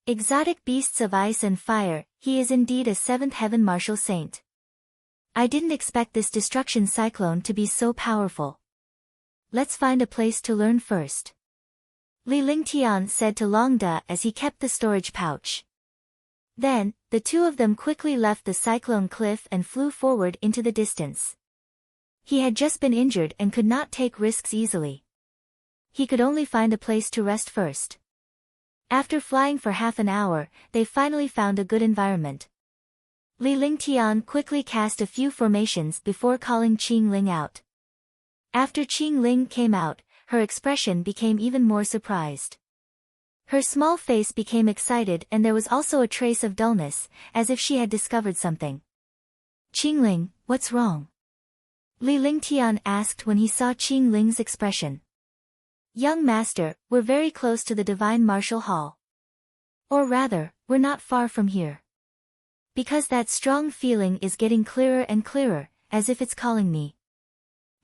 Exotic beasts of ice and fire, he is indeed a seventh heaven martial saint. I didn't expect this destruction cyclone to be so powerful. Let's find a place to learn first. Li Lingtian said to Long Da as he kept the storage pouch. Then, the two of them quickly left the cyclone cliff and flew forward into the distance. He had just been injured and could not take risks easily. He could only find a place to rest first. After flying for half an hour, they finally found a good environment. Li Lingtian quickly cast a few formations before calling Qing Ling out. After Qing Ling came out, her expression became even more surprised. Her small face became excited and there was also a trace of dullness, as if she had discovered something. Qing Ling, what's wrong? Li Lingtian asked when he saw Qing Ling's expression. Young master, we're very close to the Divine Martial Hall. Or rather, we're not far from here. Because that strong feeling is getting clearer and clearer, as if it's calling me.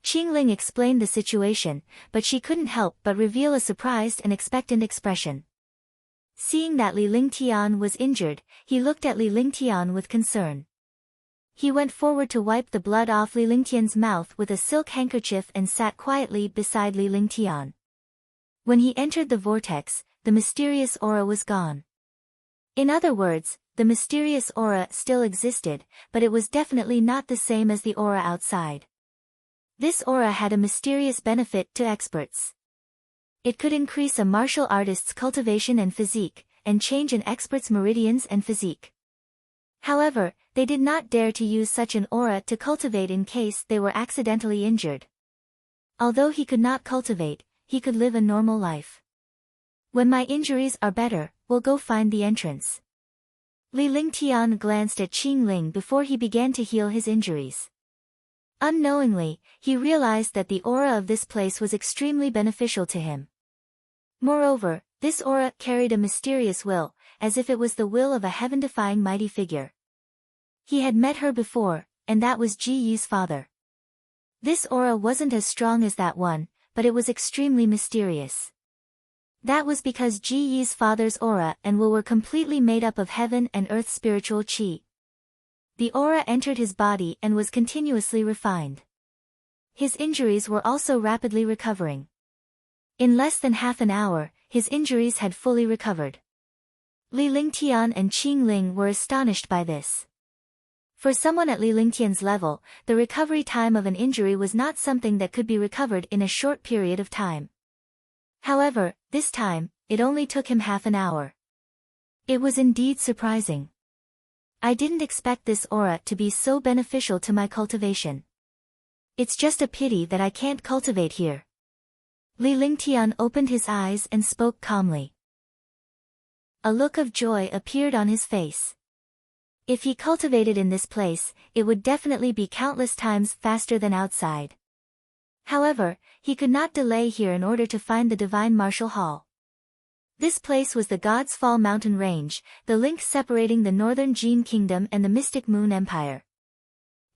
Qing Ling explained the situation, but she couldn't help but reveal a surprised and expectant expression. Seeing that Li Lingtian was injured, he looked at Li Lingtian with concern. He went forward to wipe the blood off Li Lingtian's mouth with a silk handkerchief and sat quietly beside Li Lingtian. When he entered the vortex, the mysterious aura was gone. In other words, the mysterious aura still existed, but it was definitely not the same as the aura outside. This aura had a mysterious benefit to experts. It could increase a martial artist's cultivation and physique, and change an expert's meridians and physique. However, they did not dare to use such an aura to cultivate in case they were accidentally injured. Although he could not cultivate, he could live a normal life. When my injuries are better, we'll go find the entrance. Li Lingtian glanced at Qing Ling before he began to heal his injuries. Unknowingly, he realized that the aura of this place was extremely beneficial to him. Moreover, this aura carried a mysterious will, as if it was the will of a heaven-defying mighty figure. He had met her before, and that was Ji Yi's father. This aura wasn't as strong as that one, but it was extremely mysterious. That was because Ji Yi's father's aura and will were completely made up of heaven and earth spiritual qi. The aura entered his body and was continuously refined. His injuries were also rapidly recovering. In less than half an hour, his injuries had fully recovered. Li Lingtian and Qing Ling were astonished by this. For someone at Li Lingtian's level, the recovery time of an injury was not something that could be recovered in a short period of time. However, this time, it only took him half an hour. It was indeed surprising. I didn't expect this aura to be so beneficial to my cultivation. It's just a pity that I can't cultivate here. Li Lingtian opened his eyes and spoke calmly. A look of joy appeared on his face. If he cultivated in this place, it would definitely be countless times faster than outside. However, he could not delay here in order to find the Divine Martial Hall. This place was the God's Fall mountain range, the link separating the northern Jin Kingdom and the Mystic Moon Empire.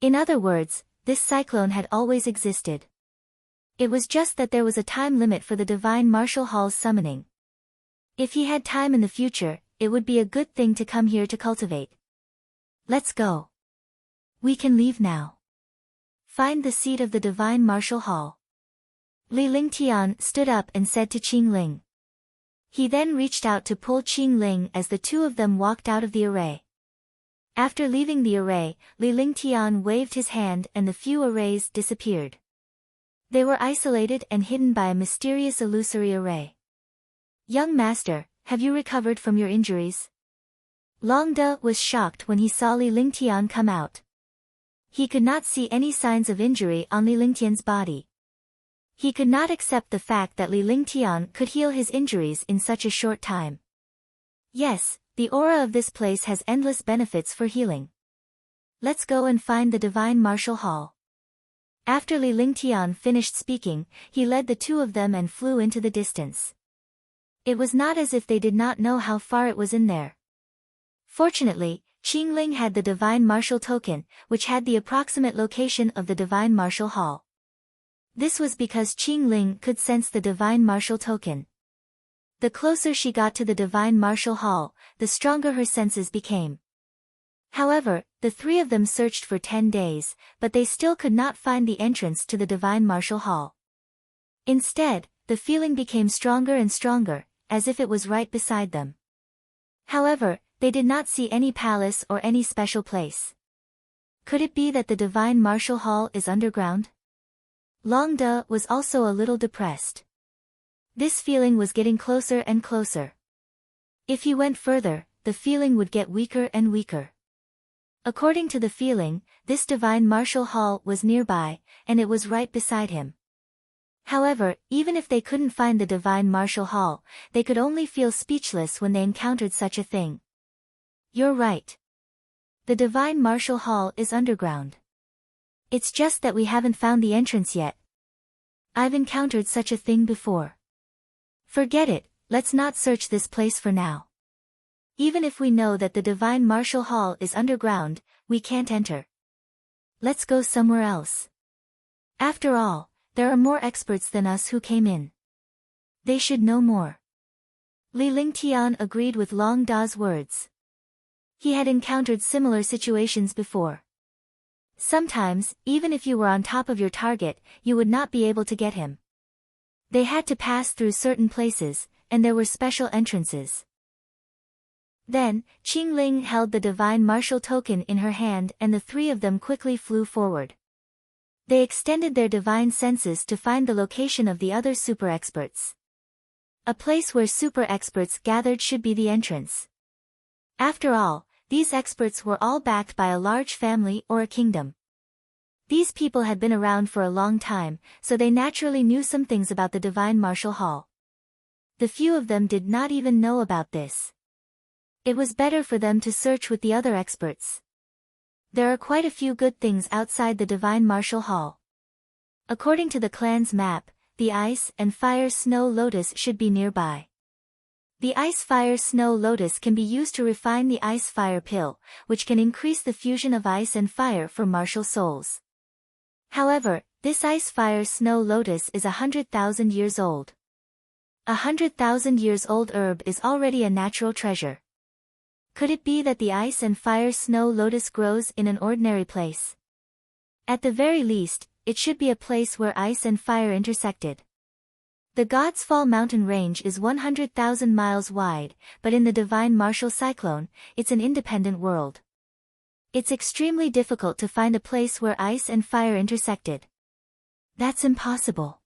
In other words, this cyclone had always existed. It was just that there was a time limit for the Divine Martial Hall's summoning. If he had time in the future, it would be a good thing to come here to cultivate. Let's go. We can leave now. Find the seat of the Divine Martial Hall. Li Lingtian stood up and said to Qing Ling. He then reached out to pull Qing Ling as the two of them walked out of the array. After leaving the array, Li Lingtian waved his hand and the few arrays disappeared. They were isolated and hidden by a mysterious illusory array. Young master, have you recovered from your injuries? Long Da was shocked when he saw Li Lingtian come out. He could not see any signs of injury on Li Lingtian's body. He could not accept the fact that Li Lingtian could heal his injuries in such a short time. Yes, the aura of this place has endless benefits for healing. Let's go and find the Divine Martial Hall. After Li Lingtian finished speaking, he led the two of them and flew into the distance. It was not as if they did not know how far it was in there. Fortunately, Qing Ling had the Divine Martial Token, which had the approximate location of the Divine Martial Hall. This was because Qing Ling could sense the Divine Martial Token. The closer she got to the Divine Martial Hall, the stronger her senses became. However, the three of them searched for 10 days, but they still could not find the entrance to the divine martial hall. Instead, the feeling became stronger and stronger, as if it was right beside them. However, they did not see any palace or any special place. Could it be that the divine martial hall is underground? Long De was also a little depressed. This feeling was getting closer and closer. If he went further, the feeling would get weaker and weaker. According to the feeling, this divine martial hall was nearby, and it was right beside him. However, even if they couldn't find the divine martial hall, they could only feel speechless when they encountered such a thing. You're right. The divine martial hall is underground. It's just that we haven't found the entrance yet. I've encountered such a thing before. Forget it, let's not search this place for now. Even if we know that the divine martial hall is underground, we can't enter. Let's go somewhere else. After all, there are more experts than us who came in. They should know more. Li Lingtian agreed with Long Da's words. He had encountered similar situations before. Sometimes, even if you were on top of your target, you would not be able to get him. They had to pass through certain places, and there were special entrances. Then, Qingling held the divine martial token in her hand and the three of them quickly flew forward. They extended their divine senses to find the location of the other super experts. A place where super experts gathered should be the entrance. After all, these experts were all backed by a large family or a kingdom. These people had been around for a long time, so they naturally knew some things about the divine martial hall. The few of them did not even know about this. It was better for them to search with the other experts. There are quite a few good things outside the divine martial hall. According to the clan's map, the ice and fire snow lotus should be nearby. The ice fire snow lotus can be used to refine the ice fire pill, which can increase the fusion of ice and fire for martial souls. However, this ice fire snow lotus is 100,000 years old. 100,000 years old herb is already a natural treasure. Could it be that the ice and fire snow lotus grows in an ordinary place? At the very least, it should be a place where ice and fire intersected. The God's Fall mountain range is 100,000 miles wide, but in the divine martial cyclone, it's an independent world. It's extremely difficult to find a place where ice and fire intersected. That's impossible.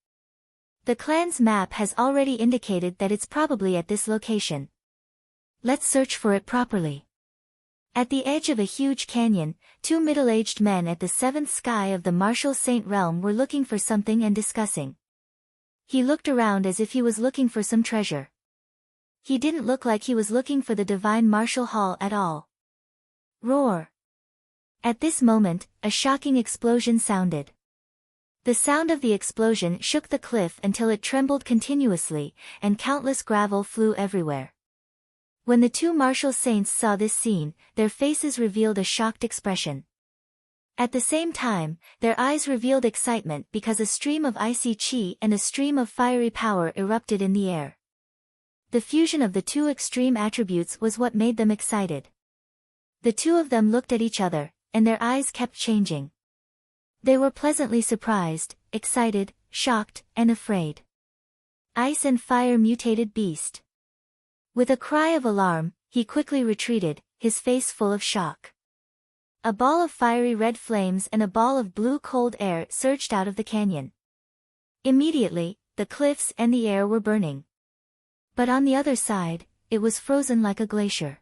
The clan's map has already indicated that it's probably at this location. Let's search for it properly. At the edge of a huge canyon, two middle-aged men at the seventh sky of the martial saint realm were looking for something and discussing. He looked around as if he was looking for some treasure. He didn't look like he was looking for the divine martial hall at all. Roar! At this moment, a shocking explosion sounded. The sound of the explosion shook the cliff until it trembled continuously, and countless gravel flew everywhere. When the two martial saints saw this scene, their faces revealed a shocked expression. At the same time, their eyes revealed excitement because a stream of icy chi and a stream of fiery power erupted in the air. The fusion of the two extreme attributes was what made them excited. The two of them looked at each other, and their eyes kept changing. They were pleasantly surprised, excited, shocked, and afraid. Ice and fire mutated beast. With a cry of alarm, he quickly retreated, his face full of shock. A ball of fiery red flames and a ball of blue cold air surged out of the canyon. Immediately, the cliffs and the air were burning. But on the other side, it was frozen like a glacier.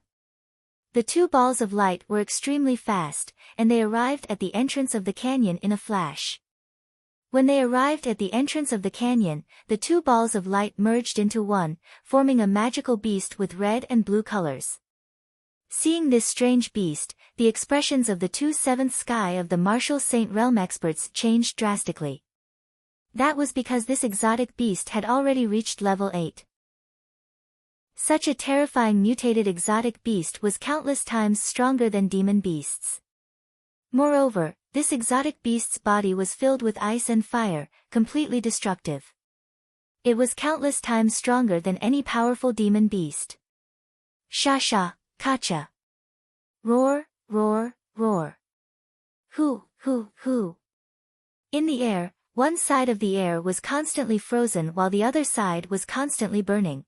The two balls of light were extremely fast, and they arrived at the entrance of the canyon in a flash. When they arrived at the entrance of the canyon, the two balls of light merged into one, forming a magical beast with red and blue colors. Seeing this strange beast, the expressions of the two seventh sky of the martial saint realm experts changed drastically. That was because this exotic beast had already reached level 8. Such a terrifying mutated exotic beast was countless times stronger than demon beasts. Moreover, this exotic beast's body was filled with ice and fire, completely destructive. It was countless times stronger than any powerful demon beast. Sha sha, kacha. Roar, roar, roar. Hoo, hoo, hoo. In the air, one side of the air was constantly frozen while the other side was constantly burning.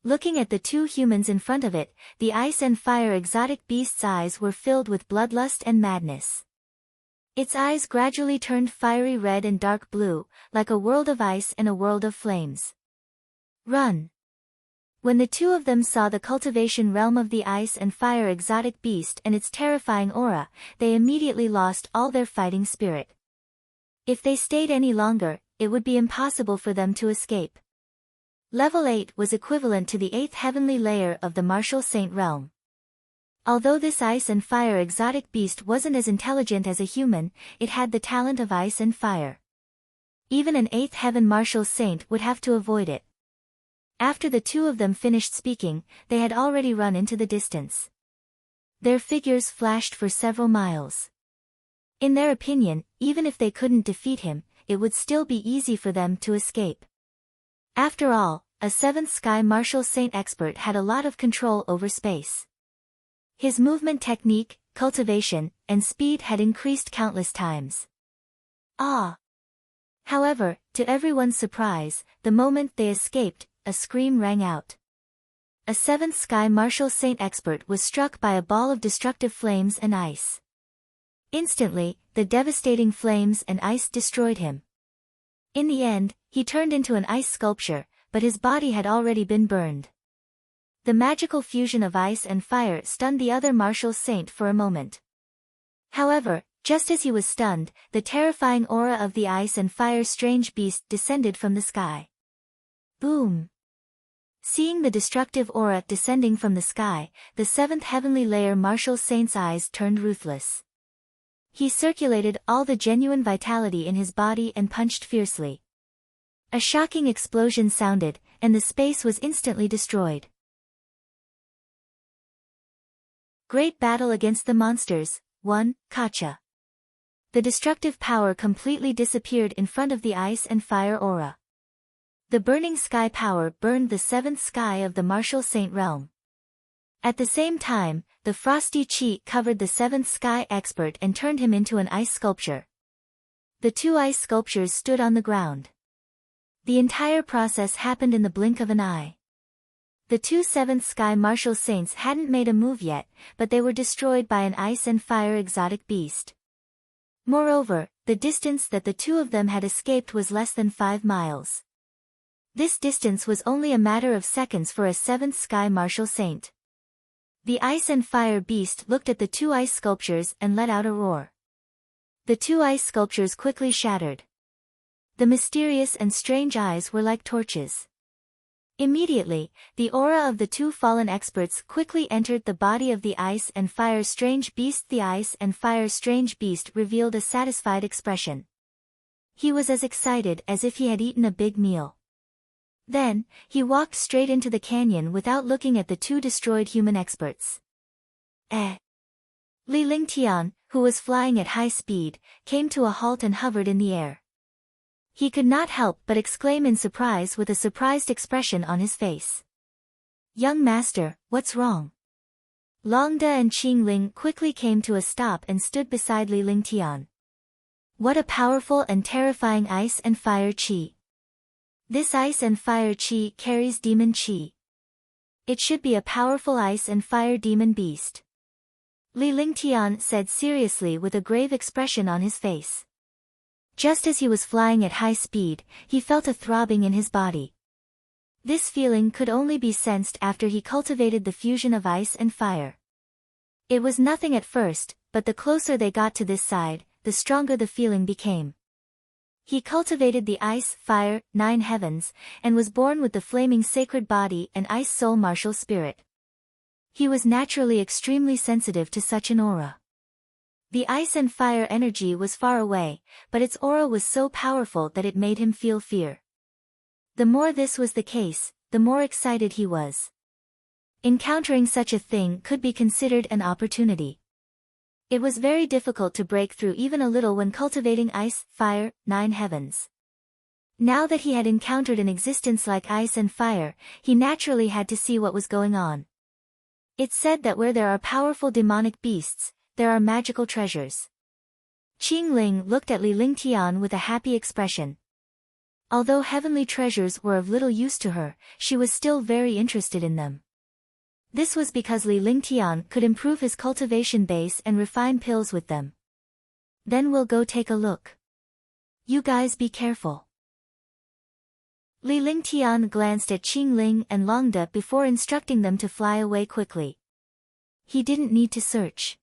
Looking at the two humans in front of it, the ice and fire exotic beast's eyes were filled with bloodlust and madness. Its eyes gradually turned fiery red and dark blue, like a world of ice and a world of flames. Run! When the two of them saw the cultivation realm of the ice and fire exotic beast and its terrifying aura, they immediately lost all their fighting spirit. If they stayed any longer, it would be impossible for them to escape. Level 8 was equivalent to the 8th heavenly layer of the martial saint realm. Although this ice and fire exotic beast wasn't as intelligent as a human, it had the talent of ice and fire. Even an 8th heaven martial saint would have to avoid it. After the two of them finished speaking, they had already run into the distance. Their figures flashed for several miles. In their opinion, even if they couldn't defeat him, it would still be easy for them to escape. After all, a 7th sky martial saint expert had a lot of control over space. His movement technique, cultivation, and speed had increased countless times. Ah! However, to everyone's surprise, the moment they escaped, a scream rang out. A 7th sky martial saint expert was struck by a ball of destructive flames and ice. Instantly, the devastating flames and ice destroyed him. In the end, he turned into an ice sculpture, but his body had already been burned. The magical fusion of ice and fire stunned the other martial saint for a moment. However, just as he was stunned, the terrifying aura of the ice and fire strange beast descended from the sky. Boom! Seeing the destructive aura descending from the sky, the 7th heavenly layer martial saint's eyes turned ruthless. He circulated all the genuine vitality in his body and punched fiercely. A shocking explosion sounded, and the space was instantly destroyed. Great battle against the monsters, 1, Kacha. The destructive power completely disappeared in front of the ice and fire aura. The burning sky power burned the 7th sky of the martial saint realm. At the same time, the frosty chi covered the 7th sky expert and turned him into an ice sculpture. The two ice sculptures stood on the ground. The entire process happened in the blink of an eye. The two 7th sky martial saints hadn't made a move yet, but they were destroyed by an ice and fire exotic beast. Moreover, the distance that the two of them had escaped was less than 5 miles. This distance was only a matter of seconds for a 7th sky martial saint. The ice and fire beast looked at the two ice sculptures and let out a roar. The two ice sculptures quickly shattered. The mysterious and strange eyes were like torches. Immediately, the aura of the two fallen experts quickly entered the body of the ice and fire strange beast. The ice and fire strange beast revealed a satisfied expression. He was as excited as if he had eaten a big meal. Then, he walked straight into the canyon without looking at the two destroyed human experts. Li Lingtian, who was flying at high speed, came to a halt and hovered in the air. He could not help but exclaim in surprise with a surprised expression on his face. "Young master, what's wrong?" Longda and Qingling quickly came to a stop and stood beside Li Lingtian. What a powerful and terrifying ice and fire chi! This ice and fire chi carries demon chi. It should be a powerful ice and fire demon beast. Li Lingtian said seriously with a grave expression on his face. Just as he was flying at high speed, he felt a throbbing in his body. This feeling could only be sensed after he cultivated the fusion of ice and fire. It was nothing at first, but the closer they got to this side, the stronger the feeling became. He cultivated the ice, fire, 9 heavens, and was born with the flaming sacred body and ice soul martial spirit. He was naturally extremely sensitive to such an aura. The ice and fire energy was far away, but its aura was so powerful that it made him feel fear. The more this was the case, the more excited he was. Encountering such a thing could be considered an opportunity. It was very difficult to break through even a little when cultivating ice, fire, 9 heavens. Now that he had encountered an existence like ice and fire, he naturally had to see what was going on. It's said that where there are powerful demonic beasts, there are magical treasures. Qingling looked at Li Lingtian with a happy expression. Although heavenly treasures were of little use to her, she was still very interested in them. This was because Li Lingtian could improve his cultivation base and refine pills with them. Then we'll go take a look. You guys be careful. Li Lingtian glanced at Qingling and Longde before instructing them to fly away quickly. He didn't need to search.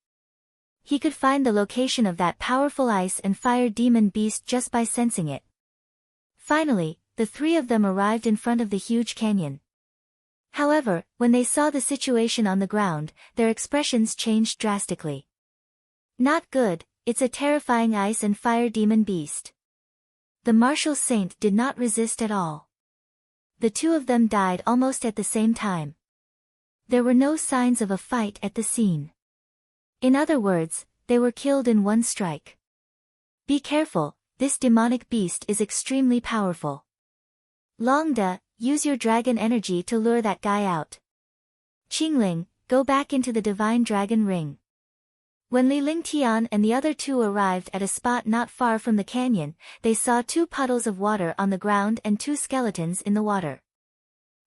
He could find the location of that powerful ice and fire demon beast just by sensing it. Finally, the three of them arrived in front of the huge canyon. However, when they saw the situation on the ground, their expressions changed drastically. Not good, it's a terrifying ice and fire demon beast. The martial saint did not resist at all. The two of them died almost at the same time. There were no signs of a fight at the scene. In other words, they were killed in one strike. Be careful, this demonic beast is extremely powerful. Longde, use your dragon energy to lure that guy out. Qingling, go back into the divine dragon ring. When Li Lingtian and the other two arrived at a spot not far from the canyon, they saw 2 puddles of water on the ground and 2 skeletons in the water.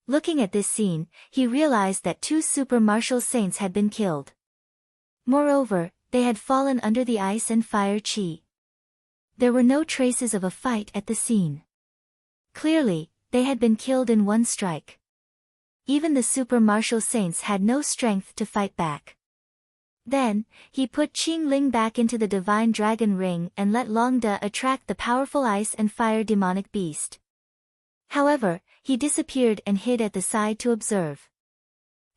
Looking at this scene, he realized that 2 super martial saints had been killed. Moreover, they had fallen under the ice and fire chi. There were no traces of a fight at the scene. Clearly, they had been killed in one strike. Even the super martial saints had no strength to fight back. Then, he put Qingling back into the divine dragon ring and let Longde attract the powerful ice and fire demonic beast. However, he disappeared and hid at the side to observe.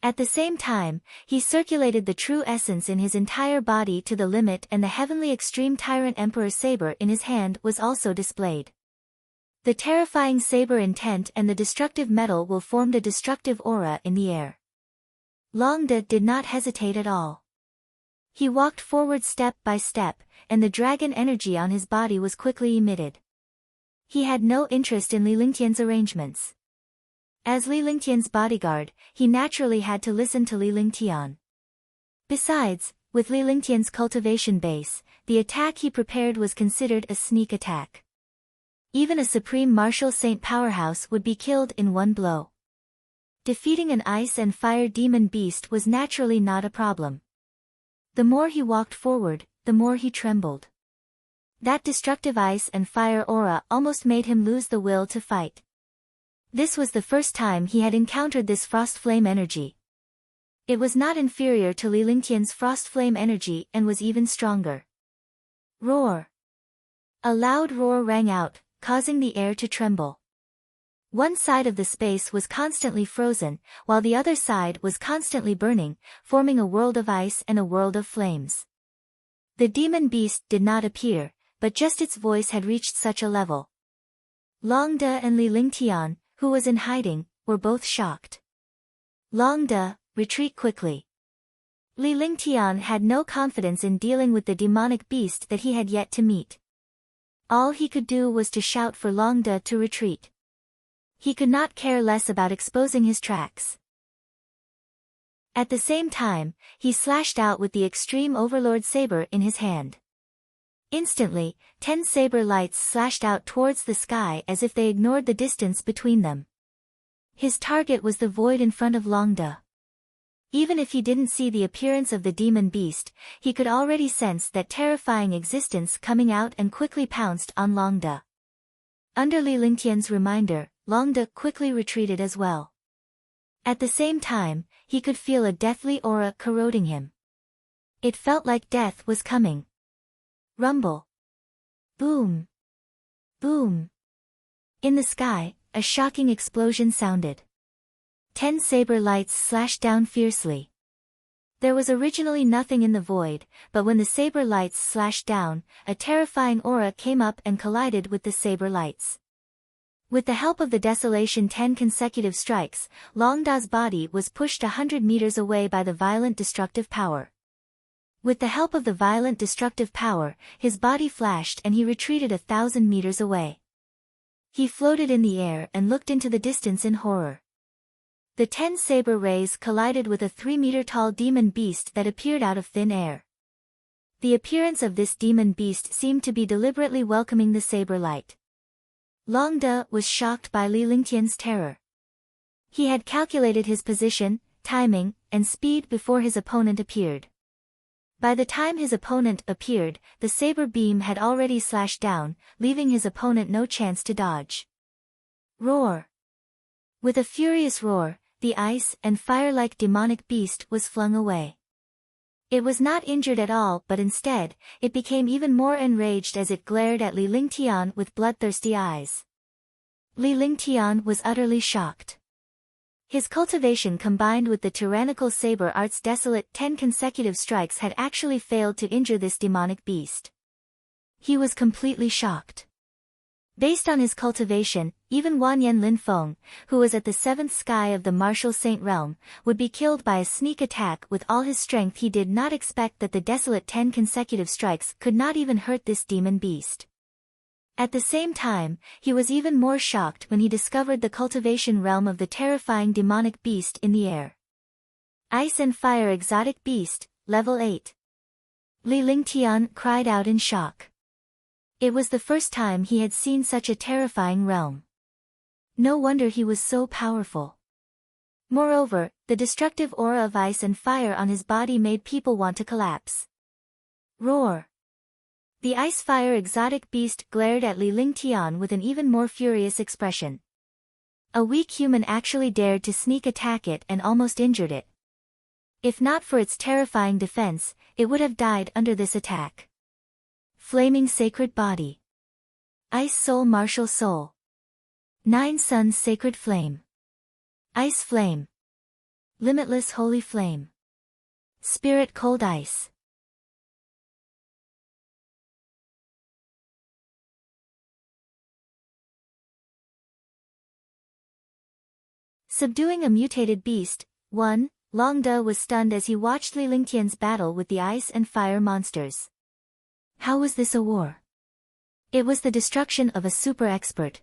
At the same time, he circulated the true essence in his entire body to the limit, and the heavenly extreme tyrant emperor saber in his hand was also displayed. The terrifying saber intent and the destructive metal will form a destructive aura in the air. Longde did not hesitate at all. He walked forward step by step, and the dragon energy on his body was quickly emitted. He had no interest in Li Lingtian's arrangements. As Li Lingtian's bodyguard, he naturally had to listen to Li Lingtian. Besides, with Li Lingtian's cultivation base, the attack he prepared was considered a sneak attack. Even a supreme martial saint powerhouse would be killed in one blow. Defeating an ice and fire demon beast was naturally not a problem. The more he walked forward, the more he trembled. That destructive ice and fire aura almost made him lose the will to fight. This was the first time he had encountered this frost flame energy. It was not inferior to Li Lingtian's frost flame energy and was even stronger. Roar! A loud roar rang out, causing the air to tremble. One side of the space was constantly frozen, while the other side was constantly burning, forming a world of ice and a world of flames. The demon beast did not appear, but just its voice had reached such a level. Longde and Li Lingtian, who was in hiding, were both shocked. Longde, retreat quickly. Li Lingtian had no confidence in dealing with the demonic beast that he had yet to meet. All he could do was to shout for Longde to retreat. He could not care less about exposing his tracks. At the same time, he slashed out with the extreme overlord saber in his hand. Instantly, 10 saber lights slashed out towards the sky as if they ignored the distance between them. His target was the void in front of Longde. Even if he didn't see the appearance of the demon beast, he could already sense that terrifying existence coming out and quickly pounced on Longde. Under Li Lingtian's reminder, Longde quickly retreated as well. At the same time, he could feel a deathly aura corroding him. It felt like death was coming. Rumble. Boom. Boom. In the sky, a shocking explosion sounded. 10 saber lights slashed down fiercely. There was originally nothing in the void, but when the saber lights slashed down, a terrifying aura came up and collided with the saber lights. With the help of the desolation 10 consecutive strikes, Longde's body was pushed 100 meters away by the violent destructive power. With the help of the violent destructive power, his body flashed and he retreated 1,000 meters away. He floated in the air and looked into the distance in horror. The 10 saber rays collided with a 3-meter-tall demon beast that appeared out of thin air. The appearance of this demon beast seemed to be deliberately welcoming the saber light. Long De was shocked by Li Lingtian's terror. He had calculated his position, timing, and speed before his opponent appeared. By the time his opponent appeared, the saber beam had already slashed down, leaving his opponent no chance to dodge. Roar! With a furious roar, the ice and fire-like demonic beast was flung away. It was not injured at all, but instead, it became even more enraged as it glared at Li Lingtian with bloodthirsty eyes. Li Lingtian was utterly shocked. His cultivation combined with the tyrannical saber art's desolate 10 consecutive strikes had actually failed to injure this demonic beast. He was completely shocked. Based on his cultivation, even Wanyan Linfeng, who was at the 7th sky of the martial saint realm, would be killed by a sneak attack with all his strength. He did not expect that the desolate 10 consecutive strikes could not even hurt this demon beast. At the same time, he was even more shocked when he discovered the cultivation realm of the terrifying demonic beast in the air. Ice and Fire Exotic Beast, Level 8. Li Lingtian cried out in shock. It was the first time he had seen such a terrifying realm. No wonder he was so powerful. Moreover, the destructive aura of ice and fire on his body made people want to collapse. Roar! The ice-fire exotic beast glared at Li Lingtian with an even more furious expression. A weak human actually dared to sneak attack it and almost injured it. If not for its terrifying defense, it would have died under this attack. Flaming Sacred Body. Ice Soul Martial Soul. 9 Suns Sacred Flame. Ice Flame. Limitless Holy Flame. Spirit Cold Ice. Subduing a mutated beast. 1. Long De was stunned as he watched Li Lingtian's battle with the ice and fire monsters. How was this a war? It was the destruction of a super expert.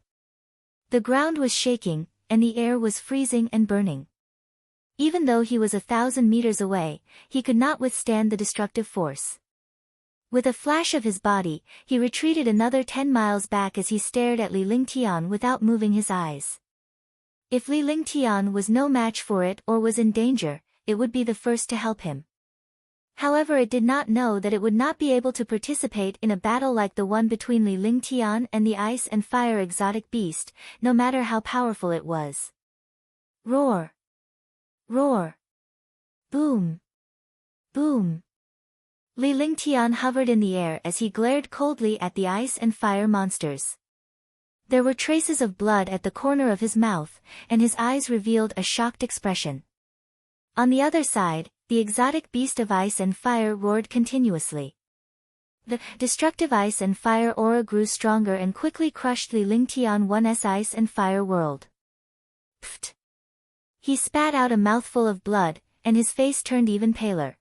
The ground was shaking, and the air was freezing and burning. Even though he was 1,000 meters away, he could not withstand the destructive force. With a flash of his body, he retreated another 10 miles back as he stared at Li Lingtian without moving his eyes. If Li Lingtian was no match for it or was in danger, it would be the first to help him. However, it did not know that it would not be able to participate in a battle like the one between Li Lingtian and the ice and fire exotic beast, no matter how powerful it was. Roar! Roar! Boom! Boom! Li Lingtian hovered in the air as he glared coldly at the ice and fire monsters. There were traces of blood at the corner of his mouth, and his eyes revealed a shocked expression. On the other side, the exotic beast of ice and fire roared continuously. The destructive ice and fire aura grew stronger and quickly crushed Li Lingtian 1's ice and fire world. Pfft! He spat out a mouthful of blood, and his face turned even paler.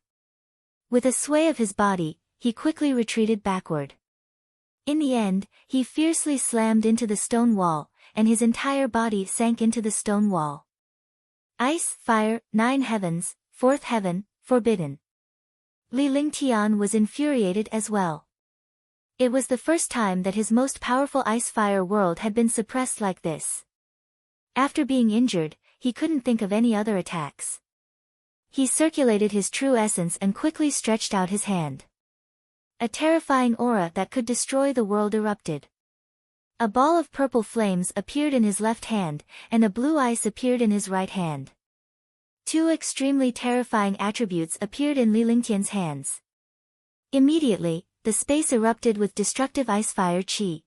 With a sway of his body, he quickly retreated backward. In the end, he fiercely slammed into the stone wall, and his entire body sank into the stone wall. Ice, fire, 9 heavens, 4th heaven, forbidden. Li Lingtian was infuriated as well. It was the first time that his most powerful ice-fire world had been suppressed like this. After being injured, he couldn't think of any other attacks. He circulated his true essence and quickly stretched out his hand. A terrifying aura that could destroy the world erupted. A ball of purple flames appeared in his left hand, and a blue ice appeared in his right hand. 2 extremely terrifying attributes appeared in Li Lingtian's hands. Immediately, the space erupted with destructive ice-fire chi.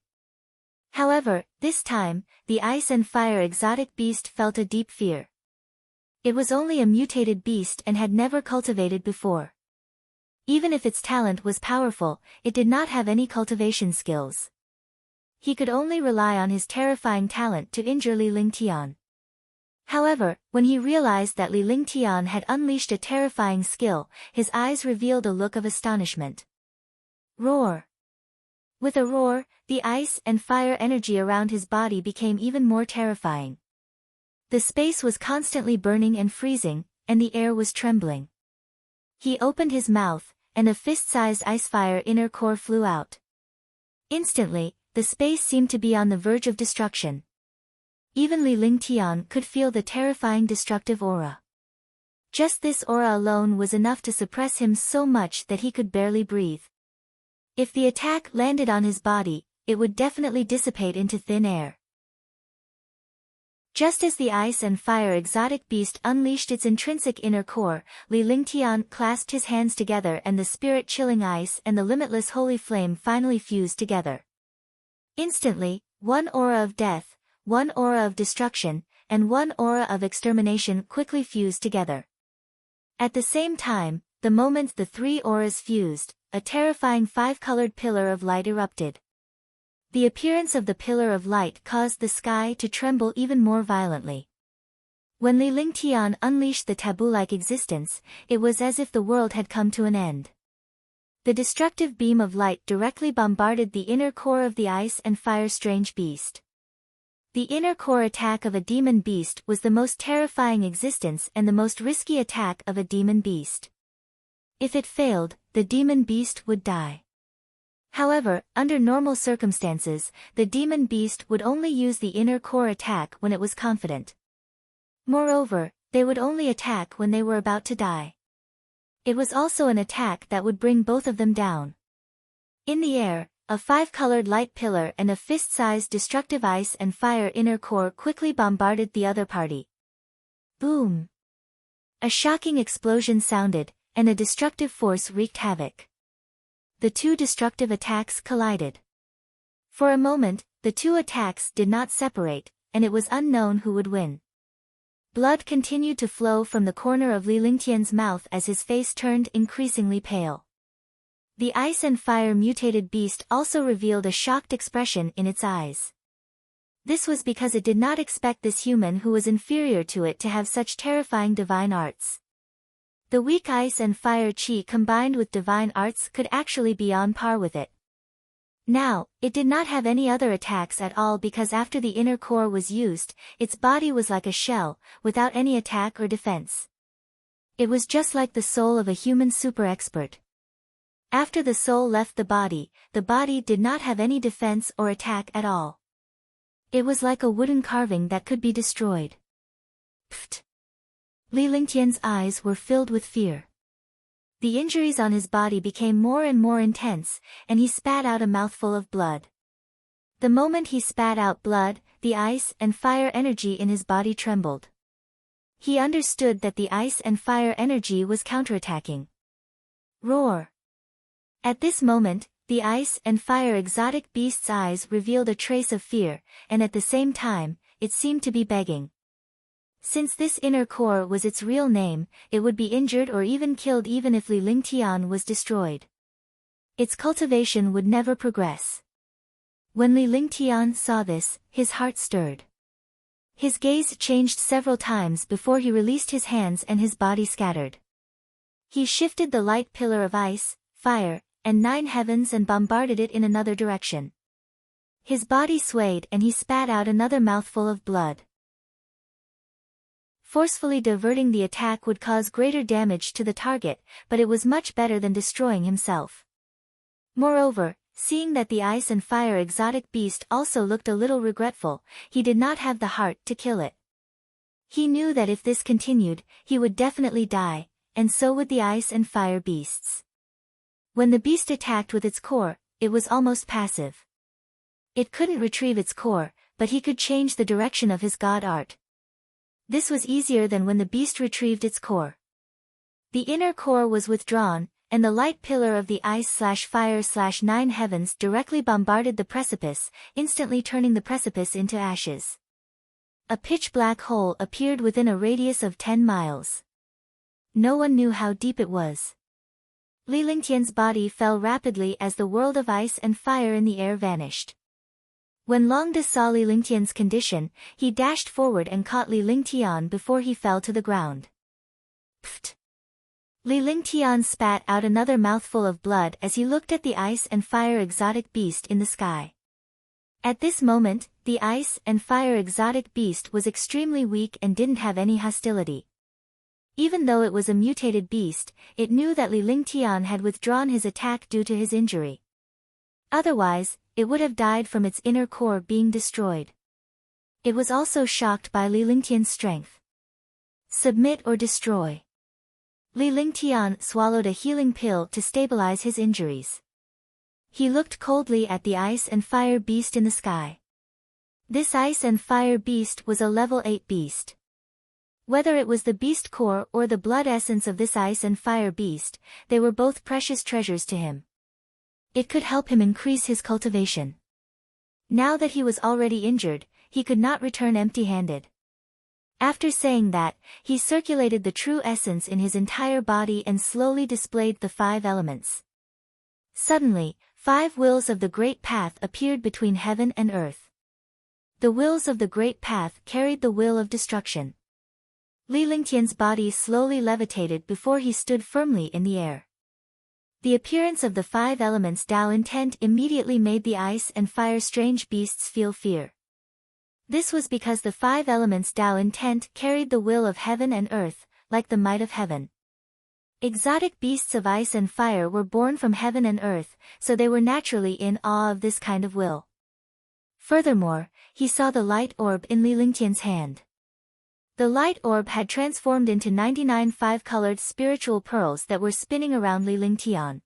However, this time, the ice and fire exotic beast felt a deep fear. It was only a mutated beast and had never cultivated before. Even if its talent was powerful, it did not have any cultivation skills. He could only rely on his terrifying talent to injure Li Lingtian. However, when he realized that Li Lingtian had unleashed a terrifying skill, his eyes revealed a look of astonishment. Roar! With a roar, the ice and fire energy around his body became even more terrifying. The space was constantly burning and freezing, and the air was trembling. He opened his mouth, and a fist-sized ice-fire inner core flew out. Instantly, the space seemed to be on the verge of destruction. Even Li Lingtian could feel the terrifying destructive aura. Just this aura alone was enough to suppress him so much that he could barely breathe. If the attack landed on his body, it would definitely dissipate into thin air. Just as the ice and fire exotic beast unleashed its intrinsic inner core, Li Lingtian clasped his hands together and the spirit-chilling ice and the limitless holy flame finally fused together. Instantly, one aura of death, one aura of destruction, and one aura of extermination quickly fused together. At the same time, the moment the three auras fused, a terrifying five-colored pillar of light erupted. The appearance of the pillar of light caused the sky to tremble even more violently. When Li Lingtian unleashed the taboo-like existence, it was as if the world had come to an end. The destructive beam of light directly bombarded the inner core of the ice and fire strange beast. The inner core attack of a demon beast was the most terrifying existence and the most risky attack of a demon beast. If it failed, the demon beast would die. However, under normal circumstances, the demon beast would only use the inner core attack when it was confident. Moreover, they would only attack when they were about to die. It was also an attack that would bring both of them down. In the air, a five-colored light pillar and a fist-sized destructive ice and fire inner core quickly bombarded the other party. Boom! A shocking explosion sounded, and a destructive force wreaked havoc. The two destructive attacks collided. For a moment, the two attacks did not separate, and it was unknown who would win. Blood continued to flow from the corner of Li Lingtian's mouth as his face turned increasingly pale. The ice and fire mutated beast also revealed a shocked expression in its eyes. This was because it did not expect this human who was inferior to it to have such terrifying divine arts. The weak ice and fire chi combined with divine arts could actually be on par with it. Now, it did not have any other attacks at all because after the inner core was used, its body was like a shell, without any attack or defense. It was just like the soul of a human super expert. After the soul left the body did not have any defense or attack at all. It was like a wooden carving that could be destroyed. Pfft! Li Lingtian's eyes were filled with fear. The injuries on his body became more and more intense, and he spat out a mouthful of blood. The moment he spat out blood, the ice and fire energy in his body trembled. He understood that the ice and fire energy was counterattacking. Roar! At this moment, the ice and fire exotic beast's eyes revealed a trace of fear, and at the same time, it seemed to be begging. Since this inner core was its real name, it would be injured or even killed even if Li Lingtian was destroyed. Its cultivation would never progress. When Li Lingtian saw this, his heart stirred. His gaze changed several times before he released his hands and his body scattered. He shifted the light pillar of ice, fire, and 9 heavens and bombarded it in another direction. His body swayed and he spat out another mouthful of blood. Forcefully diverting the attack would cause greater damage to the target, but it was much better than destroying himself. Moreover, seeing that the ice and fire exotic beast also looked a little regretful, he did not have the heart to kill it. He knew that if this continued, he would definitely die, and so would the ice and fire beasts. When the beast attacked with its core, it was almost passive. It couldn't retrieve its core, but he could change the direction of his god art. This was easier than when the beast retrieved its core. The inner core was withdrawn, and the light pillar of the ice/fire/9 heavens directly bombarded the precipice, instantly turning the precipice into ashes. A pitch-black hole appeared within a radius of 10 miles. No one knew how deep it was. Li Lingtian's body fell rapidly as the world of ice and fire in the air vanished. When Longde saw Li Lingtian's condition, he dashed forward and caught Li Lingtian before he fell to the ground. Pfft! Li Lingtian spat out another mouthful of blood as he looked at the ice and fire exotic beast in the sky. At this moment, The ice and fire exotic beast was extremely weak and didn't have any hostility. Even though it was a mutated beast, it knew that Li Lingtian had withdrawn his attack due to his injury. Otherwise, it would have died from its inner core being destroyed. It was also shocked by Li Lingtian's strength. Submit or destroy. Li Lingtian swallowed a healing pill to stabilize his injuries. He looked coldly at the ice and fire beast in the sky. This ice and fire beast was a level 8 beast. Whether it was the beast core or the blood essence of this ice and fire beast, they were both precious treasures to him. It could help him increase his cultivation. Now that he was already injured, he could not return empty-handed. After saying that, he circulated the true essence in his entire body and slowly displayed the 5 elements. Suddenly, 5 wills of the Great Path appeared between heaven and earth. The wills of the Great Path carried the will of destruction. Li Lingtian's body slowly levitated before he stood firmly in the air. The appearance of the 5 elements Tao intent immediately made the ice and fire strange beasts feel fear. This was because the 5 elements Tao intent carried the will of heaven and earth, like the might of heaven. Exotic beasts of ice and fire were born from heaven and earth, so they were naturally in awe of this kind of will. Furthermore, he saw the light orb in Li Lingtian's hand. The light orb had transformed into 99 5-colored spiritual pearls that were spinning around Li Lingtian.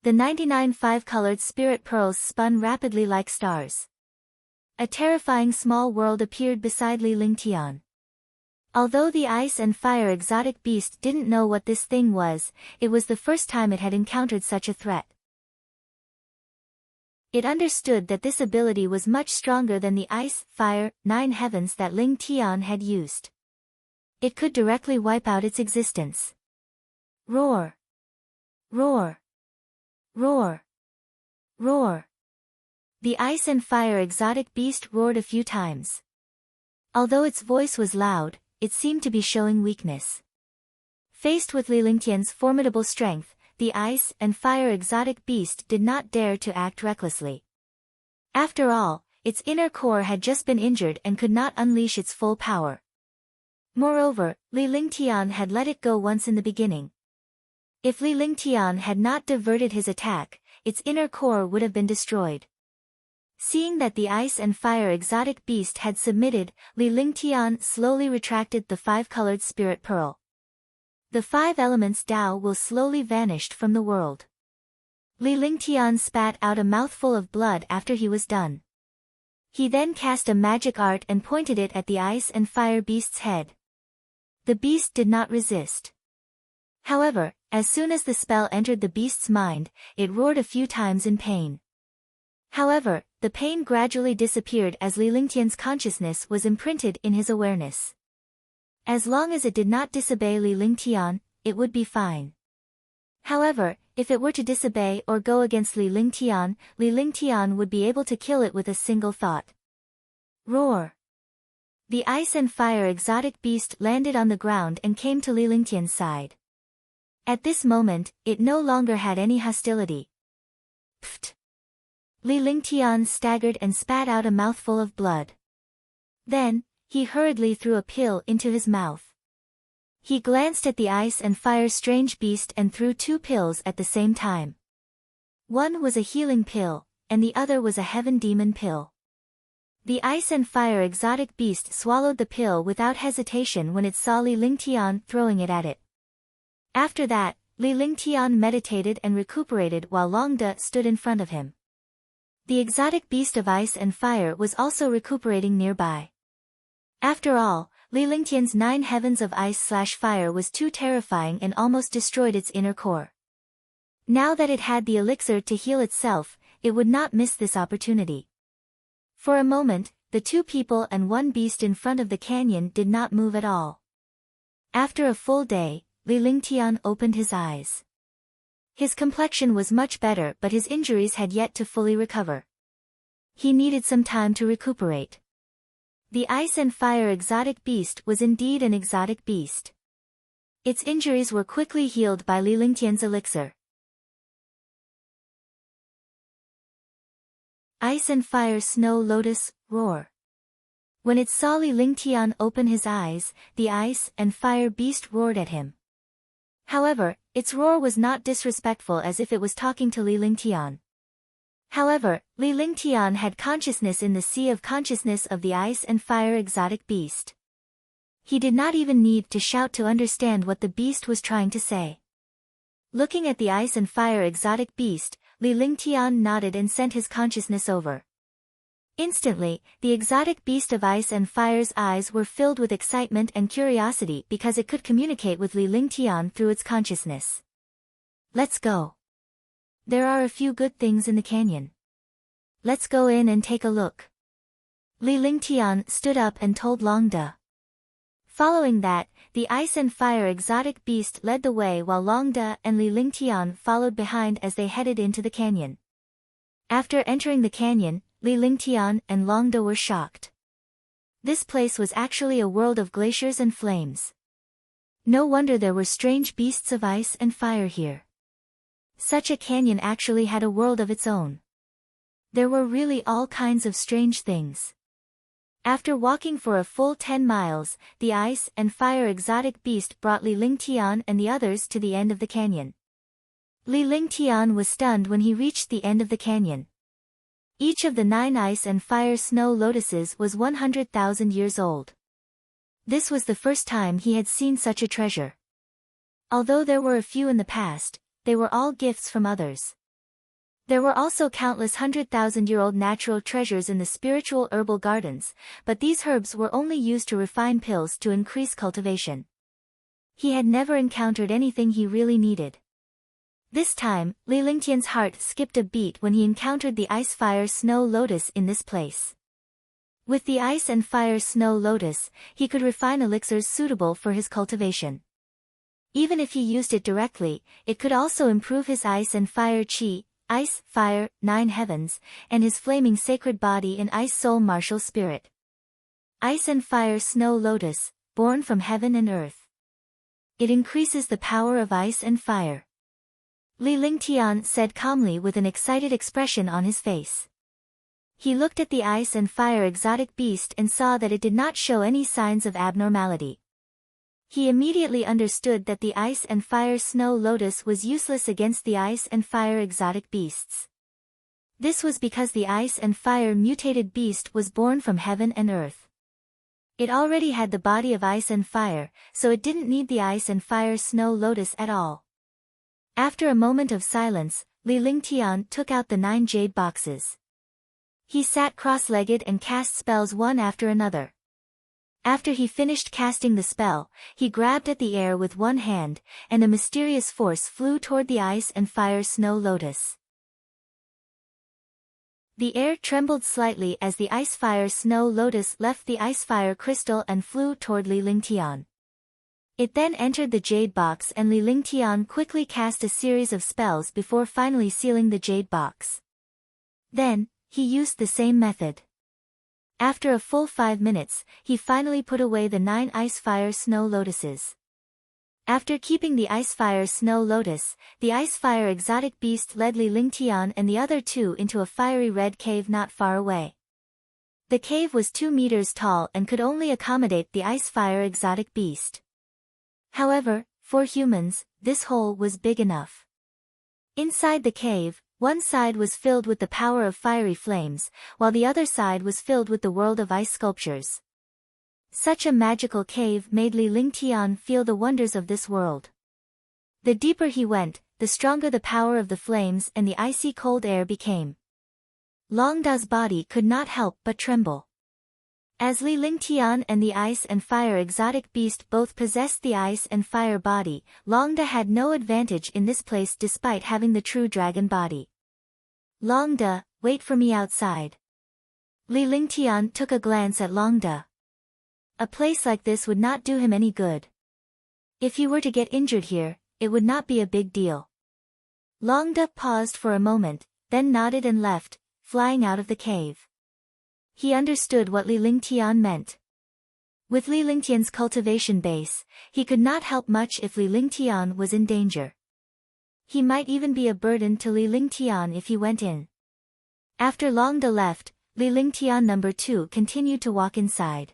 The 99 5-colored spirit pearls spun rapidly like stars. A terrifying small world appeared beside Li Lingtian. Although the ice and fire exotic beast didn't know what this thing was, it was the first time it had encountered such a threat. It understood that this ability was much stronger than the ice, fire, 9 heavens that Ling Tian had used. It could directly wipe out its existence. Roar! Roar! Roar! Roar! The ice and fire exotic beast roared a few times. Although its voice was loud, it seemed to be showing weakness. Faced with Li Lingtian's formidable strength, the ice and fire exotic beast did not dare to act recklessly. After all, its inner core had just been injured and could not unleash its full power. Moreover, Li Lingtian had let it go once in the beginning. If Li Lingtian had not diverted his attack, its inner core would have been destroyed. Seeing that the ice and fire exotic beast had submitted, Li Lingtian slowly retracted the 5-colored spirit pearl. The 5 elements Tao will slowly vanished from the world. Li Lingtian spat out a mouthful of blood after he was done. He then cast a magic art and pointed it at the ice and fire beast's head. The beast did not resist. However, as soon as the spell entered the beast's mind, it roared a few times in pain. However, the pain gradually disappeared as Li Lingtian's consciousness was imprinted in his awareness. As long as it did not disobey Li Lingtian, it would be fine. However, if it were to disobey or go against Li Lingtian would be able to kill it with a single thought. Roar! The ice and fire exotic beast landed on the ground and came to Li Lingtian's side. At this moment, it no longer had any hostility. Pfft! Li Lingtian staggered and spat out a mouthful of blood. Then, he hurriedly threw a pill into his mouth. He glanced at the ice and fire strange beast and threw 2 pills at the same time. One was a healing pill, and the other was a heaven demon pill. The ice and fire exotic beast swallowed the pill without hesitation when it saw Li Lingtian throwing it at it. After that, Li Lingtian meditated and recuperated while Longde stood in front of him. The exotic beast of ice and fire was also recuperating nearby. After all, Li Lingtian's 9 heavens of ice/fire was too terrifying and almost destroyed its inner core. Now that it had the elixir to heal itself, it would not miss this opportunity. For a moment, the 2 people and 1 beast in front of the canyon did not move at all. After a full day, Li Lingtian opened his eyes. His complexion was much better, but his injuries had yet to fully recover. He needed some time to recuperate. The ice and fire exotic beast was indeed an exotic beast. Its injuries were quickly healed by Li Lingtian's elixir. Ice and Fire Snow Lotus, roar. When it saw Li Lingtian open his eyes, the ice and fire beast roared at him. However, its roar was not disrespectful as if it was talking to Li Lingtian. However, Li Lingtian had consciousness in the sea of consciousness of the ice and fire exotic beast. He did not even need to shout to understand what the beast was trying to say. Looking at the ice and fire exotic beast, Li Lingtian nodded and sent his consciousness over. Instantly, the exotic beast of ice and fire's eyes were filled with excitement and curiosity because it could communicate with Li Lingtian through its consciousness. Let's go. There are a few good things in the canyon. Let's go in and take a look. Li Lingtian stood up and told Longda. Following that, the ice and fire exotic beast led the way while Longda and Li Lingtian followed behind as they headed into the canyon. After entering the canyon, Li Lingtian and Longda were shocked. This place was actually a world of glaciers and flames. No wonder there were strange beasts of ice and fire here. Such a canyon actually had a world of its own. There were really all kinds of strange things. After walking for a full 10 miles, the ice and fire exotic beast brought Li Lingtian and the others to the end of the canyon. Li Lingtian was stunned when he reached the end of the canyon. Each of the 9 ice and fire snow lotuses was 100,000 years old. This was the first time he had seen such a treasure. Although there were a few in the past, they were all gifts from others. There were also countless 100,000-year-old natural treasures in the spiritual herbal gardens, but these herbs were only used to refine pills to increase cultivation. He had never encountered anything he really needed. This time, Li Lingtian's heart skipped a beat when he encountered the ice-fire snow lotus in this place. With the ice and fire snow lotus, he could refine elixirs suitable for his cultivation. Even if he used it directly, it could also improve his ice and fire chi, ice, fire, 9 heavens, and his flaming sacred body in ice soul martial spirit. Ice and fire snow lotus, born from heaven and earth. It increases the power of ice and fire. Li Lingtian said calmly with an excited expression on his face. He looked at the ice and fire exotic beast and saw that it did not show any signs of abnormality. He immediately understood that the ice and fire snow lotus was useless against the ice and fire exotic beasts. This was because the ice and fire mutated beast was born from heaven and earth. It already had the body of ice and fire, so it didn't need the ice and fire snow lotus at all. After a moment of silence, Li Lingtian took out the 9 jade boxes. He sat cross-legged and cast spells one after another. After he finished casting the spell, he grabbed at the air with one hand, and a mysterious force flew toward the ice and fire snow lotus. The air trembled slightly as the ice-fire snow lotus left the ice-fire crystal and flew toward Li Lingtian. It then entered the jade box and Li Lingtian quickly cast a series of spells before finally sealing the jade box. Then, he used the same method. After a full 5 minutes, he finally put away the 9 ice-fire snow lotuses. After keeping the ice-fire snow lotus, the ice-fire exotic beast led Li Lingtian and the other 2 into a fiery red cave not far away. The cave was 2 meters tall and could only accommodate the ice-fire exotic beast. However, for humans, this hole was big enough. Inside the cave, one side was filled with the power of fiery flames, while the other side was filled with the world of ice sculptures. Such a magical cave made Li Lingtian feel the wonders of this world. The deeper he went, the stronger the power of the flames and the icy cold air became. Longda's body could not help but tremble. As Li Lingtian and the ice and fire exotic beast both possessed the ice and fire body, Longda had no advantage in this place despite having the true dragon body. Longda, wait for me outside. Li Lingtian took a glance at Longda. A place like this would not do him any good. If he were to get injured here, it would not be a big deal. Longda paused for a moment, then nodded and left, flying out of the cave. He understood what Li Lingtian meant. With Li Lingtian's cultivation base, he could not help much if Li Lingtian was in danger. He might even be a burden to Li Lingtian if he went in. After Long De left, Li Lingtian number 2 continued to walk inside.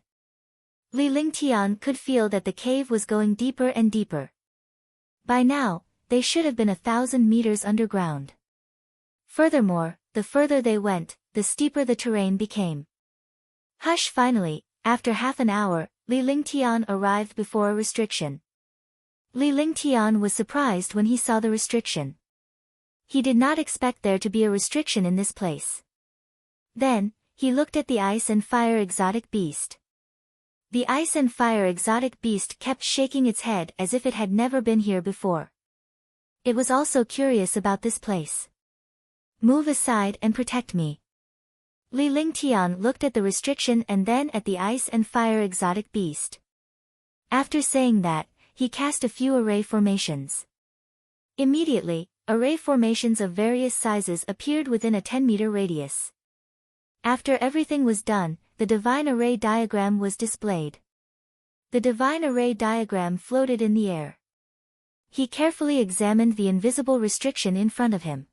Li Lingtian could feel that the cave was going deeper and deeper. By now, they should have been 1,000 meters underground. Furthermore, the further they went, the steeper the terrain became. Hush! Finally, after half an hour, Li Lingtian arrived before a restriction. Li Lingtian was surprised when he saw the restriction. He did not expect there to be a restriction in this place. Then, he looked at the ice and fire exotic beast. The ice and fire exotic beast kept shaking its head as if it had never been here before. It was also curious about this place. Move aside and protect me. Li Lingtian looked at the restriction and then at the ice and fire exotic beast. After saying that, he cast a few array formations. Immediately, array formations of various sizes appeared within a 10-meter radius. After everything was done, the divine array diagram was displayed. The divine array diagram floated in the air. He carefully examined the invisible restriction in front of him.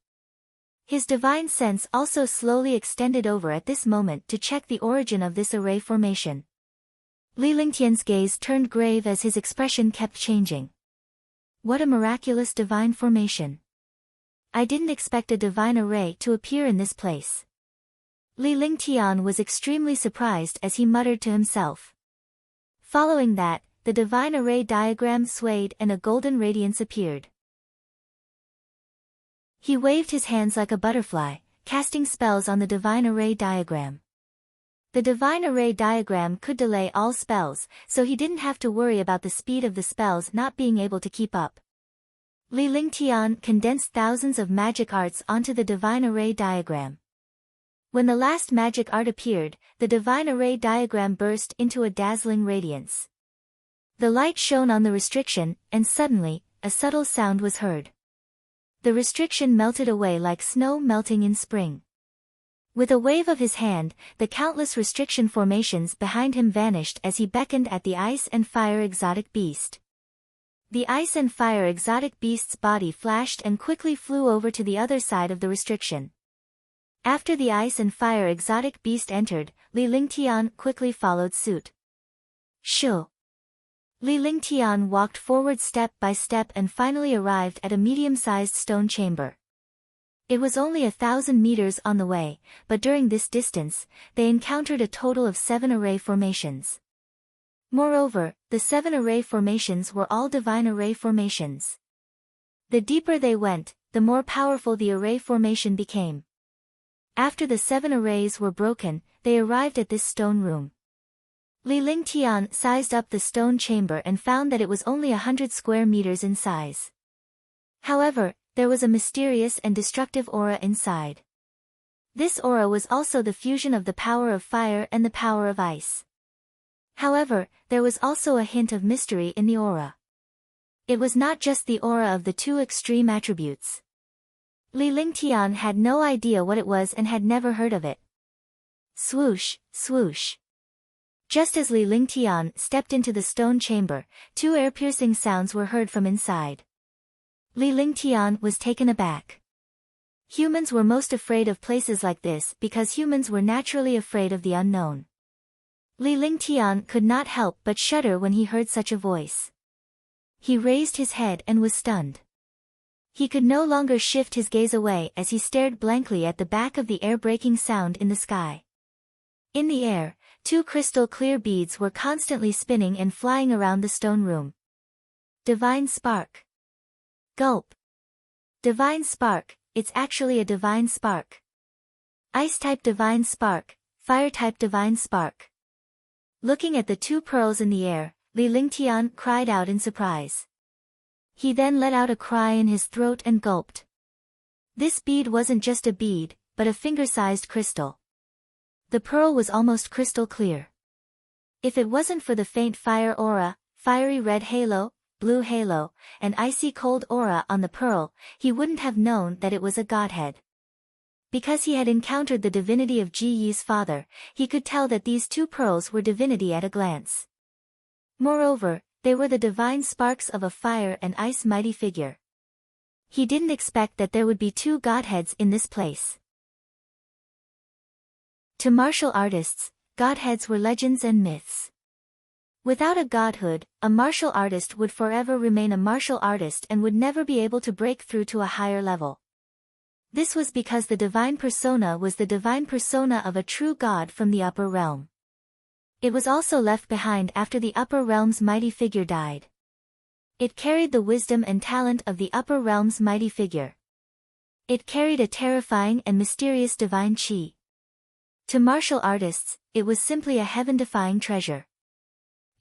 His divine sense also slowly extended over at this moment to check the origin of this array formation. Li Lingtian's gaze turned grave as his expression kept changing. What a miraculous divine formation! I didn't expect a divine array to appear in this place. Li Lingtian was extremely surprised as he muttered to himself. Following that, the divine array diagram swayed and a golden radiance appeared. He waved his hands like a butterfly, casting spells on the divine array diagram. The divine array diagram could delay all spells, so he didn't have to worry about the speed of the spells not being able to keep up. Li Lingtian condensed thousands of magic arts onto the divine array diagram. When the last magic art appeared, the divine array diagram burst into a dazzling radiance. The light shone on the restriction, and suddenly, a subtle sound was heard. The restriction melted away like snow melting in spring. With a wave of his hand, the countless restriction formations behind him vanished as he beckoned at the ice and fire exotic beast. The ice and fire exotic beast's body flashed and quickly flew over to the other side of the restriction. After the ice and fire exotic beast entered, Li Lingtian quickly followed suit. Shoo! Li Lingtian walked forward step by step and finally arrived at a medium-sized stone chamber. It was only 1,000 meters on the way, but during this distance, they encountered a total of 7 array formations. Moreover, the 7 array formations were all divine array formations. The deeper they went, the more powerful the array formation became. After the 7 arrays were broken, they arrived at this stone room. Li Lingtian sized up the stone chamber and found that it was only 100 square meters in size. However, there was a mysterious and destructive aura inside. This aura was also the fusion of the power of fire and the power of ice. However, there was also a hint of mystery in the aura. It was not just the aura of the 2 extreme attributes. Li Lingtian had no idea what it was and had never heard of it. Swoosh, swoosh. Just as Li Lingtian stepped into the stone chamber, 2 ear-piercing sounds were heard from inside. Li Lingtian was taken aback. Humans were most afraid of places like this because humans were naturally afraid of the unknown. Li Lingtian could not help but shudder when he heard such a voice. He raised his head and was stunned. He could no longer shift his gaze away as he stared blankly at the back of the air-breaking sound in the sky. In the air, 2 crystal-clear beads were constantly spinning and flying around the stone room. Divine spark. Gulp. Divine spark, it's actually a divine spark. Ice-type divine spark, fire-type divine spark. Looking at the 2 pearls in the air, Li Lingtian cried out in surprise. He then let out a cry in his throat and gulped. This bead wasn't just a bead, but a finger-sized crystal. The pearl was almost crystal clear. If it wasn't for the faint fire aura, fiery red halo, blue halo, and icy cold aura on the pearl, he wouldn't have known that it was a godhead. Because he had encountered the divinity of Ji Yi's father, he could tell that these 2 pearls were divinity at a glance. Moreover, they were the divine sparks of a fire and ice mighty figure. He didn't expect that there would be 2 godheads in this place. To martial artists, godheads were legends and myths. Without a godhood, a martial artist would forever remain a martial artist and would never be able to break through to a higher level. This was because the divine persona was the divine persona of a true god from the upper realm. It was also left behind after the upper realm's mighty figure died. It carried the wisdom and talent of the upper realm's mighty figure. It carried a terrifying and mysterious divine chi. To martial artists, it was simply a heaven-defying treasure.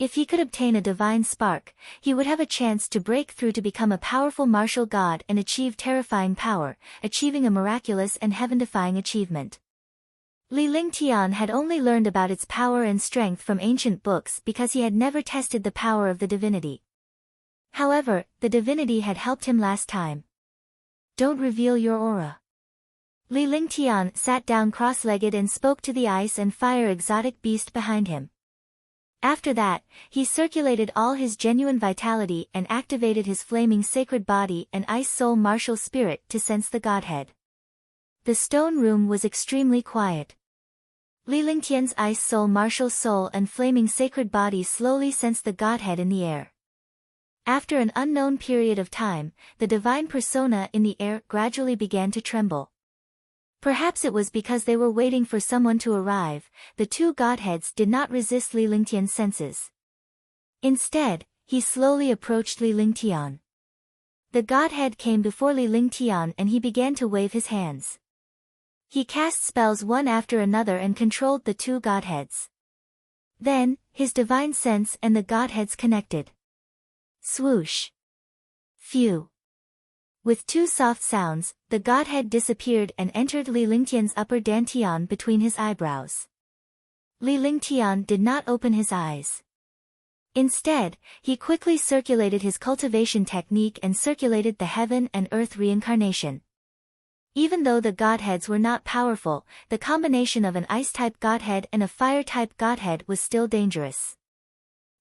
If he could obtain a divine spark, he would have a chance to break through to become a powerful martial god and achieve terrifying power, achieving a miraculous and heaven-defying achievement. Li Lingtian had only learned about its power and strength from ancient books because he had never tested the power of the divinity. However, the divinity had helped him last time. Don't reveal your aura. Li Lingtian sat down cross-legged and spoke to the ice and fire exotic beast behind him. After that, he circulated all his genuine vitality and activated his flaming sacred body and ice soul martial spirit to sense the godhead. The stone room was extremely quiet. Li Lingtian's ice soul martial soul and flaming sacred body slowly sensed the godhead in the air. After an unknown period of time, the divine persona in the air gradually began to tremble. Perhaps it was because they were waiting for someone to arrive. The two godheads did not resist Li Lingtian's senses. Instead, he slowly approached Li Lingtian. The godhead came before Li Lingtian and he began to wave his hands. He cast spells one after another and controlled the two godheads. Then, his divine sense and the godheads connected. Swoosh. Phew. With two soft sounds, the godhead disappeared and entered Li Lingtian's upper dantian between his eyebrows. Li Lingtian did not open his eyes. Instead, he quickly circulated his cultivation technique and circulated the heaven and earth reincarnation. Even though the godheads were not powerful, the combination of an ice-type godhead and a fire-type godhead was still dangerous.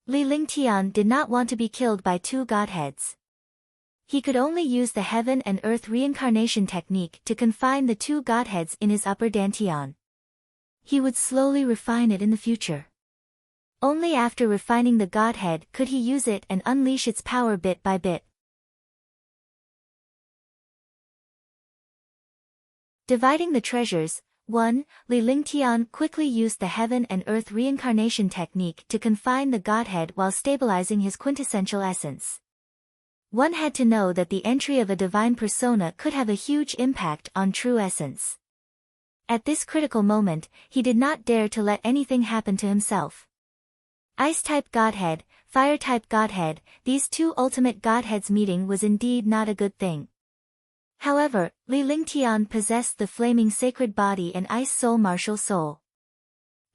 Li Lingtian did not want to be killed by two godheads. He could only use the heaven and earth reincarnation technique to confine the two godheads in his upper dantian. He would slowly refine it in the future. Only after refining the godhead could he use it and unleash its power bit by bit. Dividing the treasures. 1. Li Lingtian quickly used the heaven and earth reincarnation technique to confine the godhead while stabilizing his quintessential essence. One had to know that the entry of a divine persona could have a huge impact on true essence. At this critical moment, he did not dare to let anything happen to himself. Ice-type godhead, fire-type godhead, these two ultimate godheads meeting was indeed not a good thing. However, Li Lingtian possessed the flaming sacred body and ice soul martial soul.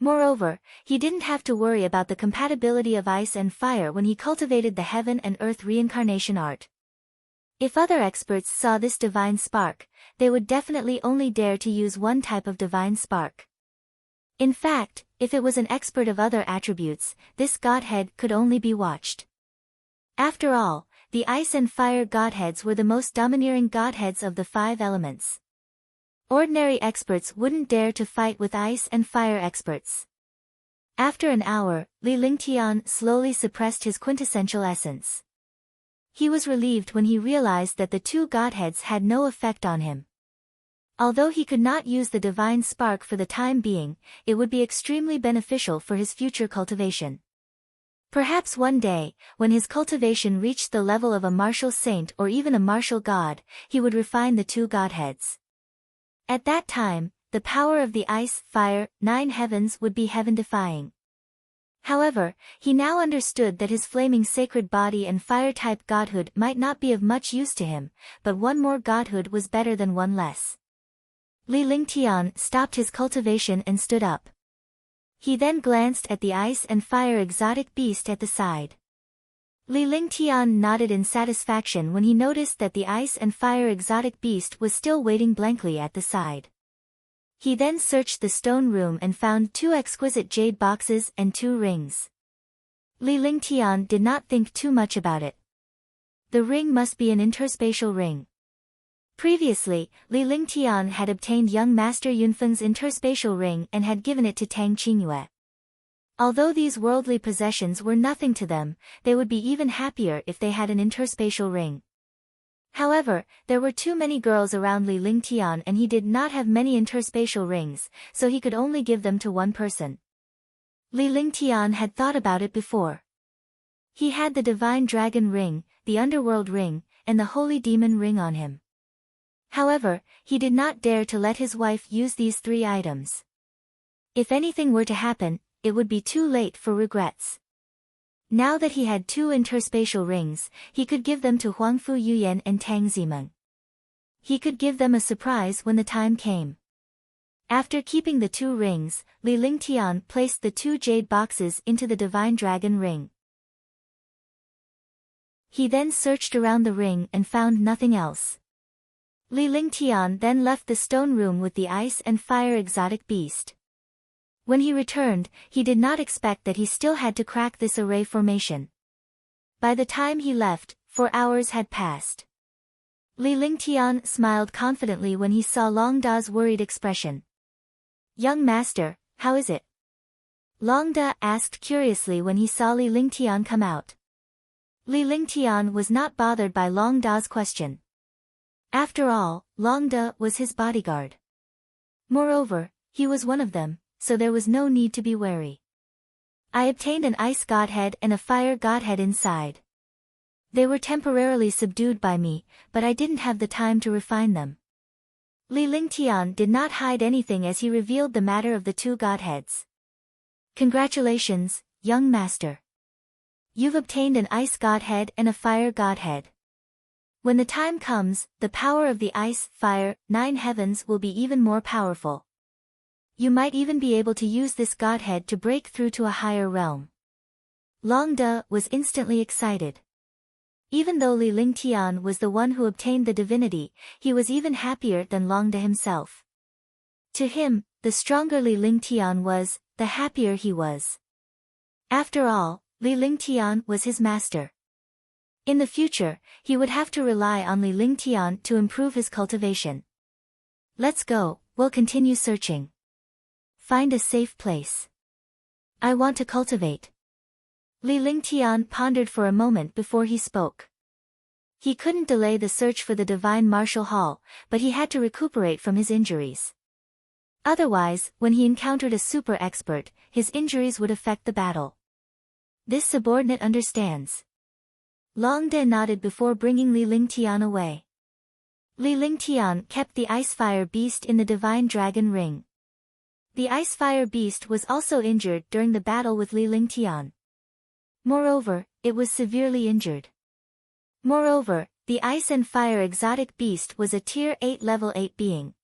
Moreover, he didn't have to worry about the compatibility of ice and fire when he cultivated the heaven and earth reincarnation art. If other experts saw this divine spark, they would definitely only dare to use one type of divine spark. In fact, if it was an expert of other attributes, this godhead could only be watched. After all, the ice and fire godheads were the most domineering godheads of the five elements. Ordinary experts wouldn't dare to fight with ice and fire experts. After an hour, Li Lingtian slowly suppressed his quintessential essence. He was relieved when he realized that the two godheads had no effect on him. Although he could not use the divine spark for the time being, it would be extremely beneficial for his future cultivation. Perhaps one day, when his cultivation reached the level of a martial saint or even a martial god, he would refine the two godheads. At that time, the power of the ice, fire, 9 heavens would be heaven-defying. However, he now understood that his flaming sacred body and fire-type godhood might not be of much use to him, but one more godhood was better than one less. Li Lingtian stopped his cultivation and stood up. He then glanced at the ice and fire exotic beast at the side. Li Lingtian nodded in satisfaction when he noticed that the ice and fire exotic beast was still waiting blankly at the side. He then searched the stone room and found 2 exquisite jade boxes and 2 rings. Li Lingtian did not think too much about it. The ring must be an interspatial ring. Previously, Li Lingtian had obtained young Master Yunfeng's interspatial ring and had given it to Tang Qingyue. Although these worldly possessions were nothing to them, they would be even happier if they had an interspatial ring. However, there were too many girls around Li Lingtian and he did not have many interspatial rings, so he could only give them to one person. Li Lingtian had thought about it before. He had the Divine Dragon Ring, the Underworld Ring, and the Holy Demon Ring on him. However, he did not dare to let his wife use these 3 items. If anything were to happen, it would be too late for regrets. Now that he had 2 interspatial rings, he could give them to Huangfu Yuyan and Tang Zimeng. He could give them a surprise when the time came. After keeping the 2 rings, Li Lingtian placed the 2 jade boxes into the Divine Dragon Ring. He then searched around the ring and found nothing else. Li Lingtian then left the stone room with the ice and fire exotic beast. When he returned, he did not expect that he still had to crack this array formation. By the time he left, 4 hours had passed. Li Lingtian smiled confidently when he saw Long Da's worried expression. "Young master, how is it?" Long Da asked curiously when he saw Li Lingtian come out. Li Lingtian was not bothered by Long Da's question. After all, Long Da was his bodyguard. Moreover, he was one of them, so there was no need to be wary. "I obtained an ice godhead and a fire godhead inside. They were temporarily subdued by me, but I didn't have the time to refine them." Li Lingtian did not hide anything as he revealed the matter of the 2 godheads. "Congratulations, young master. You've obtained an ice godhead and a fire godhead. When the time comes, the power of the ice, fire, 9 heavens will be even more powerful. You might even be able to use this godhead to break through to a higher realm." Long Da was instantly excited. Even though Li Lingtian was the one who obtained the divinity, he was even happier than Long Da himself. To him, the stronger Li Lingtian was, the happier he was. After all, Li Lingtian was his master. In the future, he would have to rely on Li Lingtian to improve his cultivation. "Let's go, we'll continue searching. Find a safe place. I want to cultivate." Li Lingtian pondered for a moment before he spoke. He couldn't delay the search for the Divine Martial Hall, but he had to recuperate from his injuries. Otherwise, when he encountered a super expert, his injuries would affect the battle. This subordinate understands. Long Da nodded before bringing Li Lingtian away. Li Lingtian kept the Ice-Fire Beast in the Divine Dragon Ring. The Ice-Fire Beast was also injured during the battle with Li Lingtian. Moreover, it was severely injured. Moreover, the Ice and Fire Exotic Beast was a Tier 8 Level 8 being.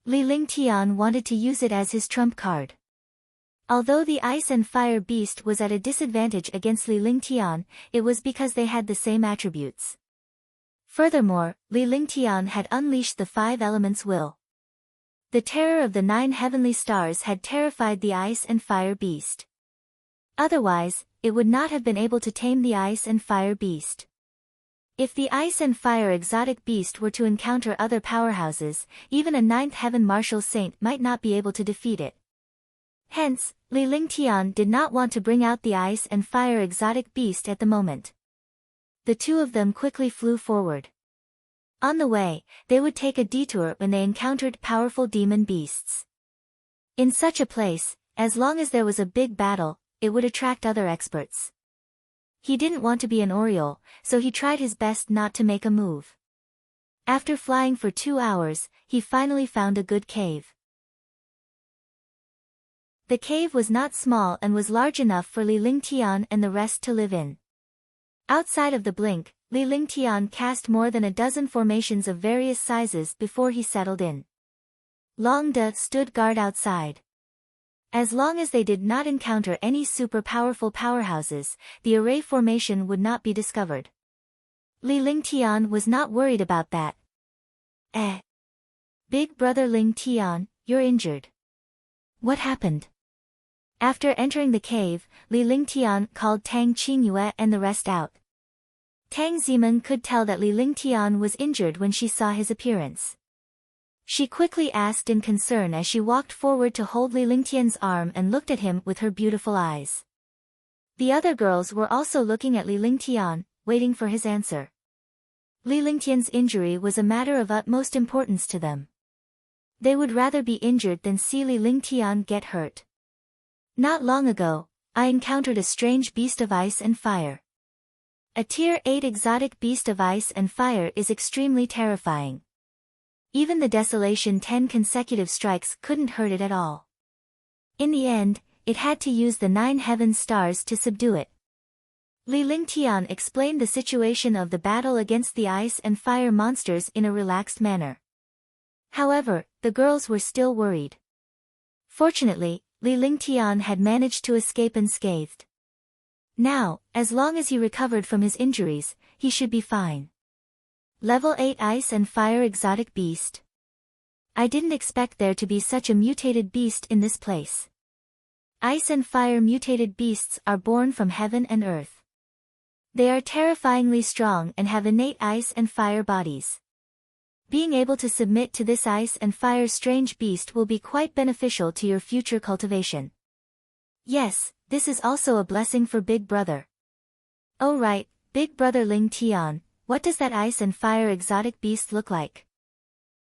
Li Lingtian wanted to use it as his trump card. Although the Ice and Fire Beast was at a disadvantage against Li Lingtian, it was because they had the same attributes. Furthermore, Li Lingtian had unleashed the 5 elements' will. The terror of the 9 heavenly stars had terrified the Ice and Fire Beast. Otherwise, it would not have been able to tame the Ice and Fire Beast. If the Ice and Fire Exotic Beast were to encounter other powerhouses, even a 9th Heaven Martial Saint might not be able to defeat it. Hence, Li Lingtian did not want to bring out the Ice and Fire Exotic Beast at the moment. The 2 of them quickly flew forward. On the way, they would take a detour when they encountered powerful demon beasts. In such a place, as long as there was a big battle, it would attract other experts. He didn't want to be an Oriole, so he tried his best not to make a move. After flying for 2 hours, he finally found a good cave. The cave was not small and was large enough for Li Lingtian and the rest to live in. Outside of the blink, Li Lingtian cast more than a dozen formations of various sizes before he settled in. Long Da stood guard outside. As long as they did not encounter any super powerful powerhouses, the array formation would not be discovered. Li Lingtian was not worried about that. Big brother Lingtian, you're injured. What happened? After entering the cave, Li Lingtian called Tang Qingyue and the rest out. Tang Zimin could tell that Li Lingtian was injured when she saw his appearance. She quickly asked in concern as she walked forward to hold Li Lingtian's arm and looked at him with her beautiful eyes. The other girls were also looking at Li Lingtian, waiting for his answer. Li Lingtian's injury was a matter of utmost importance to them. They would rather be injured than see Li Lingtian get hurt. Not long ago, I encountered a strange beast of ice and fire. A Tier 8 exotic beast of ice and fire is extremely terrifying. Even the Desolation 10 consecutive strikes couldn't hurt it at all. In the end, it had to use the 9 heaven stars to subdue it. Li Lingtian explained the situation of the battle against the ice and fire monsters in a relaxed manner. However, the girls were still worried. Fortunately, Li Lingtian had managed to escape unscathed. Now, as long as he recovered from his injuries, he should be fine. Level 8 Ice and Fire Exotic Beast. I didn't expect there to be such a mutated beast in this place. Ice and fire mutated beasts are born from heaven and earth. They are terrifyingly strong and have innate ice and fire bodies. Being able to submit to this ice and fire strange beast will be quite beneficial to your future cultivation. Yes, this is also a blessing for Big Brother. Oh right, Big Brother Ling Tian, what does that ice and fire exotic beast look like?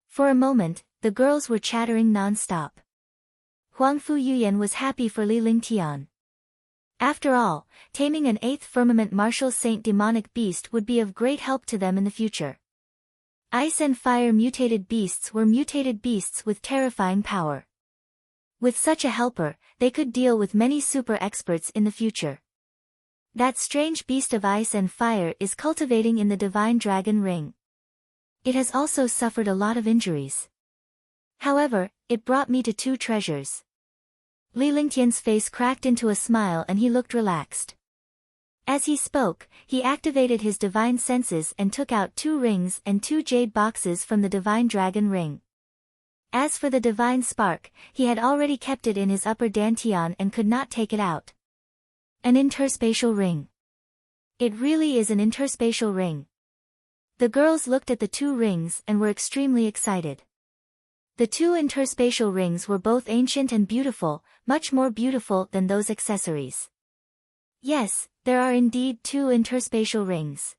For a moment, the girls were chattering non-stop. Huangfu Yuyan was happy for Li Lingtian. After all, taming an 8th firmament martial saint demonic beast would be of great help to them in the future. Ice and fire mutated beasts were mutated beasts with terrifying power. With such a helper, they could deal with many super experts in the future. That strange beast of ice and fire is cultivating in the Divine Dragon Ring. It has also suffered a lot of injuries. However, it brought me to 2 treasures. Li Lingtian's face cracked into a smile and he looked relaxed. As he spoke, he activated his divine senses and took out 2 rings and 2 jade boxes from the Divine Dragon Ring. As for the Divine Spark, he had already kept it in his upper dantian and could not take it out. An interspatial ring. It really is an interspatial ring. The girls looked at the 2 rings and were extremely excited. The 2 interspatial rings were both ancient and beautiful, much more beautiful than those accessories. Yes, there are indeed 2 interspatial rings.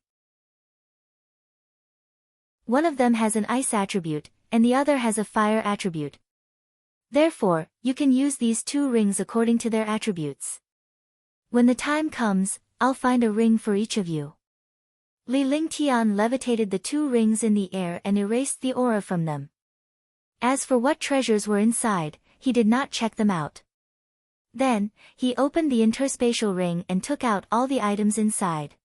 One of them has an ice attribute, and the other has a fire attribute. Therefore, you can use these 2 rings according to their attributes. When the time comes, I'll find a ring for each of you. Li Lingtian levitated the 2 rings in the air and erased the aura from them. As for what treasures were inside, he did not check them out. Then, he opened the interspatial ring and took out all the items inside.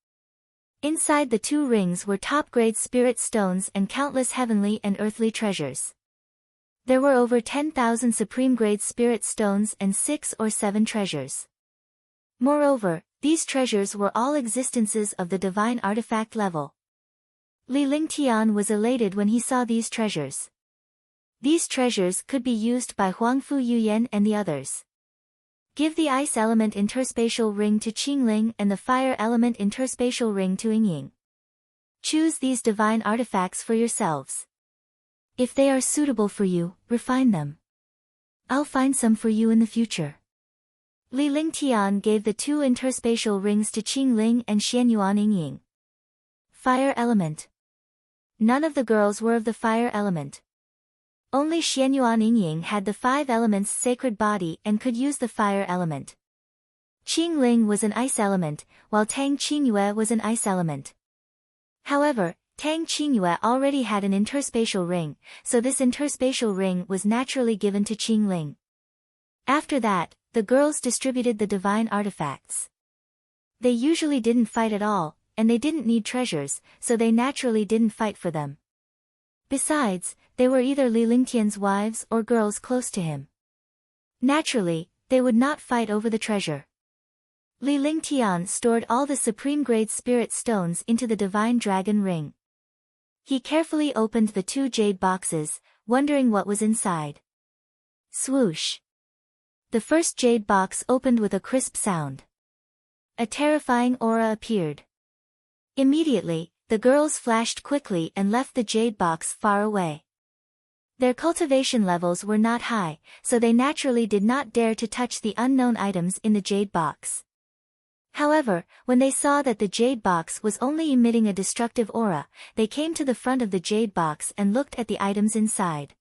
Inside the 2 rings were top-grade spirit stones and countless heavenly and earthly treasures. There were over 10,000 supreme-grade spirit stones and 6 or 7 treasures. Moreover, these treasures were all existences of the divine artifact level. Li Lingtian was elated when he saw these treasures. These treasures could be used by Huangfu Yuyan and the others. Give the ice element interspatial ring to Qingling and the fire element interspatial ring to Yingying. Choose these divine artifacts for yourselves. If they are suitable for you, refine them. I'll find some for you in the future. Li Lingtian gave the 2 interspatial rings to Qingling and Xianyuan Yingying. Fire element. None of the girls were of the fire element. Only Xianyuan Yingying had the 5 elements sacred body and could use the fire element. Qingling was an ice element, while Tang Qingyue was an ice element. However, Tang Qingyue already had an interspatial ring, so this interspatial ring was naturally given to Qingling. After that, the girls distributed the divine artifacts. They usually didn't fight at all, and they didn't need treasures, so they naturally didn't fight for them. Besides, they were either Li Lingtian's wives or girls close to him. Naturally, they would not fight over the treasure. Li Lingtian stored all the supreme-grade spirit stones into the Divine Dragon Ring. He carefully opened the 2 jade boxes, wondering what was inside. Swoosh! The first jade box opened with a crisp sound. A terrifying aura appeared. Immediately, the girls flashed quickly and left the jade box far away. Their cultivation levels were not high, so they naturally did not dare to touch the unknown items in the jade box. However, when they saw that the jade box was only emitting a destructive aura, they came to the front of the jade box and looked at the items inside.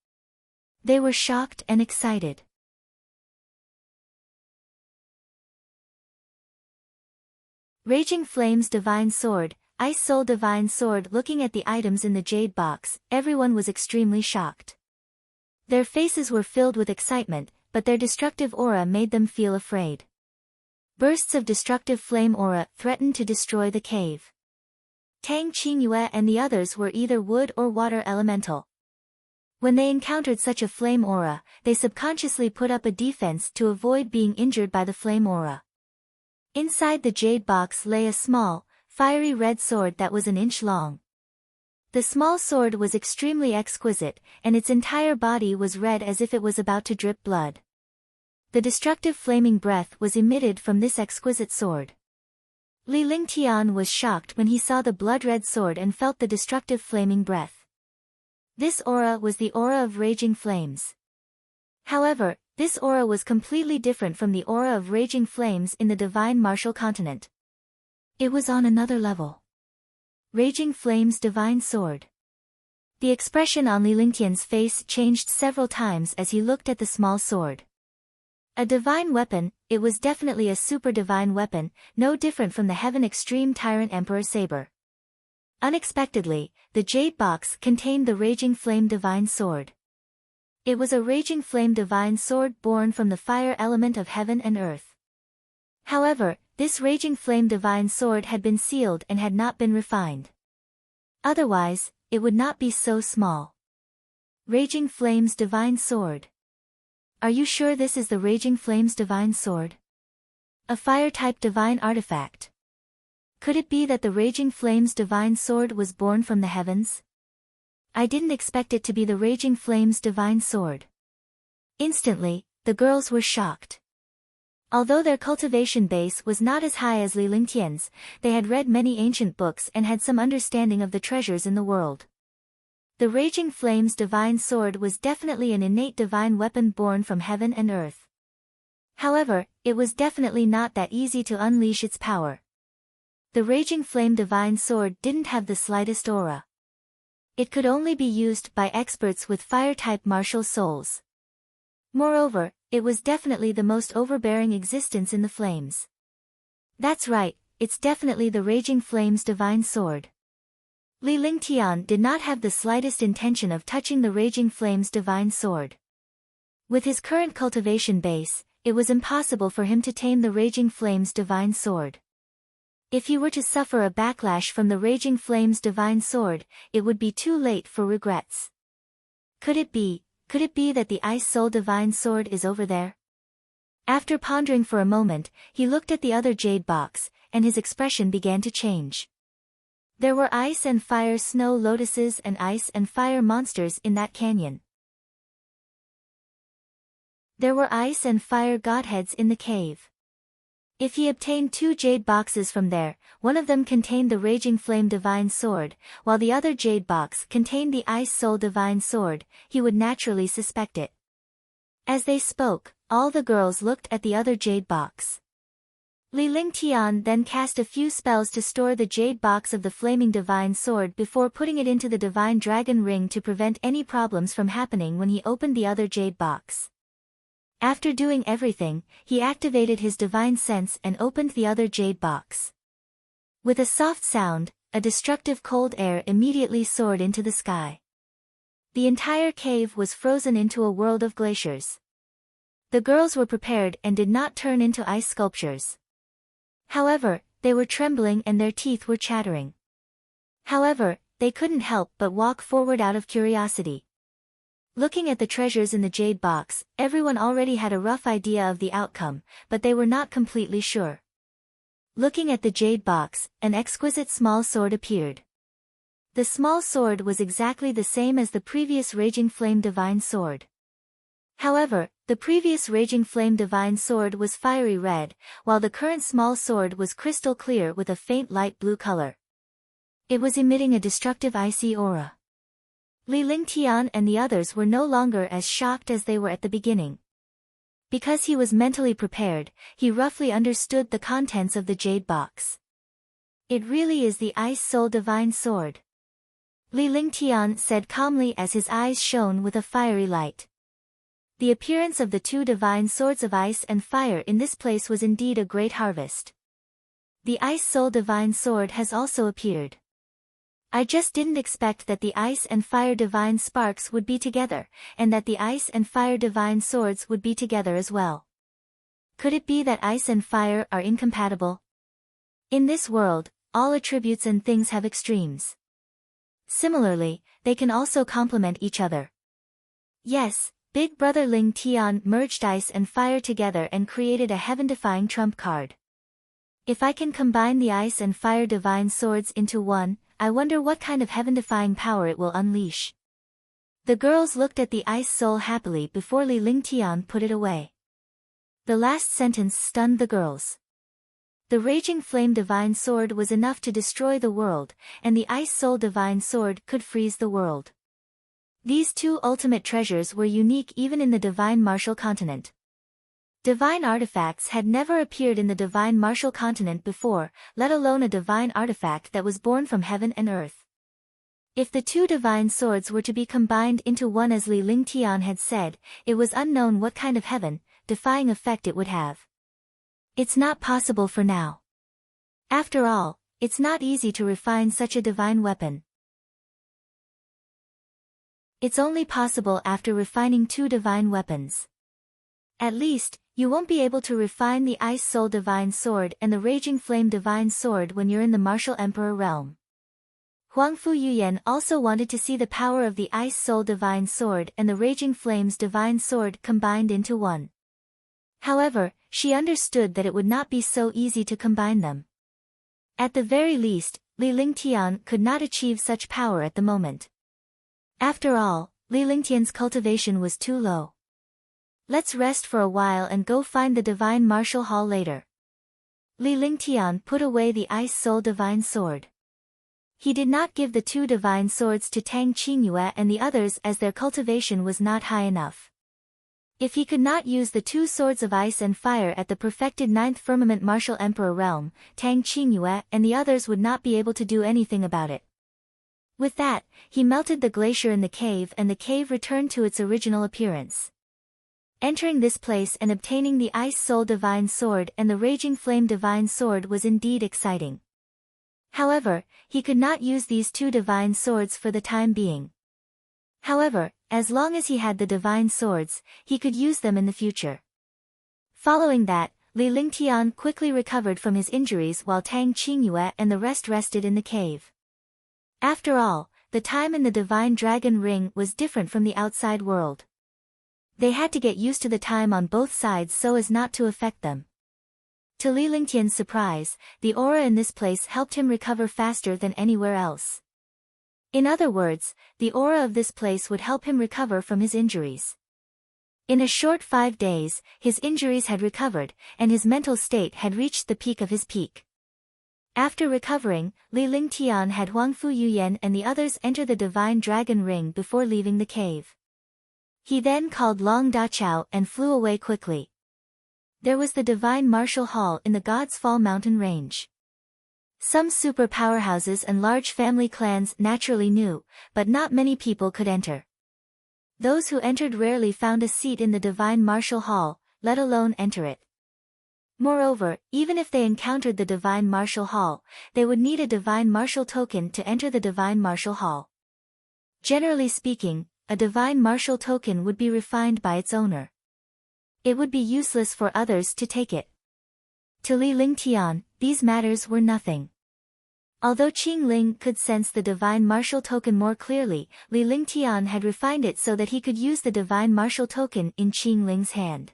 They were shocked and excited. Raging Flames Divine Sword, Ice Soul Divine Sword. Looking at the items in the jade box, everyone was extremely shocked. Their faces were filled with excitement, but their destructive aura made them feel afraid. Bursts of destructive flame aura threatened to destroy the cave. Tang Qingyue and the others were either wood or water elemental. When they encountered such a flame aura, they subconsciously put up a defense to avoid being injured by the flame aura. Inside the jade box lay a small, fiery red sword that was an inch long. The small sword was extremely exquisite, and its entire body was red as if it was about to drip blood. The destructive flaming breath was emitted from this exquisite sword. Li Lingtian was shocked when he saw the blood-red sword and felt the destructive flaming breath. This aura was the aura of raging flames. However, this aura was completely different from the aura of raging flames in the divine martial continent. It was on another level. Raging Flames Divine Sword. The expression on Li Lingtian's face changed several times as he looked at the small sword. A divine weapon, it was definitely a super divine weapon, no different from the Heaven Extreme Tyrant Emperor Saber. Unexpectedly, the jade box contained the Raging Flame Divine Sword. It was a Raging Flame Divine Sword born from the fire element of heaven and earth. However, this Raging Flame Divine Sword had been sealed and had not been refined. Otherwise, it would not be so small. Raging Flames Divine Sword. Are you sure this is the Raging Flames Divine Sword? A fire-type divine artifact. Could it be that the Raging Flames Divine Sword was born from the heavens? I didn't expect it to be the Raging Flames Divine Sword. Instantly, the girls were shocked. Although their cultivation base was not as high as Li Lingtian's, they had read many ancient books and had some understanding of the treasures in the world. The Raging Flames Divine Sword was definitely an innate divine weapon born from heaven and earth. However, it was definitely not that easy to unleash its power. The Raging Flame Divine Sword didn't have the slightest aura. It could only be used by experts with fire-type martial souls. Moreover, it was definitely the most overbearing existence in the flames. That's right, it's definitely the Raging Flames Divine Sword. Li Lingtian did not have the slightest intention of touching the Raging Flames Divine Sword. With his current cultivation base, it was impossible for him to tame the Raging Flames Divine Sword. If he were to suffer a backlash from the Raging Flames Divine Sword, it would be too late for regrets. Could it be that the Ice Soul Divine Sword is over there? After pondering for a moment, he looked at the other jade box, and his expression began to change. There were ice and fire snow lotuses and ice and fire monsters in that canyon. There were ice and fire godheads in the cave. If he obtained 2 jade boxes from there, one of them contained the Raging Flame Divine Sword, while the other jade box contained the Ice Soul Divine Sword, he would naturally suspect it. As they spoke, all the girls looked at the other jade box. Li Lingtian then cast a few spells to store the jade box of the Flaming Divine Sword before putting it into the Divine Dragon Ring to prevent any problems from happening when he opened the other jade box. After doing everything, he activated his divine sense and opened the other jade box. With a soft sound, a destructive cold air immediately soared into the sky. The entire cave was frozen into a world of glaciers. The girls were prepared and did not turn into ice sculptures. However, they were trembling and their teeth were chattering. However, they couldn't help but walk forward out of curiosity. Looking at the treasures in the jade box, everyone already had a rough idea of the outcome, but they were not completely sure. Looking at the jade box, an exquisite small sword appeared. The small sword was exactly the same as the previous Raging Flame Divine Sword. However, the previous Raging Flame Divine Sword was fiery red, while the current small sword was crystal clear with a faint light blue color. It was emitting a destructive icy aura. Li Lingtian and the others were no longer as shocked as they were at the beginning. Because he was mentally prepared, he roughly understood the contents of the jade box. It really is the Ice Soul Divine Sword. Li Lingtian said calmly as his eyes shone with a fiery light. The appearance of the two divine swords of ice and fire in this place was indeed a great harvest. The Ice Soul Divine Sword has also appeared. I just didn't expect that the ice and fire divine sparks would be together, and that the ice and fire divine swords would be together as well. Could it be that ice and fire are incompatible? In this world, all attributes and things have extremes. Similarly, they can also complement each other. Yes, Big Brother Ling Tian merged ice and fire together and created a heaven-defying trump card. If I can combine the ice and fire divine swords into one, I wonder what kind of heaven-defying power it will unleash. The girls looked at the ice soul happily before Li Lingtian put it away. The last sentence stunned the girls. The raging flame divine sword was enough to destroy the world, and the ice soul divine sword could freeze the world. These two ultimate treasures were unique even in the divine martial continent. Divine artifacts had never appeared in the divine martial continent before, let alone a divine artifact that was born from heaven and earth. If the two divine swords were to be combined into one as Li Lingtian had said, it was unknown what kind of heaven-defying effect it would have. It's not possible for now. After all, it's not easy to refine such a divine weapon. It's only possible after refining two divine weapons. At least, you won't be able to refine the Ice Soul Divine Sword and the Raging Flame Divine Sword when you're in the Martial Emperor realm. Huangfu Yuyan also wanted to see the power of the Ice Soul Divine Sword and the Raging Flames Divine Sword combined into one. However, she understood that it would not be so easy to combine them. At the very least, Li Lingtian could not achieve such power at the moment. After all, Li Lingtian's cultivation was too low. Let's rest for a while and go find the Divine Martial Hall later. Li Lingtian put away the Ice Soul Divine Sword. He did not give the two divine swords to Tang Qingyue and the others as their cultivation was not high enough. If he could not use the two swords of ice and fire at the perfected Ninth Firmament Martial Emperor realm, Tang Qingyue and the others would not be able to do anything about it. With that, he melted the glacier in the cave and the cave returned to its original appearance. Entering this place and obtaining the Ice Soul Divine Sword and the Raging Flame Divine Sword was indeed exciting. However, he could not use these two divine swords for the time being. However, as long as he had the divine swords, he could use them in the future. Following that, Li Lingtian quickly recovered from his injuries while Tang Qingyue and the rest rested in the cave. After all, the time in the Divine Dragon Ring was different from the outside world. They had to get used to the time on both sides so as not to affect them. To Li Lingtian's surprise, the aura in this place helped him recover faster than anywhere else. In other words, the aura of this place would help him recover from his injuries. In a short 5 days, his injuries had recovered, and his mental state had reached the peak of his peak. After recovering, Li Lingtian had Huangfu Yuyan and the others enter the Divine Dragon Ring before leaving the cave. He then called Long Dachao and flew away quickly. There was the Divine Martial Hall in the God's Fall mountain range. Some super powerhouses and large family clans naturally knew, but not many people could enter. Those who entered rarely found a seat in the Divine Martial Hall, let alone enter it. Moreover, even if they encountered the Divine Martial Hall, they would need a Divine Martial Token to enter the Divine Martial Hall. Generally speaking, a Divine Martial Token would be refined by its owner. It would be useless for others to take it. To Li Lingtian, these matters were nothing. Although Qing Ling could sense the Divine Martial Token more clearly, Li Lingtian had refined it so that he could use the Divine Martial Token in Qing Ling's hand.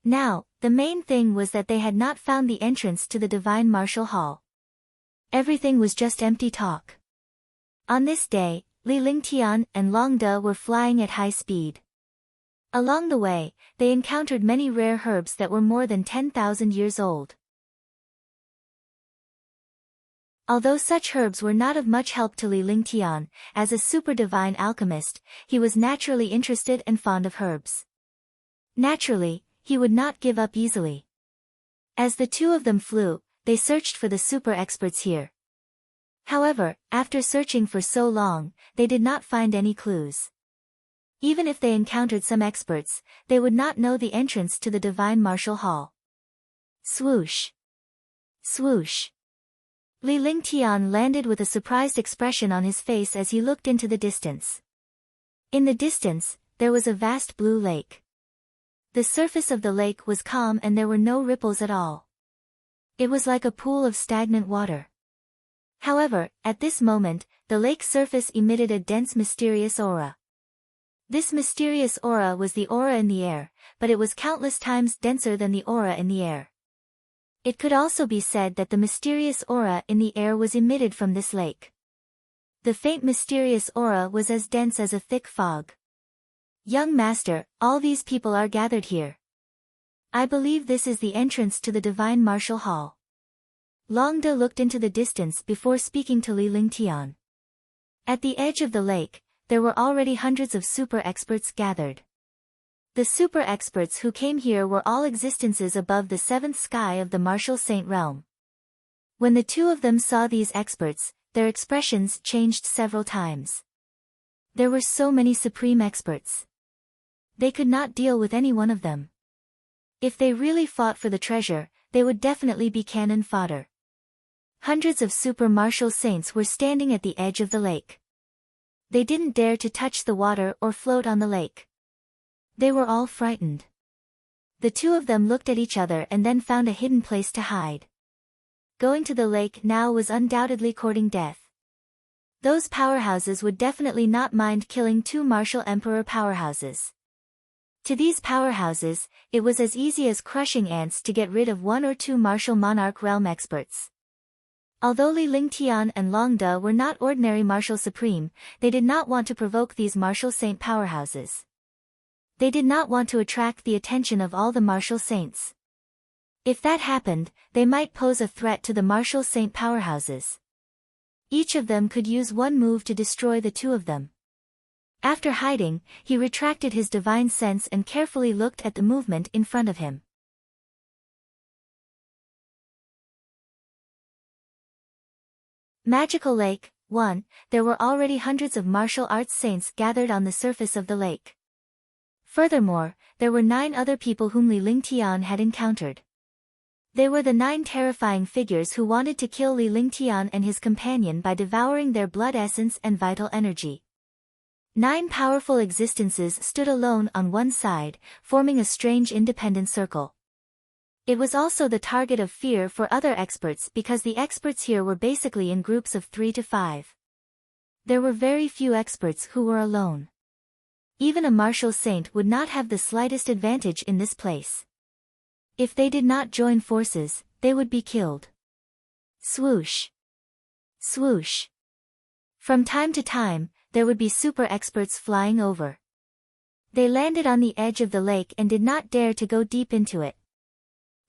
Now, the main thing was that they had not found the entrance to the Divine Martial Hall. Everything was just empty talk. On this day, Li Lingtian and Long De were flying at high speed. Along the way, they encountered many rare herbs that were more than 10,000 years old. Although such herbs were not of much help to Li Lingtian, as a super divine alchemist, he was naturally interested and fond of herbs. Naturally, he would not give up easily. As the two of them flew, they searched for the super experts here. However, after searching for so long, they did not find any clues. Even if they encountered some experts, they would not know the entrance to the divine martial hall. Swoosh! Swoosh! Li Lingtian landed with a surprised expression on his face as he looked into the distance. In the distance, there was a vast blue lake. The surface of the lake was calm and there were no ripples at all. It was like a pool of stagnant water. However, at this moment, the lake's surface emitted a dense mysterious aura. This mysterious aura was the aura in the air, but it was countless times denser than the aura in the air. It could also be said that the mysterious aura in the air was emitted from this lake. The faint mysterious aura was as dense as a thick fog. Young master, all these people are gathered here. I believe this is the entrance to the divine martial hall. Long De looked into the distance before speaking to Li Lingtian. At the edge of the lake, there were already hundreds of super experts gathered. The super experts who came here were all existences above the seventh sky of the martial saint realm. When the two of them saw these experts, their expressions changed several times. There were so many supreme experts. They could not deal with any one of them. If they really fought for the treasure, they would definitely be cannon fodder. Hundreds of super martial saints were standing at the edge of the lake. They didn't dare to touch the water or float on the lake. They were all frightened. The two of them looked at each other and then found a hidden place to hide. Going to the lake now was undoubtedly courting death. Those powerhouses would definitely not mind killing two martial emperor powerhouses. To these powerhouses, it was as easy as crushing ants to get rid of one or two martial monarch realm experts. Although Li Lingtian and Long De were not ordinary martial supreme, they did not want to provoke these martial saint powerhouses. They did not want to attract the attention of all the martial saints. If that happened, they might pose a threat to the martial saint powerhouses. Each of them could use one move to destroy the two of them. After hiding, he retracted his divine sense and carefully looked at the movement in front of him. Magical Lake 1. There were already hundreds of martial arts saints gathered on the surface of the lake. Furthermore, there were 9 other people whom Li Lingtian had encountered. They were the 9 terrifying figures who wanted to kill Li Lingtian and his companion by devouring their blood essence and vital energy. 9 powerful existences stood alone on one side, forming a strange independent circle. It was also the target of fear for other experts because the experts here were basically in groups of 3 to 5. There were very few experts who were alone. Even a martial saint would not have the slightest advantage in this place. If they did not join forces, they would be killed. Swoosh! Swoosh! From time to time, there would be super experts flying over. They landed on the edge of the lake and did not dare to go deep into it.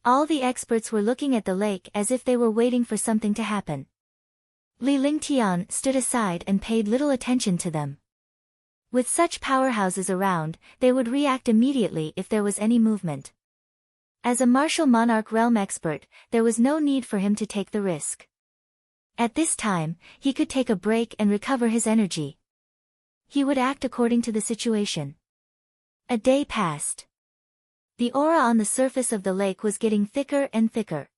All the experts were looking at the lake as if they were waiting for something to happen. Li Lingtian stood aside and paid little attention to them. With such powerhouses around, they would react immediately if there was any movement. As a martial monarch realm expert, there was no need for him to take the risk. At this time, he could take a break and recover his energy. He would act according to the situation. A day passed. The aura on the surface of the lake was getting thicker and thicker.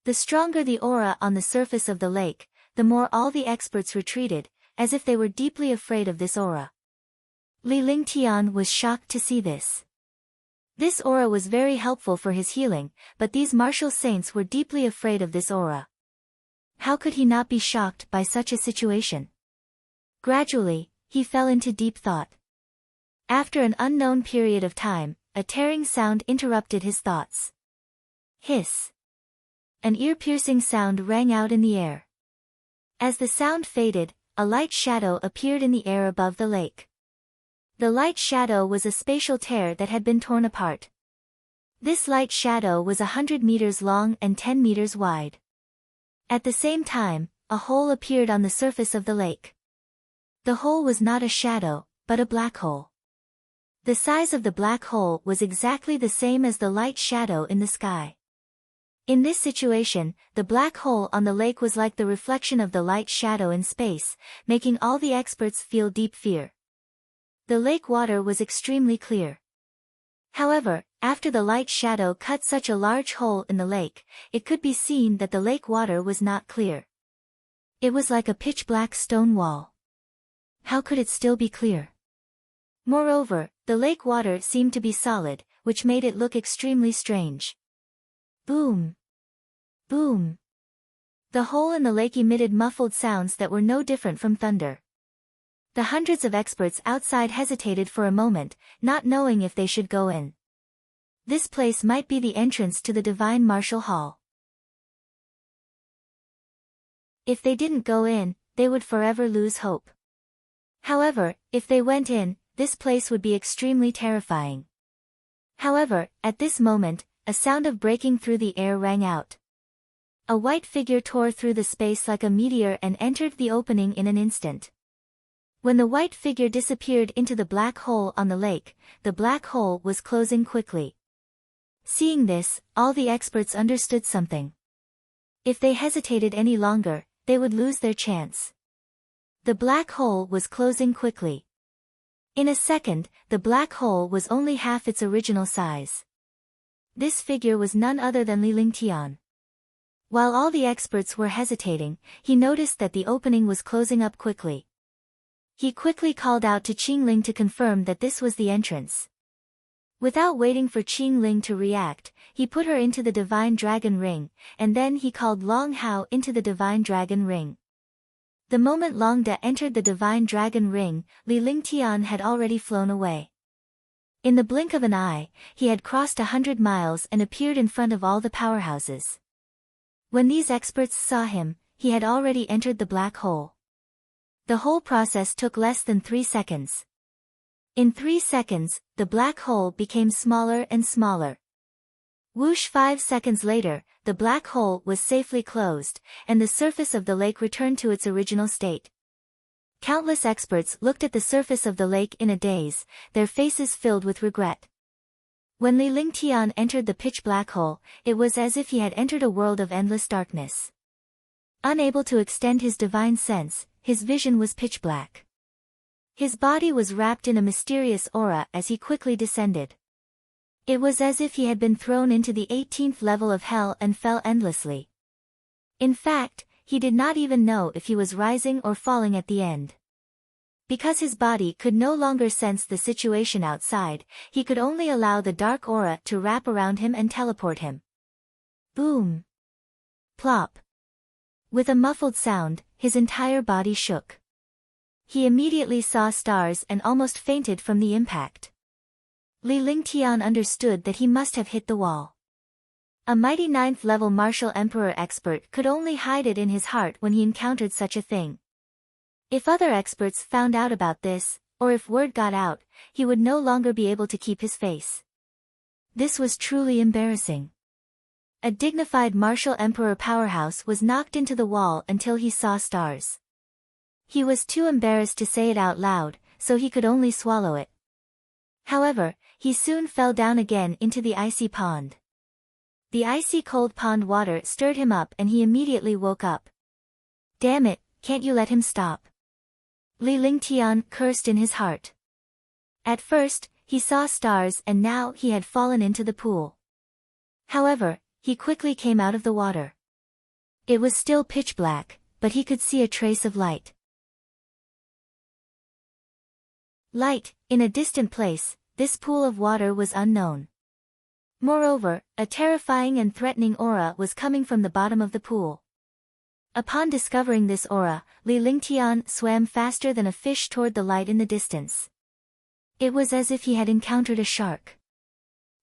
The stronger the aura on the surface of the lake, the more all the experts retreated, as if they were deeply afraid of this aura. Li Lingtian was shocked to see this. This aura was very helpful for his healing, but these martial saints were deeply afraid of this aura. How could he not be shocked by such a situation? Gradually, he fell into deep thought. After an unknown period of time, a tearing sound interrupted his thoughts. Hiss! An ear-piercing sound rang out in the air. As the sound faded, a light shadow appeared in the air above the lake. The light shadow was a spatial tear that had been torn apart. This light shadow was 100 meters long and 10 meters wide. At the same time, a hole appeared on the surface of the lake. The hole was not a shadow, but a black hole. The size of the black hole was exactly the same as the light shadow in the sky. In this situation, the black hole on the lake was like the reflection of the light shadow in space, making all the experts feel deep fear. The lake water was extremely clear. However, after the light shadow cut such a large hole in the lake, it could be seen that the lake water was not clear. It was like a pitch-black stone wall. How could it still be clear? Moreover, the lake water seemed to be solid, which made it look extremely strange. Boom! Boom! The hole in the lake emitted muffled sounds that were no different from thunder. The hundreds of experts outside hesitated for a moment, not knowing if they should go in. This place might be the entrance to the Divine Martial Hall. If they didn't go in, they would forever lose hope. However, if they went in, this place would be extremely terrifying. However, at this moment, a sound of breaking through the air rang out. A white figure tore through the space like a meteor and entered the opening in an instant. When the white figure disappeared into the black hole on the lake, the black hole was closing quickly. Seeing this, all the experts understood something. If they hesitated any longer, they would lose their chance. The black hole was closing quickly. In a second, the black hole was only half its original size. This figure was none other than Li Lingtian. While all the experts were hesitating, he noticed that the opening was closing up quickly. He quickly called out to Qingling to confirm that this was the entrance. Without waiting for Qingling to react, he put her into the Divine Dragon Ring, and then he called Long Hao into the Divine Dragon Ring. The moment Long Da entered the Divine Dragon Ring, Li Lingtian had already flown away. In the blink of an eye, he had crossed 100 miles and appeared in front of all the powerhouses. When these experts saw him, he had already entered the black hole. The whole process took less than 3 seconds. In 3 seconds, the black hole became smaller and smaller. Whoosh! 5 seconds later, the black hole was safely closed, and the surface of the lake returned to its original state. Countless experts looked at the surface of the lake in a daze, their faces filled with regret. When Li Lingtian entered the pitch-black hole, it was as if he had entered a world of endless darkness. Unable to extend his divine sense, his vision was pitch-black. His body was wrapped in a mysterious aura as he quickly descended. It was as if he had been thrown into the 18th level of hell and fell endlessly. In fact, he did not even know if he was rising or falling at the end. Because his body could no longer sense the situation outside, he could only allow the dark aura to wrap around him and teleport him. Boom! Plop! With a muffled sound, his entire body shook. He immediately saw stars and almost fainted from the impact. Li Lingtian understood that he must have hit the wall. A mighty 9th-level martial emperor expert could only hide it in his heart when he encountered such a thing. If other experts found out about this, or if word got out, he would no longer be able to keep his face. This was truly embarrassing. A dignified martial emperor powerhouse was knocked into the wall until he saw stars. He was too embarrassed to say it out loud, so he could only swallow it. However, he soon fell down again into the icy pond. The icy cold pond water stirred him up and he immediately woke up. Damn it, can't you let him stop? Li Lingtian cursed in his heart. At first, he saw stars and now he had fallen into the pool. However, he quickly came out of the water. It was still pitch black, but he could see a trace of light. Light, in a distant place, this pool of water was unknown. Moreover, a terrifying and threatening aura was coming from the bottom of the pool. Upon discovering this aura, Li Lingtian swam faster than a fish toward the light in the distance. It was as if he had encountered a shark.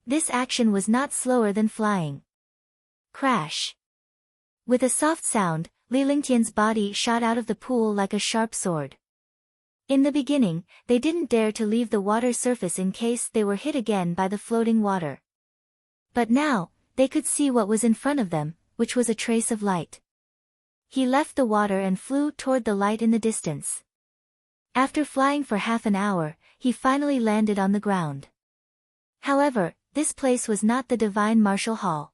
This action was not slower than flying. Crash! With a soft sound, Li Lingtian's body shot out of the pool like a sharp sword. In the beginning, they didn't dare to leave the water surface in case they were hit again by the floating water. But now, they could see what was in front of them, which was a trace of light. He left the water and flew toward the light in the distance. After flying for half an hour, he finally landed on the ground. However, this place was not the Divine Martial Hall.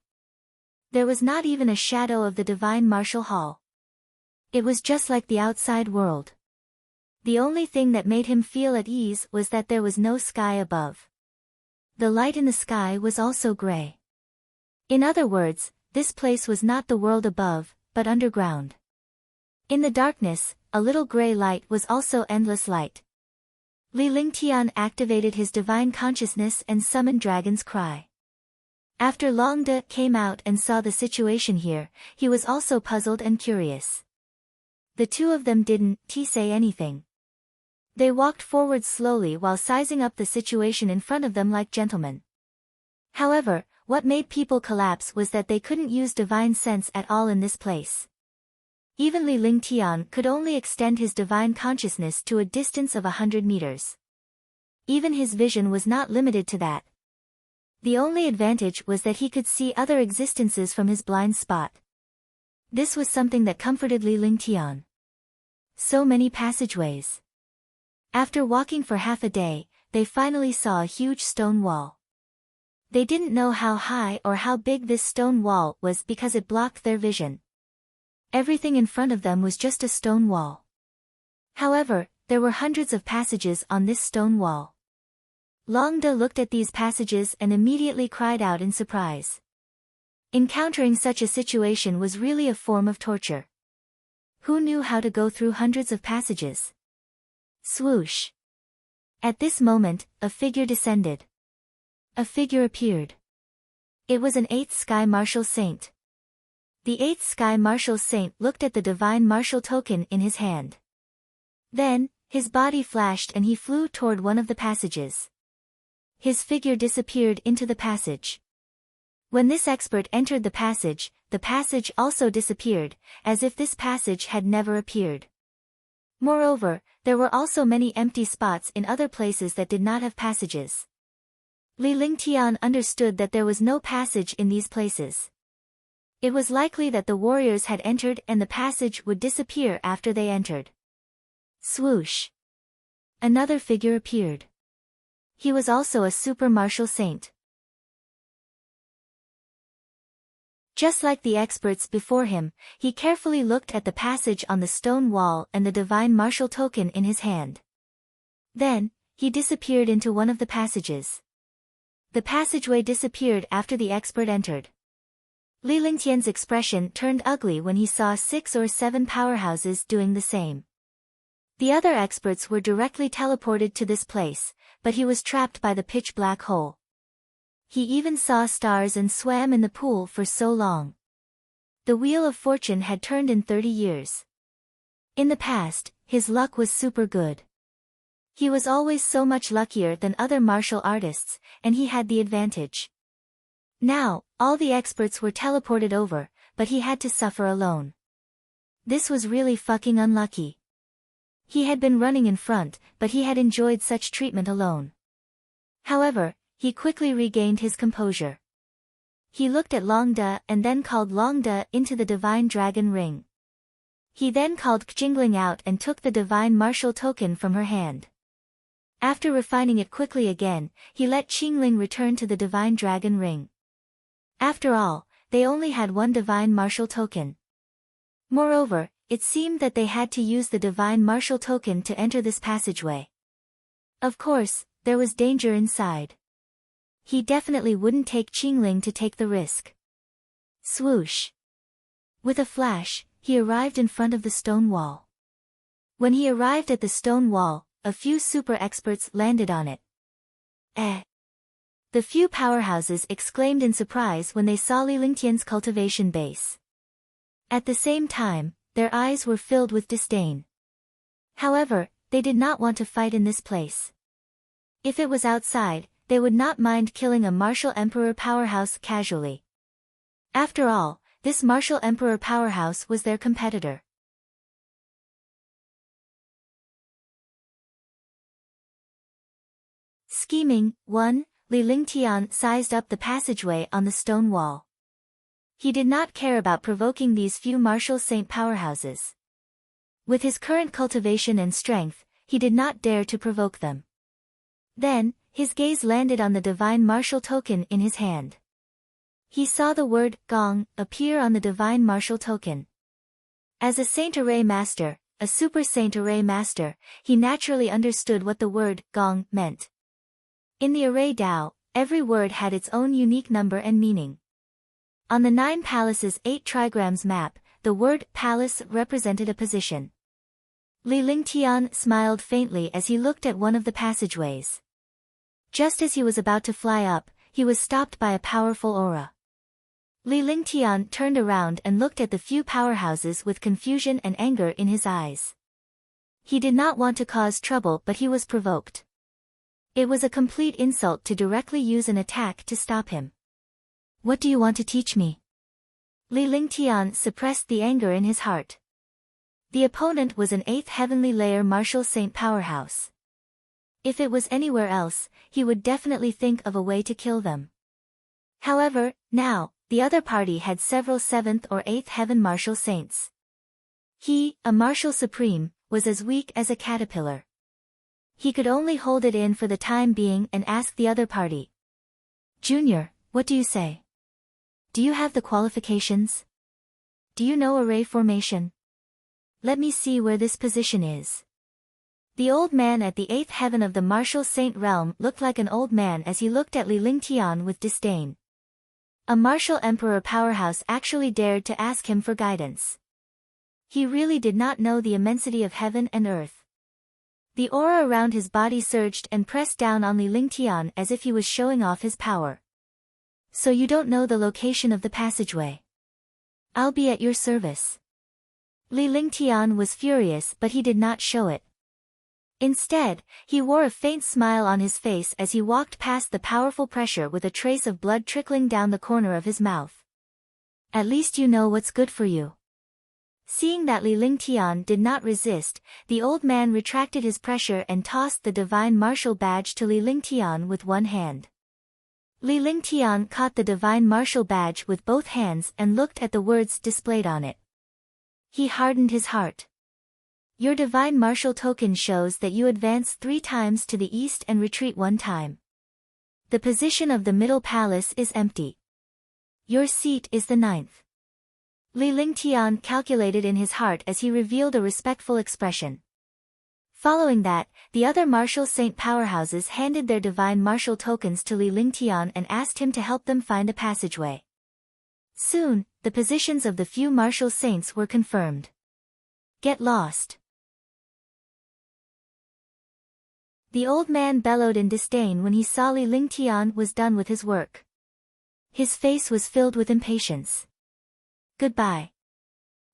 There was not even a shadow of the Divine Martial Hall. It was just like the outside world. The only thing that made him feel at ease was that there was no sky above. The light in the sky was also gray. In other words, this place was not the world above, but underground. In the darkness, a little gray light was also endless light. Li Lingtian activated his divine consciousness and summoned Dragon's Cry. After Long De came out and saw the situation here, he was also puzzled and curious. The two of them didn't say anything. They walked forward slowly while sizing up the situation in front of them like gentlemen. However, what made people collapse was that they couldn't use divine sense at all in this place. Even Li Lingtian could only extend his divine consciousness to a distance of 100 meters. Even his vision was not limited to that. The only advantage was that he could see other existences from his blind spot. This was something that comforted Li Lingtian. So many passageways. After walking for half a day, they finally saw a huge stone wall. They didn't know how high or how big this stone wall was because it blocked their vision. Everything in front of them was just a stone wall. However, there were hundreds of passages on this stone wall. Long De looked at these passages and immediately cried out in surprise. Encountering such a situation was really a form of torture. Who knew how to go through hundreds of passages? Swoosh! At this moment, a figure descended. A figure appeared. It was an 8th Sky Martial Saint. The 8th Sky Martial Saint looked at the Divine Martial Token in his hand. Then, his body flashed and he flew toward one of the passages. His figure disappeared into the passage. When this expert entered the passage also disappeared, as if this passage had never appeared. Moreover, there were also many empty spots in other places that did not have passages. Li Lingtian understood that there was no passage in these places. It was likely that the warriors had entered and the passage would disappear after they entered. Swoosh! Another figure appeared. He was also a super martial saint. Just like the experts before him, he carefully looked at the passage on the stone wall and the divine martial token in his hand. Then, he disappeared into one of the passages. The passageway disappeared after the expert entered. Li Lingtian's expression turned ugly when he saw 6 or 7 powerhouses doing the same. The other experts were directly teleported to this place, but he was trapped by the pitch-black hole. He even saw stars and swam in the pool for so long. The Wheel of Fortune had turned in 30 years. In the past, his luck was super good. He was always so much luckier than other martial artists, and he had the advantage. Now, all the experts were teleported over, but he had to suffer alone. This was really fucking unlucky. He had been running in front, but he had enjoyed such treatment alone. However, he quickly regained his composure. He looked at Long De and then called Long De into the Divine Dragon Ring. He then called Qingling out and took the Divine Martial Token from her hand. After refining it quickly again, he let Qingling return to the Divine Dragon Ring. After all, they only had one Divine Martial Token. Moreover, it seemed that they had to use the Divine Martial Token to enter this passageway. Of course, there was danger inside. He definitely wouldn't take Qingling to take the risk. Swoosh! With a flash, he arrived in front of the stone wall. When he arrived at the stone wall, a few super experts landed on it. The few powerhouses exclaimed in surprise when they saw Li Lingtian's cultivation base. At the same time, their eyes were filled with disdain. However, they did not want to fight in this place. If it was outside, they would not mind killing a martial emperor powerhouse casually. After all, this martial emperor powerhouse was their competitor. Scheming 1. Li Lingtian sized up the passageway on the stone wall. He did not care about provoking these few martial saint powerhouses. With his current cultivation and strength, he did not dare to provoke them. Then, his gaze landed on the divine martial token in his hand. He saw the word, Gong, appear on the divine martial token. As a Saint Array Master, a Super Saint Array Master, he naturally understood what the word, Gong, meant. In the Array Tao, every word had its own unique number and meaning. On the 9 Palaces 8 trigrams map, the word, palace, represented a position. Li Lingtian smiled faintly as he looked at one of the passageways. Just as he was about to fly up, he was stopped by a powerful aura. Li Lingtian turned around and looked at the few powerhouses with confusion and anger in his eyes. He did not want to cause trouble, but he was provoked. It was a complete insult to directly use an attack to stop him. What do you want to teach me? Li Lingtian suppressed the anger in his heart. The opponent was an 8th heavenly layer martial saint powerhouse. If it was anywhere else, he would definitely think of a way to kill them. However, now, the other party had several 7th or 8th heaven martial saints. He, a martial supreme, was as weak as a caterpillar. He could only hold it in for the time being and ask the other party. Junior, what do you say? Do you have the qualifications? Do you know array formation? Let me see where this position is. The old man at the 8th heaven of the martial saint realm looked like an old man as he looked at Li Lingtian with disdain. A martial emperor powerhouse actually dared to ask him for guidance. He really did not know the immensity of heaven and earth. The aura around his body surged and pressed down on Li Lingtian as if he was showing off his power. So you don't know the location of the passageway? I'll be at your service. Li Lingtian was furious, but he did not show it. Instead, he wore a faint smile on his face as he walked past the powerful pressure with a trace of blood trickling down the corner of his mouth. At least you know what's good for you. Seeing that Li Lingtian did not resist, the old man retracted his pressure and tossed the divine martial badge to Li Lingtian with one hand. Li Lingtian caught the divine martial badge with both hands and looked at the words displayed on it. He hardened his heart. Your divine martial token shows that you advance 3 times to the east and retreat 1 time. The position of the middle palace is empty. Your seat is the 9th. Li Lingtian calculated in his heart as he revealed a respectful expression. Following that, the other martial saint powerhouses handed their divine martial tokens to Li Lingtian and asked him to help them find a passageway. Soon, the positions of the few martial saints were confirmed. Get lost. The old man bellowed in disdain when he saw Li Lingtian was done with his work. His face was filled with impatience. Goodbye.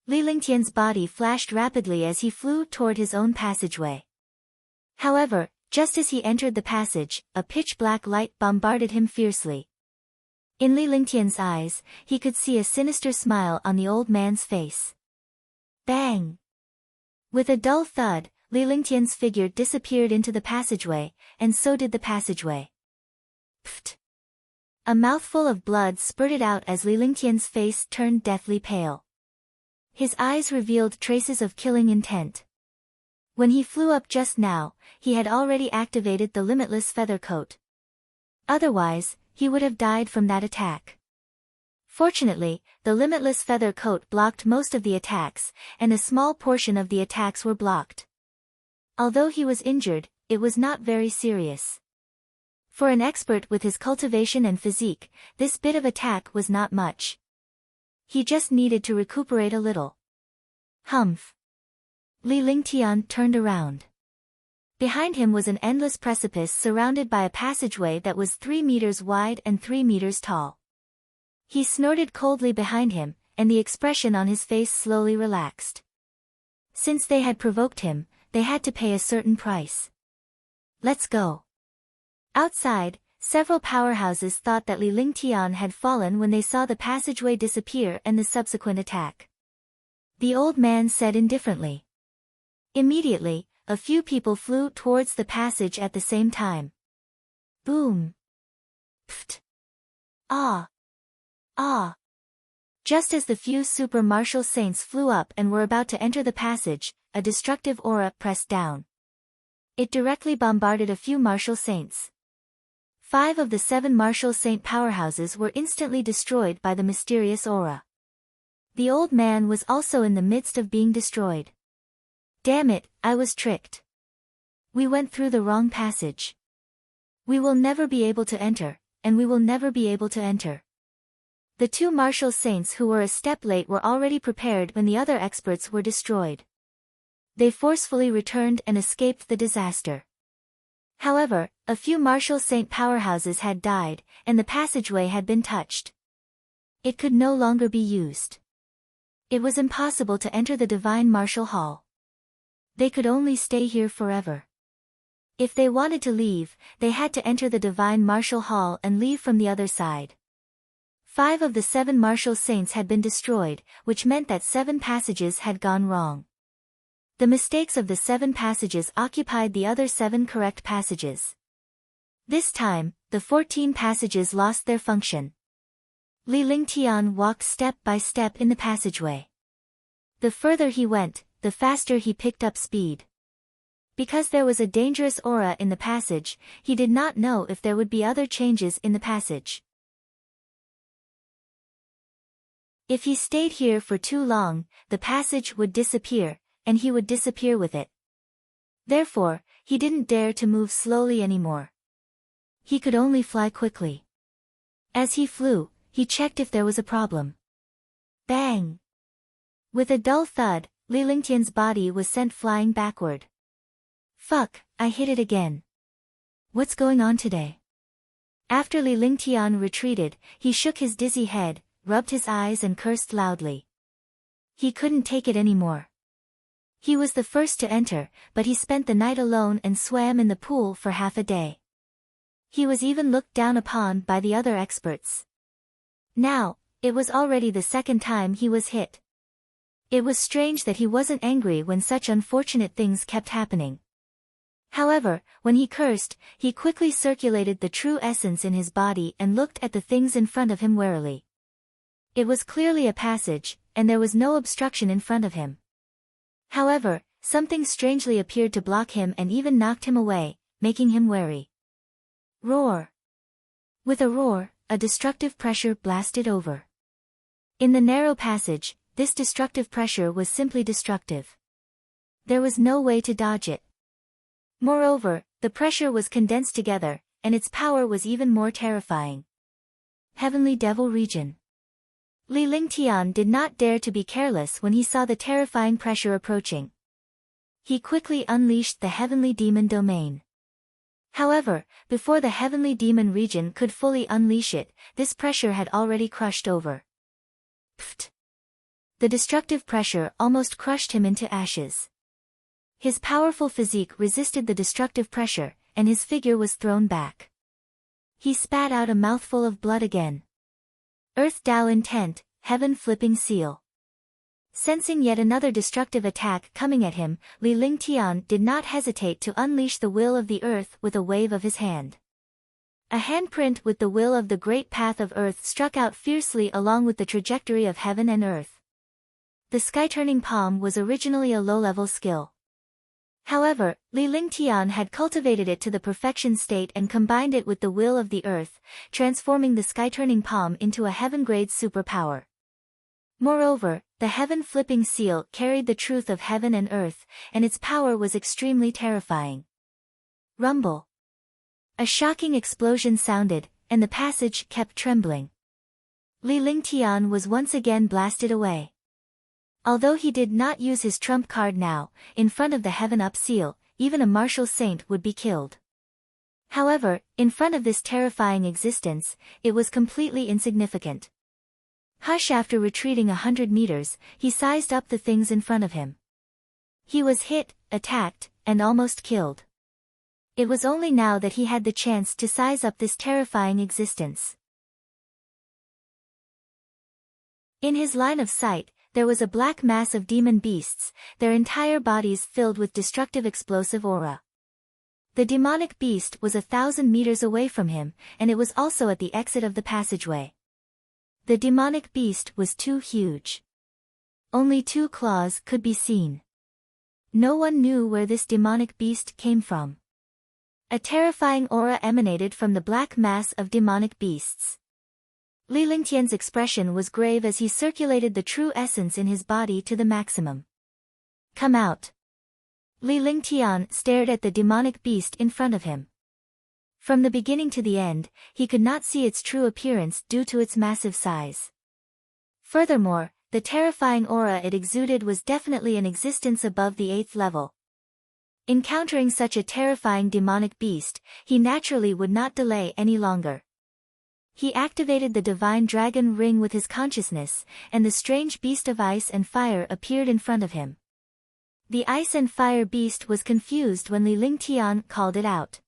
Li Lingtian's body flashed rapidly as he flew toward his own passageway. However, just as he entered the passage, a pitch-black light bombarded him fiercely. In Li Lingtian's eyes, he could see a sinister smile on the old man's face. Bang! With a dull thud, Li Lingtian's figure disappeared into the passageway, and so did the passageway. Pfft! A mouthful of blood spurted out as Li Lingtian's face turned deathly pale. His eyes revealed traces of killing intent. When he flew up just now, he had already activated the limitless feather coat. Otherwise, he would have died from that attack. Fortunately, the limitless feather coat blocked most of the attacks, and a small portion of the attacks were blocked. Although he was injured, it was not very serious. For an expert with his cultivation and physique, this bit of attack was not much. He just needed to recuperate a little. Humph! Li Lingtian turned around. Behind him was an endless precipice surrounded by a passageway that was 3 meters wide and 3 meters tall. He snorted coldly behind him, and the expression on his face slowly relaxed. Since they had provoked him, they had to pay a certain price. Let's go. Outside, several powerhouses thought that Li Lingtian had fallen when they saw the passageway disappear and the subsequent attack. The old man said indifferently. Immediately, a few people flew towards the passage at the same time. Boom! Pfft! Ah! Ah! Just as the few super martial saints flew up and were about to enter the passage, a destructive aura pressed down. It directly bombarded a few martial saints. 5 of the 7 martial saint powerhouses were instantly destroyed by the mysterious aura. The old man was also in the midst of being destroyed. Damn it, I was tricked. We went through the wrong passage. We will never be able to enter, and we will never be able to enter. The 2 martial saints who were a step late were already prepared when the other experts were destroyed. They forcefully returned and escaped the disaster. However, a few martial saint powerhouses had died, and the passageway had been touched. It could no longer be used. It was impossible to enter the divine martial hall. They could only stay here forever. If they wanted to leave, they had to enter the divine martial hall and leave from the other side. 5 of the 7 martial saints had been destroyed, which meant that 7 passages had gone wrong. The mistakes of the 7 passages occupied the other 7 correct passages. This time, the 14 passages lost their function. Li Lingtian walked step by step in the passageway. The further he went, the faster he picked up speed. Because there was a dangerous aura in the passage, he did not know if there would be other changes in the passage. If he stayed here for too long, the passage would disappear, and he would disappear with it. Therefore, he didn't dare to move slowly anymore. He could only fly quickly. As he flew, he checked if there was a problem. Bang! With a dull thud, Li Lingtian's body was sent flying backward. Fuck, I hit it again. What's going on today? After Li Lingtian retreated, he shook his dizzy head, rubbed his eyes and cursed loudly. He couldn't take it anymore. He was the first to enter, but he spent the night alone and swam in the pool for half a day. He was even looked down upon by the other experts. Now, it was already the 2nd time he was hit. It was strange that he wasn't angry when such unfortunate things kept happening. However, when he cursed, he quickly circulated the true essence in his body and looked at the things in front of him warily. It was clearly a passage, and there was no obstruction in front of him. However, something strangely appeared to block him and even knocked him away, making him wary. Roar! With a roar, a destructive pressure blasted over. In the narrow passage, this destructive pressure was simply destructive. There was no way to dodge it. Moreover, the pressure was condensed together, and its power was even more terrifying. Heavenly Devil Region. Li Lingtian did not dare to be careless when he saw the terrifying pressure approaching. He quickly unleashed the Heavenly Demon Domain. However, before the Heavenly Demon Region could fully unleash it, this pressure had already crushed over. Pfft! The destructive pressure almost crushed him into ashes. His powerful physique resisted the destructive pressure, and his figure was thrown back. He spat out a mouthful of blood again. Earth Dao Intent, Heaven Flipping Seal. Sensing yet another destructive attack coming at him, Li Lingtian did not hesitate to unleash the will of the earth with a wave of his hand. A handprint with the will of the great path of earth struck out fiercely along with the trajectory of heaven and earth. The sky-turning palm was originally a low-level skill. However, Li Lingtian had cultivated it to the perfection state and combined it with the will of the earth, transforming the sky-turning palm into a heaven-grade superpower. Moreover, the heaven-flipping seal carried the truth of heaven and earth, and its power was extremely terrifying. Rumble. A shocking explosion sounded, and the passage kept trembling. Li Lingtian was once again blasted away. Although he did not use his trump card now, in front of the Heaven Up seal, even a martial saint would be killed. However, in front of this terrifying existence, it was completely insignificant. Hush! After retreating 100 meters, he sized up the things in front of him. He was hit, attacked, and almost killed. It was only now that he had the chance to size up this terrifying existence. In his line of sight, there was a black mass of demon beasts, their entire bodies filled with destructive explosive aura. The demonic beast was 1,000 meters away from him, and it was also at the exit of the passageway. The demonic beast was too huge. Only 2 claws could be seen. No one knew where this demonic beast came from. A terrifying aura emanated from the black mass of demonic beasts. Li Lingtian's expression was grave as he circulated the true essence in his body to the maximum. Come out. Li Lingtian stared at the demonic beast in front of him. From the beginning to the end, he could not see its true appearance due to its massive size. Furthermore, the terrifying aura it exuded was definitely an existence above the 8th level. Encountering such a terrifying demonic beast, he naturally would not delay any longer. He activated the divine dragon ring with his consciousness, and the strange beast of ice and fire appeared in front of him. The ice and fire beast was confused when Li Lingtian called it out.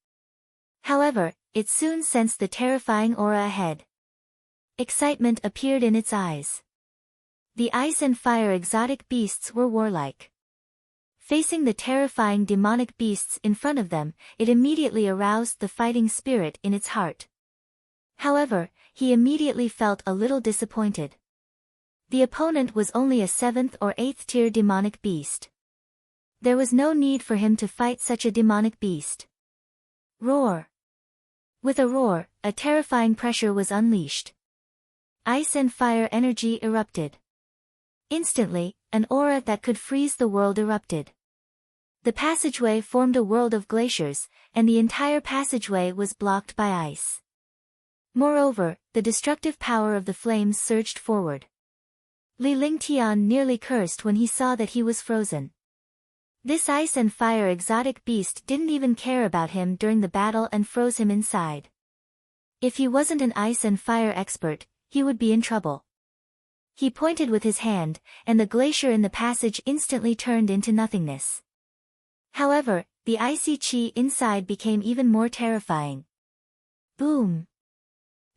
However, it soon sensed the terrifying aura ahead. Excitement appeared in its eyes. The ice and fire exotic beasts were warlike. Facing the terrifying demonic beasts in front of them, it immediately aroused the fighting spirit in its heart. However, he immediately felt a little disappointed. The opponent was only a 7th or 8th tier demonic beast. There was no need for him to fight such a demonic beast. Roar! With a roar, a terrifying pressure was unleashed. Ice and fire energy erupted. Instantly, an aura that could freeze the world erupted. The passageway formed a world of glaciers, and the entire passageway was blocked by ice. Moreover, the destructive power of the flames surged forward. Li Lingtian nearly cursed when he saw that he was frozen. This ice and fire exotic beast didn't even care about him during the battle and froze him inside. If he wasn't an ice and fire expert, he would be in trouble. He pointed with his hand, and the glacier in the passage instantly turned into nothingness. However, the icy chi inside became even more terrifying. Boom!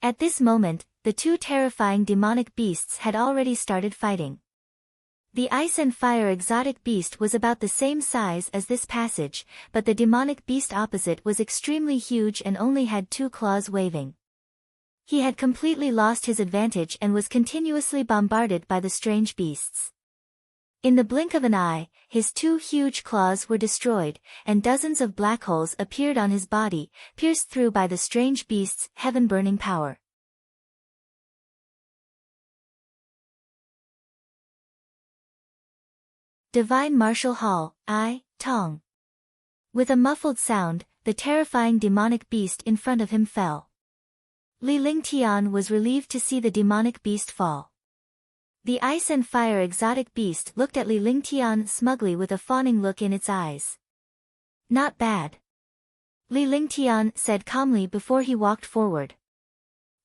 At this moment, the 2 terrifying demonic beasts had already started fighting. The ice and fire exotic beast was about the same size as this passage, but the demonic beast opposite was extremely huge and only had 2 claws waving. He had completely lost his advantage and was continuously bombarded by the strange beasts. In the blink of an eye, his 2 huge claws were destroyed, and dozens of black holes appeared on his body, pierced through by the strange beast's heaven-burning power. Divine Martial Hall, Tong. With a muffled sound, the terrifying demonic beast in front of him fell. Li Lingtian was relieved to see the demonic beast fall. The ice and fire exotic beast looked at Li Lingtian smugly with a fawning look in its eyes. Not bad. Li Lingtian said calmly before he walked forward.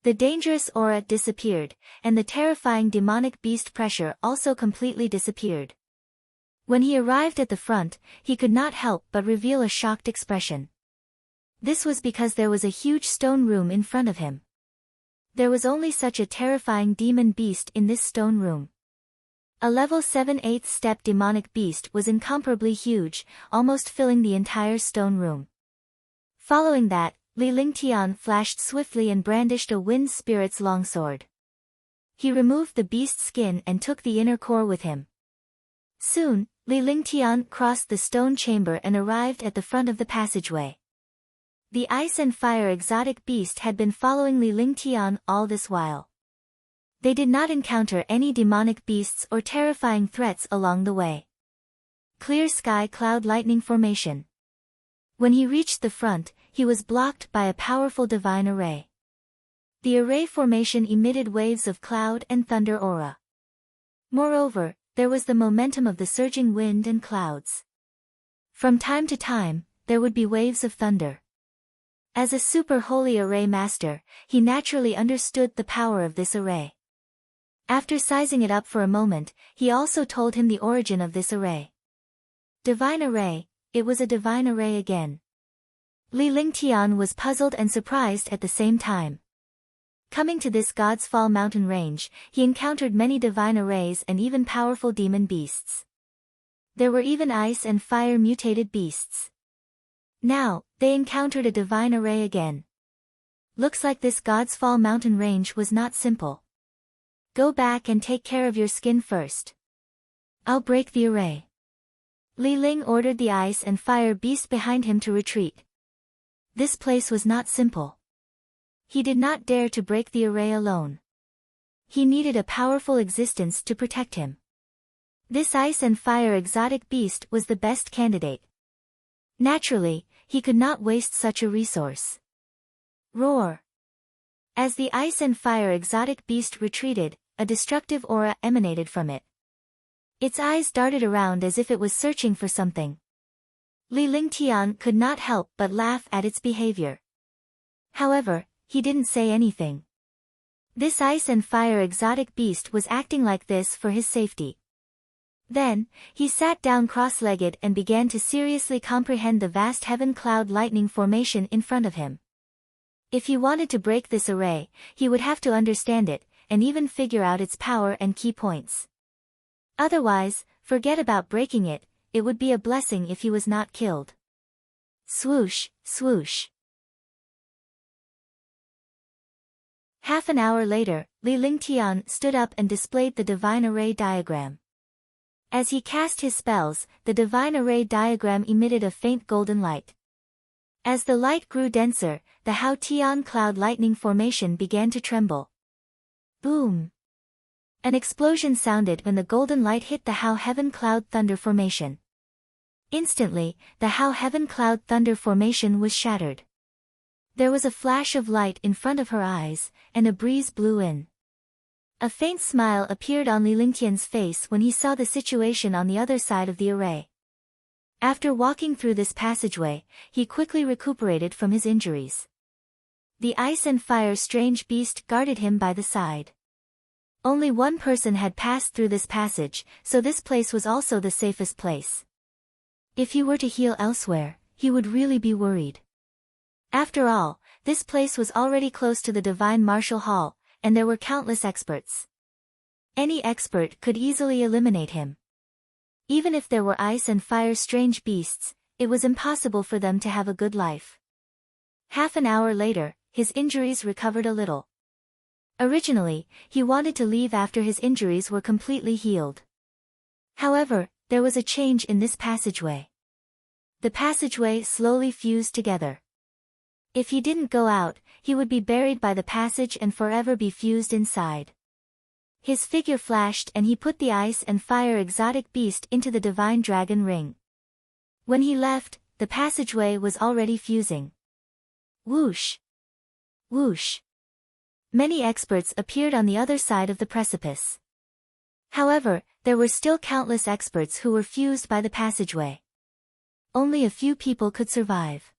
The dangerous aura disappeared, and the terrifying demonic beast pressure also completely disappeared. When he arrived at the front, he could not help but reveal a shocked expression. This was because there was a huge stone room in front of him. There was only such a terrifying demon beast in this stone room. A level 7/8 step demonic beast was incomparably huge, almost filling the entire stone room. Following that, Li Lingtian flashed swiftly and brandished a wind spirit's longsword. He removed the beast's skin and took the inner core with him. Soon, Li Lingtian crossed the stone chamber and arrived at the front of the passageway. The ice and fire exotic beast had been following Li Lingtian all this while. They did not encounter any demonic beasts or terrifying threats along the way. Clear sky cloud lightning formation. When he reached the front, he was blocked by a powerful divine array. The array formation emitted waves of cloud and thunder aura. Moreover, there was the momentum of the surging wind and clouds. From time to time, there would be waves of thunder. As a super holy array master, he naturally understood the power of this array. After sizing it up for a moment, he also told him the origin of this array. Divine array, it was a divine array again. Li Lingtian was puzzled and surprised at the same time. Coming to this God's Fall mountain range, he encountered many divine arrays and even powerful demon beasts. There were even ice and fire mutated beasts. Now, they encountered a divine array again. Looks like this God's Fall mountain range was not simple. Go back and take care of your skin first. I'll break the array. Li Ling ordered the ice and fire beast behind him to retreat. This place was not simple. He did not dare to break the array alone. He needed a powerful existence to protect him. This ice and fire exotic beast was the best candidate. Naturally, he could not waste such a resource. Roar! As the ice and fire exotic beast retreated, a destructive aura emanated from it. Its eyes darted around as if it was searching for something. Li Lingtian could not help but laugh at its behavior. However, he didn't say anything. This ice and fire exotic beast was acting like this for his safety. Then, he sat down cross-legged and began to seriously comprehend the vast heaven cloud lightning formation in front of him. If he wanted to break this array, he would have to understand it, and even figure out its power and key points. Otherwise, forget about breaking it, it would be a blessing if he was not killed. Swoosh, swoosh. Half an hour later, Li Lingtian stood up and displayed the divine array diagram. As he cast his spells, the divine array diagram emitted a faint golden light. As the light grew denser, the Hao Tian cloud lightning formation began to tremble. Boom! An explosion sounded when the golden light hit the Hao heaven cloud thunder formation. Instantly, the Hao heaven cloud thunder formation was shattered. There was a flash of light in front of her eyes, and a breeze blew in. A faint smile appeared on Li Lingtian's face when he saw the situation on the other side of the array. After walking through this passageway, he quickly recuperated from his injuries. The ice and fire strange beast guarded him by the side. Only one person had passed through this passage, so this place was also the safest place. If he were to heal elsewhere, he would really be worried. After all, this place was already close to the Divine Martial Hall, and there were countless experts. Any expert could easily eliminate him. Even if there were ice and fire strange beasts, it was impossible for them to have a good life. Half an hour later, his injuries recovered a little. Originally, he wanted to leave after his injuries were completely healed. However, there was a change in this passageway. The passageway slowly fused together. If he didn't go out, he would be buried by the passage and forever be fused inside. His figure flashed and he put the ice and fire exotic beast into the divine dragon ring. When he left, the passageway was already fusing. Whoosh! Whoosh! Many experts appeared on the other side of the precipice. However, there were still countless experts who were fused by the passageway. Only a few people could survive.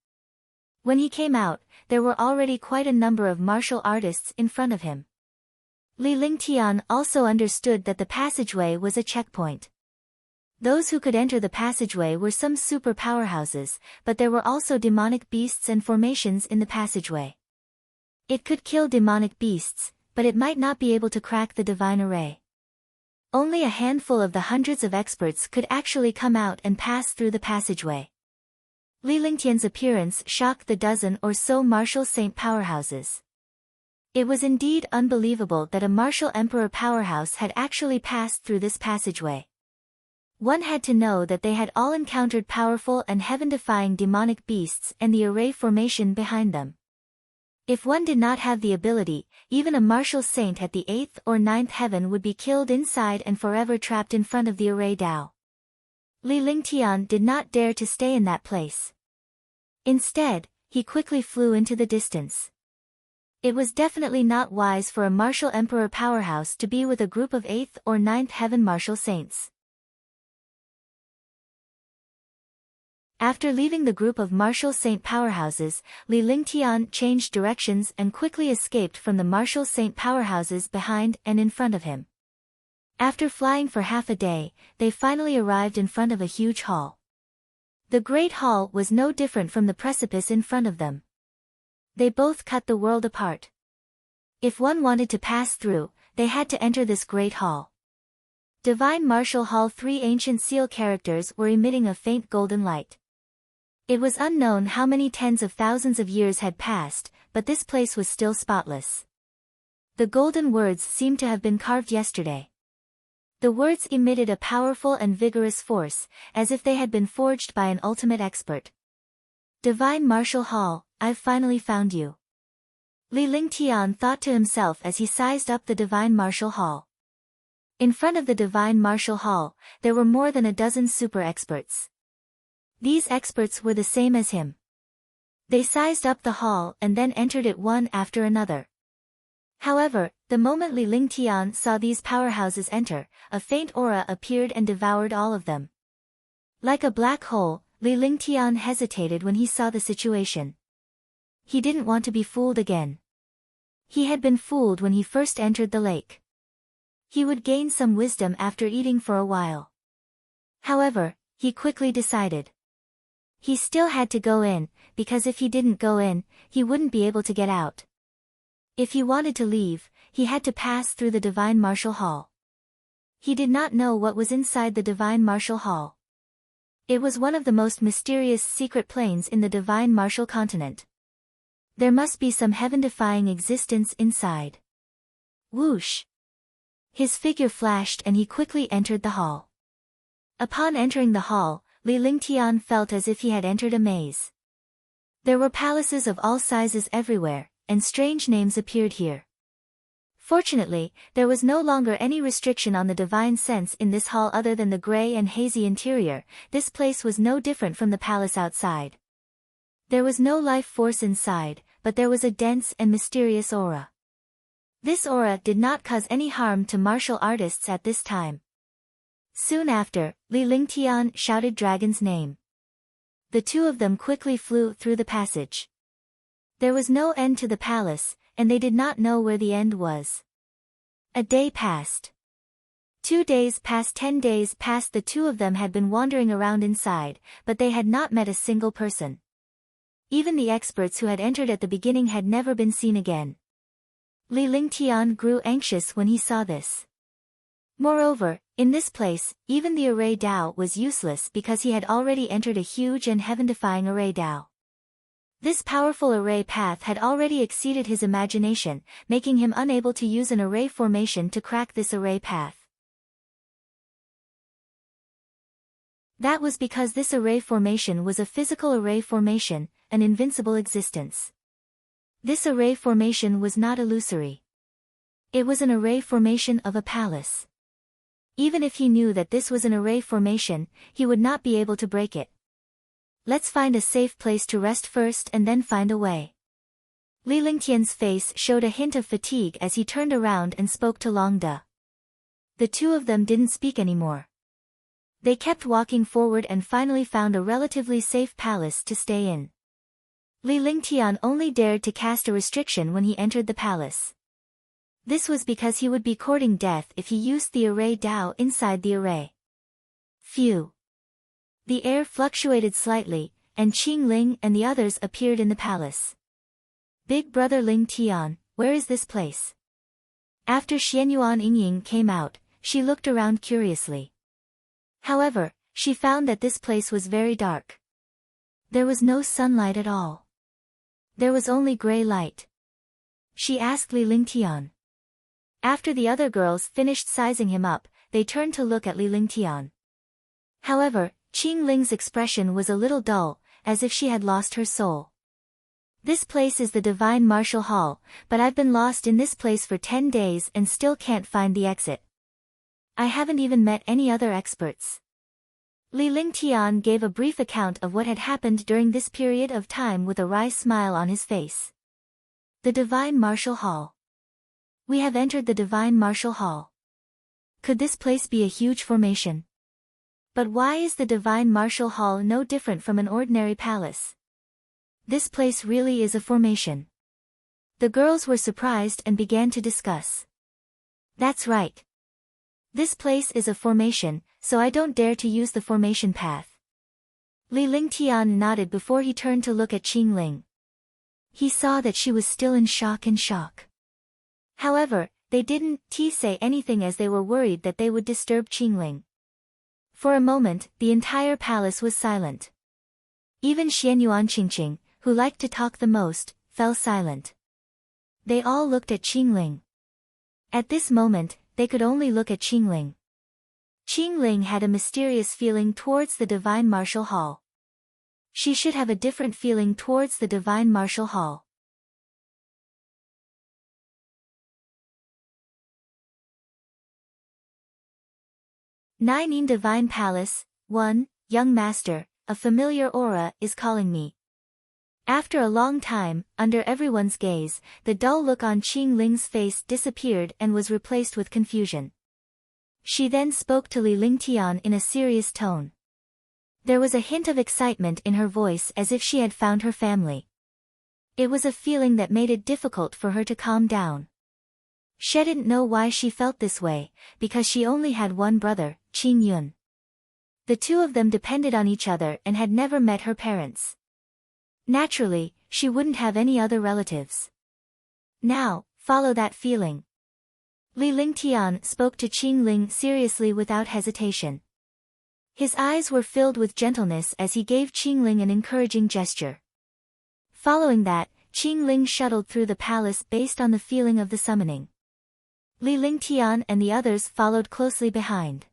When he came out, there were already quite a number of martial artists in front of him. Li Lingtian also understood that the passageway was a checkpoint. Those who could enter the passageway were some super powerhouses, but there were also demonic beasts and formations in the passageway. It could kill demonic beasts, but it might not be able to crack the divine array. Only a handful of the hundreds of experts could actually come out and pass through the passageway. Li Lingtian's appearance shocked the dozen or so martial saint powerhouses. It was indeed unbelievable that a martial emperor powerhouse had actually passed through this passageway. One had to know that they had all encountered powerful and heaven-defying demonic beasts and the array formation behind them. If one did not have the ability, even a martial saint at the 8th or 9th heaven would be killed inside and forever trapped in front of the array Dao. Li Lingtian did not dare to stay in that place. Instead, he quickly flew into the distance. It was definitely not wise for a martial emperor powerhouse to be with a group of 8th or 9th heaven martial saints. After leaving the group of martial saint powerhouses, Li Lingtian changed directions and quickly escaped from the martial saint powerhouses behind and in front of him. After flying for half a day, they finally arrived in front of a huge hall. The Great Hall was no different from the precipice in front of them. They both cut the world apart. If one wanted to pass through, they had to enter this Great Hall. Divine Martial Hall. 3 ancient seal characters were emitting a faint golden light. It was unknown how many tens of thousands of years had passed, but this place was still spotless. The golden words seemed to have been carved yesterday. The words emitted a powerful and vigorous force, as if they had been forged by an ultimate expert. Divine Martial Hall, I've finally found you. Li Lingtian thought to himself as he sized up the Divine Martial Hall. In front of the Divine Martial Hall, there were more than a dozen super experts. These experts were the same as him. They sized up the hall and then entered it one after another. However, the moment Li Lingtian saw these powerhouses enter, a faint aura appeared and devoured all of them. Like a black hole, Li Lingtian hesitated when he saw the situation. He didn't want to be fooled again. He had been fooled when he first entered the lake. He would gain some wisdom after eating for a while. However, he quickly decided. He still had to go in, because if he didn't go in, he wouldn't be able to get out. If he wanted to leave, he had to pass through the Divine Martial Hall. He did not know what was inside the Divine Martial Hall. It was one of the most mysterious secret planes in the Divine Martial Continent. There must be some heaven-defying existence inside. Whoosh! His figure flashed and he quickly entered the hall. Upon entering the hall, Li Lingtian felt as if he had entered a maze. There were palaces of all sizes everywhere, and strange names appeared here. Fortunately, there was no longer any restriction on the divine sense in this hall other than the gray and hazy interior. This place was no different from the palace outside. There was no life force inside, but there was a dense and mysterious aura. This aura did not cause any harm to martial artists at this time. Soon after, Li Lingtian shouted Dragon's name. The two of them quickly flew through the passage. There was no end to the palace, and they did not know where the end was. A day passed. 2 days passed. 10 days passed. The two of them had been wandering around inside, but they had not met a single person. Even the experts who had entered at the beginning had never been seen again. Li Lingtian grew anxious when he saw this. Moreover, in this place, even the array Dao was useless because he had already entered a huge and heaven-defying array Dao. This powerful array path had already exceeded his imagination, making him unable to use an array formation to crack this array path. That was because this array formation was a physical array formation, an invincible existence. This array formation was not illusory. It was an array formation of a palace. Even if he knew that this was an array formation, he would not be able to break it. Let's find a safe place to rest first and then find a way. Li Lingtian's face showed a hint of fatigue as he turned around and spoke to Long De. The two of them didn't speak anymore. They kept walking forward and finally found a relatively safe palace to stay in. Li Lingtian only dared to cast a restriction when he entered the palace. This was because he would be courting death if he used the array Dao inside the array. Phew! The air fluctuated slightly, and Qing Ling and the others appeared in the palace. Big brother Ling Tian, where is this place? After Xianyuan Yingying came out, she looked around curiously. However, she found that this place was very dark. There was no sunlight at all. There was only gray light. She asked Li Lingtian. After the other girls finished sizing him up, they turned to look at Li Lingtian. However, Qing Ling's expression was a little dull, as if she had lost her soul. This place is the Divine Martial Hall, but I've been lost in this place for 10 days and still can't find the exit. I haven't even met any other experts. Li Lingtian gave a brief account of what had happened during this period of time with a wry smile on his face. The Divine Martial Hall. We have entered the Divine Martial Hall. Could this place be a huge formation? But why is the Divine Martial Hall no different from an ordinary palace? This place really is a formation. The girls were surprised and began to discuss. That's right. This place is a formation, so I don't dare to use the formation path. Li Lingtian nodded before he turned to look at Qing Ling. He saw that she was still in shock. However, they didn't say anything as they were worried that they would disturb Qing Ling. For a moment, the entire palace was silent. Even Xianyuan Qingqing, who liked to talk the most, fell silent. They all looked at Qing Ling. At this moment, they could only look at Qingling. Qingling had a mysterious feeling towards the divine martial hall. She should have a different feeling towards the divine martial hall. Nine Divine Palace. 1. Young Master, a familiar aura is calling me. After a long time, under everyone's gaze, the dull look on Qingling's face disappeared and was replaced with confusion. She then spoke to Li Lingtian in a serious tone. There was a hint of excitement in her voice as if she had found her family. It was a feeling that made it difficult for her to calm down. She didn't know why she felt this way, because she only had one brother, Qing Yun. The two of them depended on each other and had never met her parents. Naturally, she wouldn't have any other relatives. Now, follow that feeling. Li Lingtian spoke to Qingling seriously without hesitation. His eyes were filled with gentleness as he gave Qingling an encouraging gesture. Following that, Qingling shuttled through the palace based on the feeling of the summoning. Li Lingtian and the others followed closely behind.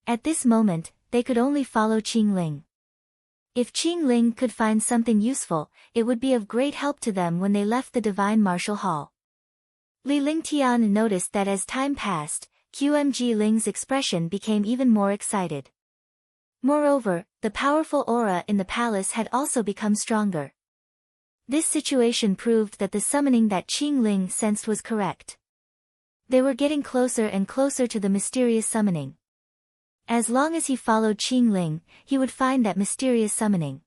At this moment, they could only follow Qingling. If Qingling could find something useful, it would be of great help to them when they left the divine martial hall. Li Lingtian noticed that as time passed, QMG Ling's expression became even more excited. Moreover, the powerful aura in the palace had also become stronger. This situation proved that the summoning that Qingling sensed was correct. They were getting closer and closer to the mysterious summoning. As long as he followed Qingling, he would find that mysterious summoning.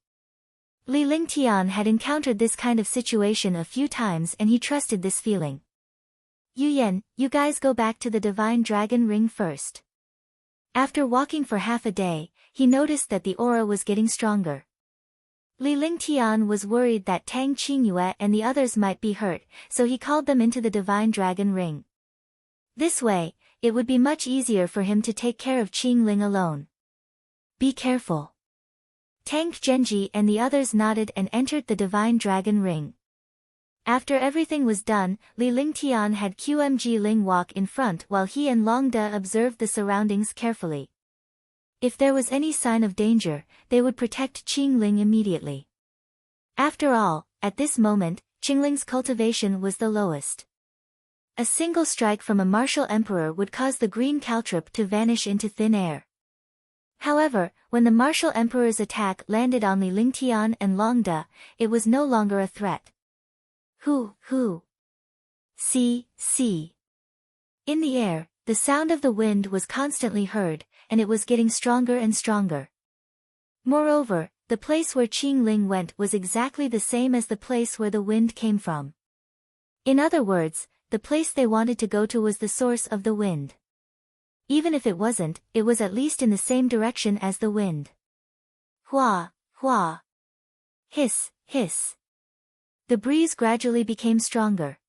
Li Lingtian had encountered this kind of situation a few times and he trusted this feeling. Yuyan, you guys go back to the Divine Dragon Ring first. After walking for half a day, he noticed that the aura was getting stronger. Li Lingtian was worried that Tang Qingyue and the others might be hurt, so he called them into the Divine Dragon Ring. This way, it would be much easier for him to take care of Qingling alone. Be careful. Tang Genji and the others nodded and entered the Divine Dragon Ring. After everything was done, Li Lingtian had QMG Ling walk in front while he and Longde observed the surroundings carefully. If there was any sign of danger, they would protect Qingling immediately. After all, at this moment, Qingling's cultivation was the lowest. A single strike from a martial emperor would cause the green caltrip to vanish into thin air. However, when the martial emperor's attack landed on Li Lingtian and Longde, it was no longer a threat. Hoo. See. In the air, the sound of the wind was constantly heard, and it was getting stronger and stronger. Moreover, the place where Qingling went was exactly the same as the place where the wind came from. In other words, the place they wanted to go to was the source of the wind. Even if it wasn't, it was at least in the same direction as the wind. Hua. Hiss. The breeze gradually became stronger.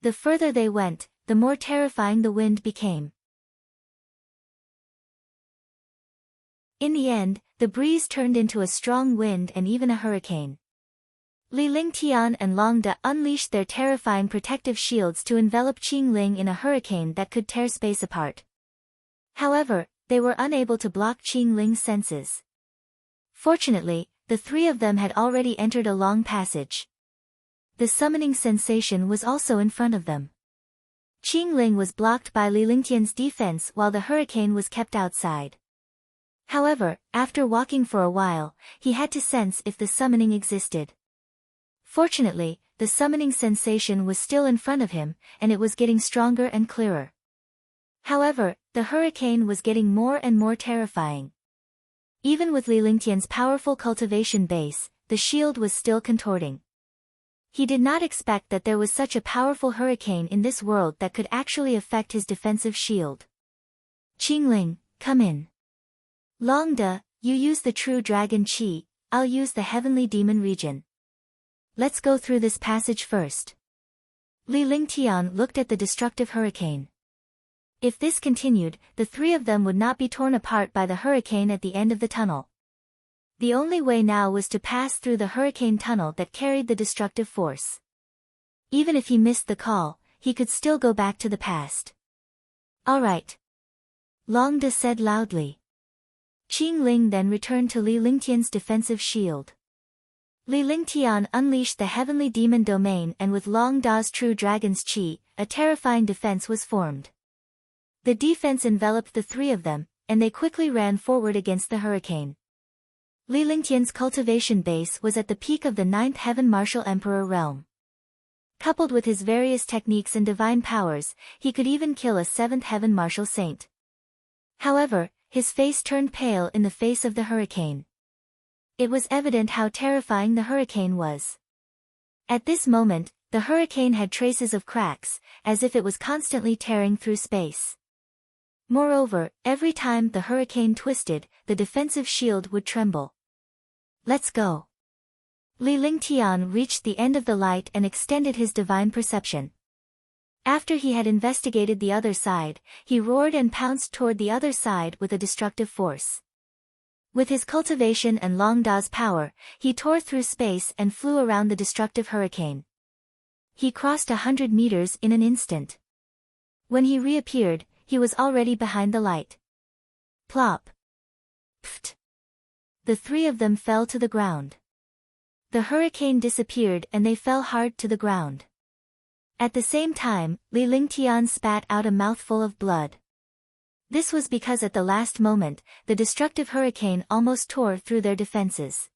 The further they went, the more terrifying the wind became. In the end, the breeze turned into a strong wind and even a hurricane. Li Lingtian and Longde unleashed their terrifying protective shields to envelop Qingling in a hurricane that could tear space apart. However, they were unable to block Qingling's senses. Fortunately, the three of them had already entered a long passage. The summoning sensation was also in front of them. Qingling was blocked by Li Lingtian's defense while the hurricane was kept outside. However, after walking for a while, he had to sense if the summoning existed. Fortunately, the summoning sensation was still in front of him, and it was getting stronger and clearer. However, the hurricane was getting more and more terrifying. Even with Li Lingtian's powerful cultivation base, the shield was still contorting. He did not expect that there was such a powerful hurricane in this world that could actually affect his defensive shield. Qingling, come in. Longde, you use the true dragon qi, I'll use the heavenly demon region. Let's go through this passage first. Li Lingtian looked at the destructive hurricane. If this continued, the three of them would not be torn apart by the hurricane at the end of the tunnel. The only way now was to pass through the hurricane tunnel that carried the destructive force. Even if he missed the call, he could still go back to the past. All right. Long De said loudly. Qing Ling then returned to Li Lingtian's defensive shield. Li Lingtian unleashed the heavenly demon domain, and with Long Da's true dragon's qi, a terrifying defense was formed. The defense enveloped the three of them, and they quickly ran forward against the hurricane. Li Lingtian's cultivation base was at the peak of the 9th Heaven Martial Emperor realm. Coupled with his various techniques and divine powers, he could even kill a 7th Heaven Martial Saint. However, his face turned pale in the face of the hurricane. It was evident how terrifying the hurricane was. At this moment, the hurricane had traces of cracks, as if it was constantly tearing through space. Moreover, every time the hurricane twisted, the defensive shield would tremble. Let's go. Li Lingtian reached the end of the light and extended his divine perception. After he had investigated the other side, he roared and pounced toward the other side with a destructive force. With his cultivation and Long Da's power, he tore through space and flew around the destructive hurricane. He crossed 100 meters in an instant. When he reappeared, he was already behind the light. Plop. Pft. The three of them fell to the ground. The hurricane disappeared and they fell hard to the ground. At the same time, Li Lingtian spat out a mouthful of blood. This was because at the last moment, the destructive hurricane almost tore through their defenses.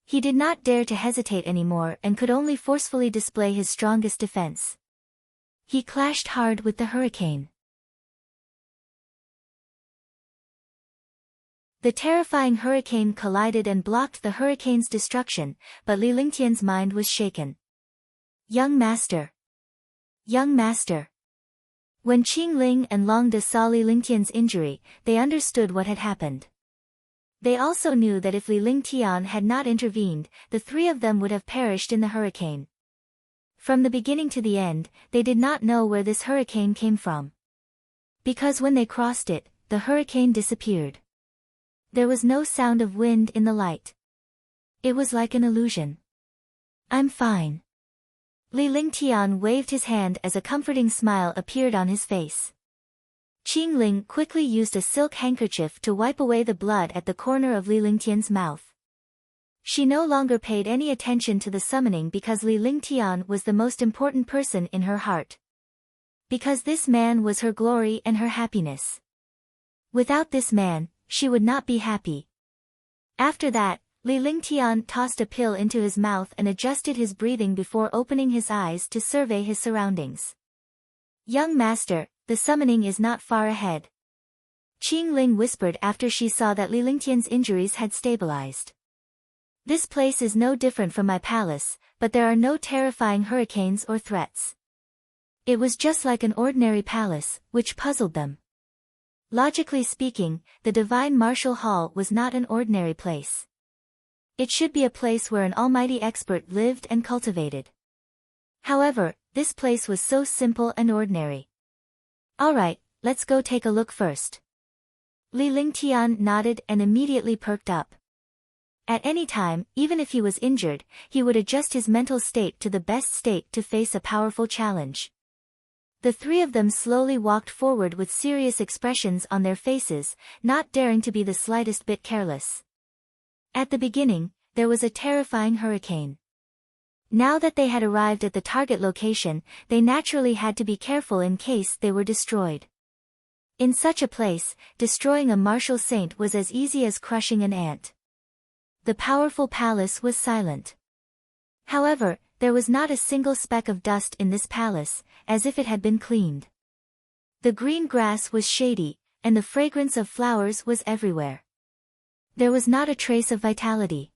He did not dare to hesitate anymore and could only forcefully display his strongest defense. He clashed hard with the hurricane. The terrifying hurricane collided and blocked the hurricane's destruction, but Li Lingtian's mind was shaken. Young Master! Young Master! When Qing Ling and Long De saw Li Lingtian's injury, they understood what had happened. They also knew that if Li Lingtian had not intervened, the three of them would have perished in the hurricane. From the beginning to the end, they did not know where this hurricane came from. Because when they crossed it, the hurricane disappeared. There was no sound of wind in the light. It was like an illusion. I'm fine. Li Lingtian waved his hand as a comforting smile appeared on his face. Qing Ling quickly used a silk handkerchief to wipe away the blood at the corner of Li Lingtian's mouth. She no longer paid any attention to the summoning because Li Lingtian was the most important person in her heart. Because this man was her glory and her happiness. Without this man, she would not be happy. After that, Li Lingtian tossed a pill into his mouth and adjusted his breathing before opening his eyes to survey his surroundings. Young Master, the summoning is not far ahead. Qing Ling whispered after she saw that Li Lingtian's injuries had stabilized. This place is no different from my palace, but there are no terrifying hurricanes or threats. It was just like an ordinary palace, which puzzled them. Logically speaking, the Divine Martial Hall was not an ordinary place. It should be a place where an almighty expert lived and cultivated. However, this place was so simple and ordinary. Alright, let's go take a look first. Li Lingtian nodded and immediately perked up. At any time, even if he was injured, he would adjust his mental state to the best state to face a powerful challenge. The three of them slowly walked forward with serious expressions on their faces, not daring to be the slightest bit careless. At the beginning, there was a terrifying hurricane. Now that they had arrived at the target location, they naturally had to be careful in case they were destroyed. In such a place, destroying a martial saint was as easy as crushing an ant. The powerful palace was silent. However, there was not a single speck of dust in this palace, as if it had been cleaned. The green grass was shady, and the fragrance of flowers was everywhere. There was not a trace of vitality.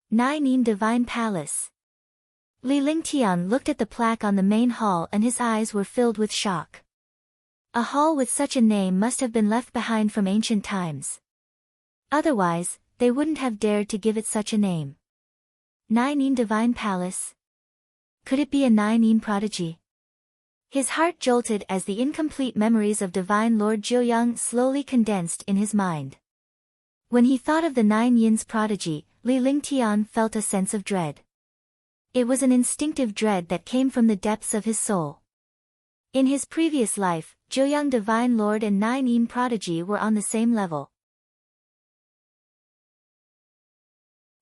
Nine Divine Palace. Li Lingtian looked at the plaque on the main hall and his eyes were filled with shock. A hall with such a name must have been left behind from ancient times. Otherwise, they wouldn't have dared to give it such a name. Nine Divine Palace? Could it be a Nine prodigy? His heart jolted as the incomplete memories of Divine Lord Jiuyang slowly condensed in his mind. When he thought of the Nine Yin's prodigy, Li Lingtian felt a sense of dread. It was an instinctive dread that came from the depths of his soul. In his previous life, Joyoung Divine Lord and 9 Yin Prodigy were on the same level.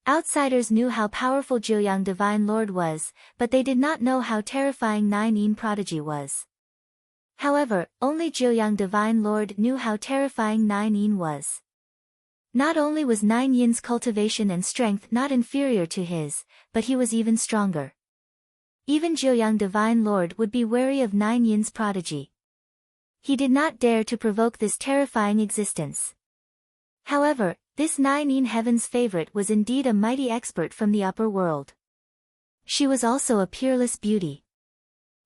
Outsiders knew how powerful Joyoung Divine Lord was, but they did not know how terrifying 9 Yin Prodigy was. However, only Joyoung Divine Lord knew how terrifying 9 Yin was. Not only was 9 Yin's cultivation and strength not inferior to his, but he was even stronger. Even Joyoung Divine Lord would be wary of 9 Yin's prodigy. He did not dare to provoke this terrifying existence. However, this 9 Yin Heaven's favorite was indeed a mighty expert from the upper world. She was also a peerless beauty.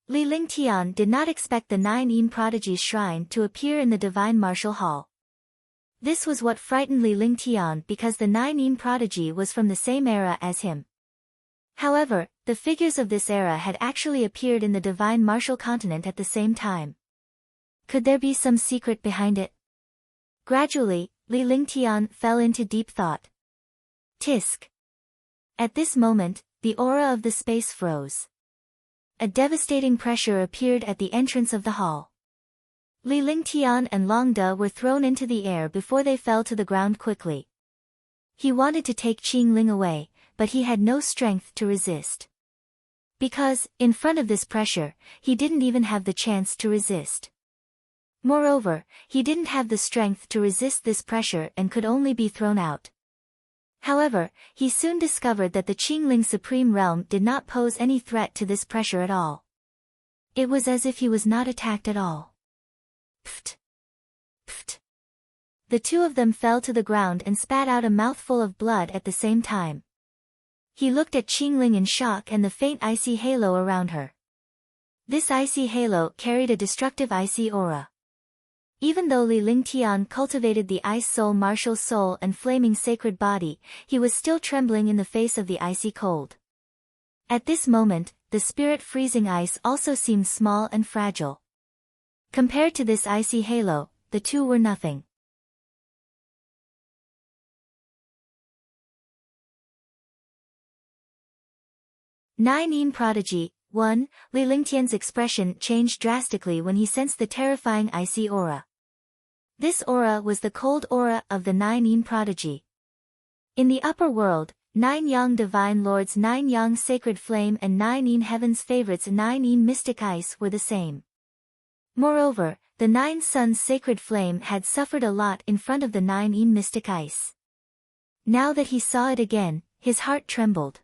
Li Lingtian did not expect the 9 Yin Prodigy's shrine to appear in the Divine Martial Hall. This was what frightened Li Lingtian because the 9 Yin Prodigy was from the same era as him. However, the figures of this era had actually appeared in the Divine Martial Continent at the same time. Could there be some secret behind it? Gradually, Li Lingtian fell into deep thought. Tisk. At this moment, the aura of the space froze. A devastating pressure appeared at the entrance of the hall. Li Lingtian and Long De were thrown into the air before they fell to the ground quickly. He wanted to take Qingling away, but he had no strength to resist. Because, in front of this pressure, he didn't even have the chance to resist. Moreover, he didn't have the strength to resist this pressure and could only be thrown out. However, he soon discovered that the Qingling Supreme Realm did not pose any threat to this pressure at all. It was as if he was not attacked at all. Pft! Pft! The two of them fell to the ground and spat out a mouthful of blood at the same time. He looked at Qingling in shock and the faint icy halo around her. This icy halo carried a destructive icy aura. Even though Li Lingtian cultivated the Ice Soul Martial Soul and Flaming Sacred Body, he was still trembling in the face of the icy cold. At this moment, the spirit freezing ice also seemed small and fragile. Compared to this icy halo, the two were nothing. Nine Yin Prodigy. 1. Li Lingtian's expression changed drastically when he sensed the terrifying icy aura. This aura was the cold aura of the 9 Yin Prodigy. In the upper world, 9 Yang Divine Lords, 9 Yang Sacred Flame and 9 Yin Heaven's favorites, 9 Yin Mystic Ice were the same. Moreover, the 9 Suns Sacred Flame had suffered a lot in front of the 9 Yin Mystic Ice. Now that he saw it again, his heart trembled.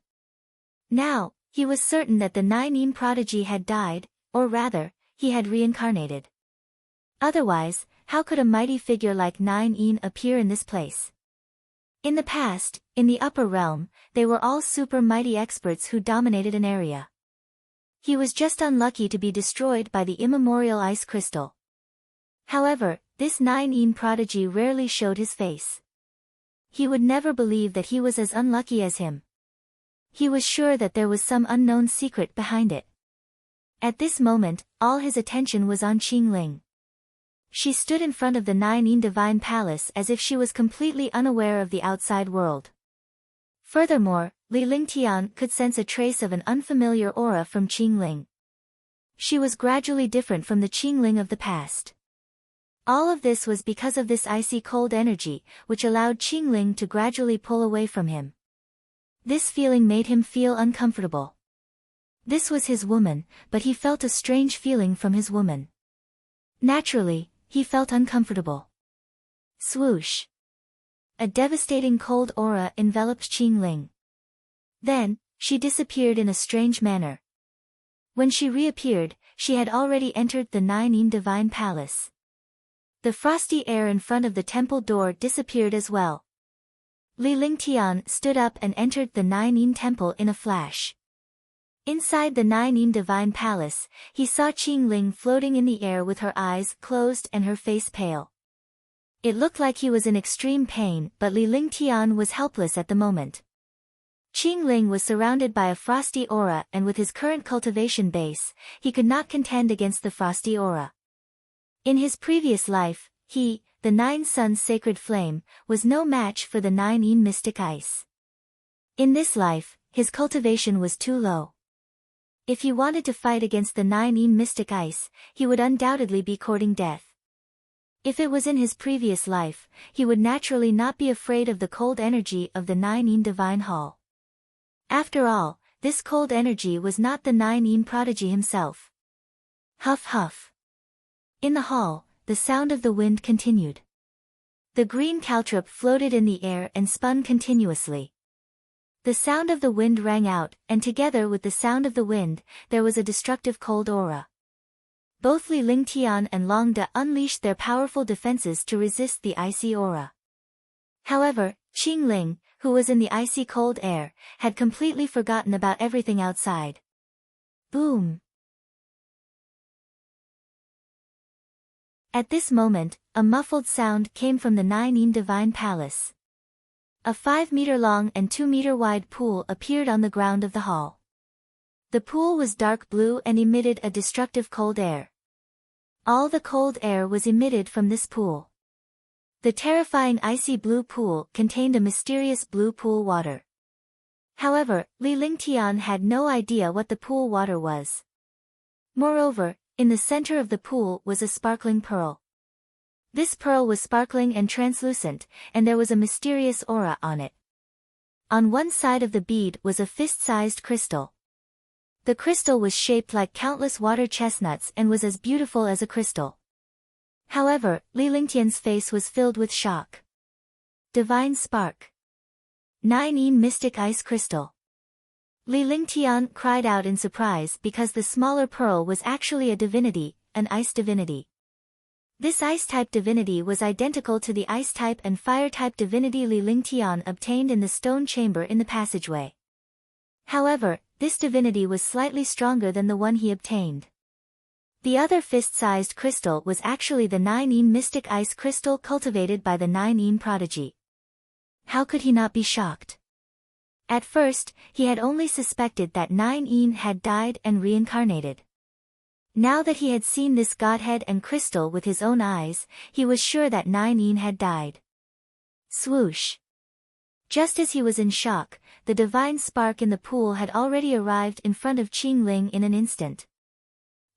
Now, he was certain that the 9 Yin Prodigy had died, or rather, he had reincarnated. Otherwise, how could a mighty figure like 9 Yin appear in this place? In the past, in the upper realm, they were all super mighty experts who dominated an area. He was just unlucky to be destroyed by the immemorial ice crystal. However, this 9 Yin Prodigy rarely showed his face. He would never believe that he was as unlucky as him. He was sure that there was some unknown secret behind it. At this moment, all his attention was on Qingling. She stood in front of the 9 Yin Divine Palace as if she was completely unaware of the outside world. Furthermore, Li Lingtian could sense a trace of an unfamiliar aura from Qingling. She was gradually different from the Qingling of the past. All of this was because of this icy cold energy, which allowed Qingling to gradually pull away from him. This feeling made him feel uncomfortable. This was his woman, but he felt a strange feeling from his woman. Naturally, he felt uncomfortable. Swoosh! A devastating cold aura enveloped Qingling. Then, she disappeared in a strange manner. When she reappeared, she had already entered the 9 Yin Divine Palace. The frosty air in front of the temple door disappeared as well. Li Lingtian stood up and entered the 9 Yin Temple in a flash. Inside the 9 Yin Divine Palace, he saw Qingling floating in the air with her eyes closed and her face pale. It looked like he was in extreme pain, but Li Lingtian was helpless at the moment. Qingling was surrounded by a frosty aura, and with his current cultivation base, he could not contend against the frosty aura. In his previous life, he, the 9 Suns Sacred Flame, was no match for the 9 Yin Mystic Ice. In this life, his cultivation was too low. If he wanted to fight against the 9 mystic ice, he would undoubtedly be courting death. If it was in his previous life, he would naturally not be afraid of the cold energy of the 9 divine hall. After all, this cold energy was not the 9 prodigy himself. Huff huff. In the hall, the sound of the wind continued. The green caltrop floated in the air and spun continuously. The sound of the wind rang out, and together with the sound of the wind, there was a destructive cold aura. Both Li Lingtian and Long De unleashed their powerful defenses to resist the icy aura. However, Qing Ling, who was in the icy cold air, had completely forgotten about everything outside. Boom! At this moment, a muffled sound came from the 9 divine palace. A 5-meter-long and 2-meter-wide pool appeared on the ground of the hall. The pool was dark blue and emitted a destructive cold air. All the cold air was emitted from this pool. The terrifying icy blue pool contained a mysterious blue pool water. However, Li Lingtian had no idea what the pool water was. Moreover, in the center of the pool was a sparkling pearl. This pearl was sparkling and translucent, and there was a mysterious aura on it. On one side of the bead was a fist-sized crystal. The crystal was shaped like countless water chestnuts and was as beautiful as a crystal. However, Li Lingtian's face was filled with shock. Divine spark. 9 mystic ice crystal. Li Lingtian cried out in surprise because the smaller pearl was actually a divinity, an ice divinity. This ice-type divinity was identical to the ice-type and fire-type divinity Li Lingtian obtained in the stone chamber in the passageway. However, this divinity was slightly stronger than the one he obtained. The other fist-sized crystal was actually the 9 mystic ice crystal cultivated by the 9 prodigy. How could he not be shocked? At first, he had only suspected that 9 had died and reincarnated. Now that he had seen this godhead and crystal with his own eyes, he was sure that 9 had died. Swoosh! Just as he was in shock, the divine spark in the pool had already arrived in front of Qing Ling in an instant.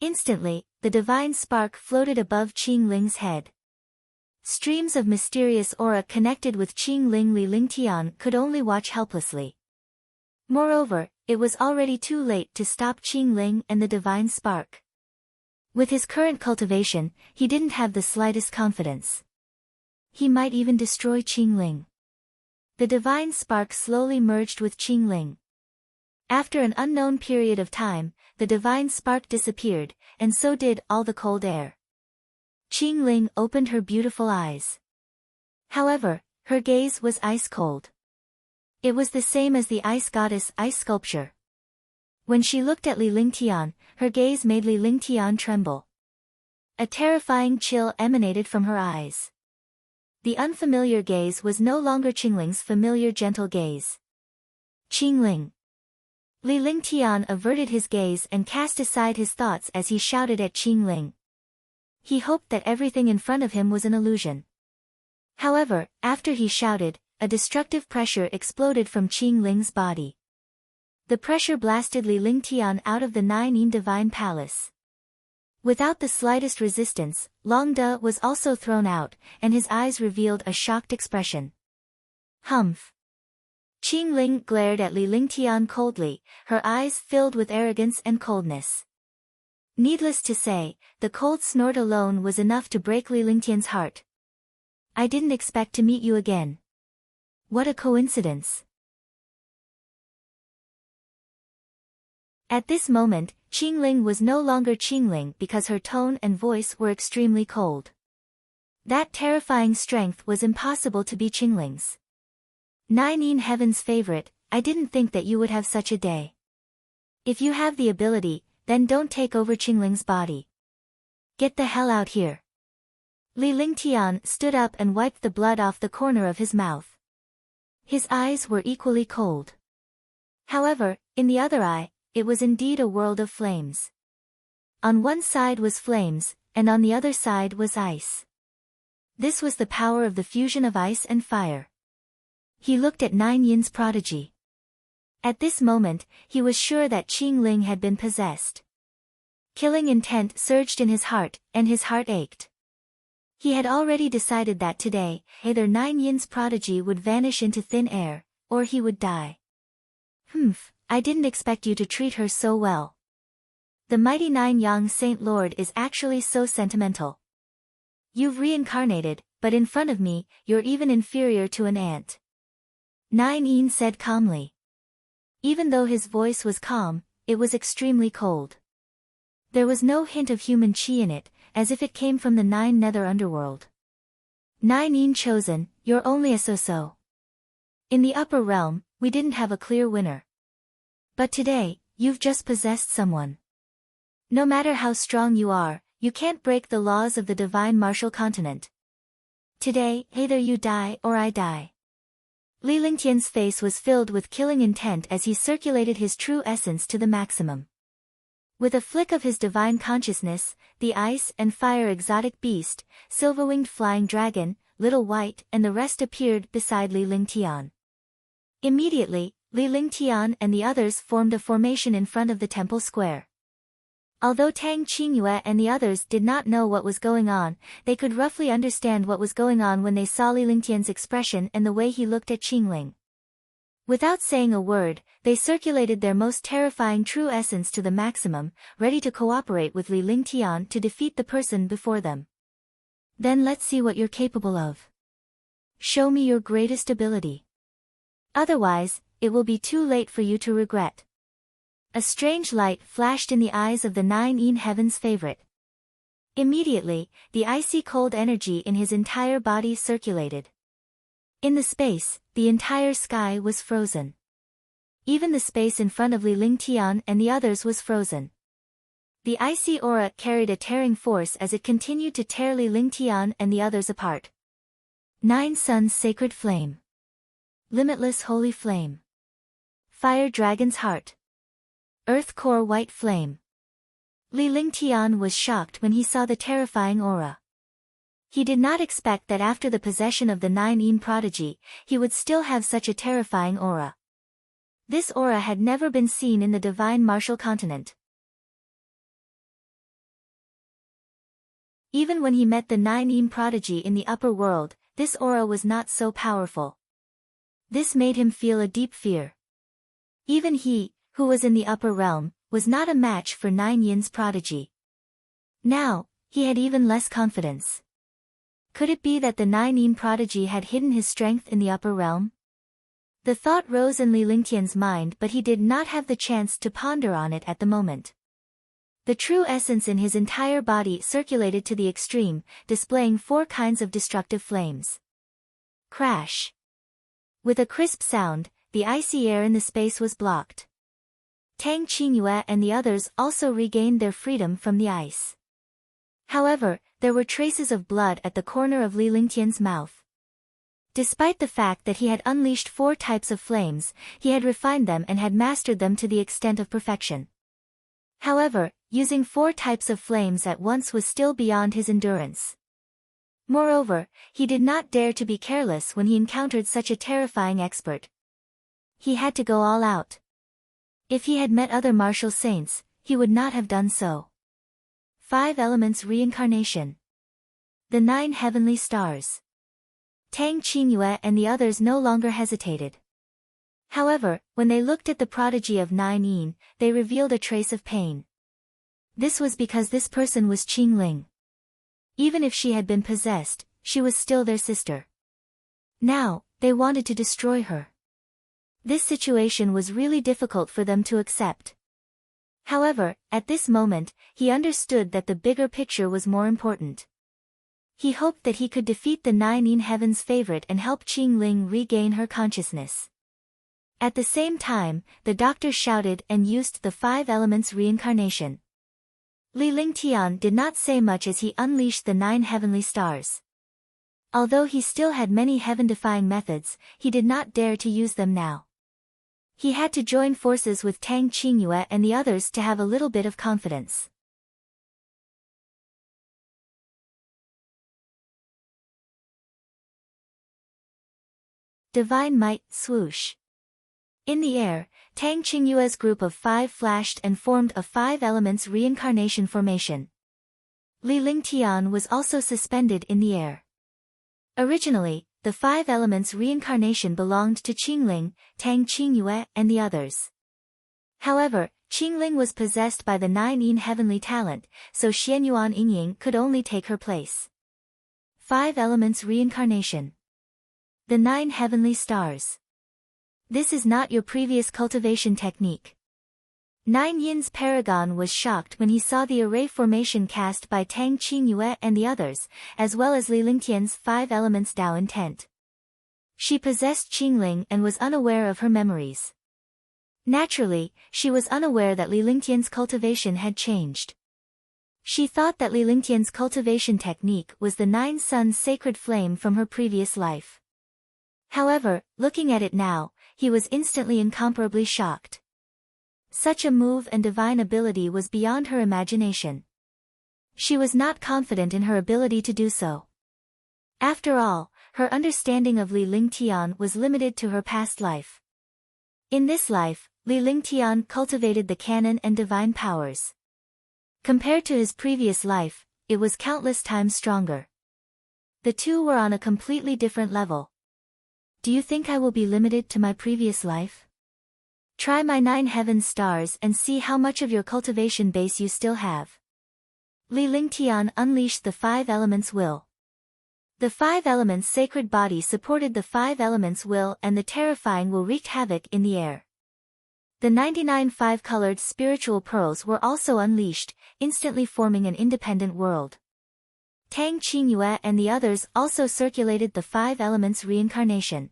Instantly, the divine spark floated above Qing Ling's head. Streams of mysterious aura connected with Qing Ling. Li Lingtian could only watch helplessly. Moreover, it was already too late to stop Qing Ling and the divine spark. With his current cultivation, he didn't have the slightest confidence. He might even destroy Qing Ling. The divine spark slowly merged with Qing Ling. After an unknown period of time, the divine spark disappeared, and so did all the cold air. Qing Ling opened her beautiful eyes. However, her gaze was ice cold. It was the same as the ice goddess ice sculpture. When she looked at Li Lingtian, her gaze made Li Lingtian tremble. A terrifying chill emanated from her eyes. The unfamiliar gaze was no longer Qingling's familiar gentle gaze. Qingling. Li Lingtian averted his gaze and cast aside his thoughts as he shouted at Qingling. He hoped that everything in front of him was an illusion. However, after he shouted, a destructive pressure exploded from Qingling's body. The pressure blasted Li Lingtian out of the 9 divine palace. Without the slightest resistance, Long De was also thrown out, and his eyes revealed a shocked expression. Humph! Qing Ling glared at Li Lingtian coldly, her eyes filled with arrogance and coldness. Needless to say, the cold snort alone was enough to break Li Lingtian's heart. I didn't expect to meet you again. What a coincidence. At this moment, Qing Ling was no longer Qing Ling because her tone and voice were extremely cold. That terrifying strength was impossible to be Qing Ling's. 9 Heaven's favorite, I didn't think that you would have such a day. If you have the ability, then don't take over Qing Ling's body. Get the hell out here. Li Lingtian stood up and wiped the blood off the corner of his mouth. His eyes were equally cold. However, in the other eye, it was indeed a world of flames. On one side was flames, and on the other side was ice. This was the power of the fusion of ice and fire. He looked at 9 Yin's prodigy. At this moment, he was sure that Qing Ling had been possessed. Killing intent surged in his heart, and his heart ached. He had already decided that today, either Nine Yin's prodigy would vanish into thin air, or he would die. I didn't expect you to treat her so well. The mighty Nine Yang Saint Lord is actually so sentimental. You've reincarnated, but in front of me, you're even inferior to an ant. Nine Yin said calmly. Even though his voice was calm, it was extremely cold. There was no hint of human chi in it, as if it came from the Nine Nether Underworld. Nine Yin chosen, you're only a so-so. In the upper realm, we didn't have a clear winner. But today, you've just possessed someone. No matter how strong you are, you can't break the laws of the divine martial continent. Today, either you die or I die. Li Lingtian's face was filled with killing intent as he circulated his true essence to the maximum. With a flick of his divine consciousness, the ice and fire exotic beast, silver-winged flying dragon, Little White and the rest appeared beside Li Lingtian. Immediately, Li Lingtian and the others formed a formation in front of the temple square. Although Tang Qingyue and the others did not know what was going on, they could roughly understand what was going on when they saw Li Lingtian's expression and the way he looked at Qingling. Without saying a word, they circulated their most terrifying true essence to the maximum, ready to cooperate with Li Lingtian to defeat the person before them. Then let's see what you're capable of. Show me your greatest ability. Otherwise, it will be too late for you to regret. A strange light flashed in the eyes of the Nine Yin Heaven's favorite. Immediately, the icy cold energy in his entire body circulated. In the space, the entire sky was frozen. Even the space in front of Li Lingtian and the others was frozen. The icy aura carried a tearing force as it continued to tear Li Lingtian and the others apart. Nine Suns Sacred Flame. Limitless Holy Flame. Fire Dragon's Heart. Earth Core White Flame. Li Lingtian was shocked when he saw the terrifying aura. He did not expect that after the possession of the Nine Yin prodigy, he would still have such a terrifying aura. This aura had never been seen in the divine martial continent. Even when he met the Nine Yin prodigy in the upper world, this aura was not so powerful. This made him feel a deep fear. Even he, who was in the upper realm, was not a match for Nine Yin's prodigy. Now, he had even less confidence. Could it be that the Nine Yin prodigy had hidden his strength in the upper realm? The thought rose in Li Lingtian's mind, but he did not have the chance to ponder on it at the moment. The true essence in his entire body circulated to the extreme, displaying 4 kinds of destructive flames. Crash! With a crisp sound, the icy air in the space was blocked. Tang Qingyue and the others also regained their freedom from the ice. However, there were traces of blood at the corner of Li Lingtian's mouth. Despite the fact that he had unleashed 4 types of flames, he had refined them and had mastered them to the extent of perfection. However, using 4 types of flames at once was still beyond his endurance. Moreover, he did not dare to be careless when he encountered such a terrifying expert. He had to go all out. If he had met other martial saints, he would not have done so. 5 Elements Reincarnation. The 9 Heavenly Stars. Tang Qingyue and the others no longer hesitated. However, when they looked at the prodigy of Nine Yin, they revealed a trace of pain. This was because this person was Qing Ling. Even if she had been possessed, she was still their sister. Now, they wanted to destroy her. This situation was really difficult for them to accept. However, at this moment, he understood that the bigger picture was more important. He hoped that he could defeat the Nine Yin Heaven's favorite and help Qing Ling regain her consciousness. At the same time, the doctor shouted and used the 5 elements reincarnation. Li Lingtian did not say much as he unleashed the 9 heavenly stars. Although he still had many heaven-defying methods, he did not dare to use them now. He had to join forces with Tang Qingyue and the others to have a little bit of confidence. Divine Might, Swoosh. In the air, Tang Qingyue's group of 5 flashed and formed a 5 elements reincarnation formation. Li Lingtian was also suspended in the air. Originally, the 5 elements reincarnation belonged to Qingling, Tang Qingyue and the others. However, Qingling was possessed by the 9 yin heavenly talent, so Xianyuan Yingying could only take her place. 5 elements reincarnation. The 9 heavenly stars. This is not your previous cultivation technique. 9 Yin's paragon was shocked when he saw the array formation cast by Tang Qingyue and the others, as well as Li Lingtian's 5 elements Dao intent. She possessed Qingling and was unaware of her memories. Naturally, she was unaware that Li Lingtian's cultivation had changed. She thought that Li Lingtian's cultivation technique was the 9 Suns sacred flame from her previous life. However, looking at it now, he was instantly incomparably shocked. Such a move and divine ability was beyond her imagination. She was not confident in her ability to do so. After all, her understanding of Li Lingtian was limited to her past life. In this life, Li Lingtian cultivated the canon and divine powers. Compared to his previous life, it was countless times stronger. The two were on a completely different level. Do you think I will be limited to my previous life? Try my 9 heaven stars and see how much of your cultivation base you still have. Li Lingtian unleashed the 5 elements will. The 5 elements sacred body supported the 5 elements will and the terrifying will wreaked havoc in the air. The 99 5-colored spiritual pearls were also unleashed, instantly forming an independent world. Tang Qingyue and the others also circulated the 5 elements reincarnation.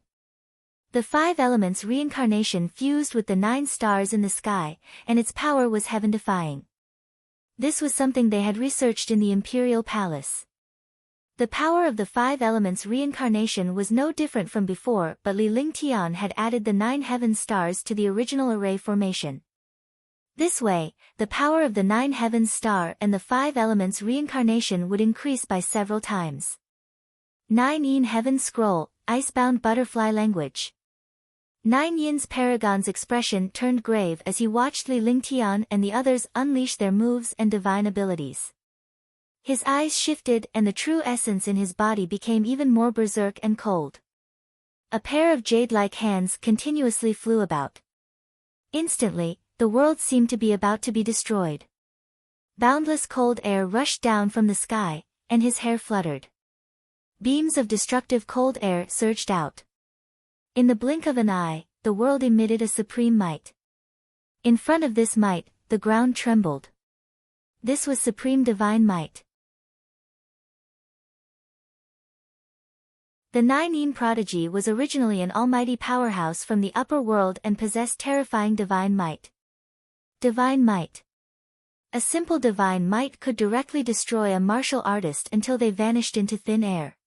The 5 elements reincarnation fused with the 9 stars in the sky, and its power was heaven-defying. This was something they had researched in the Imperial Palace. The power of the 5 elements reincarnation was no different from before, but Li Lingtian had added the 9 heaven stars to the original array formation. This way, the power of the 9 heaven star and the 5 elements reincarnation would increase by several times. 9 Yin Heaven Scroll, Icebound Butterfly Language. 9 Yin's paragon's expression turned grave as he watched Li Lingtian and the others unleash their moves and divine abilities. His eyes shifted and the true essence in his body became even more berserk and cold. A pair of jade-like hands continuously flew about. Instantly, the world seemed to be about to be destroyed. Boundless cold air rushed down from the sky, and his hair fluttered. Beams of destructive cold air surged out. In the blink of an eye, the world emitted a supreme might. In front of this might, the ground trembled. This was supreme divine might. The 9 Yin prodigy was originally an almighty powerhouse from the upper world and possessed terrifying divine might. Divine might. A simple divine might could directly destroy a martial artist until they vanished into thin air.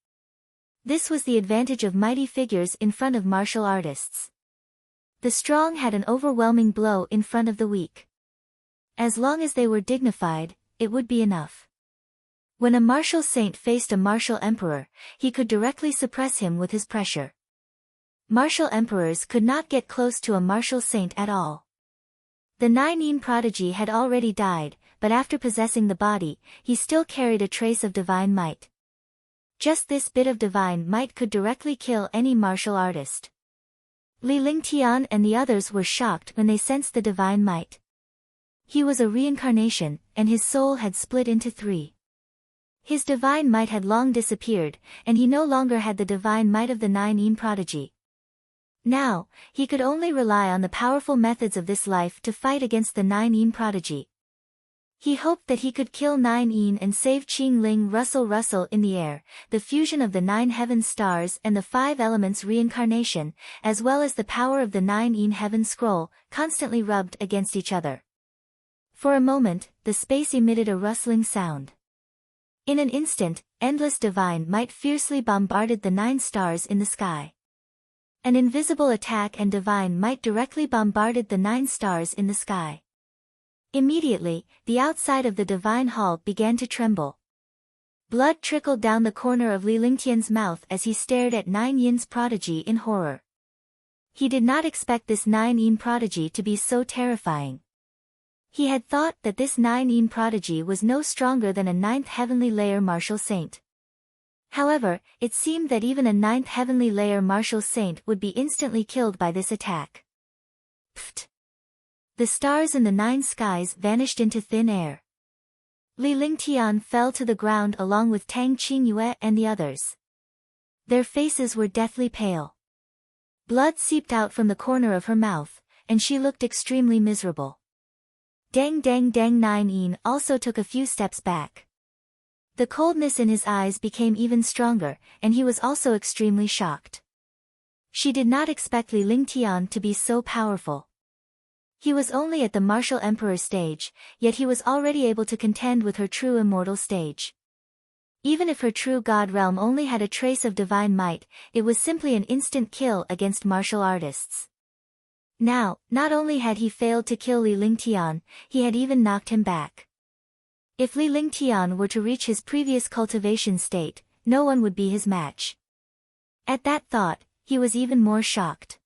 This was the advantage of mighty figures in front of martial artists. The strong had an overwhelming blow in front of the weak. As long as they were dignified, it would be enough. When a martial saint faced a martial emperor, he could directly suppress him with his pressure. Martial emperors could not get close to a martial saint at all. The 9 Yin prodigy had already died, but after possessing the body, he still carried a trace of divine might. Just this bit of divine might could directly kill any martial artist. Li Lingtian and the others were shocked when they sensed the divine might. He was a reincarnation, and his soul had split into 3. His divine might had long disappeared, and he no longer had the divine might of the 9 Yin prodigy. Now, he could only rely on the powerful methods of this life to fight against the 9 Yin prodigy. He hoped that he could kill 9 Yin and save Qingling Russell in the air, the fusion of the 9 heaven stars and the 5 elements reincarnation, as well as the power of the 9 Yin heaven scroll, constantly rubbed against each other. For a moment, the space emitted a rustling sound. In an instant, endless divine might fiercely bombarded the 9 stars in the sky. An invisible attack and divine might directly bombarded the 9 stars in the sky. Immediately, the outside of the divine hall began to tremble. Blood trickled down the corner of Li Lingtian's mouth as he stared at 9 Yin's prodigy in horror. He did not expect this 9-yin prodigy to be so terrifying. He had thought that this 9-yin prodigy was no stronger than a 9th heavenly layer martial saint. However, it seemed that even a 9th heavenly layer martial saint would be instantly killed by this attack. Pfft! The stars in the 9 skies vanished into thin air. Li Lingtian fell to the ground along with Tang Qingyue and the others. Their faces were deathly pale. Blood seeped out from the corner of her mouth, and she looked extremely miserable. Deng 9-yin also took a few steps back. The coldness in his eyes became even stronger, and he was also extremely shocked. She did not expect Li Lingtian to be so powerful. He was only at the martial emperor stage, yet he was already able to contend with her true immortal stage. Even if her true god realm only had a trace of divine might, it was simply an instant kill against martial artists. Now, not only had he failed to kill Li Lingtian, he had even knocked him back. If Li Lingtian were to reach his previous cultivation state, no one would be his match. At that thought, he was even more shocked.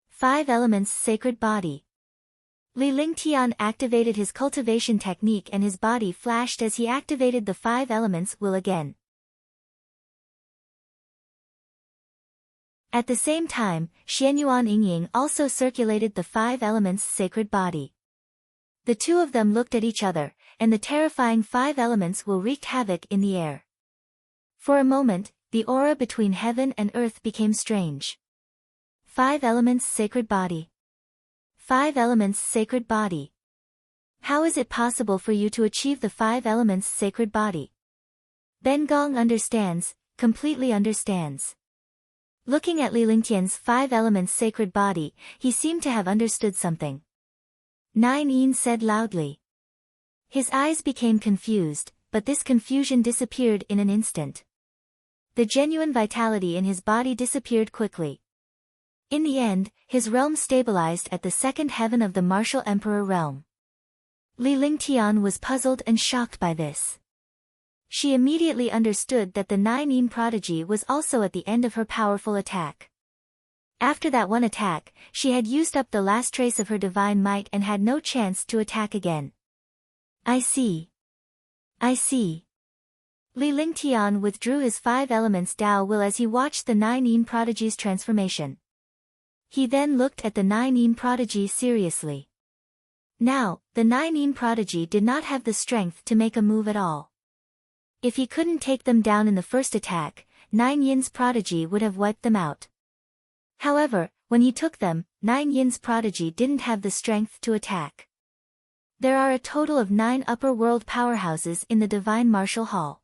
5 elements sacred body. Li Lingtian activated his cultivation technique and his body flashed as he activated the 5 elements will again. At the same time, Xianyuan Yingying also circulated the 5 elements sacred body. The two of them looked at each other, and the terrifying 5 elements will wreaked havoc in the air. For a moment, the aura between heaven and earth became strange. 5 elements sacred body. 5 elements sacred body. How is it possible for you to achieve the 5 elements sacred body? Ben Gong understands, completely understands. Looking at Li Lingtian's 5 elements sacred body, he seemed to have understood something. 9-yin said loudly. His eyes became confused, but this confusion disappeared in an instant. The genuine vitality in his body disappeared quickly. In the end, his realm stabilized at the 2nd heaven of the martial emperor realm. Li Lingtian was puzzled and shocked by this. She immediately understood that the 9-yin prodigy was also at the end of her powerful attack. After that one attack, she had used up the last trace of her divine might and had no chance to attack again. I see. I see. Li Lingtian withdrew his 5 elements Dao will as he watched the 9-yin prodigy's transformation. He then looked at the 9-yin prodigy seriously. Now, the 9-yin prodigy did not have the strength to make a move at all. If he couldn't take them down in the first attack, 9-yin's prodigy would have wiped them out. However, when he took them, 9-yin's prodigy didn't have the strength to attack. There are a total of 9 upper world powerhouses in the Divine Martial Hall.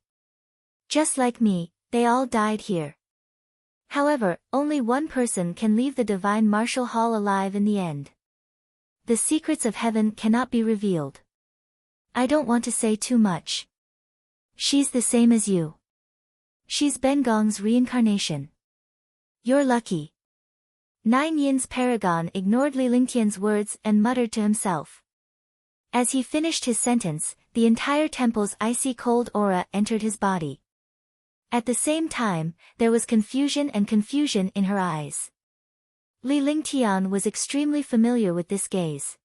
Just like me, they all died here. However, only one person can leave the Divine Martial Hall alive in the end. The secrets of heaven cannot be revealed. I don't want to say too much. She's the same as you. She's Ben Gong's reincarnation. You're lucky. 9-yin's paragon ignored Li Lingtian's words and muttered to himself. As he finished his sentence, the entire temple's icy cold aura entered his body. At the same time, there was confusion in her eyes. Li Lingtian was extremely familiar with this gaze.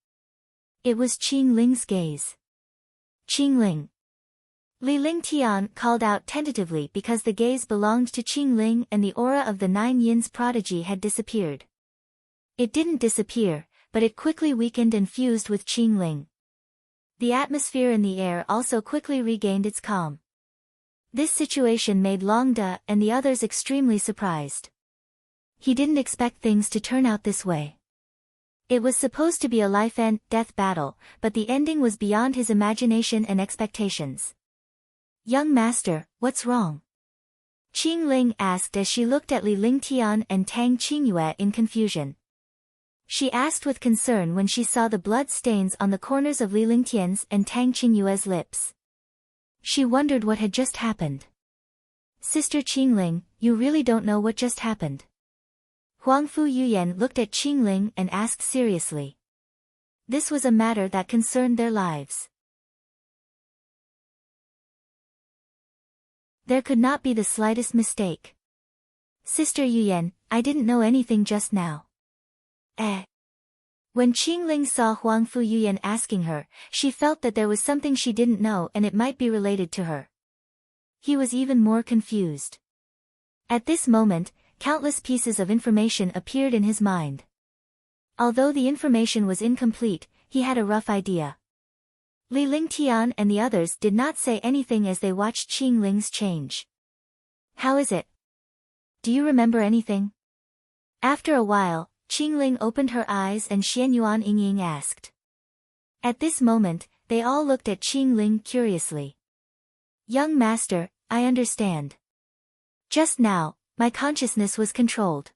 It was Qing Ling's gaze. Qing Ling. Li Lingtian called out tentatively because the gaze belonged to Qing Ling and the aura of the 9-yin's prodigy had disappeared. It didn't disappear, but it quickly weakened and fused with Qing Ling. The atmosphere in the air also quickly regained its calm. This situation made Long De and the others extremely surprised. He didn't expect things to turn out this way. It was supposed to be a life-and-death battle, but the ending was beyond his imagination and expectations. Young master, what's wrong? Qing Ling asked as she looked at Li Lingtian and Tang Qingyue in confusion. She asked with concern when she saw the blood stains on the corners of Li Lingtian's and Tang Qingyue's lips. She wondered what had just happened. Sister Qingling, you really don't know what just happened? Huangfu Yuyan looked at Qingling and asked seriously. This was a matter that concerned their lives. There could not be the slightest mistake. Sister Yuyan, I didn't know anything just now. Eh. When Qingling saw Huang Fu Yuyan asking her, she felt that there was something she didn't know and it might be related to her. He was even more confused. At this moment, countless pieces of information appeared in his mind. Although the information was incomplete, he had a rough idea. Li Lingtian and the others did not say anything as they watched Qingling's change. How is it? Do you remember anything? After a while, Qingling opened her eyes and Xianyuan Yingying asked. At this moment, they all looked at Qingling curiously. Young master, I understand. Just now, my consciousness was controlled.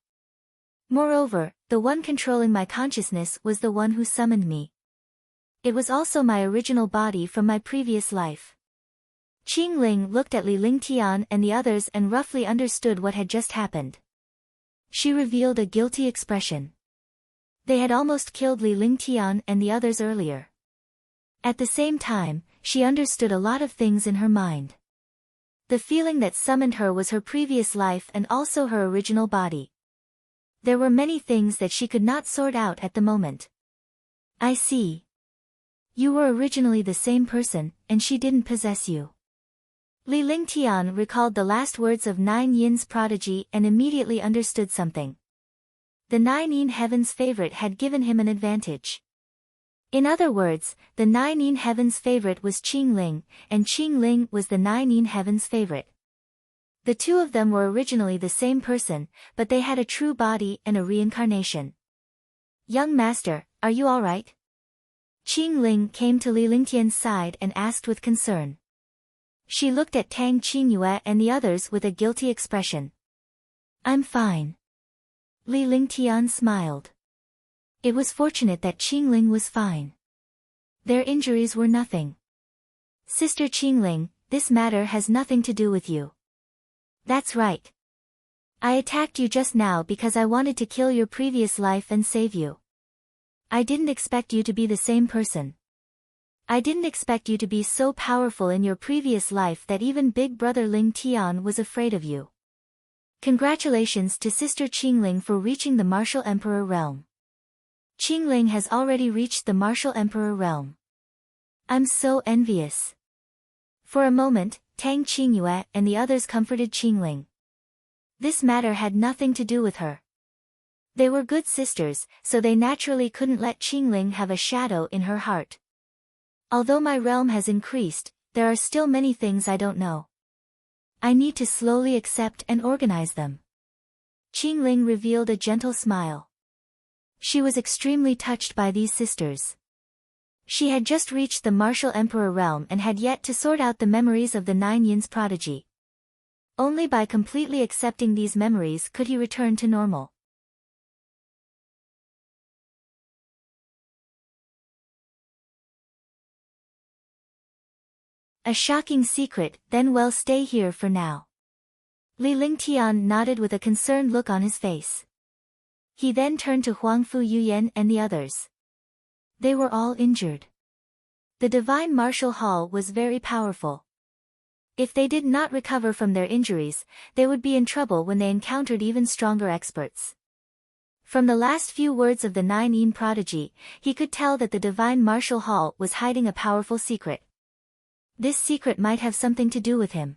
Moreover, the one controlling my consciousness was the one who summoned me. It was also my original body from my previous life. Qingling looked at Li Lingtian and the others and roughly understood what had just happened. She revealed a guilty expression. They had almost killed Li Lingtian and the others earlier. At the same time, she understood a lot of things in her mind. The feeling that summoned her was her previous life and also her original body. There were many things that she could not sort out at the moment. I see. You were originally the same person, and she didn't possess you. Li Lingtian recalled the last words of Nine Yin's prodigy and immediately understood something. The Nine Yin Heaven's favorite had given him an advantage. In other words, the Nine Yin Heaven's favorite was Qingling, and Qingling was the Nine Yin Heaven's favorite. The two of them were originally the same person, but they had a true body and a reincarnation. Young master, are you all right? Qingling came to Li Lingtian's side and asked with concern. She looked at Tang Qingyue and the others with a guilty expression. I'm fine. Li Lingtian smiled. It was fortunate that Qingling was fine. Their injuries were nothing. Sister Qingling, this matter has nothing to do with you. That's right. I attacked you just now because I wanted to kill your previous life and save you. I didn't expect you to be the same person. I didn't expect you to be so powerful in your previous life that even Big Brother Ling Tian was afraid of you. Congratulations to Sister Qingling for reaching the Martial Emperor realm. Qingling has already reached the Martial Emperor realm. I'm so envious. For a moment, Tang Qingyue and the others comforted Qingling. This matter had nothing to do with her. They were good sisters, so they naturally couldn't let Qingling have a shadow in her heart. Although my realm has increased, there are still many things I don't know. I need to slowly accept and organize them. Qingling revealed a gentle smile. She was extremely touched by these sisters. She had just reached the Martial Emperor realm and had yet to sort out the memories of the Nine Yin's prodigy. Only by completely accepting these memories could he return to normal. A shocking secret, then well, stay here for now. Li Lingtian nodded with a concerned look on his face. He then turned to Huang Fu Yuyan and the others. They were all injured. The Divine Martial Hall was very powerful. If they did not recover from their injuries, they would be in trouble when they encountered even stronger experts. From the last few words of the Nine Yin prodigy, he could tell that the Divine Martial Hall was hiding a powerful secret. This secret might have something to do with him.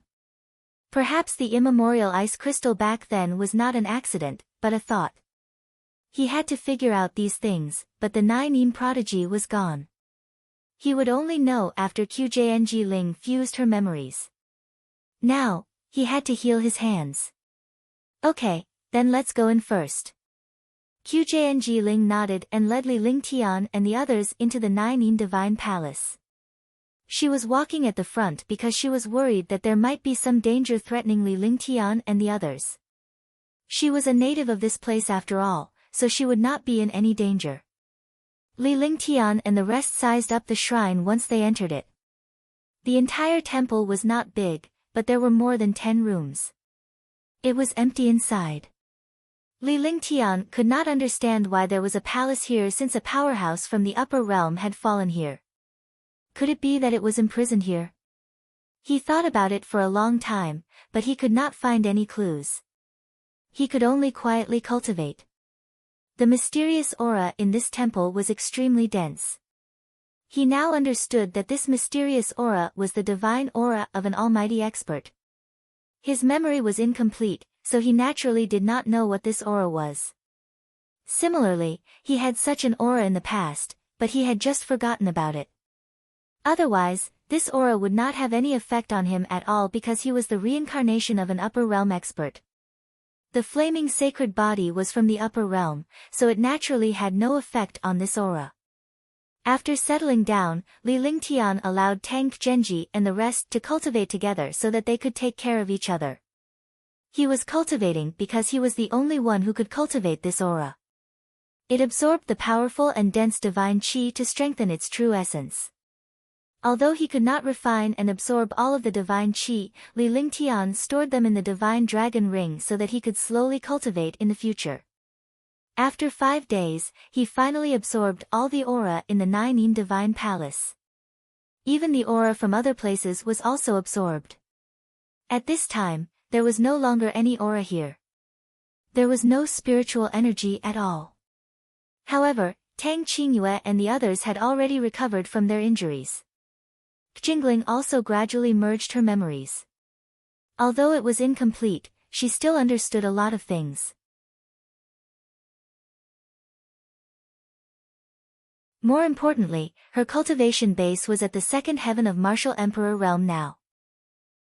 Perhaps the immemorial ice crystal back then was not an accident, but a thought. He had to figure out these things, but the Nine Yin prodigy was gone. He would only know after Qjng Ling fused her memories. Now, he had to heal his hands. Okay, then let's go in first. Qjng Ling nodded and led Li Lingtian and the others into the Nine Yin Divine Palace. She was walking at the front because she was worried that there might be some danger threatening Li Lingtian and the others. She was a native of this place after all, so she would not be in any danger. Li Lingtian and the rest sized up the shrine once they entered it. The entire temple was not big, but there were more than 10 rooms. It was empty inside. Li Lingtian could not understand why there was a palace here since a powerhouse from the upper realm had fallen here. Could it be that it was imprisoned here? He thought about it for a long time, but he could not find any clues. He could only quietly cultivate. The mysterious aura in this temple was extremely dense. He now understood that this mysterious aura was the divine aura of an almighty expert. His memory was incomplete, so he naturally did not know what this aura was. Similarly, he had such an aura in the past, but he had just forgotten about it. Otherwise, this aura would not have any effect on him at all because he was the reincarnation of an upper realm expert. The flaming sacred body was from the upper realm, so it naturally had no effect on this aura. After settling down, Li Lingtian allowed Tang Genji and the rest to cultivate together so that they could take care of each other. He was cultivating because he was the only one who could cultivate this aura. It absorbed the powerful and dense divine qi to strengthen its true essence. Although he could not refine and absorb all of the divine qi, Li Lingtian stored them in the divine dragon ring so that he could slowly cultivate in the future. After 5 days, he finally absorbed all the aura in the Nine Divine Palace. Even the aura from other places was also absorbed. At this time, there was no longer any aura here. There was no spiritual energy at all. However, Tang Qingyue and the others had already recovered from their injuries. Jingling also gradually merged her memories. Although it was incomplete, she still understood a lot of things. More importantly, her cultivation base was at the second heaven of Martial Emperor realm now.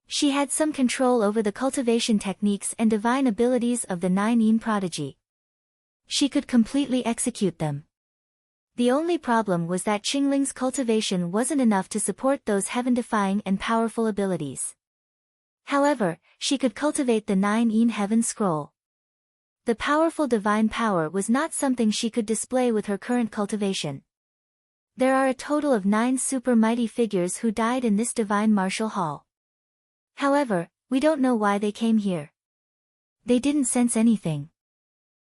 She had some control over the cultivation techniques and divine abilities of the Nine prodigy. She could completely execute them. The only problem was that Qingling's cultivation wasn't enough to support those heaven-defying and powerful abilities. However, she could cultivate the Nine Heaven Scroll. The powerful divine power was not something she could display with her current cultivation. There are a total of 9 super mighty figures who died in this divine martial hall. However, we don't know why they came here. They didn't sense anything.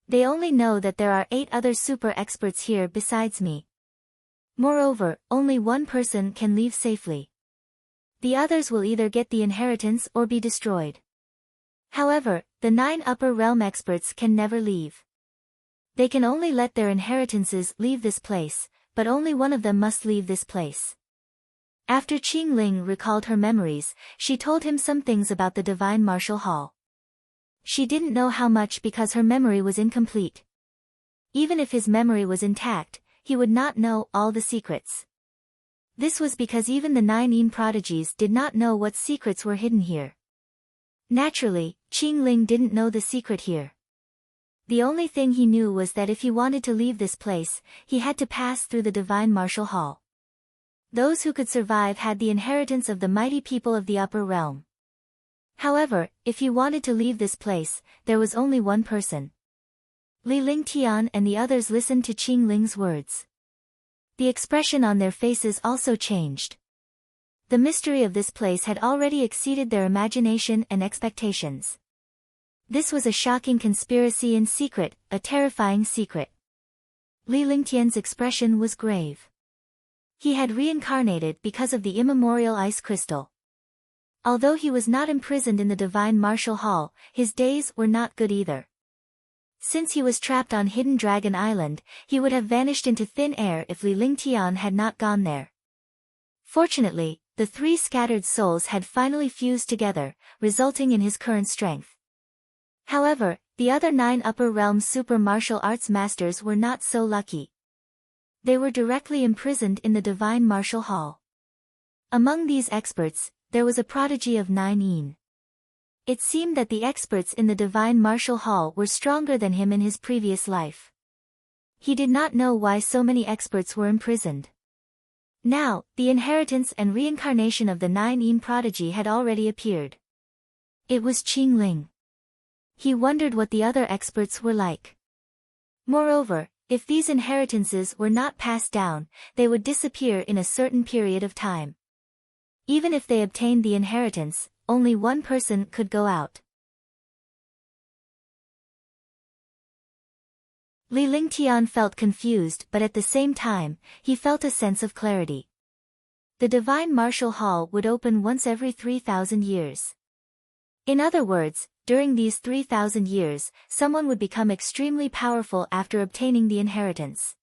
They only know that there are 8 other super experts here besides me. Moreover, only one person can leave safely. The others will either get the inheritance or be destroyed. However, the 9 upper realm experts can never leave. They can only let their inheritances leave this place, but only one of them must leave this place. After Qingling recalled her memories, she told him some things about the divine martial hall. She didn't know how much because her memory was incomplete. Even if his memory was intact, he would not know all the secrets. This was because even the Nine prodigies did not know what secrets were hidden here. Naturally, Qingling didn't know the secret here. The only thing he knew was that if he wanted to leave this place, he had to pass through the divine martial hall. Those who could survive had the inheritance of the mighty people of the upper realm. However, if he wanted to leave this place, there was only one person. Li Lingtian and the others listened to Qingling's words. The expression on their faces also changed. The mystery of this place had already exceeded their imagination and expectations. This was a shocking conspiracy in secret, a terrifying secret. Li Lingtian's expression was grave. He had reincarnated because of the immemorial ice crystal. Although he was not imprisoned in the divine martial hall, his days were not good either. Since he was trapped on Hidden Dragon Island, he would have vanished into thin air if Li Lingtian had not gone there. Fortunately, the 3 scattered souls had finally fused together, resulting in his current strength. However, the other 9 upper realm super martial arts masters were not so lucky. They were directly imprisoned in the divine martial hall. Among these experts, there was a prodigy of 9. It seemed that the experts in the divine martial hall were stronger than him in his previous life. He did not know why so many experts were imprisoned. Now, the inheritance and reincarnation of the 9 prodigy had already appeared. It was Qingling. He wondered what the other experts were like. Moreover, if these inheritances were not passed down, they would disappear in a certain period of time. Even if they obtained the inheritance, only one person could go out. Li Lingtian felt confused, but at the same time, he felt a sense of clarity. The divine martial hall would open once every 3,000 years. In other words, during these 3,000 years, someone would become extremely powerful after obtaining the inheritance.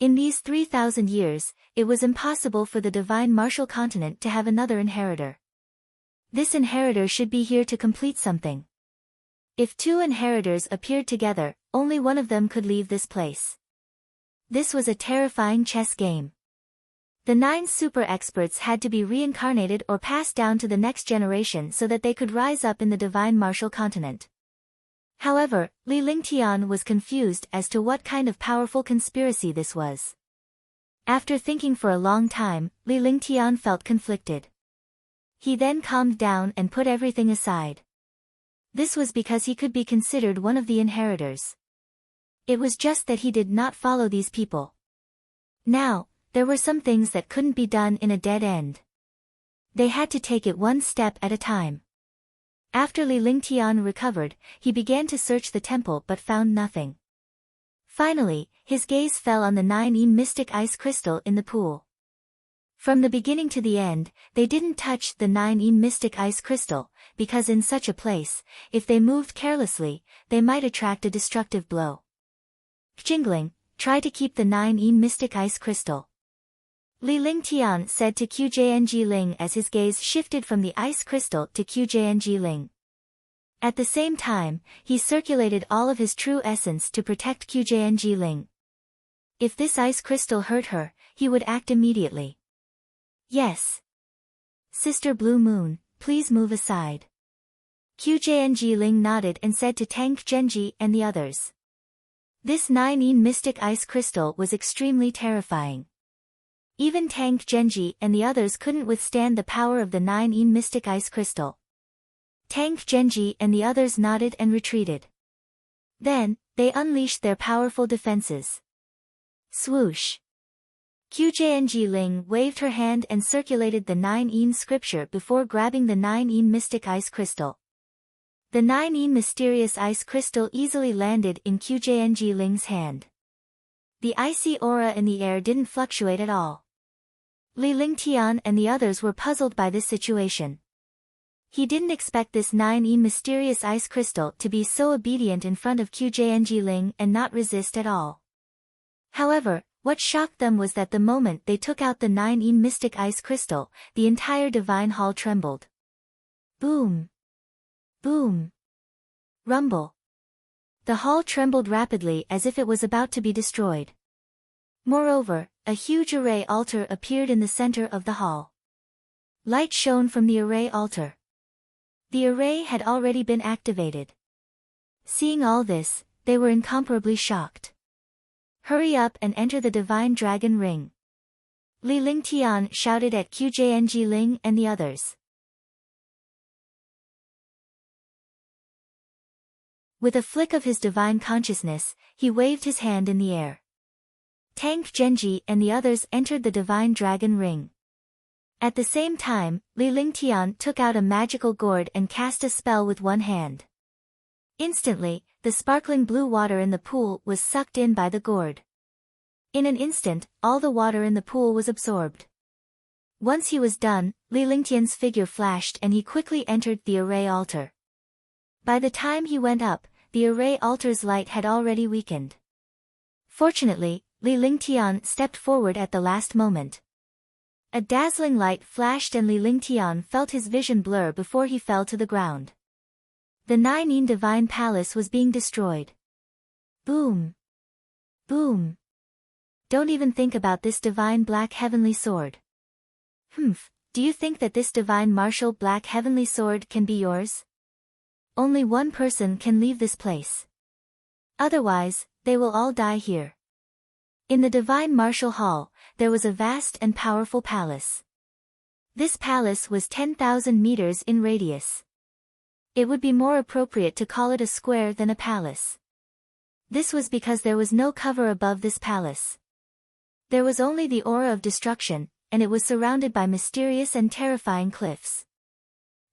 In these 3,000 years, it was impossible for the divine martial continent to have another inheritor. This inheritor should be here to complete something. If two inheritors appeared together, only one of them could leave this place. This was a terrifying chess game. The 9 super experts had to be reincarnated or passed down to the next generation so that they could rise up in the divine martial continent. However, Li Lingtian was confused as to what kind of powerful conspiracy this was. After thinking for a long time, Li Lingtian felt conflicted. He then calmed down and put everything aside. This was because he could be considered one of the inheritors. It was just that he did not follow these people. Now, there were some things that couldn't be done in a dead end. They had to take it one step at a time. After Li Lingtian recovered, he began to search the temple but found nothing. Finally, his gaze fell on the 9 mystic ice crystal in the pool. From the beginning to the end, they didn't touch the 9 mystic ice crystal, because in such a place, if they moved carelessly, they might attract a destructive blow. Jingling, try to keep the 9 mystic ice crystal. Li Lingtian said to Qjng Ling as his gaze shifted from the ice crystal to Qjng Ling. At the same time, he circulated all of his true essence to protect Qjng Ling. If this ice crystal hurt her, he would act immediately. Yes. Sister Blue Moon, please move aside. Qjng Ling nodded and said to Tang Genji and the others. This 9 mystic ice crystal was extremely terrifying. Even Tang Genji and the others couldn't withstand the power of the 9 mystic ice crystal. Tang Genji and the others nodded and retreated. Then, they unleashed their powerful defenses. Swoosh! Qjng Ling waved her hand and circulated the 9 scripture before grabbing the 9 mystic ice crystal. The 9 mysterious ice crystal easily landed in Qjng Ling's hand. The icy aura in the air didn't fluctuate at all. Li Lingtian and the others were puzzled by this situation. He didn't expect this 9 mysterious ice crystal to be so obedient in front of Qjng Ling and not resist at all. However, what shocked them was that the moment they took out the 9 mystic ice crystal, the entire divine hall trembled. Boom! Boom! Rumble! The hall trembled rapidly as if it was about to be destroyed. Moreover, a huge array altar appeared in the center of the hall. Light shone from the array altar. The array had already been activated. Seeing all this, they were incomparably shocked. Hurry up and enter the divine dragon ring. Li Lingtian shouted at Qjng Ling and the others. With a flick of his divine consciousness, he waved his hand in the air. Tang Genji and the others entered the divine dragon ring. At the same time, Li Lingtian took out a magical gourd and cast a spell with one hand. Instantly, the sparkling blue water in the pool was sucked in by the gourd. In an instant, all the water in the pool was absorbed. Once he was done, Li Lingtian's figure flashed and he quickly entered the array altar. By the time he went up, the array altar's light had already weakened. Fortunately, Li Lingtian stepped forward at the last moment. A dazzling light flashed and Li Lingtian felt his vision blur before he fell to the ground. The 9 divine palace was being destroyed. Boom! Boom! Don't even think about this divine black heavenly sword. Do you think that this divine martial black heavenly sword can be yours? Only one person can leave this place. Otherwise, they will all die here. In the divine martial hall, there was a vast and powerful palace. This palace was 10,000 meters in radius. It would be more appropriate to call it a square than a palace. This was because there was no cover above this palace. There was only the aura of destruction, and it was surrounded by mysterious and terrifying cliffs.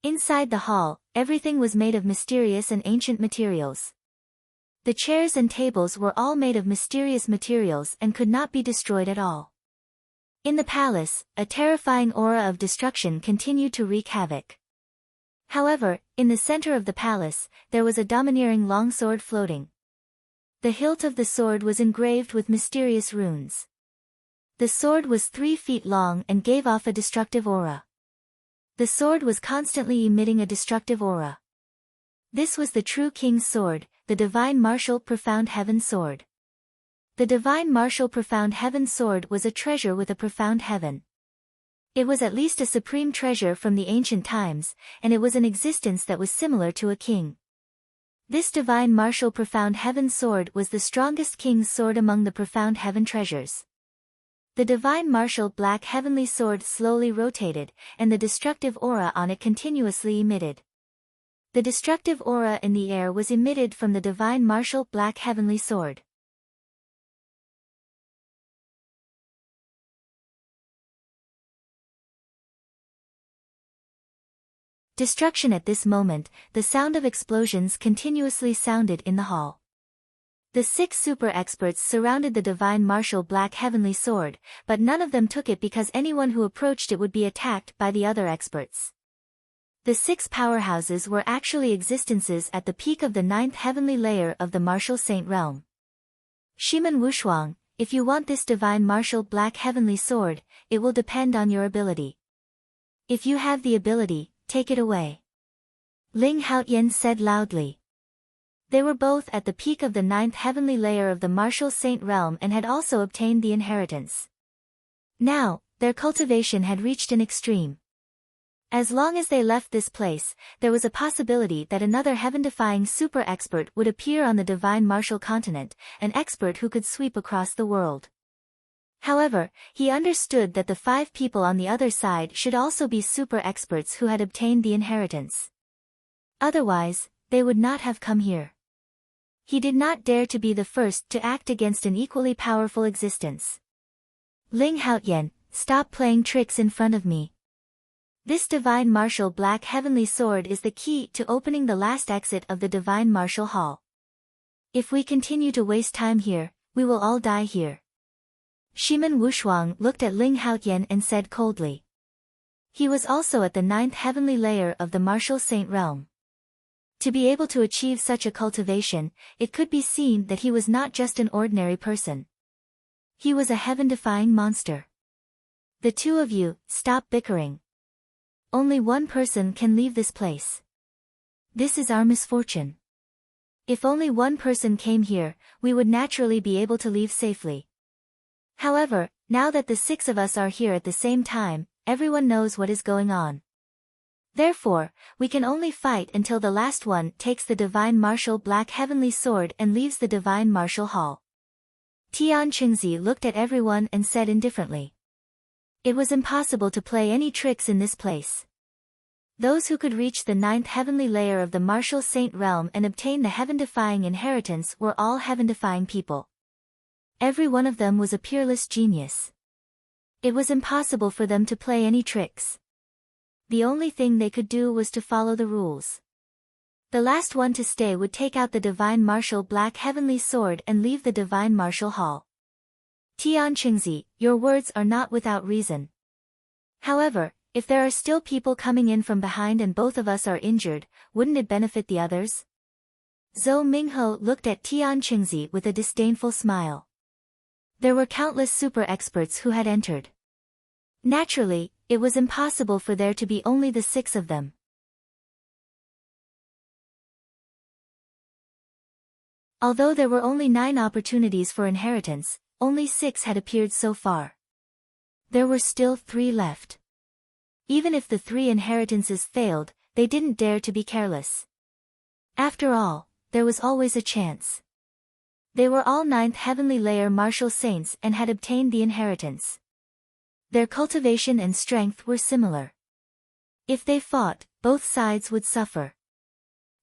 Inside the hall, everything was made of mysterious and ancient materials. The chairs and tables were all made of mysterious materials and could not be destroyed at all. In the palace, a terrifying aura of destruction continued to wreak havoc. However, in the center of the palace, there was a domineering longsword floating. The hilt of the sword was engraved with mysterious runes. The sword was 3 feet long and gave off a destructive aura. The sword was constantly emitting a destructive aura. This was the true king's sword, the divine martial profound heaven sword. The divine martial profound heaven sword was a treasure with a profound heaven. It was at least a supreme treasure from the ancient times, and it was an existence that was similar to a king. This divine martial profound heaven sword was the strongest king's sword among the profound heaven treasures. The divine martial black heavenly sword slowly rotated, and the destructive aura on it continuously emitted. The destructive aura in the air was emitted from the divine martial black heavenly sword. Destruction. At this moment, the sound of explosions continuously sounded in the hall. The 6 super experts surrounded the divine martial black heavenly sword, but none of them took it because anyone who approached it would be attacked by the other experts. The 6 powerhouses were actually existences at the peak of the 9th heavenly layer of the martial saint realm. Shiman Wushuang, if you want this divine martial black heavenly sword, it will depend on your ability. If you have the ability, take it away. Ling Haotian said loudly. They were both at the peak of the 9th heavenly layer of the martial saint realm and had also obtained the inheritance. Now, their cultivation had reached an extreme. As long as they left this place, there was a possibility that another heaven-defying super expert would appear on the divine martial continent, an expert who could sweep across the world. However, he understood that the 5 people on the other side should also be super experts who had obtained the inheritance. Otherwise, they would not have come here. He did not dare to be the first to act against an equally powerful existence. Ling Haotian, stop playing tricks in front of me. This divine martial black heavenly sword is the key to opening the last exit of the divine martial hall. If we continue to waste time here, we will all die here. Shiman Wushuang looked at Ling Haotian and said coldly. He was also at the 9th heavenly layer of the martial saint realm. To be able to achieve such a cultivation, it could be seen that he was not just an ordinary person. He was a heaven-defying monster. The 2 of you, stop bickering. Only one person can leave this place. This is our misfortune. If only one person came here, we would naturally be able to leave safely. However, now that the 6 of us are here at the same time, everyone knows what is going on. Therefore, we can only fight until the last one takes the divine martial black heavenly sword and leaves the divine martial hall. Tian Qingzi looked at everyone and said indifferently. It was impossible to play any tricks in this place. Those who could reach the 9th heavenly layer of the martial saint realm and obtain the heaven-defying inheritance were all heaven-defying people. Every one of them was a peerless genius. It was impossible for them to play any tricks. The only thing they could do was to follow the rules. The last one to stay would take out the divine martial black heavenly sword and leave the divine martial hall. Tian Qingzi, your words are not without reason. However, if there are still people coming in from behind and both of us are injured, wouldn't it benefit the others? Zhou Minghe looked at Tian Qingzi with a disdainful smile. There were countless super experts who had entered. Naturally, it was impossible for there to be only the 6 of them. Although there were only 9 opportunities for inheritance, only 6 had appeared so far. There were still 3 left. Even if the 3 inheritances failed, they didn't dare to be careless. After all, there was always a chance. They were all 9th heavenly layer martial saints and had obtained the inheritance. Their cultivation and strength were similar. If they fought, both sides would suffer.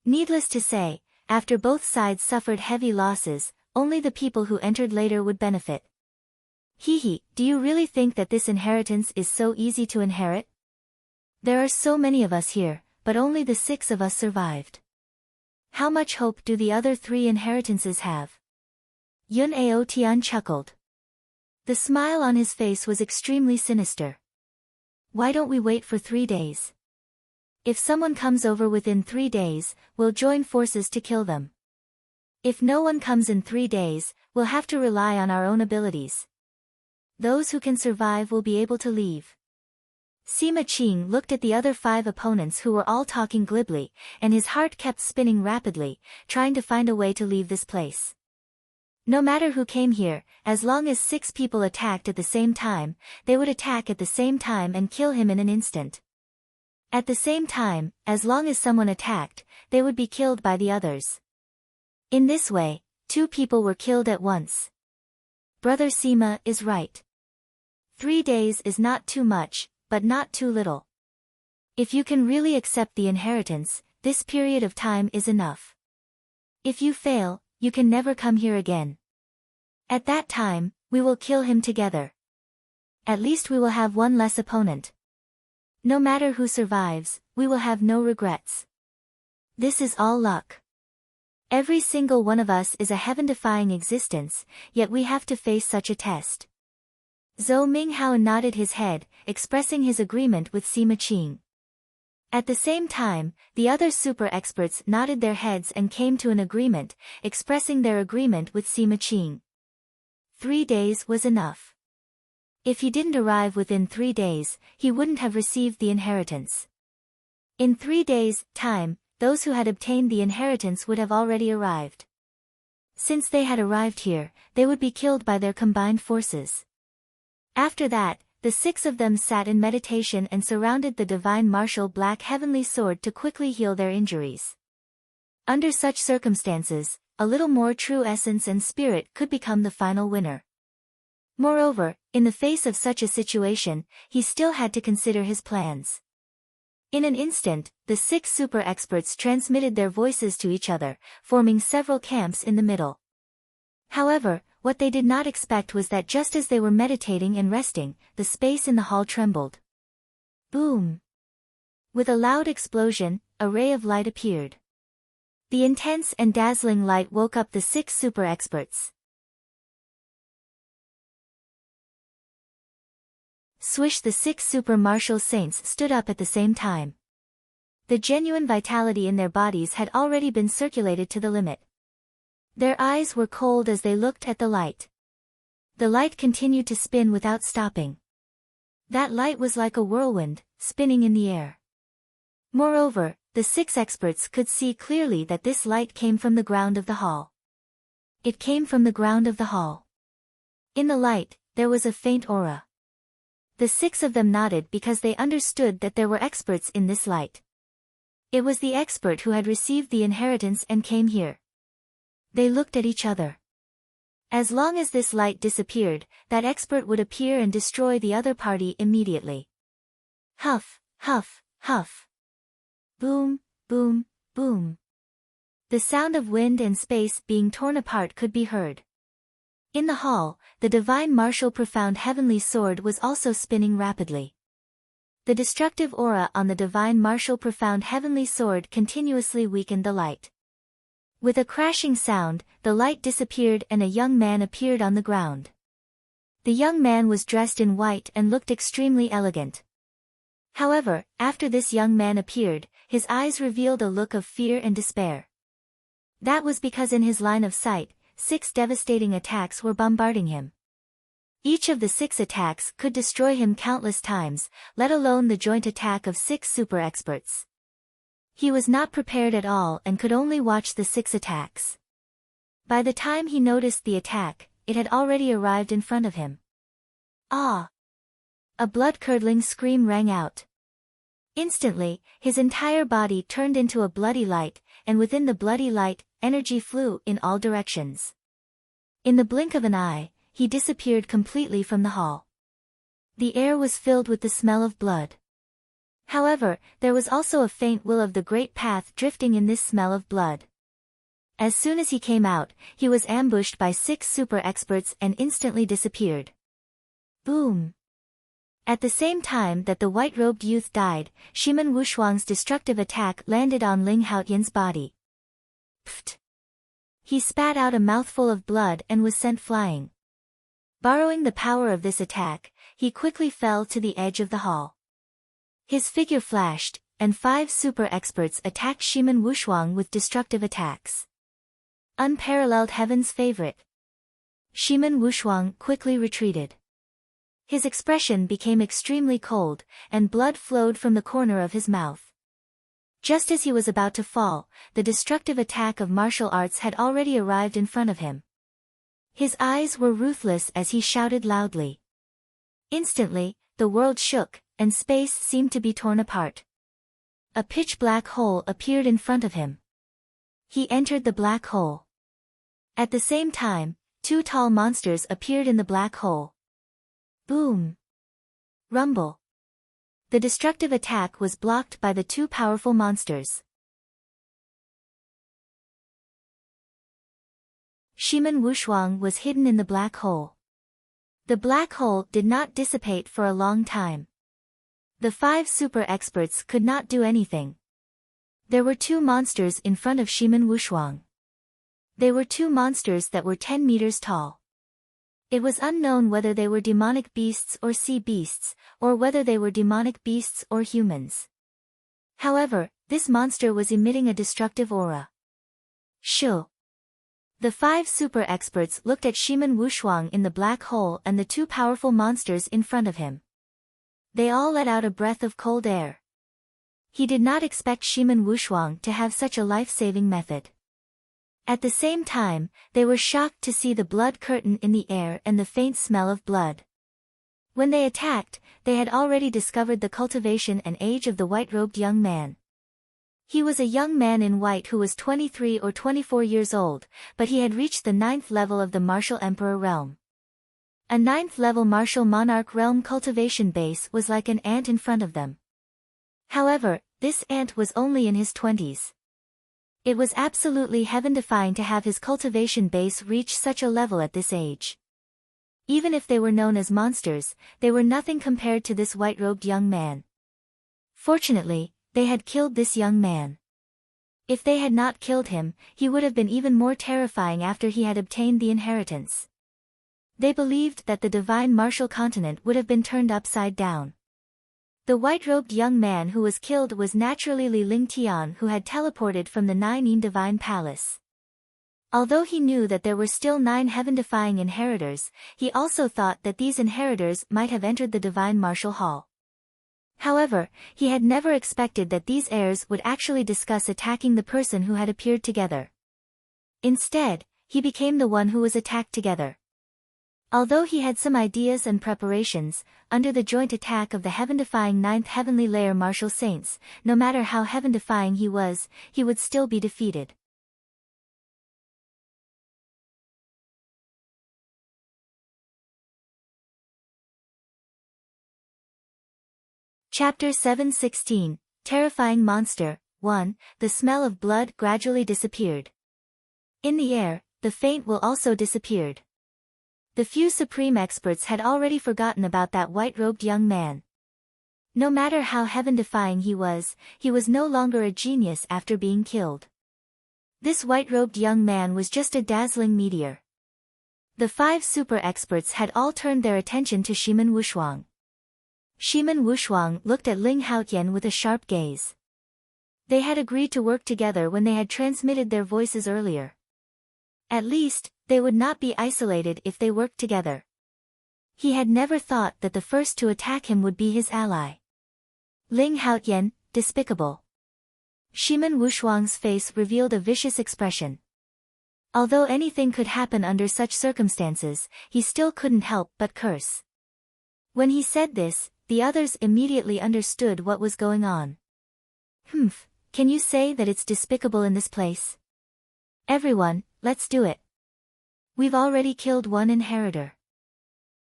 Needless to say, after both sides suffered heavy losses, only the people who entered later would benefit. Hehe, do you really think that this inheritance is so easy to inherit? There are so many of us here, but only the 6 of us survived. How much hope do the other 3 inheritances have? Yun Ao Tian chuckled. The smile on his face was extremely sinister. Why don't we wait for 3 days? If someone comes over within 3 days, we'll join forces to kill them. If no one comes in 3 days, we'll have to rely on our own abilities. Those who can survive will be able to leave. Sima Qing looked at the other 5 opponents who were all talking glibly, and his heart kept spinning rapidly, trying to find a way to leave this place. No matter who came here, as long as 6 people attacked at the same time, they would attack at the same time and kill him in an instant. At the same time, as long as someone attacked, they would be killed by the others. In this way, 2 people were killed at once. Brother Sima is right. 3 days is not too much, but not too little. If you can really accept the inheritance, this period of time is enough. If you fail, you can never come here again. At that time, we will kill him together. At least we will have one less opponent. No matter who survives, we will have no regrets. This is all luck. Every single one of us is a heaven-defying existence, yet we have to face such a test. Zhou Minghao nodded his head, expressing his agreement with Sima Qing. At the same time, the other super experts nodded their heads and came to an agreement, expressing their agreement with Sima Qing. 3 days was enough. If he didn't arrive within 3 days, he wouldn't have received the inheritance. In 3 days' time, those who had obtained the inheritance would have already arrived. Since they had arrived here, they would be killed by their combined forces. After that, the 6 of them sat in meditation and surrounded the divine martial black heavenly sword to quickly heal their injuries. Under such circumstances, a little more true essence and spirit could become the final winner. Moreover, in the face of such a situation, he still had to consider his plans. In an instant, the 6 super experts transmitted their voices to each other, forming several camps in the middle. However, what they did not expect was that just as they were meditating and resting, the space in the hall trembled. Boom! With a loud explosion, a ray of light appeared. The intense and dazzling light woke up the 6 super experts. Swish! The 6 super martial saints stood up at the same time. The genuine vitality in their bodies had already been circulated to the limit. Their eyes were cold as they looked at the light. The light continued to spin without stopping. That light was like a whirlwind, spinning in the air. Moreover, the 6 experts could see clearly that this light came from the ground of the hall. It came from the ground of the hall. In the light, there was a faint aura. The 6 of them nodded because they understood that there were experts in this light. It was the expert who had received the inheritance and came here. They looked at each other. As long as this light disappeared, that expert would appear and destroy the other party immediately. Huff, huff, huff. Boom, boom, boom. The sound of wind and space being torn apart could be heard. In the hall, the divine martial profound heavenly sword was also spinning rapidly. The destructive aura on the divine martial profound heavenly sword continuously weakened the light. With a crashing sound, the light disappeared and a young man appeared on the ground. The young man was dressed in white and looked extremely elegant. However, after this young man appeared, his eyes revealed a look of fear and despair. That was because in his line of sight, 6 devastating attacks were bombarding him. Each of the 6 attacks could destroy him countless times, let alone the joint attack of 6 super experts. He was not prepared at all and could only watch the 6 attacks. By the time he noticed the attack, it had already arrived in front of him. Ah! A blood-curdling scream rang out. Instantly, his entire body turned into a bloody light, and within the bloody light, energy flew in all directions. In the blink of an eye, he disappeared completely from the hall. The air was filled with the smell of blood. However, there was also a faint will of the great path drifting in this smell of blood. As soon as he came out, he was ambushed by 6 super experts and instantly disappeared. Boom! At the same time that the white-robed youth died, Shimen Wushuang's destructive attack landed on Ling Haotian's body. Pfft! He spat out a mouthful of blood and was sent flying. Borrowing the power of this attack, he quickly fell to the edge of the hall. His figure flashed, and 5 super experts attacked Shimen Wushuang with destructive attacks. Unparalleled heaven's favorite. Shimen Wushuang quickly retreated. His expression became extremely cold, and blood flowed from the corner of his mouth. Just as he was about to fall, the destructive attack of martial arts had already arrived in front of him. His eyes were ruthless as he shouted loudly. Instantly, the world shook, and space seemed to be torn apart. A pitch-black hole appeared in front of him. He entered the black hole. At the same time, 2 tall monsters appeared in the black hole. Boom! Rumble! The destructive attack was blocked by the 2 powerful monsters. Shimen Wushuang was hidden in the black hole. The black hole did not dissipate for a long time. The 5 super experts could not do anything. There were 2 monsters in front of Shimen Wushuang. They were 2 monsters that were 10 meters tall. It was unknown whether they were demonic beasts or sea beasts, or whether they were demonic beasts or humans. However, this monster was emitting a destructive aura. Shoo! The 5 super experts looked at Shimen Wushuang in the black hole and the 2 powerful monsters in front of him. They all let out a breath of cold air. He did not expect Shimen Wushuang to have such a life-saving method. At the same time, they were shocked to see the blood curtain in the air and the faint smell of blood. When they attacked, they had already discovered the cultivation and age of the white-robed young man. He was a young man in white who was 23 or 24 years old, but he had reached the 9th level of the Martial Emperor realm. A 9th level Martial Monarch realm cultivation base was like an ant in front of them. However, this ant was only in his 20s. It was absolutely heaven-defying to have his cultivation base reach such a level at this age. Even if they were known as monsters, they were nothing compared to this white-robed young man. Fortunately, they had killed this young man. If they had not killed him, he would have been even more terrifying after he had obtained the inheritance. They believed that the divine martial continent would have been turned upside down. The white-robed young man who was killed was naturally Li Lingtian, who had teleported from the Nine Divine Palace. Although he knew that there were still 9 heaven-defying inheritors, he also thought that these inheritors might have entered the divine martial hall. However, he had never expected that these heirs would actually discuss attacking the person who had appeared together. Instead, he became the one who was attacked together. Although he had some ideas and preparations, under the joint attack of the heaven-defying 9th heavenly layer martial saints, no matter how heaven-defying he would still be defeated. Chapter 7:16, Terrifying Monster. 1. The smell of blood gradually disappeared. In the air, the faint will also disappeared. The few supreme experts had already forgotten about that white-robed young man. No matter how heaven-defying he was no longer a genius after being killed. This white-robed young man was just a dazzling meteor. The 5 super experts had all turned their attention to Shimen Wushuang. Shimen Wushuang looked at Ling Haotian with a sharp gaze. They had agreed to work together when they had transmitted their voices earlier. At least, they would not be isolated if they worked together. He had never thought that the first to attack him would be his ally. Ling Haotian, despicable. Shimen Wushuang's face revealed a vicious expression. Although anything could happen under such circumstances, he still couldn't help but curse. When he said this, the others immediately understood what was going on. Can you say that it's despicable in this place? Everyone, let's do it. We've already killed 1 inheritor.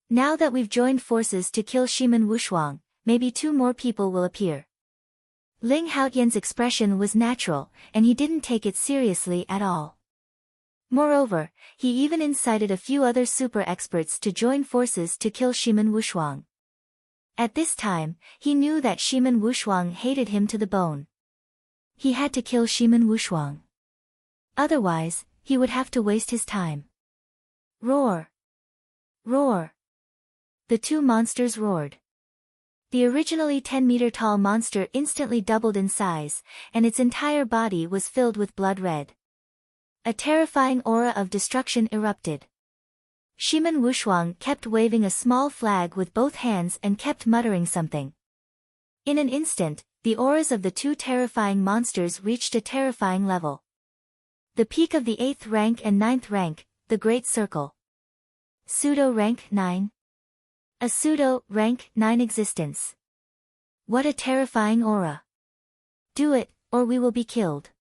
Now that we've joined forces to kill Shimen Wushuang, maybe 2 more people will appear. Ling Haotian's expression was natural, and he didn't take it seriously at all. Moreover, he even incited a few other super experts to join forces to kill Shimen Wushuang. At this time, he knew that Shimen Wushuang hated him to the bone. He had to kill Shimen Wushuang. Otherwise, he would have to waste his time. Roar! Roar! The 2 monsters roared. The originally 10-meter-tall monster instantly doubled in size, and its entire body was filled with blood red. A terrifying aura of destruction erupted. Shimen Wushuang kept waving a small flag with both hands and kept muttering something. In an instant, the auras of the two terrifying monsters reached a terrifying level. The peak of the 8th rank and 9th rank, the Great Circle. Pseudo rank 9. A pseudo rank 9 existence. What a terrifying aura. Do it, or we will be killed.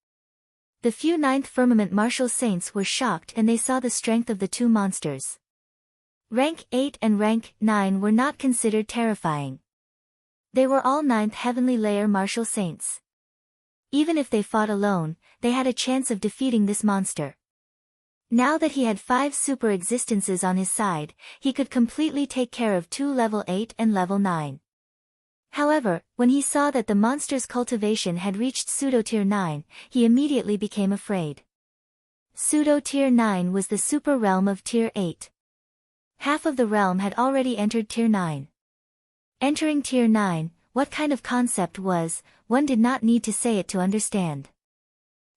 The few 9th firmament martial saints were shocked and they saw the strength of the two monsters. Rank 8 and rank 9 were not considered terrifying. They were all 9th heavenly layer martial saints. Even if they fought alone, they had a chance of defeating this monster. Now that he had 5 super existences on his side, he could completely take care of 2 level 8 and level 9. However, when he saw that the monster's cultivation had reached pseudo-tier 9, he immediately became afraid. Pseudo-tier 9 was the super realm of tier 8. Half of the realm had already entered tier 9. Entering tier 9, what kind of concept was, one did not need to say it to understand.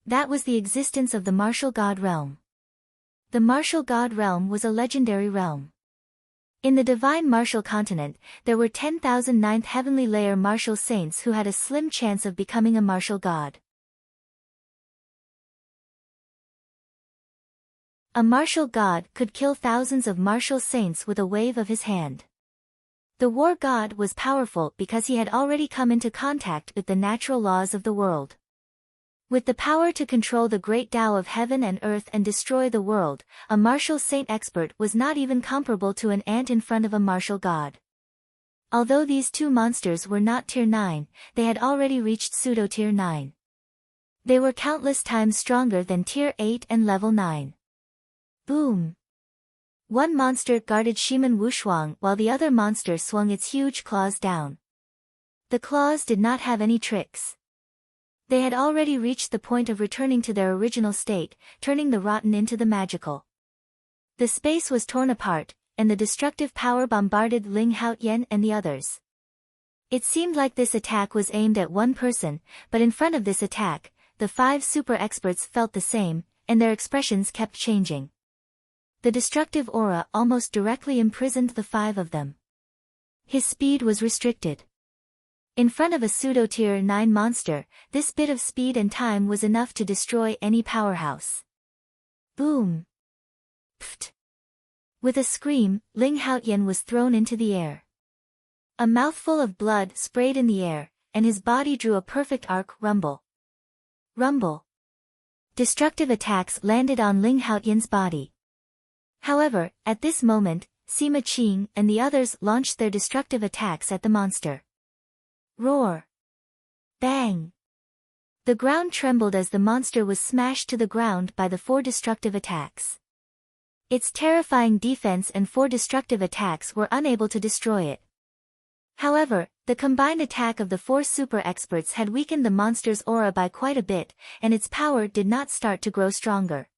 That was the existence of the martial god realm. The martial god realm was a legendary realm. In the divine martial continent, there were 10,000 9th heavenly layer martial saints who had a slim chance of becoming a martial god. A martial god could kill thousands of martial saints with a wave of his hand. The war god was powerful because he had already come into contact with the natural laws of the world. With the power to control the great Tao of heaven and earth and destroy the world, a martial saint expert was not even comparable to an ant in front of a martial god. Although these two monsters were not tier 9, they had already reached pseudo-tier 9. They were countless times stronger than tier 8 and level 9. Boom! One monster guarded Shimen Wushuang while the other monster swung its huge claws down. The claws did not have any tricks. They had already reached the point of returning to their original state, turning the rotten into the magical. The space was torn apart, and the destructive power bombarded Ling Haotian and the others. It seemed like this attack was aimed at one person, but in front of this attack, the 5 super experts felt the same, and their expressions kept changing. The destructive aura almost directly imprisoned the 5 of them. His speed was restricted. In front of a pseudo-tier 9 monster, this bit of speed and time was enough to destroy any powerhouse. Boom! Pfft! With a scream, Ling Haotian was thrown into the air. A mouthful of blood sprayed in the air, and his body drew a perfect arc rumble. Rumble! Destructive attacks landed on Ling Haotian's body. However, at this moment, Sima Qing and the others launched their destructive attacks at the monster. Roar! Bang! The ground trembled as the monster was smashed to the ground by the 4 destructive attacks. Its terrifying defense and 4 destructive attacks were unable to destroy it. However, the combined attack of the 4 super experts had weakened the monster's aura by quite a bit, and its power did not start to grow stronger.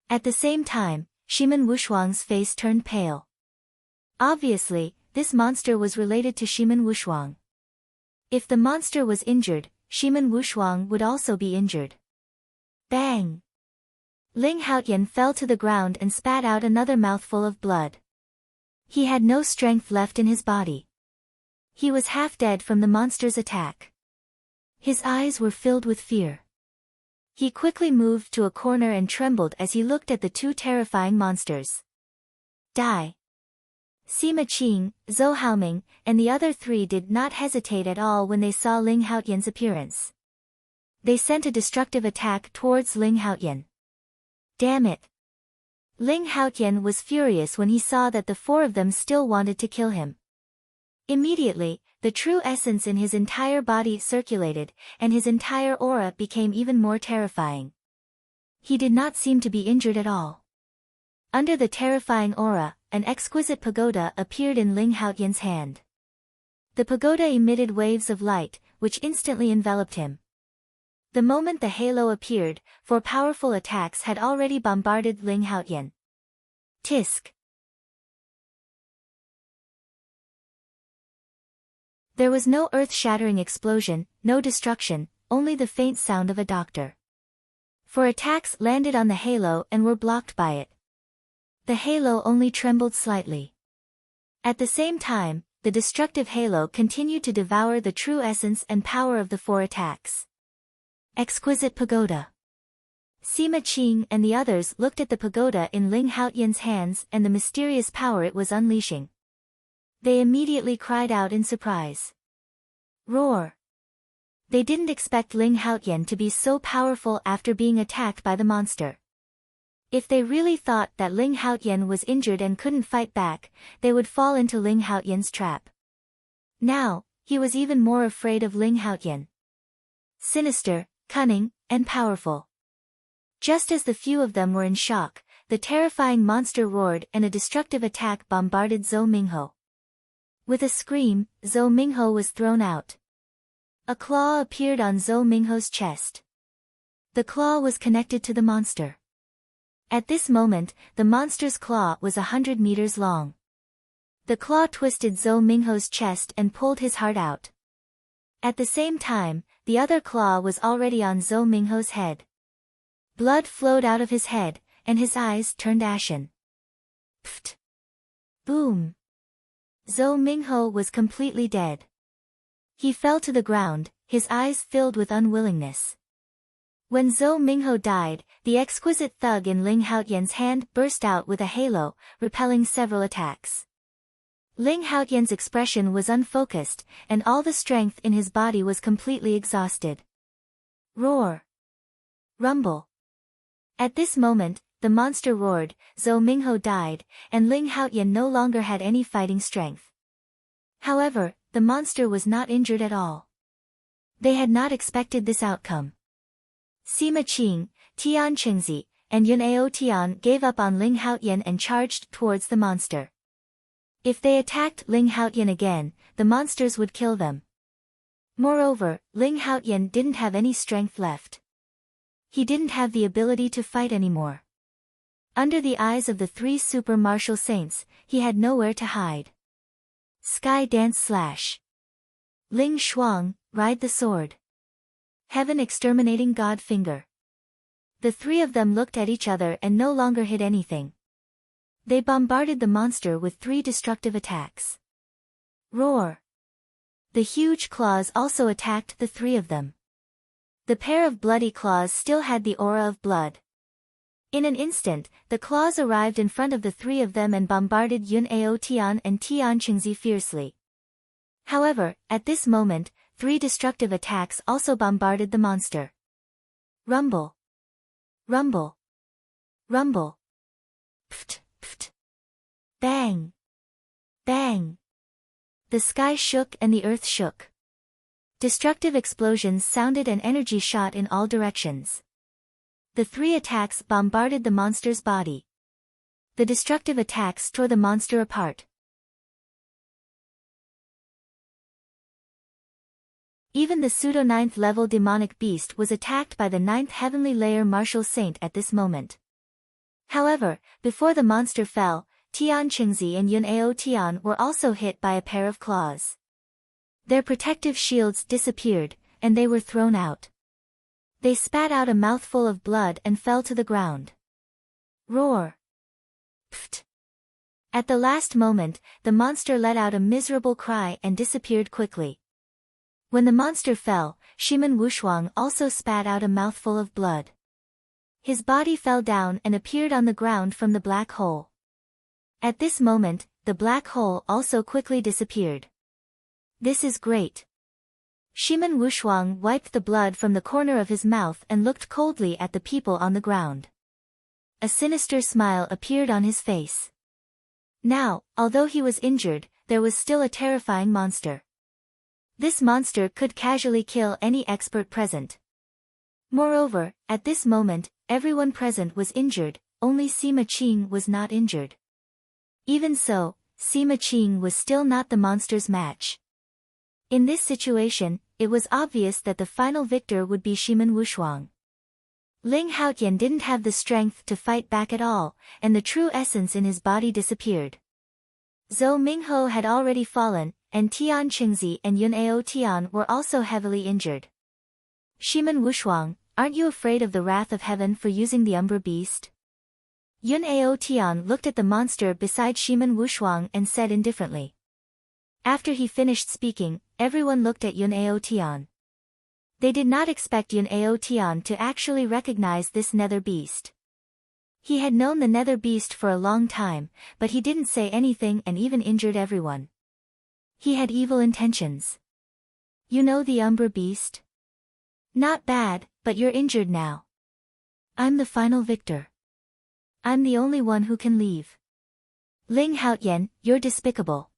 At the same time, Shimen Wushuang's face turned pale. Obviously, this monster was related to Shimen Wushuang. If the monster was injured, Shimen Wushuang would also be injured. Bang! Ling Haotian fell to the ground and spat out another mouthful of blood. He had no strength left in his body. He was half dead from the monster's attack. His eyes were filled with fear. He quickly moved to a corner and trembled as he looked at the 2 terrifying monsters. Die! Sima Qing, Zhou Haoming, and the other 3 did not hesitate at all when they saw Ling Haotian's appearance. They sent a destructive attack towards Ling Haotian. Damn it! Ling Haotian was furious when he saw that the 4 of them still wanted to kill him. Immediately, the true essence in his entire body circulated, and his entire aura became even more terrifying. He did not seem to be injured at all. Under the terrifying aura, an exquisite pagoda appeared in Ling Haotian's hand. The pagoda emitted waves of light, which instantly enveloped him. The moment the halo appeared, 4 powerful attacks had already bombarded Ling Haotian. Tisk! There was no earth-shattering explosion, no destruction, only the faint sound of a doctor. 4 attacks landed on the halo and were blocked by it. The halo only trembled slightly. At the same time, the destructive halo continued to devour the true essence and power of the 4 attacks. Exquisite pagoda. Sima Qing and the others looked at the pagoda in Ling Haotian's hands and the mysterious power it was unleashing. They immediately cried out in surprise. Roar! They didn't expect Ling Haotian to be so powerful after being attacked by the monster. If they really thought that Ling Haotian was injured and couldn't fight back, they would fall into Ling Haotian's trap. Now, he was even more afraid of Ling Haotian. Sinister, cunning, and powerful. Just as the few of them were in shock, the terrifying monster roared and a destructive attack bombarded Zhou Minghe. With a scream, Zhou Minghe was thrown out. A claw appeared on Zhou Minghe's chest. The claw was connected to the monster. At this moment, the monster's claw was 100 meters long. The claw twisted Zhou Minghe's chest and pulled his heart out. At the same time, the other claw was already on Zhou Minghe's head. Blood flowed out of his head, and his eyes turned ashen. Pfft! Boom! Zhou Minghe was completely dead. He fell to the ground, his eyes filled with unwillingness. When Zhou Minghe died, the exquisite thug in Ling Haotian's hand burst out with a halo, repelling several attacks. Ling Haotian's expression was unfocused, and all the strength in his body was completely exhausted. Roar! Rumble! At this moment, the monster roared, Zhou Minghe died, and Ling Haotian no longer had any fighting strength. However, the monster was not injured at all. They had not expected this outcome. Sima Qing, Tian Qingzi, and Yun Ao Tian gave up on Ling Haotian and charged towards the monster. If they attacked Ling Haotian again, the monsters would kill them. Moreover, Ling Haotian didn't have any strength left. He didn't have the ability to fight anymore. Under the eyes of the 3 super martial saints, he had nowhere to hide. Sky Dance Slash. Ling Shuang, Ride the Sword. Heaven Exterminating God Finger. The 3 of them looked at each other and no longer hid anything. They bombarded the monster with 3 destructive attacks. Roar! The huge claws also attacked the 3 of them. The pair of bloody claws still had the aura of blood. In an instant, the claws arrived in front of the 3 of them and bombarded Yun Ao Tian and Tian Qingzi fiercely. However, at this moment, 3 destructive attacks also bombarded the monster. Rumble! Rumble! Rumble! Pft! Pft! Bang! Bang! The sky shook and the earth shook. Destructive explosions sounded and energy shot in all directions. The 3 attacks bombarded the monster's body. The destructive attacks tore the monster apart. Even the pseudo-9th level demonic beast was attacked by the 9th heavenly layer martial saint at this moment. However, before the monster fell, Tian Qingzi and Yun Ao Tian were also hit by a pair of claws. Their protective shields disappeared, and they were thrown out. They spat out a mouthful of blood and fell to the ground. Roar! Pfft! At the last moment, the monster let out a miserable cry and disappeared quickly. When the monster fell, Shimen Wushuang also spat out a mouthful of blood. His body fell down and appeared on the ground from the black hole. At this moment, the black hole also quickly disappeared. This is great. Shimen Wushuang wiped the blood from the corner of his mouth and looked coldly at the people on the ground. A sinister smile appeared on his face. Now, although he was injured, there was still a terrifying monster. This monster could casually kill any expert present. Moreover, at this moment, everyone present was injured, only Sima Qing was not injured. Even so, Sima Qing was still not the monster's match. In this situation, it was obvious that the final victor would be Shimen Wushuang. Ling Haotian didn't have the strength to fight back at all, and the true essence in his body disappeared. Zhou Minghe had already fallen, and Tian Qingzi and Yun Ao Tian were also heavily injured. Shimen Wushuang, aren't you afraid of the wrath of heaven for using the Umbra Beast? Yun Ao Tian looked at the monster beside Shimen Wushuang and said indifferently. After he finished speaking, everyone looked at Yun Ao Tian. They did not expect Yun Ao Tian to actually recognize this nether beast. He had known the nether beast for a long time, but he didn't say anything and even injured everyone. He had evil intentions. You know the Umbra Beast? Not bad, but you're injured now. I'm the final victor. I'm the only one who can leave. Ling Haotian, you're despicable.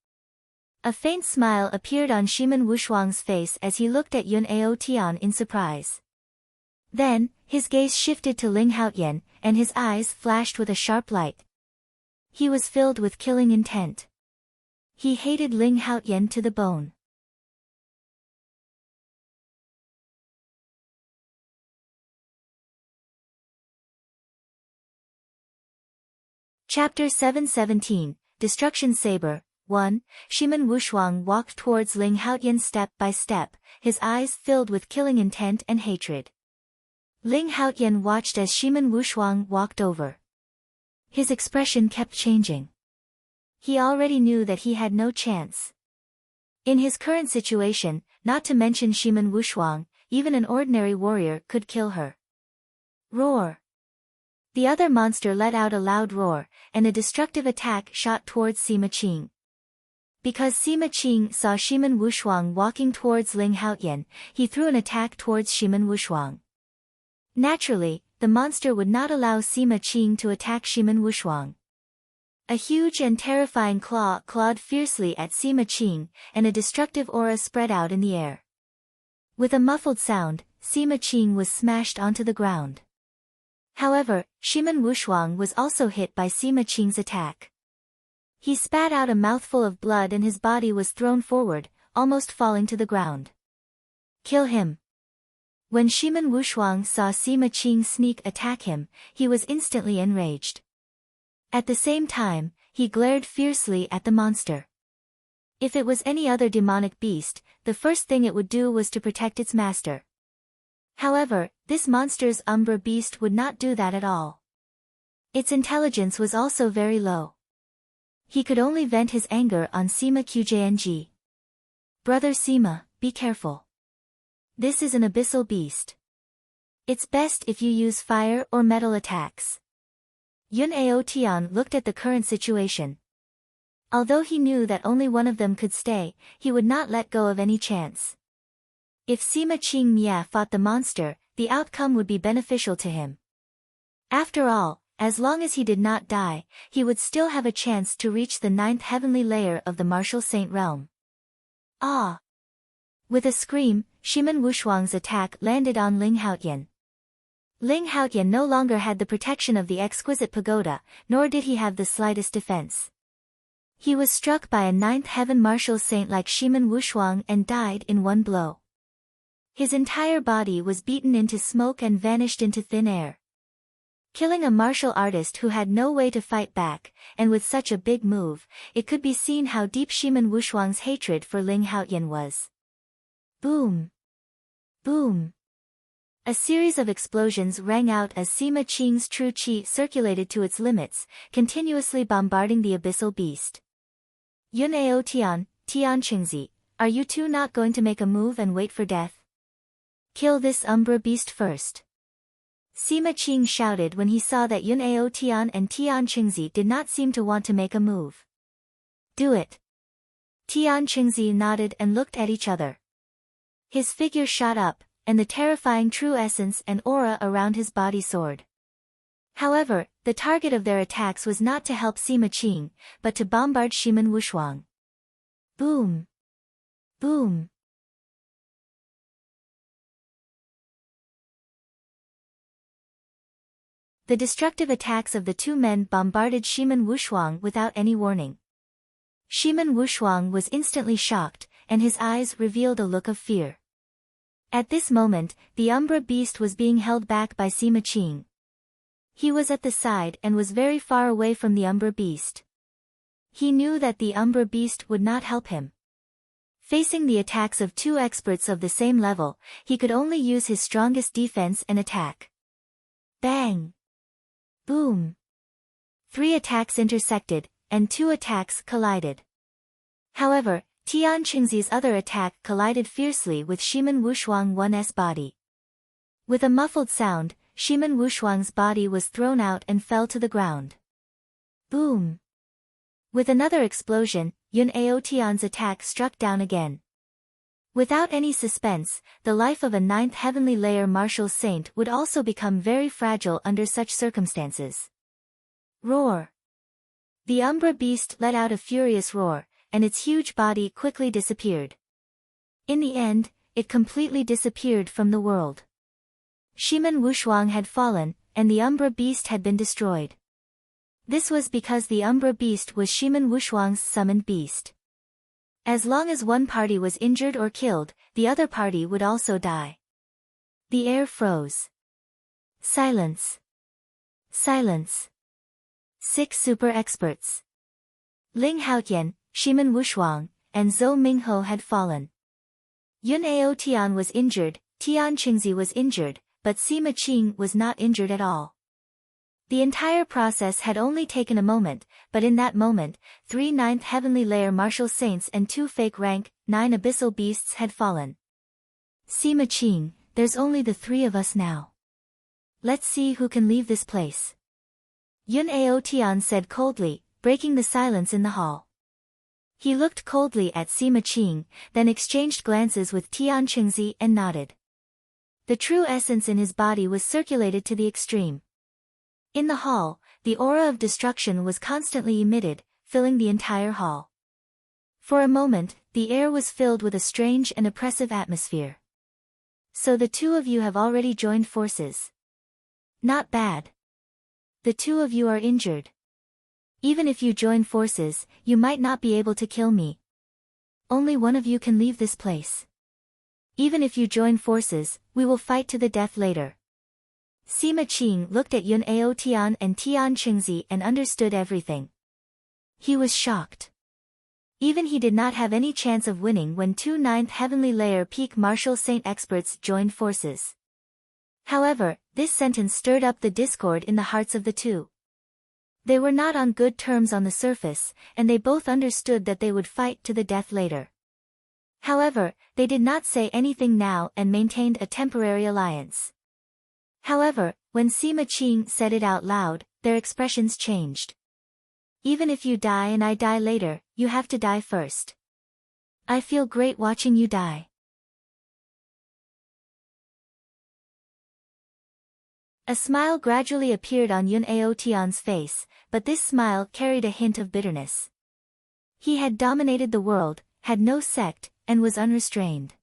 A faint smile appeared on Shimen Wushuang's face as he looked at Yun Ao Tian in surprise. Then, his gaze shifted to Ling Haotian, and his eyes flashed with a sharp light. He was filled with killing intent. He hated Ling Haotian to the bone. Chapter 717, Destruction Saber. 1. Shimen Wushuang walked towards Ling Haotian step by step, his eyes filled with killing intent and hatred. Ling Haotian watched as Shimen Wushuang walked over. His expression kept changing. He already knew that he had no chance. In his current situation, not to mention Shimen Wushuang, even an ordinary warrior could kill her. Roar! The other monster let out a loud roar, and a destructive attack shot towards Sima Qing. Because Sima Qing saw Shimen Wushuang walking towards Ling Haotian, he threw an attack towards Shimen Wushuang. Naturally, the monster would not allow Sima Qing to attack Shimen Wushuang. A huge and terrifying claw clawed fiercely at Sima Qing, and a destructive aura spread out in the air. With a muffled sound, Sima Qing was smashed onto the ground. However, Shimen Wushuang was also hit by Sima Qing's attack. He spat out a mouthful of blood and his body was thrown forward, almost falling to the ground. Kill him. When Shimen Wushuang saw Sima Qing sneak attack him, he was instantly enraged. At the same time, he glared fiercely at the monster. If it was any other demonic beast, the first thing it would do was to protect its master. However, this monster's Umbra Beast would not do that at all. Its intelligence was also very low. He could only vent his anger on Sima Qjng. Brother Sima, be careful. This is an abyssal beast. It's best if you use fire or metal attacks. Yun Ao Tian looked at the current situation. Although he knew that only one of them could stay, he would not let go of any chance. If Sima Qing Mia fought the monster, the outcome would be beneficial to him. After all, as long as he did not die, he would still have a chance to reach the 9th heavenly layer of the martial saint realm. Ah! With a scream, Shimen Wushuang's attack landed on Ling Haotian. Ling Haotian no longer had the protection of the exquisite pagoda, nor did he have the slightest defense. He was struck by a 9th heaven martial saint like Shimen Wushuang and died in one blow. His entire body was beaten into smoke and vanished into thin air. Killing a martial artist who had no way to fight back, and with such a big move, it could be seen how deep Shimen Wushuang's hatred for Ling Haotian was. Boom! Boom! A series of explosions rang out as Sima Qing's true qi circulated to its limits, continuously bombarding the abyssal beast. Yun Ao Tian, Tian Qingzi, are you two not going to make a move and wait for death? Kill this Umbra beast first. Sima Qing shouted when he saw that Yun Ao Tian and Tian Qingzi did not seem to want to make a move. Do it. Tian Qingzi nodded and looked at each other. His figure shot up, and the terrifying true essence and aura around his body soared. However, the target of their attacks was not to help Sima Qing, but to bombard Shimen Wushuang. Boom! Boom! The destructive attacks of the two men bombarded Shimen Wushuang without any warning. Shimen Wushuang was instantly shocked, and his eyes revealed a look of fear. At this moment, the Umbra beast was being held back by Sima Qing. He was at the side and was very far away from the Umbra beast. He knew that the Umbra beast would not help him. Facing the attacks of two experts of the same level, he could only use his strongest defense and attack. Bang! Boom! 3 attacks intersected, and 2 attacks collided. However, Tian Qingzi's other attack collided fiercely with Shimen Wushuang 1's body. With a muffled sound, Shimen Wushuang's body was thrown out and fell to the ground. Boom! With another explosion, Yun Aotian's attack struck down again. Without any suspense, the life of a 9th heavenly layer martial saint would also become very fragile under such circumstances. Roar! The Umbra beast let out a furious roar, and its huge body quickly disappeared. In the end, it completely disappeared from the world. Shimen Wushuang had fallen, and the Umbra beast had been destroyed. This was because the Umbra beast was Shimen Wushuang's summoned beast. As long as one party was injured or killed, the other party would also die. The air froze. Silence. Silence. 6 super experts. Ling Haotian, Shimen Wushuang, and Zhou Mingho had fallen. Yun Aotian was injured, Tian Qingzi was injured, but Sima Qing was not injured at all. The entire process had only taken a moment, but in that moment, 3 9th heavenly layer martial saints and 2 fake rank 9 abyssal beasts had fallen. Sima Qing, there's only the 3 of us now. Let's see who can leave this place. Yun Aotian said coldly, breaking the silence in the hall. He looked coldly at Sima Qing, then exchanged glances with Tian Qingzi and nodded. The true essence in his body was circulated to the extreme. In the hall, the aura of destruction was constantly emitted, filling the entire hall. For a moment, the air was filled with a strange and oppressive atmosphere. So the 2 of you have already joined forces. Not bad. The 2 of you are injured. Even if you join forces, you might not be able to kill me. Only one of you can leave this place. Even if you join forces, we will fight to the death later. Sima Qing looked at Yun Aotian and Tian Qingzi and understood everything. He was shocked. Even he did not have any chance of winning when 2 9th heavenly layer peak martial saint experts joined forces. However, this sentence stirred up the discord in the hearts of the 2. They were not on good terms on the surface, and they both understood that they would fight to the death later. However, they did not say anything now and maintained a temporary alliance. However, when Sima Qing said it out loud, their expressions changed. Even if you die and I die later, you have to die first. I feel great watching you die. A smile gradually appeared on Yun Aotian's face, but this smile carried a hint of bitterness. He had dominated the world, had no sect, and was unrestrained.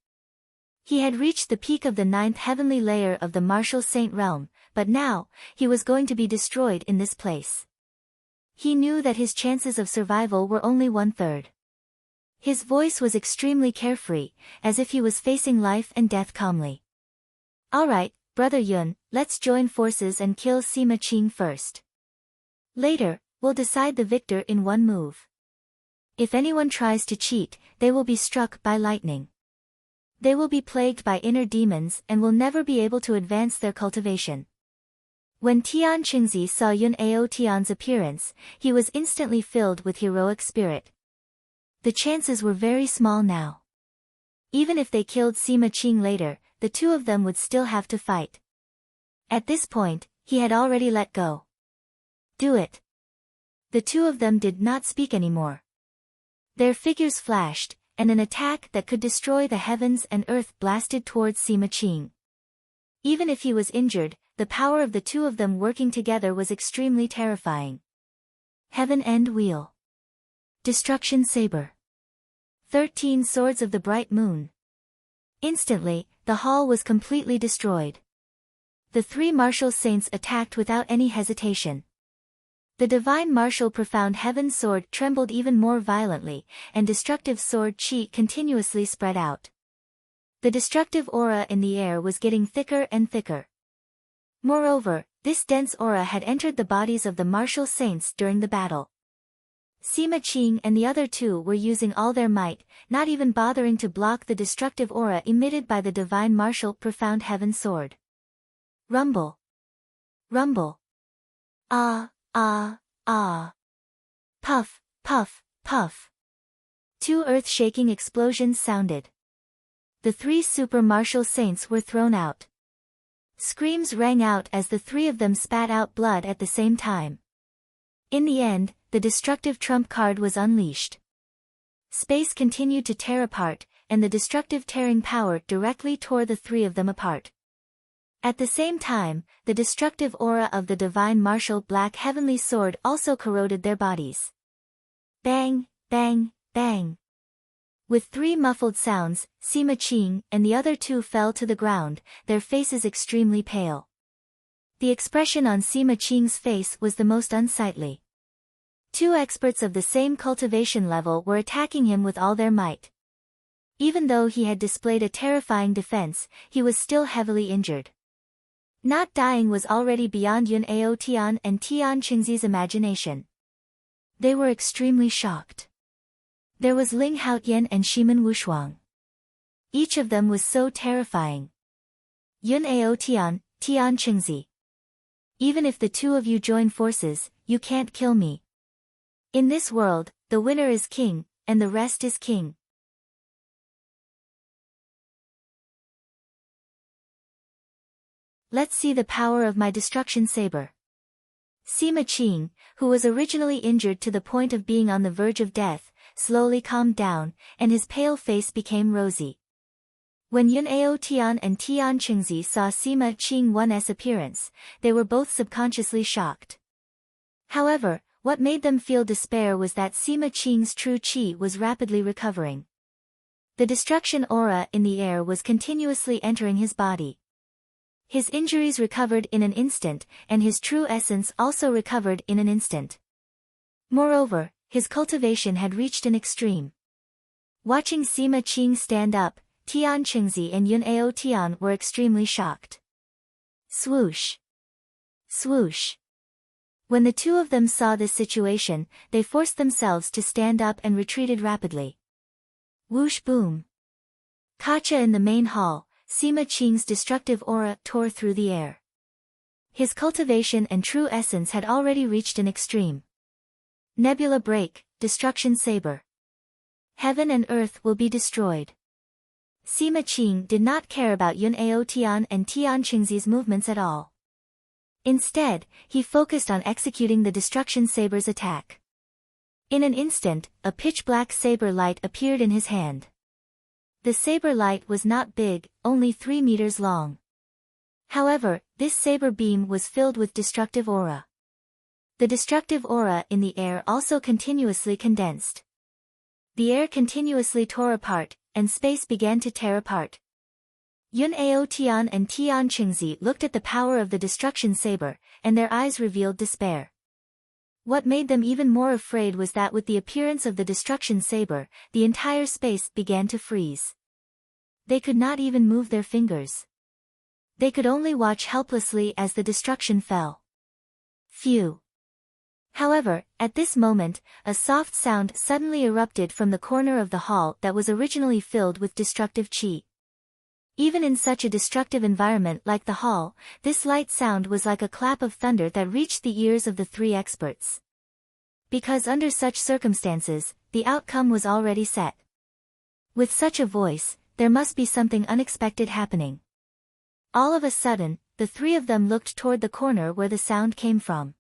He had reached the peak of the 9th heavenly layer of the martial saint realm, but now, he was going to be destroyed in this place. He knew that his chances of survival were only 1/3. His voice was extremely carefree, as if he was facing life and death calmly. Alright, Brother Yun, let's join forces and kill Sima Qing first. Later, we'll decide the victor in one move. If anyone tries to cheat, they will be struck by lightning. They will be plagued by inner demons and will never be able to advance their cultivation. When Tian Qingzi saw Yun Aotian's appearance, he was instantly filled with heroic spirit. The chances were very small now. Even if they killed Sima Qing later, the 2 of them would still have to fight. At this point, he had already let go. Do it. The 2 of them did not speak anymore. Their figures flashed, and an attack that could destroy the heavens and earth blasted towards Sima Qing. Even if he was injured, the power of the 2 of them working together was extremely terrifying. Heaven End Wheel. Destruction Saber. 13 Swords of the Bright Moon. Instantly, the hall was completely destroyed. The 3 martial saints attacked without any hesitation. The divine martial profound heaven sword trembled even more violently, and destructive sword chi continuously spread out. The destructive aura in the air was getting thicker and thicker. Moreover, this dense aura had entered the bodies of the martial saints during the battle. Sima Qing and the other two were using all their might, not even bothering to block the destructive aura emitted by the divine martial profound heaven sword. Rumble. Rumble. Ah, ah, ah. Puff, puff, puff. Two earth-shaking explosions sounded. The three super martial saints were thrown out. Screams rang out as the three of them spat out blood at the same time. In the end, the destructive trump card was unleashed. Space continued to tear apart, and the destructive tearing power directly tore the three of them apart. At the same time, the destructive aura of the divine martial black heavenly sword also corroded their bodies. Bang, bang, bang. With three muffled sounds, Sima Qing and the other two fell to the ground, their faces extremely pale. The expression on Sima Qing's face was the most unsightly. Two experts of the same cultivation level were attacking him with all their might. Even though he had displayed a terrifying defense, he was still heavily injured. Not dying was already beyond Yun Ao Tian and Tian Qingzi's imagination. They were extremely shocked. There was Ling Haotian and Shimen Wushuang. Each of them was so terrifying. Yun Ao Tian, Tian Qingzi. Even if the two of you join forces, you can't kill me. In this world, the winner is king, and the rest is king. Let's see the power of my destruction saber. Sima Qing, who was originally injured to the point of being on the verge of death, slowly calmed down, and his pale face became rosy. When Yun Ao Tian and Tian Qingzi saw Sima Qing's appearance, they were both subconsciously shocked. However, what made them feel despair was that Sima Qing's true qi was rapidly recovering. The destruction aura in the air was continuously entering his body. His injuries recovered in an instant, and his true essence also recovered in an instant. Moreover, his cultivation had reached an extreme. Watching Sima Qing stand up, Tian Qingzi and Yun Ao Tian were extremely shocked. Swoosh! Swoosh! When the two of them saw this situation, they forced themselves to stand up and retreated rapidly. Whoosh boom! Kacha in the main hall, Sima Qing's destructive aura tore through the air. His cultivation and true essence had already reached an extreme. Nebula break, destruction saber. Heaven and earth will be destroyed. Sima Qing did not care about Yun Ao Tian and Tian Qingzi's movements at all. Instead, he focused on executing the destruction saber's attack. In an instant, a pitch-black saber light appeared in his hand. The saber light was not big, only 3 meters long. However, this saber beam was filled with destructive aura. The destructive aura in the air also continuously condensed. The air continuously tore apart, and space began to tear apart. Yun Ao Tian and Tian Qingzi looked at the power of the destruction saber, and their eyes revealed despair. What made them even more afraid was that with the appearance of the destruction saber, the entire space began to freeze. They could not even move their fingers. They could only watch helplessly as the destruction fell. Phew! However, at this moment, a soft sound suddenly erupted from the corner of the hall that was originally filled with destructive qi. Even in such a destructive environment like the hall, this light sound was like a clap of thunder that reached the ears of the three experts. Because under such circumstances, the outcome was already set. With such a voice, there must be something unexpected happening. All of a sudden, the three of them looked toward the corner where the sound came from.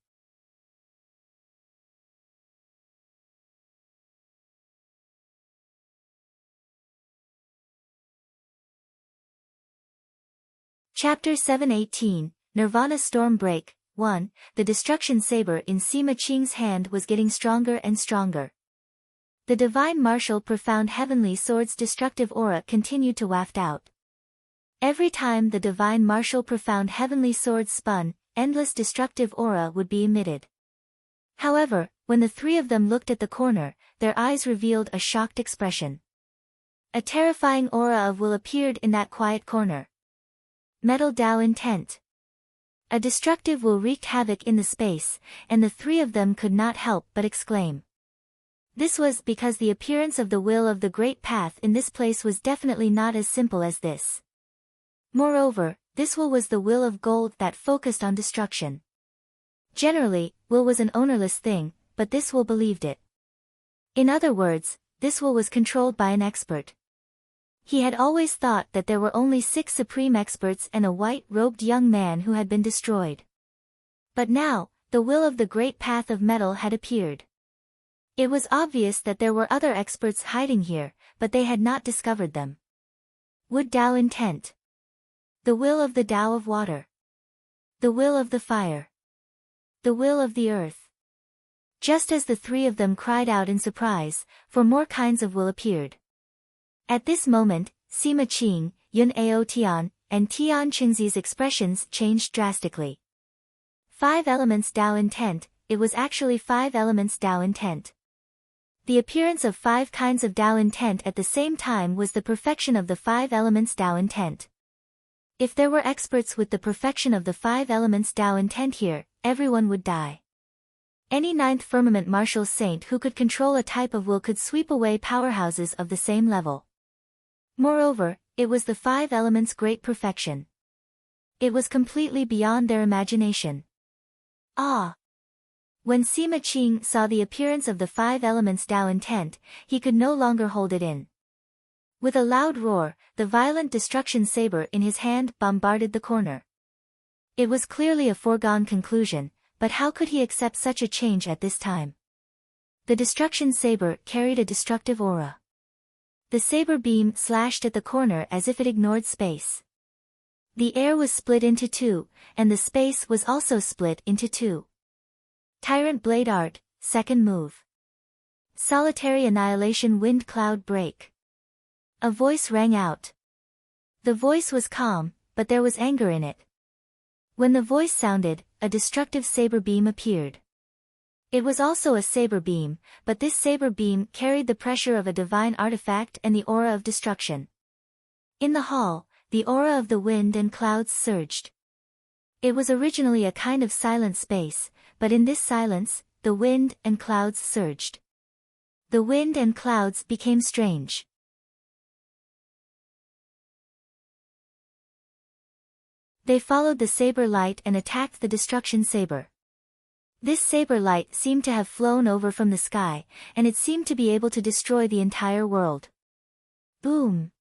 Chapter 718, Nirvana Storm Break. 1. The destruction saber in Sima Qing's hand was getting stronger and stronger. The divine martial profound heavenly sword's destructive aura continued to waft out. Every time the divine martial profound heavenly sword spun, endless destructive aura would be emitted. However, when the three of them looked at the corner, their eyes revealed a shocked expression. A terrifying aura of will appeared in that quiet corner. Metal Dao intent. A destructive will wreaked havoc in the space, and the three of them could not help but exclaim. This was because the appearance of the will of the great path in this place was definitely not as simple as this. Moreover, this will was the will of gold that focused on destruction. Generally, will was an ownerless thing, but this will believed it. In other words, this will was controlled by an expert. He had always thought that there were only 6 supreme experts and a white-robed young man who had been destroyed. But now, the will of the great path of metal had appeared. It was obvious that there were other experts hiding here, but they had not discovered them. Wood Tao intent. The will of the Tao of water. The will of the fire. The will of the earth. Just as the 3 of them cried out in surprise, for more kinds of will appeared. At this moment, Sima Qing, Yun Ao Tian, and Tian Qingzi's expressions changed drastically. 5 elements Tao intent, it was actually 5 elements Tao intent. The appearance of 5 kinds of Tao intent at the same time was the perfection of the 5 elements Tao intent. If there were experts with the perfection of the 5 elements Tao intent here, everyone would die. Any 9th firmament martial saint who could control a type of will could sweep away powerhouses of the same level. Moreover, it was the 5 elements' great perfection. It was completely beyond their imagination. Ah! When Sima Qing saw the appearance of the 5 elements Tao intent, he could no longer hold it in. With a loud roar, the violent destruction saber in his hand bombarded the corner. It was clearly a foregone conclusion, but how could he accept such a change at this time? The destruction saber carried a destructive aura. The saber beam slashed at the corner as if it ignored space. The air was split into 2, and the space was also split into 2. Tyrant Blade Art, second move. Solitary Annihilation Wind Cloud Break. A voice rang out. The voice was calm, but there was anger in it. When the voice sounded, a destructive saber beam appeared. It was also a saber beam, but this saber beam carried the pressure of a divine artifact and the aura of destruction. In the hall, the aura of the wind and clouds surged. It was originally a kind of silent space, but in this silence, the wind and clouds surged. The wind and clouds became strange. They followed the saber light and attacked the destruction saber. This saber light seemed to have flown over from the sky, and it seemed to be able to destroy the entire world. Boom!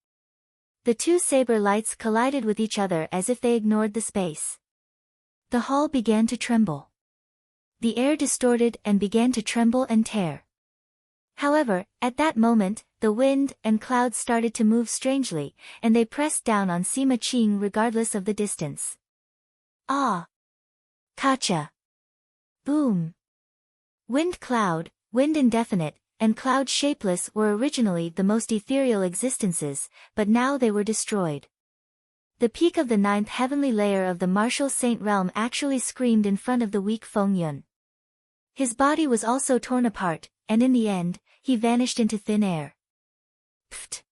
The 2 saber lights collided with each other as if they ignored the space. The hall began to tremble. The air distorted and began to tremble and tear. However, at that moment, the wind and clouds started to move strangely, and they pressed down on Sima Qing regardless of the distance. Ah! Kacha! Boom! Wind cloud, wind indefinite, and cloud shapeless were originally the most ethereal existences, but now they were destroyed. The peak of the 9th heavenly layer of the martial saint realm actually screamed in front of the weak Feng Yun. His body was also torn apart, and in the end, he vanished into thin air. Pfft!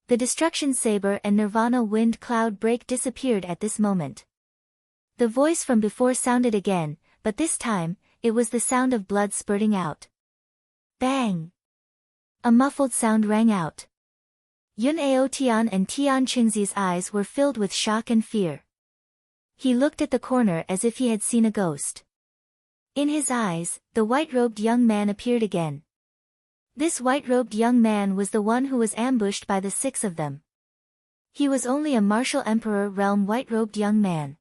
The destruction saber and nirvana wind cloud break disappeared at this moment. The voice from before sounded again, but this time, it was the sound of blood spurting out. Bang! A muffled sound rang out. Yun Ao Tian and Tian Qingzi's eyes were filled with shock and fear. He looked at the corner as if he had seen a ghost. In his eyes, the white-robed young man appeared again. This white-robed young man was the one who was ambushed by the 6 of them. He was only a martial emperor realm white-robed young man.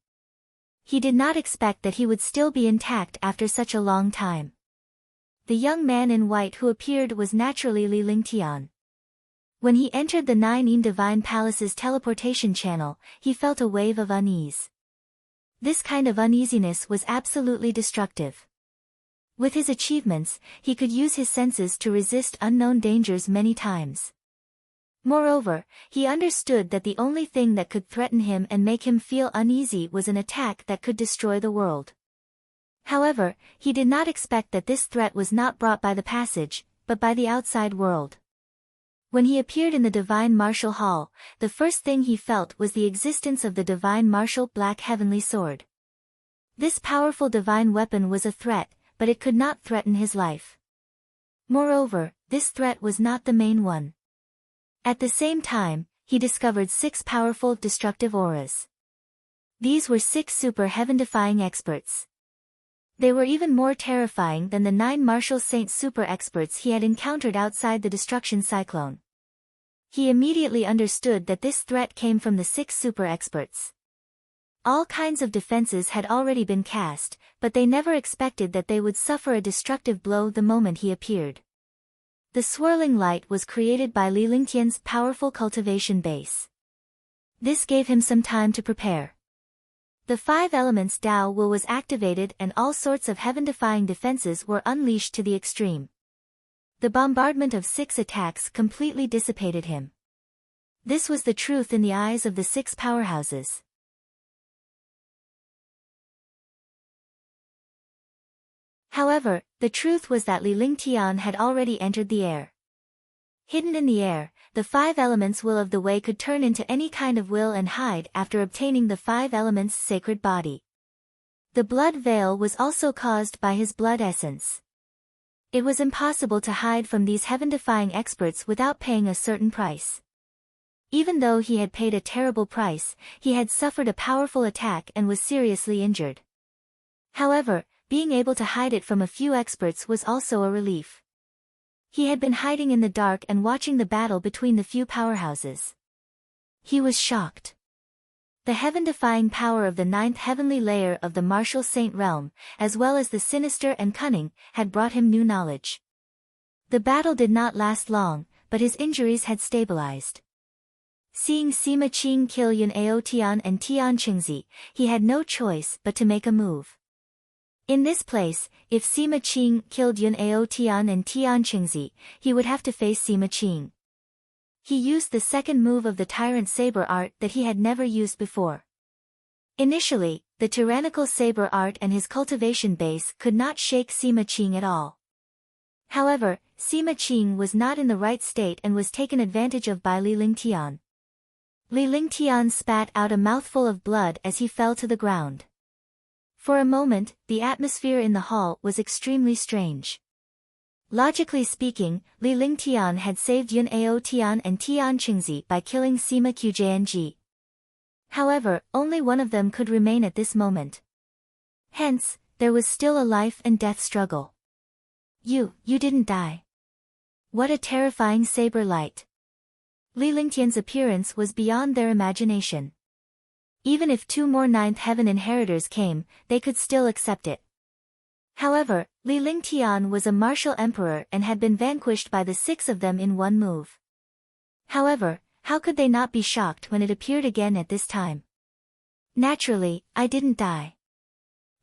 He did not expect that he would still be intact after such a long time. The young man in white who appeared was naturally Li Lingtian. When he entered the 9 Divine Palace's teleportation channel, he felt a wave of unease. This kind of uneasiness was absolutely destructive. With his achievements, he could use his senses to resist unknown dangers many times. Moreover, he understood that the only thing that could threaten him and make him feel uneasy was an attack that could destroy the world. However, he did not expect that this threat was not brought by the passage, but by the outside world. When he appeared in the Divine Martial Hall, the first thing he felt was the existence of the Divine Martial Black Heavenly Sword. This powerful divine weapon was a threat, but it could not threaten his life. Moreover, this threat was not the main one. At the same time, he discovered 6 powerful destructive auras. These were 6 super heaven-defying experts. They were even more terrifying than the 9 martial saint super experts he had encountered outside the destruction cyclone. He immediately understood that this threat came from the 6 super experts. All kinds of defenses had already been cast, but they never expected that they would suffer a destructive blow the moment he appeared. The swirling light was created by Li Lingtian's powerful cultivation base. This gave him some time to prepare. The 5 elements Tao Will was activated and all sorts of heaven-defying defenses were unleashed to the extreme. The bombardment of 6 attacks completely dissipated him. This was the truth in the eyes of the 6 powerhouses. However, the truth was that Li Lingtian had already entered the air. Hidden in the air, the 5 elements will of the way could turn into any kind of will and hide after obtaining the 5 elements' sacred body. The blood veil was also caused by his blood essence. It was impossible to hide from these heaven-defying experts without paying a certain price. Even though he had paid a terrible price, he had suffered a powerful attack and was seriously injured. However, being able to hide it from a few experts was also a relief. He had been hiding in the dark and watching the battle between the few powerhouses. He was shocked. The heaven-defying power of the 9th heavenly layer of the martial saint realm, as well as the sinister and cunning, had brought him new knowledge. The battle did not last long, but his injuries had stabilized. Seeing Sima Qing kill Yun Ao Tian and Tian Qingzi, he had no choice but to make a move. In this place, if Sima Qing killed Yun Ao Tian and Tian Qingzi, he would have to face Sima Qing. He used the second move of the Tyrant Saber art that he had never used before. Initially, the tyrannical saber art and his cultivation base could not shake Sima Qing at all. However, Sima Qing was not in the right state and was taken advantage of by Li Lingtian. Li Lingtian spat out a mouthful of blood as he fell to the ground. For a moment, the atmosphere in the hall was extremely strange. Logically speaking, Li Lingtian had saved Yun Ao Tian and Tian Qingzi by killing Sima Qjianji. However, only one of them could remain at this moment. Hence, there was still a life and death struggle. You didn't die. What a terrifying saber light. Li Lingtian's appearance was beyond their imagination. Even if 2 more 9th heaven inheritors came, they could still accept it. However, Li Lingtian was a martial emperor and had been vanquished by the 6 of them in one move. However, how could they not be shocked when it appeared again at this time? Naturally, I didn't die.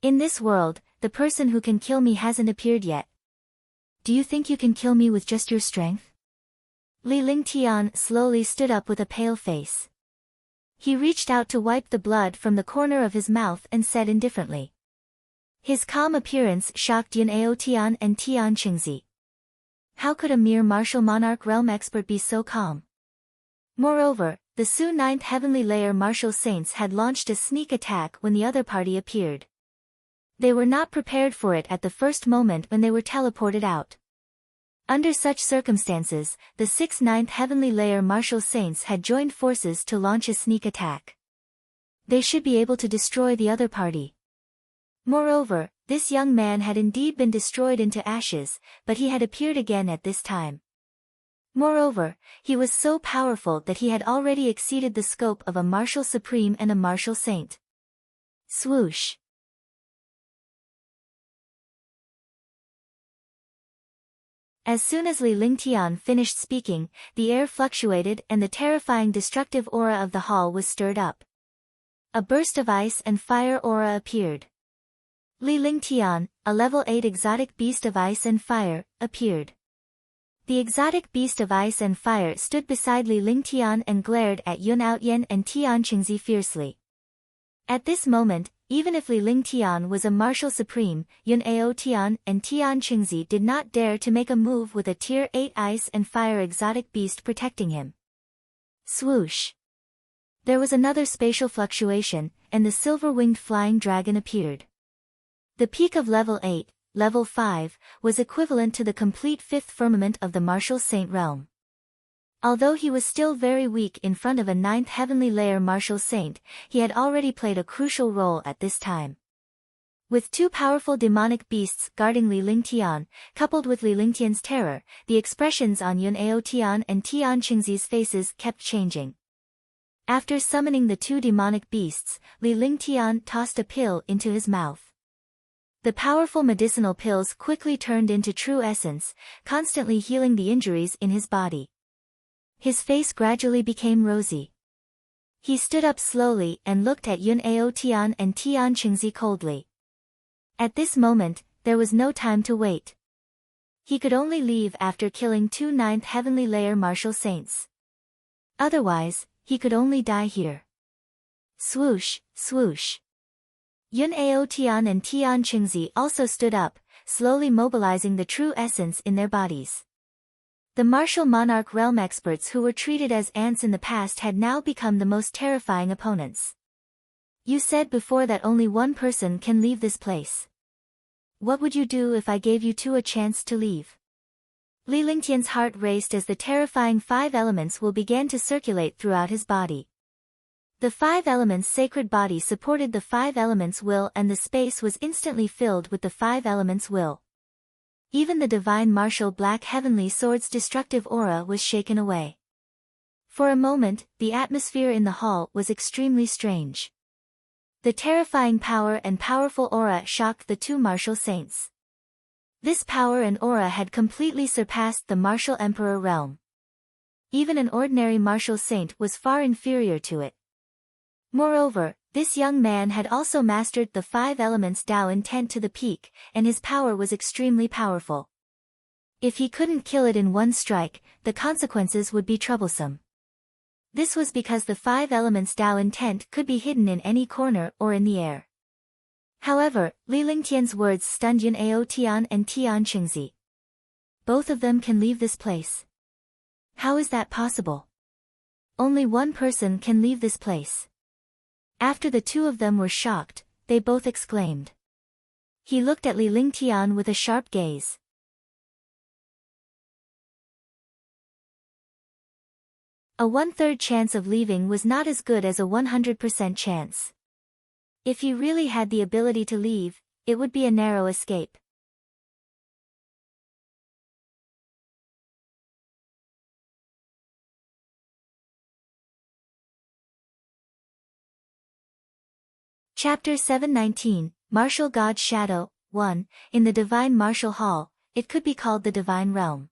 In this world, the person who can kill me hasn't appeared yet. Do you think you can kill me with just your strength? Li Lingtian slowly stood up with a pale face. He reached out to wipe the blood from the corner of his mouth and said indifferently. His calm appearance shocked Yun Ao Tian and Tian Qingzi. How could a mere martial monarch realm expert be so calm? Moreover, the Su 9th heavenly layer martial saints had launched a sneak attack when the other party appeared. They were not prepared for it at the first moment when they were teleported out. Under such circumstances, the 6th 9th heavenly layer martial saints had joined forces to launch a sneak attack. They should be able to destroy the other party. Moreover, this young man had indeed been destroyed into ashes, but he had appeared again at this time. Moreover, he was so powerful that he had already exceeded the scope of a martial supreme and a martial saint. Swoosh! As soon as Li Lingtian finished speaking, the air fluctuated and the terrifying destructive aura of the hall was stirred up. A burst of ice and fire aura appeared. Li Lingtian, a level 8 exotic beast of ice and fire, appeared. The exotic beast of ice and fire stood beside Li Lingtian and glared at Yun Outyen and Tian Qingzi fiercely. At this moment, even if Li Lingtian was a martial supreme, Yun Ao Tian and Tian Qingzi did not dare to make a move with a tier 8 ice and fire exotic beast protecting him. Swoosh! There was another spatial fluctuation, and the silver-winged flying dragon appeared. The peak of level 8, level 5, was equivalent to the complete fifth firmament of the martial saint realm. Although he was still very weak in front of a ninth heavenly layer martial saint, he had already played a crucial role at this time. With two powerful demonic beasts guarding Li Lingtian, coupled with Li Lingtian's terror, the expressions on Yun Ao Tian and Tian Qingzi's faces kept changing. After summoning the two demonic beasts, Li Lingtian tossed a pill into his mouth. The powerful medicinal pills quickly turned into true essence, constantly healing the injuries in his body. His face gradually became rosy. He stood up slowly and looked at Yun Ao Tian and Tian Qingzi coldly. At this moment, there was no time to wait. He could only leave after killing two ninth heavenly layer martial saints. Otherwise, he could only die here. Swoosh, swoosh. Yun Ao Tian and Tian Qingzi also stood up, slowly mobilizing the true essence in their bodies. The martial monarch realm experts who were treated as ants in the past had now become the most terrifying opponents. You said before that only one person can leave this place. What would you do if I gave you two a chance to leave? Li Lingtian's heart raced as the terrifying five elements will began to circulate throughout his body. The five elements' sacred body supported the five elements' will, and the space was instantly filled with the five elements' will. Even the divine martial black heavenly sword's destructive aura was shaken away. For a moment, the atmosphere in the hall was extremely strange. The terrifying power and powerful aura shocked the two martial saints. This power and aura had completely surpassed the martial emperor realm. Even an ordinary martial saint was far inferior to it. Moreover, this young man had also mastered the five elements Tao intent to the peak, and his power was extremely powerful. If he couldn't kill it in one strike, the consequences would be troublesome. This was because the five elements Tao intent could be hidden in any corner or in the air. However, Li Lingtian's words stunned Yun Ao Tian and Tian Qingzi. Both of them can leave this place. How is that possible? Only one person can leave this place. After the two of them were shocked, they both exclaimed. He looked at Li Lingtian with a sharp gaze. A 1/3 chance of leaving was not as good as a 100% chance. If he really had the ability to leave, it would be a narrow escape. Chapter 719, Martial God Shadow, 1. In the Divine Martial Hall, it could be called the Divine Realm.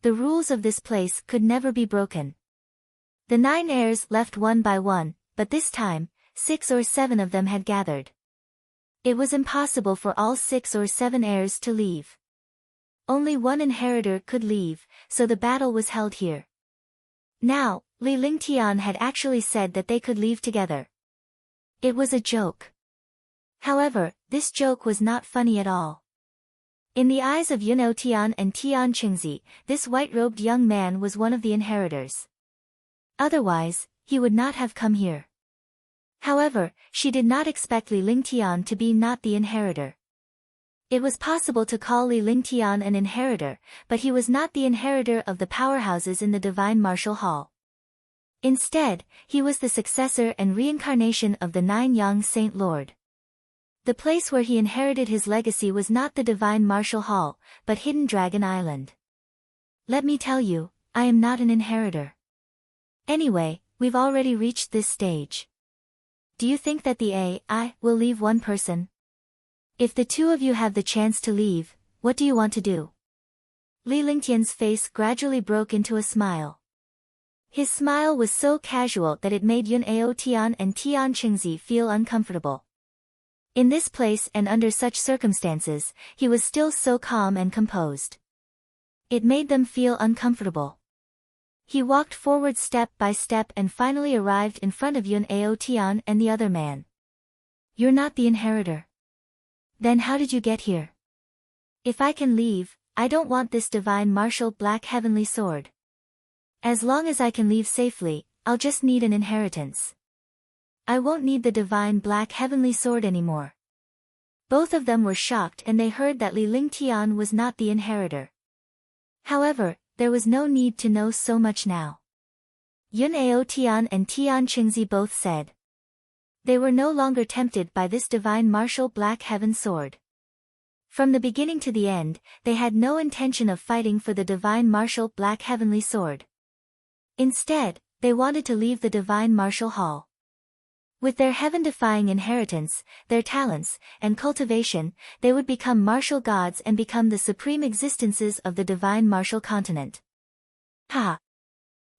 The rules of this place could never be broken. The 9 heirs left one by one, but this time, 6 or 7 of them had gathered. It was impossible for all 6 or 7 heirs to leave. Only one inheritor could leave, so the battle was held here. Now, Li Lingtian had actually said that they could leave together. It was a joke. However, this joke was not funny at all. In the eyes of Yun Ao Tian and Tian Qingzi, this white-robed young man was one of the inheritors. Otherwise, he would not have come here. However, she did not expect Li Lingtian to be not the inheritor. It was possible to call Li Lingtian an inheritor, but he was not the inheritor of the powerhouses in the Divine Martial Hall. Instead, he was the successor and reincarnation of the 9 Yang Saint Lord. The place where he inherited his legacy was not the Divine Martial Hall, but Hidden Dragon Island. Let me tell you, I am not an inheritor. Anyway, we've already reached this stage. Do you think that the AI will leave one person? If the two of you have the chance to leave, what do you want to do? Li Lingtian's face gradually broke into a smile. His smile was so casual that it made Yun Ao Tian and Tian Qingzi feel uncomfortable. In this place and under such circumstances, he was still so calm and composed. It made them feel uncomfortable. He walked forward step by step and finally arrived in front of Yun Ao Tian and the other man. You're not the inheritor. Then how did you get here? If I can leave, I don't want this divine martial black heavenly sword. As long as I can leave safely, I'll just need an inheritance. I won't need the divine black heavenly sword anymore. Both of them were shocked and they heard that Li Lingtian was not the inheritor. However, there was no need to know so much now. Yun Ao Tian and Tian Qingzi both said. They were no longer tempted by this divine martial black heaven sword. From the beginning to the end, they had no intention of fighting for the divine martial black heavenly sword. Instead, they wanted to leave the divine martial hall. With their heaven-defying inheritance, their talents, and cultivation, they would become martial gods and become the supreme existences of the divine martial continent. Ha!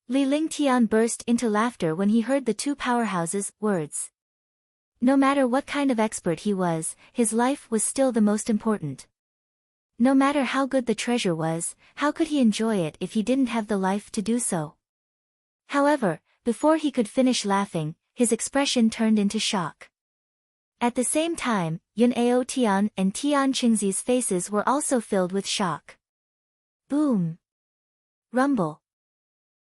Li Lingtian burst into laughter when he heard the two powerhouses' words. No matter what kind of expert he was, his life was still the most important. No matter how good the treasure was, how could he enjoy it if he didn't have the life to do so? However, before he could finish laughing, his expression turned into shock. At the same time, Yun Ao Tian and Tian Qingzi's faces were also filled with shock. Boom! Rumble!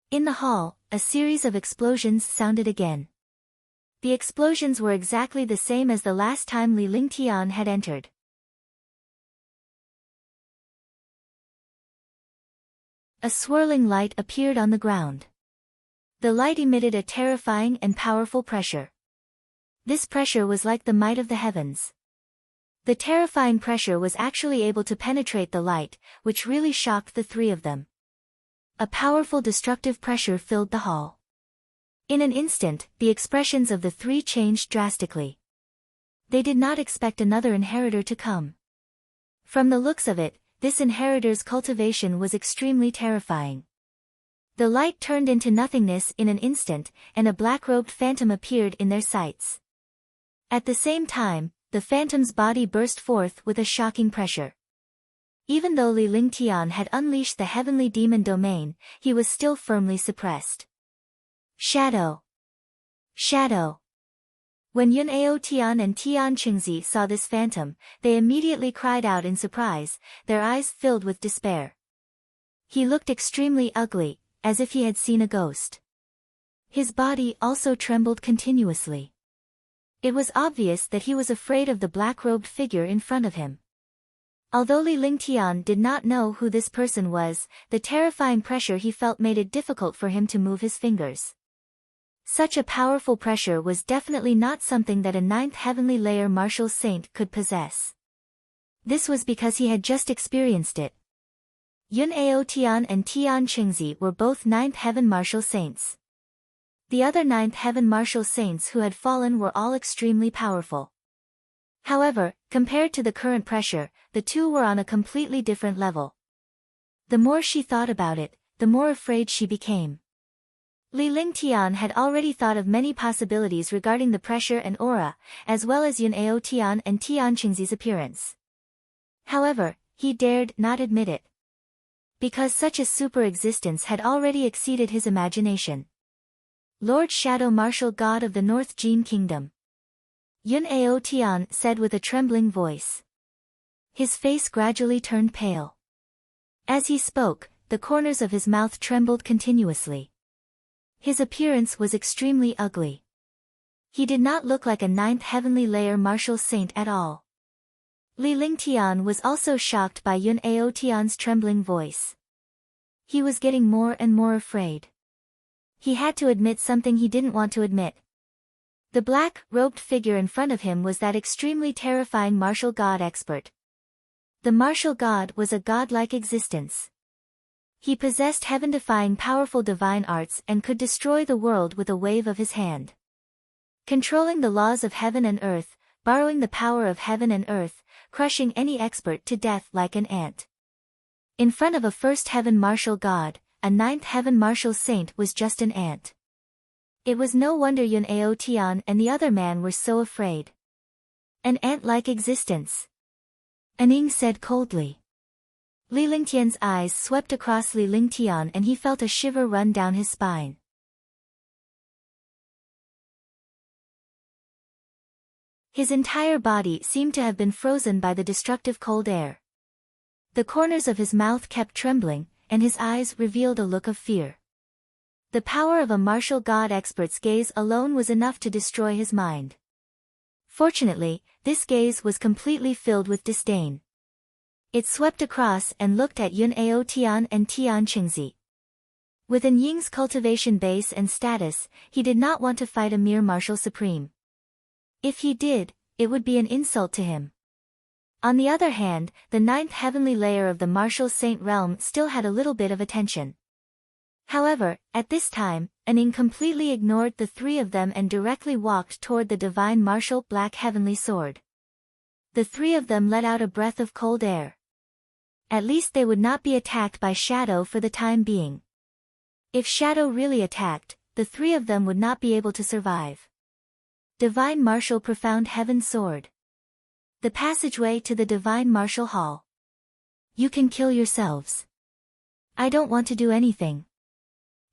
In the hall, a series of explosions sounded again. The explosions were exactly the same as the last time Li Lingtian had entered. A swirling light appeared on the ground. The light emitted a terrifying and powerful pressure. This pressure was like the might of the heavens. The terrifying pressure was actually able to penetrate the light, which really shocked the three of them. A powerful destructive pressure filled the hall. In an instant, the expressions of the three changed drastically. They did not expect another inheritor to come. From the looks of it, this inheritor's cultivation was extremely terrifying. The light turned into nothingness in an instant, and a black-robed phantom appeared in their sights. At the same time, the phantom's body burst forth with a shocking pressure. Even though Li Lingtian had unleashed the heavenly demon domain, he was still firmly suppressed. Shadow! Shadow! When Yun Ao Tian and Tian Qingzi saw this phantom, they immediately cried out in surprise, their eyes filled with despair. He looked extremely ugly, as if he had seen a ghost. His body also trembled continuously. It was obvious that he was afraid of the black-robed figure in front of him. Although Li Lingtian did not know who this person was, the terrifying pressure he felt made it difficult for him to move his fingers. Such a powerful pressure was definitely not something that a ninth heavenly layer martial saint could possess. This was because he had just experienced it. Yun Ao Tian and Tian Qingzi were both ninth heaven martial saints. The other ninth heaven martial saints who had fallen were all extremely powerful. However, compared to the current pressure, the two were on a completely different level. The more she thought about it, the more afraid she became. Li Lingtian had already thought of many possibilities regarding the pressure and aura, as well as Yun Ao Tian and Tian Qingzi's appearance. However, he dared not admit it. Because such a super existence had already exceeded his imagination. Lord Shadow Martial God of the North Jin Kingdom. Yun Ao Tian said with a trembling voice. His face gradually turned pale. As he spoke, the corners of his mouth trembled continuously. His appearance was extremely ugly. He did not look like a ninth heavenly layer martial saint at all. Li Lingtian was also shocked by Yun Ao Tian's trembling voice. He was getting more and more afraid. He had to admit something he didn't want to admit. The black-robed figure in front of him was that extremely terrifying martial god expert. The martial god was a godlike existence. He possessed heaven-defying powerful divine arts and could destroy the world with a wave of his hand. Controlling the laws of heaven and earth, borrowing the power of heaven and earth, crushing any expert to death like an ant. In front of a first heaven martial god, a ninth heaven martial saint was just an ant. It was no wonder Yun Ao Tian and the other man were so afraid. An ant-like existence. Aning said coldly. Li Lingtian's eyes swept across Li Lingtian and he felt a shiver run down his spine. His entire body seemed to have been frozen by the destructive cold air. The corners of his mouth kept trembling, and his eyes revealed a look of fear. The power of a martial god expert's gaze alone was enough to destroy his mind. Fortunately, this gaze was completely filled with disdain. It swept across and looked at Yun Ao Tian and Tian Qingzi. With An Ying's cultivation base and status, he did not want to fight a mere martial supreme. If he did, it would be an insult to him. On the other hand, the ninth heavenly layer of the martial saint realm still had a little bit of attention. However, at this time, An Ying completely ignored the three of them and directly walked toward the divine martial black heavenly sword. The three of them let out a breath of cold air. At least they would not be attacked by Shadow for the time being. If Shadow really attacked, the three of them would not be able to survive. Divine Martial Profound Heaven Sword. The passageway to the Divine Martial Hall. You can kill yourselves. I don't want to do anything.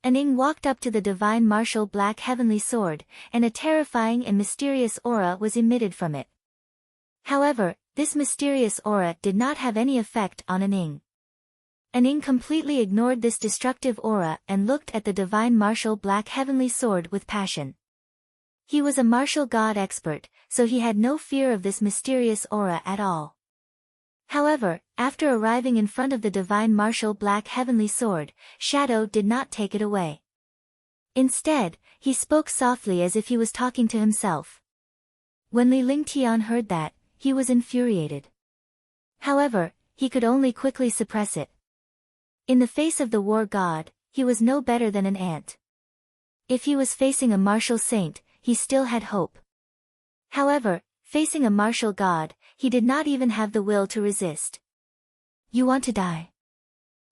An Ying walked up to the Divine Martial Black Heavenly Sword, and a terrifying and mysterious aura was emitted from it. However, this mysterious aura did not have any effect on An Ying. An Ying completely ignored this destructive aura and looked at the Divine Martial Black Heavenly Sword with passion. He was a martial god expert, so he had no fear of this mysterious aura at all. However, after arriving in front of the Divine Martial Black Heavenly Sword, Shadow did not take it away. Instead, he spoke softly as if he was talking to himself. When Li Lingtian heard that, he was infuriated. However, he could only quickly suppress it. In the face of the war god, he was no better than an ant. If he was facing a martial saint, he still had hope. However, facing a martial god, he did not even have the will to resist. You want to die?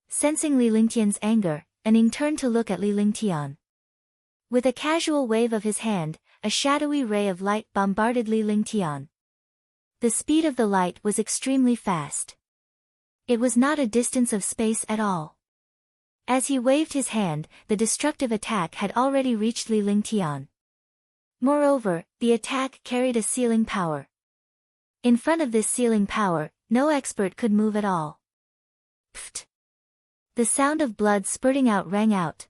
Sensing Li Lingtian's anger, An Ying turned to look at Li Lingtian. With a casual wave of his hand, a shadowy ray of light bombarded Li Lingtian. The speed of the light was extremely fast. It was not a distance of space at all. As he waved his hand, the destructive attack had already reached Li Lingtian. Moreover, the attack carried a sealing power. In front of this sealing power, no expert could move at all. Pfft! The sound of blood spurting out rang out.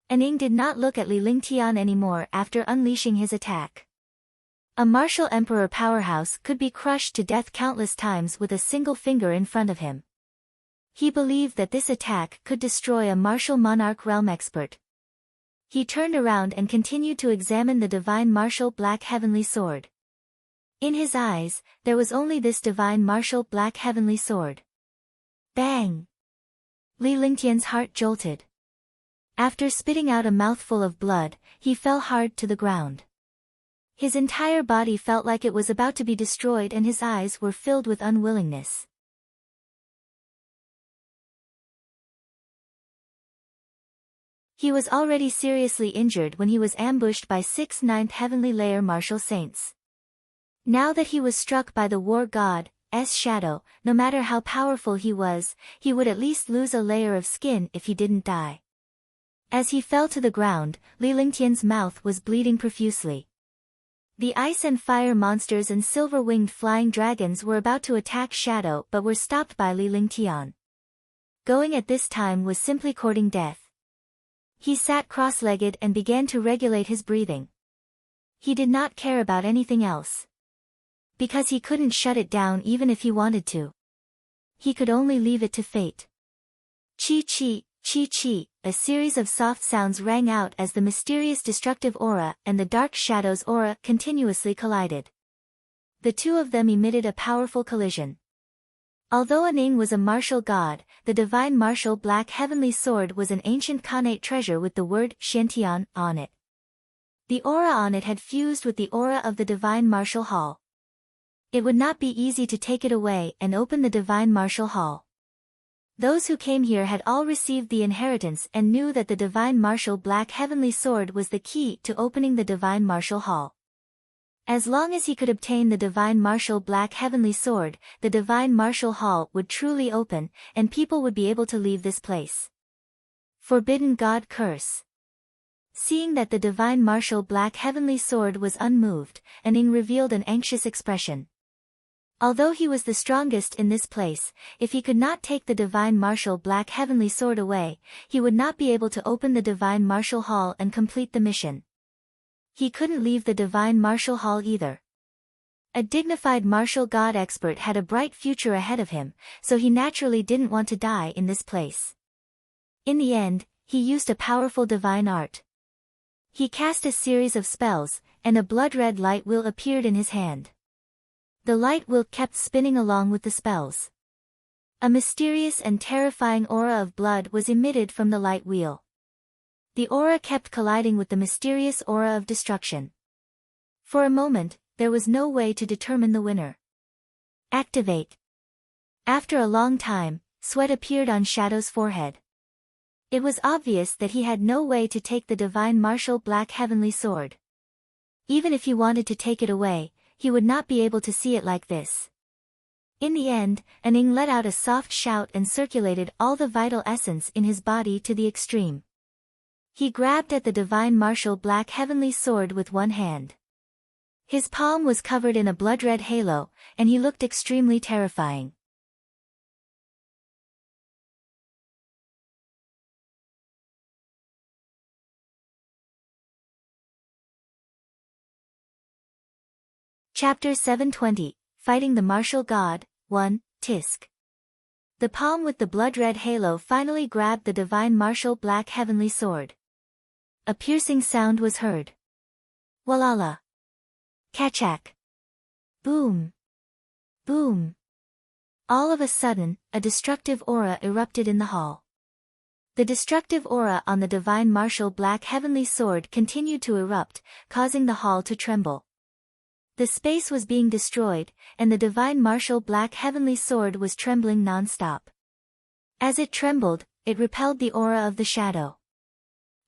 An Ying did not look at Li Lingtian anymore after unleashing his attack. A martial emperor powerhouse could be crushed to death countless times with a single finger in front of him. He believed that this attack could destroy a martial monarch realm expert. He turned around and continued to examine the Divine Martial Black Heavenly Sword. In his eyes, there was only this Divine Martial Black Heavenly Sword. Bang! Li Lingtian's heart jolted. After spitting out a mouthful of blood, he fell hard to the ground. His entire body felt like it was about to be destroyed and his eyes were filled with unwillingness. He was already seriously injured when he was ambushed by 6 ninth heavenly layer martial saints. Now that he was struck by the war god's shadow, no matter how powerful he was, he would at least lose a layer of skin if he didn't die. As he fell to the ground, Li Lingtian's mouth was bleeding profusely. The ice and fire monsters and silver-winged flying dragons were about to attack Shadow but were stopped by Li Lingtian. Going at this time was simply courting death. He sat cross-legged and began to regulate his breathing. He did not care about anything else. Because he couldn't shut it down even if he wanted to. He could only leave it to fate. Chi-chi, chi-chi, a series of soft sounds rang out as the mysterious destructive aura and the dark shadow's aura continuously collided. The two of them emitted a powerful collision. Although An Ying was a martial god, the Divine Martial Black Heavenly Sword was an ancient Khanate treasure with the word Xiantian on it. The aura on it had fused with the aura of the Divine Martial Hall. It would not be easy to take it away and open the Divine Martial Hall. Those who came here had all received the inheritance and knew that the Divine Martial Black Heavenly Sword was the key to opening the Divine Martial Hall. As long as he could obtain the Divine Martial Black Heavenly Sword, the Divine Martial Hall would truly open, and people would be able to leave this place. Forbidden God Curse. Seeing that the Divine Martial Black Heavenly Sword was unmoved, An Ying revealed an anxious expression. Although he was the strongest in this place, if he could not take the Divine Martial Black Heavenly Sword away, he would not be able to open the Divine Martial Hall and complete the mission. He couldn't leave the Divine Martial Hall either. A dignified martial god expert had a bright future ahead of him, so he naturally didn't want to die in this place. In the end, he used a powerful divine art. He cast a series of spells, and a blood-red light wheel appeared in his hand. The light wheel kept spinning along with the spells. A mysterious and terrifying aura of blood was emitted from the light wheel. The aura kept colliding with the mysterious aura of destruction. For a moment, there was no way to determine the winner. Activate. After a long time, sweat appeared on Shadow's forehead. It was obvious that he had no way to take the divine martial black heavenly sword. Even if he wanted to take it away, he would not be able to see it like this. In the end, Aning let out a soft shout and circulated all the vital essence in his body to the extreme. He grabbed at the divine martial black heavenly sword with one hand. His palm was covered in a blood-red halo, and he looked extremely terrifying. Chapter 720, Fighting the Martial God, 1, Tisk. The palm with the blood-red halo finally grabbed the divine martial black heavenly sword. A piercing sound was heard. Walala. Kachak. Boom. Boom. All of a sudden, a destructive aura erupted in the hall. The destructive aura on the divine martial black heavenly sword continued to erupt, causing the hall to tremble. The space was being destroyed, and the divine martial black heavenly sword was trembling non-stop. As it trembled, it repelled the aura of the shadow.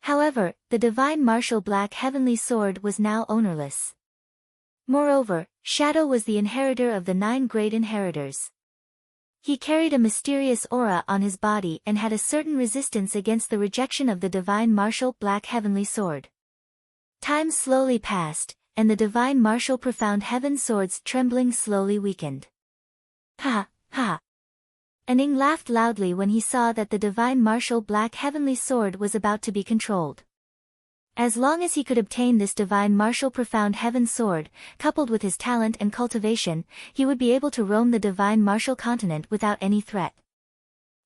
However, the divine martial black heavenly sword was now ownerless. Moreover, Shadow was the inheritor of the 9 great inheritors. He carried a mysterious aura on his body and had a certain resistance against the rejection of the divine martial black heavenly sword. Time slowly passed, and the divine martial profound heaven sword's trembling slowly weakened. Ha, ha. Aning laughed loudly when he saw that the divine martial black heavenly sword was about to be controlled. As long as he could obtain this divine martial profound heaven sword, coupled with his talent and cultivation, he would be able to roam the divine martial continent without any threat.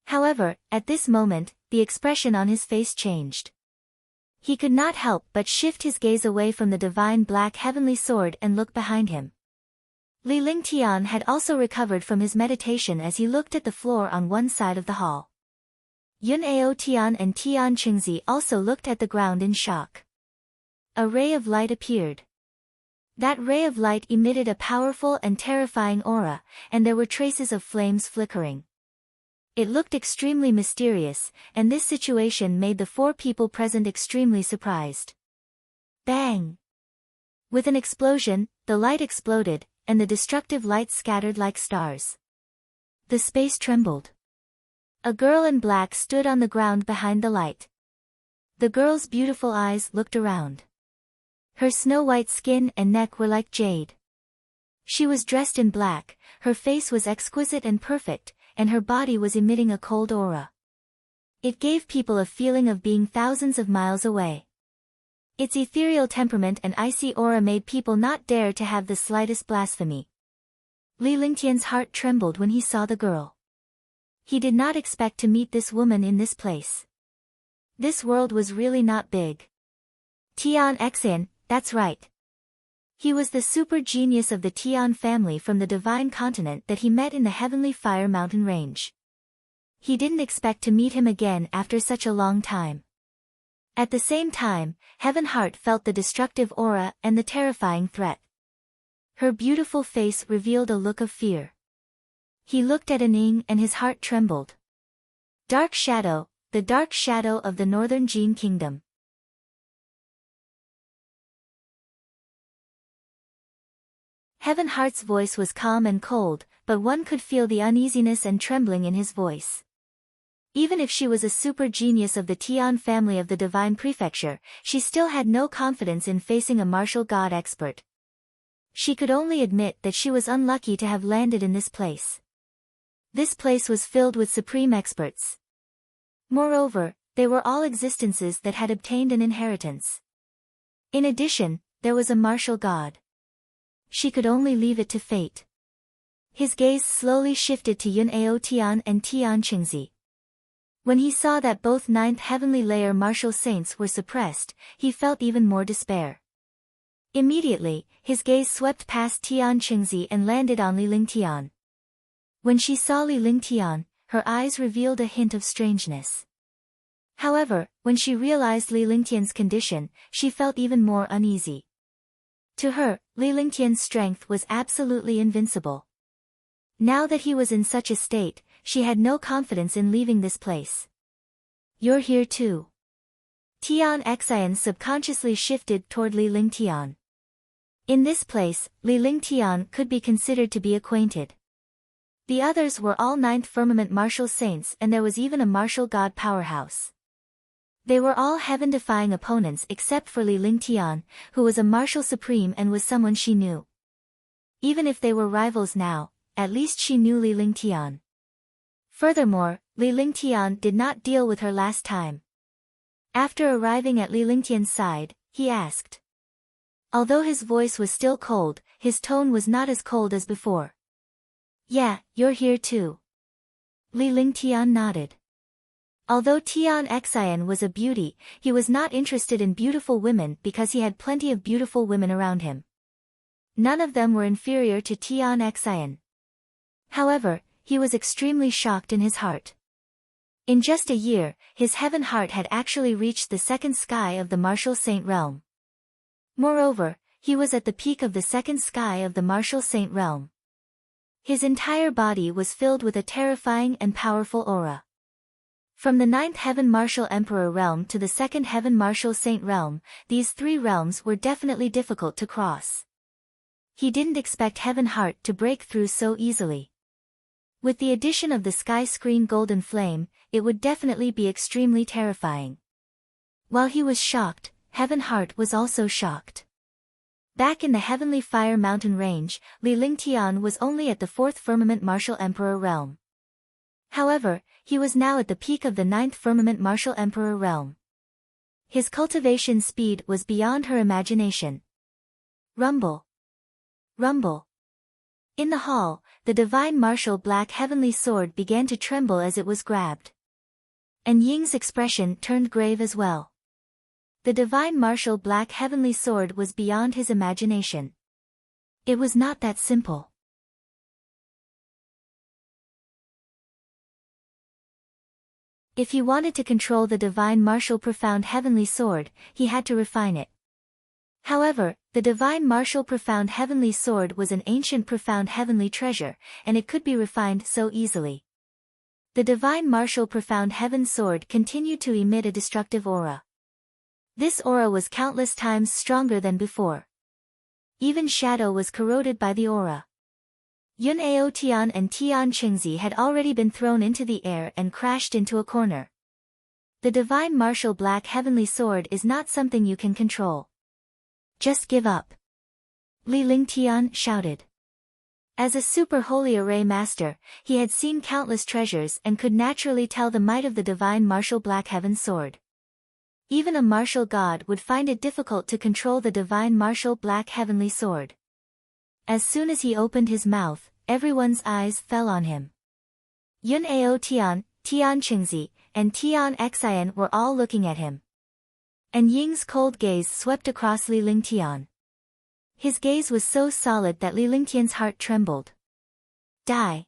However, at this moment, the expression on his face changed. He could not help but shift his gaze away from the divine black heavenly sword and look behind him. Li Ling Tian had also recovered from his meditation as he looked at the floor on one side of the hall. Yun Ao Tian and Tian Qingzi also looked at the ground in shock. A ray of light appeared. That ray of light emitted a powerful and terrifying aura, and there were traces of flames flickering. It looked extremely mysterious, and this situation made the 4 people present extremely surprised. Bang! With an explosion, the light exploded, and the destructive light scattered like stars. The space trembled. A girl in black stood on the ground behind the light. The girl's beautiful eyes looked around. Her snow-white skin and neck were like jade. She was dressed in black, her face was exquisite and perfect, and her body was emitting a cold aura. It gave people a feeling of being thousands of miles away. Its ethereal temperament and icy aura made people not dare to have the slightest blasphemy. Li Lingtian's heart trembled when he saw the girl. He did not expect to meet this woman in this place. This world was really not big. Tian Xin, that's right. He was the super genius of the Tian family from the divine continent that he met in the Heavenly Fire Mountain range. He didn't expect to meet him again after such a long time. At the same time, Heaven Heart felt the destructive aura and the terrifying threat. Her beautiful face revealed a look of fear. He looked at Aning and his heart trembled. Dark Shadow, the dark shadow of the Northern Jin Kingdom. Heaven Heart's voice was calm and cold, but one could feel the uneasiness and trembling in his voice. Even if she was a super genius of the Tian family of the Divine Prefecture, she still had no confidence in facing a martial god expert. She could only admit that she was unlucky to have landed in this place. This place was filled with supreme experts. Moreover, they were all existences that had obtained an inheritance. In addition, there was a martial god. She could only leave it to fate. His gaze slowly shifted to Yun Ao Tian and Tian Qingzi. When he saw that both ninth heavenly layer martial saints were suppressed, he felt even more despair. Immediately, his gaze swept past Tian Qingzi and landed on Li Lingtian. When she saw Li Lingtian, her eyes revealed a hint of strangeness. However, when she realized Li Lingtian's condition, she felt even more uneasy. To her, Li Lingtian's strength was absolutely invincible. Now that he was in such a state, she had no confidence in leaving this place. You're here too. Tian Xian subconsciously shifted toward Li Lingtian. In this place, Li Lingtian could be considered to be acquainted. The others were all ninth firmament martial saints, and there was even a martial god powerhouse. They were all heaven-defying opponents except for Li Lingtian, who was a martial supreme and was someone she knew. Even if they were rivals now, at least she knew Li Lingtian. Furthermore, Li Lingtian did not deal with her last time. After arriving at Li Lingtian's side, he asked. Although his voice was still cold, his tone was not as cold as before. Yeah, you're here too. Li Lingtian nodded. Although Tian Xian was a beauty, he was not interested in beautiful women because he had plenty of beautiful women around him. None of them were inferior to Tian Xian. However, he was extremely shocked in his heart. In just a year, his heaven heart had actually reached the second sky of the martial saint realm. Moreover, he was at the peak of the second sky of the martial saint realm. His entire body was filled with a terrifying and powerful aura. From the ninth heaven martial emperor realm to the second heaven martial saint realm, these three realms were definitely difficult to cross. He didn't expect heaven heart to break through so easily. With the addition of the sky screen golden flame, it would definitely be extremely terrifying. While he was shocked, heaven heart was also shocked. Back in the heavenly fire mountain range, Li Lingtian was only at the fourth firmament martial emperor realm. However, he was now at the peak of the ninth firmament martial emperor realm. His cultivation speed was beyond her imagination. Rumble. Rumble. In the hall, the divine martial black heavenly sword began to tremble as it was grabbed. And Ying's expression turned grave as well. The divine martial black heavenly sword was beyond his imagination. It was not that simple. If he wanted to control the divine martial profound heavenly sword, he had to refine it. However, the divine martial profound heavenly sword was an ancient profound heavenly treasure, and it could be refined so easily. The divine martial profound heaven sword continued to emit a destructive aura. This aura was countless times stronger than before. Even shadow was corroded by the aura. Yun Ao Tian and Tian Qingzi had already been thrown into the air and crashed into a corner. The divine martial black heavenly sword is not something you can control. Just give up. Li Lingtian shouted. As a super holy array master, he had seen countless treasures and could naturally tell the might of the divine martial black heaven sword. Even a martial god would find it difficult to control the divine martial black heavenly sword. As soon as he opened his mouth, everyone's eyes fell on him. Yun Ao Tian, Tian Qingzi, and Tian Xian were all looking at him. And Ying's cold gaze swept across Li Lingtian. His gaze was so solid that Li Lingtian's heart trembled. Die.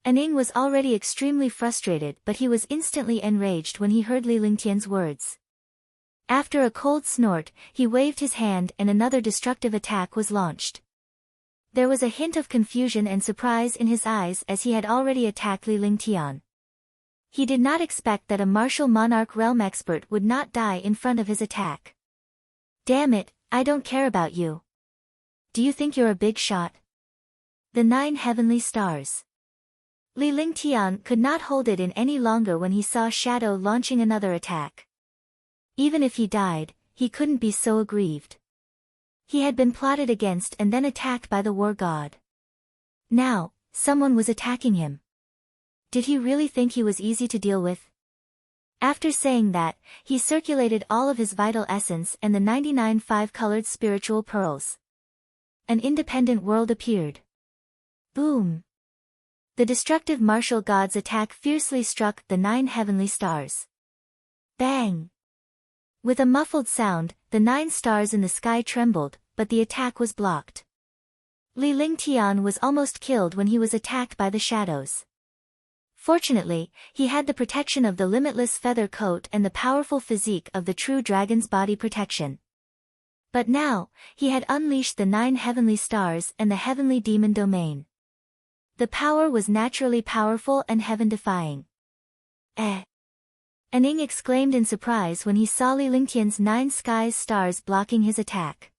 Ying was already extremely frustrated, but he was instantly enraged when he heard Li Lingtian's words. After a cold snort, he waved his hand and another destructive attack was launched. There was a hint of confusion and surprise in his eyes as he had already attacked Li Lingtian. He did not expect that a martial monarch realm expert would not die in front of his attack. Damn it, I don't care about you. Do you think you're a big shot? The 9 heavenly stars. Li Lingtian could not hold it in any longer when he saw Shadow launching another attack. Even if he died, he couldn't be so aggrieved. He had been plotted against and then attacked by the war god. Now, someone was attacking him. Did he really think he was easy to deal with? After saying that, he circulated all of his vital essence and the 99 5-colored spiritual pearls. an independent world appeared. Boom! The destructive martial god's attack fiercely struck the 9 heavenly stars. Bang! With a muffled sound, the 9 stars in the sky trembled, but the attack was blocked. Li Lingtian was almost killed when he was attacked by the shadows. Fortunately, he had the protection of the limitless feather coat and the powerful physique of the true dragon's body protection. But now, he had unleashed the 9 heavenly stars and the heavenly demon domain. The power was naturally powerful and heaven-defying. Aning exclaimed in surprise when he saw Li Lingtian's 9 skies stars blocking his attack.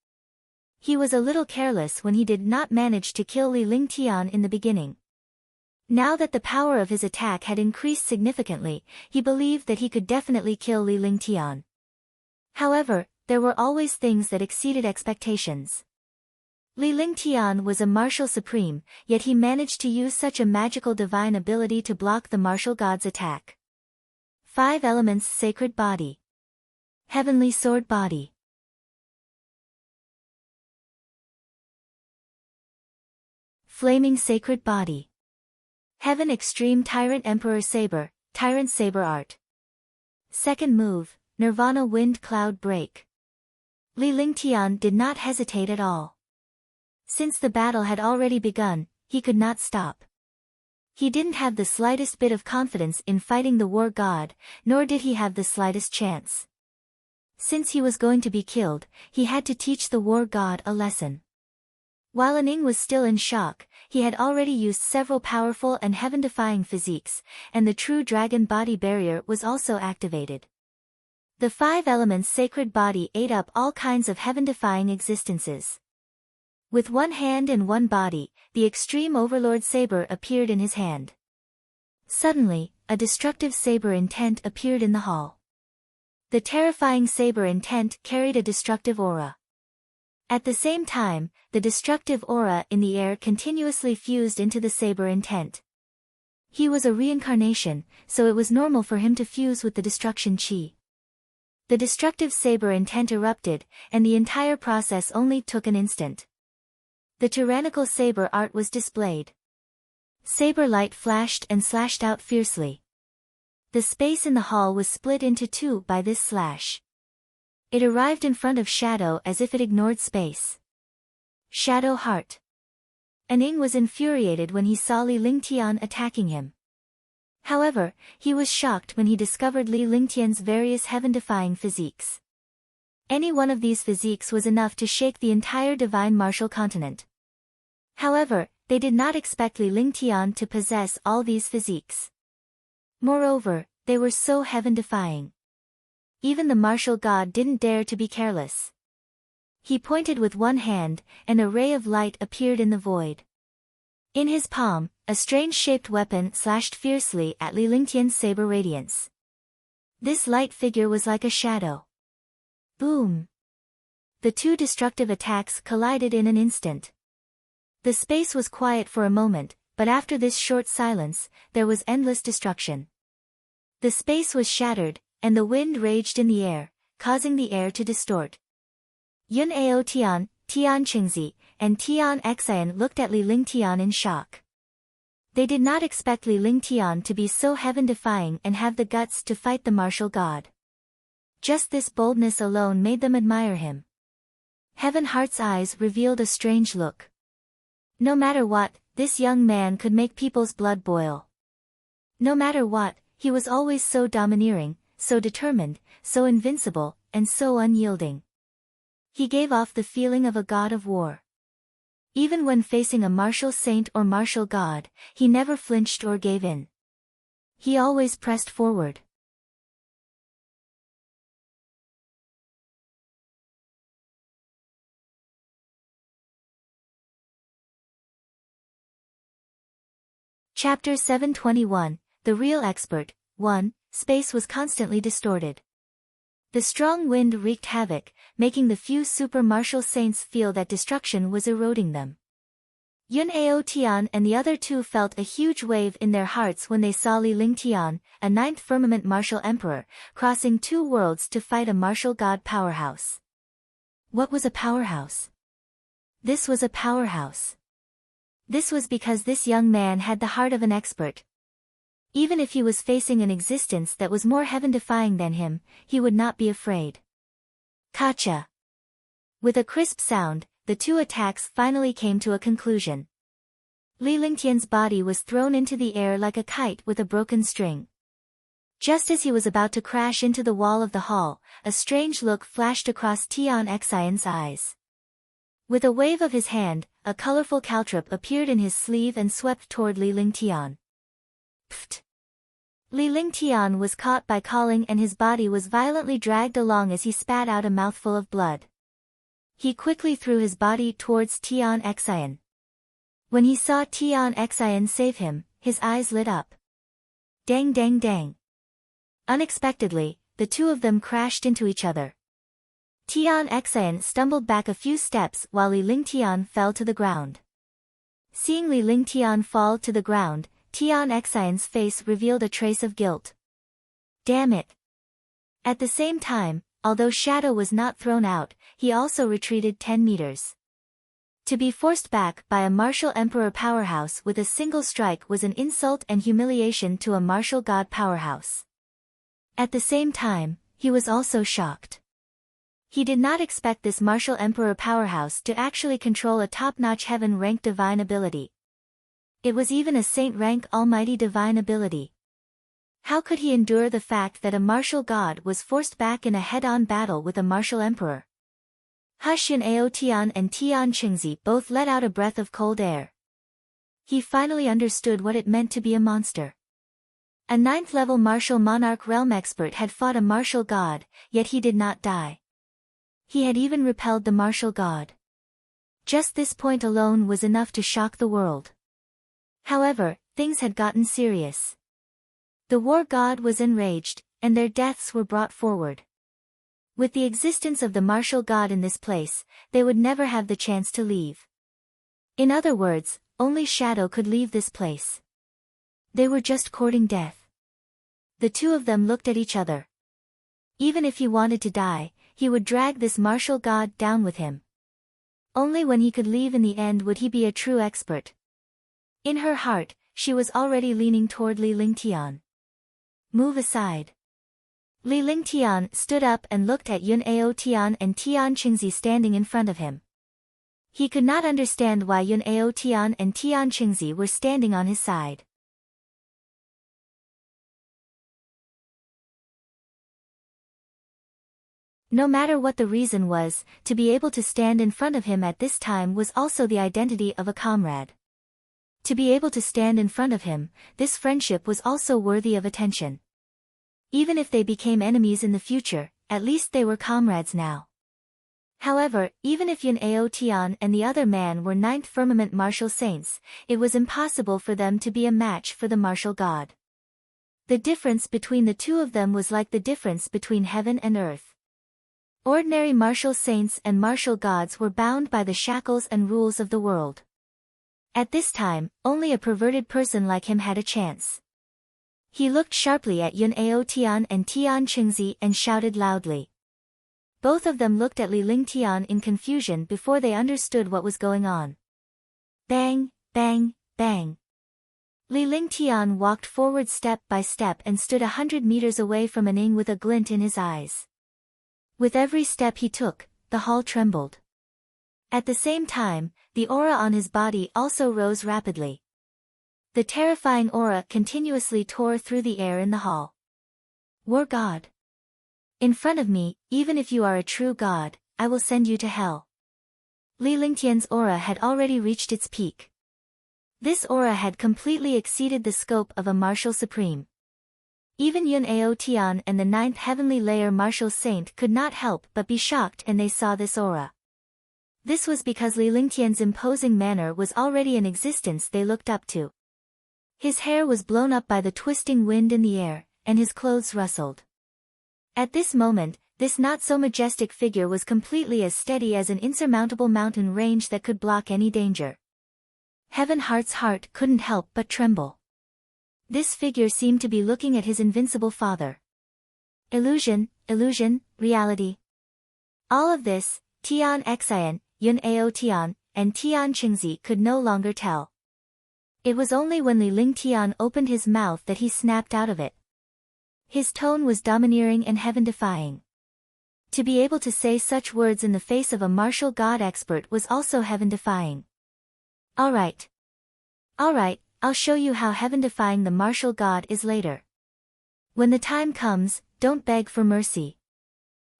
He was a little careless when he did not manage to kill Li Lingtian in the beginning. Now that the power of his attack had increased significantly, he believed that he could definitely kill Li Lingtian. However, there were always things that exceeded expectations. Li Lingtian was a martial supreme, yet he managed to use such a magical divine ability to block the martial god's attack. 5 elements sacred body. Heavenly sword body. Flaming sacred body. Heaven extreme tyrant emperor saber, tyrant saber art. Second move, Nirvana wind cloud break. Li Lingtian did not hesitate at all. Since the battle had already begun, he could not stop. He didn't have the slightest bit of confidence in fighting the war god, nor did he have the slightest chance. Since he was going to be killed, he had to teach the war god a lesson. While Aning was still in shock, he had already used several powerful and heaven-defying physiques, and the true dragon body barrier was also activated. The 5 elements sacred body ate up all kinds of heaven-defying existences. With one hand and one body, the extreme overlord saber appeared in his hand. Suddenly, a destructive saber intent appeared in the hall. The terrifying saber intent carried a destructive aura. At the same time, the destructive aura in the air continuously fused into the saber intent. He was a reincarnation, so it was normal for him to fuse with the destruction chi. The destructive saber intent erupted, and the entire process only took an instant. The tyrannical saber art was displayed. Saber light flashed and slashed out fiercely. The space in the hall was split into 2 by this slash. It arrived in front of Shadow as if it ignored space. Shadow heart. Aning was infuriated when he saw Li Lingtian attacking him. However, he was shocked when he discovered Li Lingtian's various heaven-defying physiques. Any one of these physiques was enough to shake the entire divine martial continent. However, they did not expect Li Lingtian to possess all these physiques. Moreover, they were so heaven-defying. Even the martial god didn't dare to be careless. He pointed with one hand, and a ray of light appeared in the void. In his palm, a strange-shaped weapon slashed fiercely at Li Lingtian's saber radiance. This light figure was like a shadow. Boom! The 2 destructive attacks collided in an instant. The space was quiet for a moment, but after this short silence, there was endless destruction. The space was shattered, and the wind raged in the air, causing the air to distort. Yun Ao Tian, Tian Qingzi, and Tian Xian looked at Li Lingtian in shock. They did not expect Li Lingtian to be so heaven-defying and have the guts to fight the martial god. Just this boldness alone made them admire him. Heaven Heart's eyes revealed a strange look. No matter what, this young man could make people's blood boil. No matter what, he was always so domineering, so determined, so invincible, and so unyielding. He gave off the feeling of a god of war. Even when facing a martial saint or martial god, he never flinched or gave in. He always pressed forward. Chapter 721, The Real Expert. 1. Space was constantly distorted. The strong wind wreaked havoc, making the few super martial saints feel that destruction was eroding them. Yun Ao Tian and the other 2 felt a huge wave in their hearts when they saw Li Lingtian, a 9th firmament martial emperor, crossing 2 worlds to fight a martial god powerhouse. What was a powerhouse? This was a powerhouse. This was because this young man had the heart of an expert. Even if he was facing an existence that was more heaven-defying than him, he would not be afraid. Kacha! With a crisp sound, the two attacks finally came to a conclusion. Li Lingtian's body was thrown into the air like a kite with a broken string. Just as he was about to crash into the wall of the hall, a strange look flashed across Tian Xian's eyes. With a wave of his hand, a colorful caltrop appeared in his sleeve and swept toward Li Lingtian. Pfft! Li Lingtian was caught by calling and his body was violently dragged along as he spat out a mouthful of blood. He quickly threw his body towards Tian Xian. When he saw Tian Xian save him, his eyes lit up. Dang dang dang. Unexpectedly, the two of them crashed into each other. Tian Xian stumbled back a few steps while Li Lingtian fell to the ground. Seeing Li Lingtian fall to the ground, Tian Xian's face revealed a trace of guilt. Damn it! At the same time, although Shadow was not thrown out, he also retreated 10 meters. To be forced back by a martial emperor powerhouse with a single strike was an insult and humiliation to a martial god powerhouse. At the same time, he was also shocked. He did not expect this martial emperor powerhouse to actually control a top-notch heaven-ranked divine ability. It was even a saint-rank almighty divine ability. How could he endure the fact that a martial god was forced back in a head-on battle with a martial emperor? Yun Aotian and Tian Qingzi both let out a breath of cold air. He finally understood what it meant to be a monster. A 9th-level martial monarch realm expert had fought a martial god, yet he did not die. He had even repelled the martial god. Just this point alone was enough to shock the world. However, things had gotten serious. The war god was enraged, and their deaths were brought forward. With the existence of the martial god in this place, they would never have the chance to leave. In other words, only Shadow could leave this place. They were just courting death. The two of them looked at each other. Even if he wanted to die, he would drag this martial god down with him. Only when he could leave in the end would he be a true expert. In her heart, she was already leaning toward Li Lingtian. Move aside. Li Lingtian stood up and looked at Yun Aotian and Tian Qingzi standing in front of him. He could not understand why Yun Aotian and Tian Qingzi were standing on his side. No matter what the reason was, to be able to stand in front of him at this time was also the identity of a comrade. To be able to stand in front of him, this friendship was also worthy of attention. Even if they became enemies in the future, at least they were comrades now. However, even if Yun Aotian and the other man were 9th firmament martial saints, it was impossible for them to be a match for the martial god. The difference between the two of them was like the difference between heaven and earth. Ordinary martial saints and martial gods were bound by the shackles and rules of the world. At this time, only a perverted person like him had a chance. He looked sharply at Yun Aotian and Tian Qingzi and shouted loudly. Both of them looked at Li Lingtian in confusion before they understood what was going on. Bang, bang, bang. Li Lingtian walked forward step by step and stood 100 meters away from Aning with a glint in his eyes. With every step he took, the hall trembled. At the same time, the aura on his body also rose rapidly. The terrifying aura continuously tore through the air in the hall. War god. In front of me, even if you are a true god, I will send you to hell. Li Lingtian's aura had already reached its peak. This aura had completely exceeded the scope of a martial supreme. Even Yun Aotian and the 9th heavenly layer martial saint could not help but be shocked and they saw this aura. This was because Li Lingtian's imposing manner was already an existence they looked up to. His hair was blown up by the twisting wind in the air, and his clothes rustled. At this moment, this not-so-majestic figure was completely as steady as an insurmountable mountain range that could block any danger. Heavenheart's heart couldn't help but tremble. This figure seemed to be looking at his invincible father. Illusion, reality. All of this, Tian Xian, Yun Aotian, and Tian Qingzi could no longer tell. It was only when Li Lingtian opened his mouth that he snapped out of it. His tone was domineering and heaven-defying. To be able to say such words in the face of a martial god expert was also heaven-defying. Alright, I'll show you how heaven-defying the martial god is later. When the time comes, don't beg for mercy.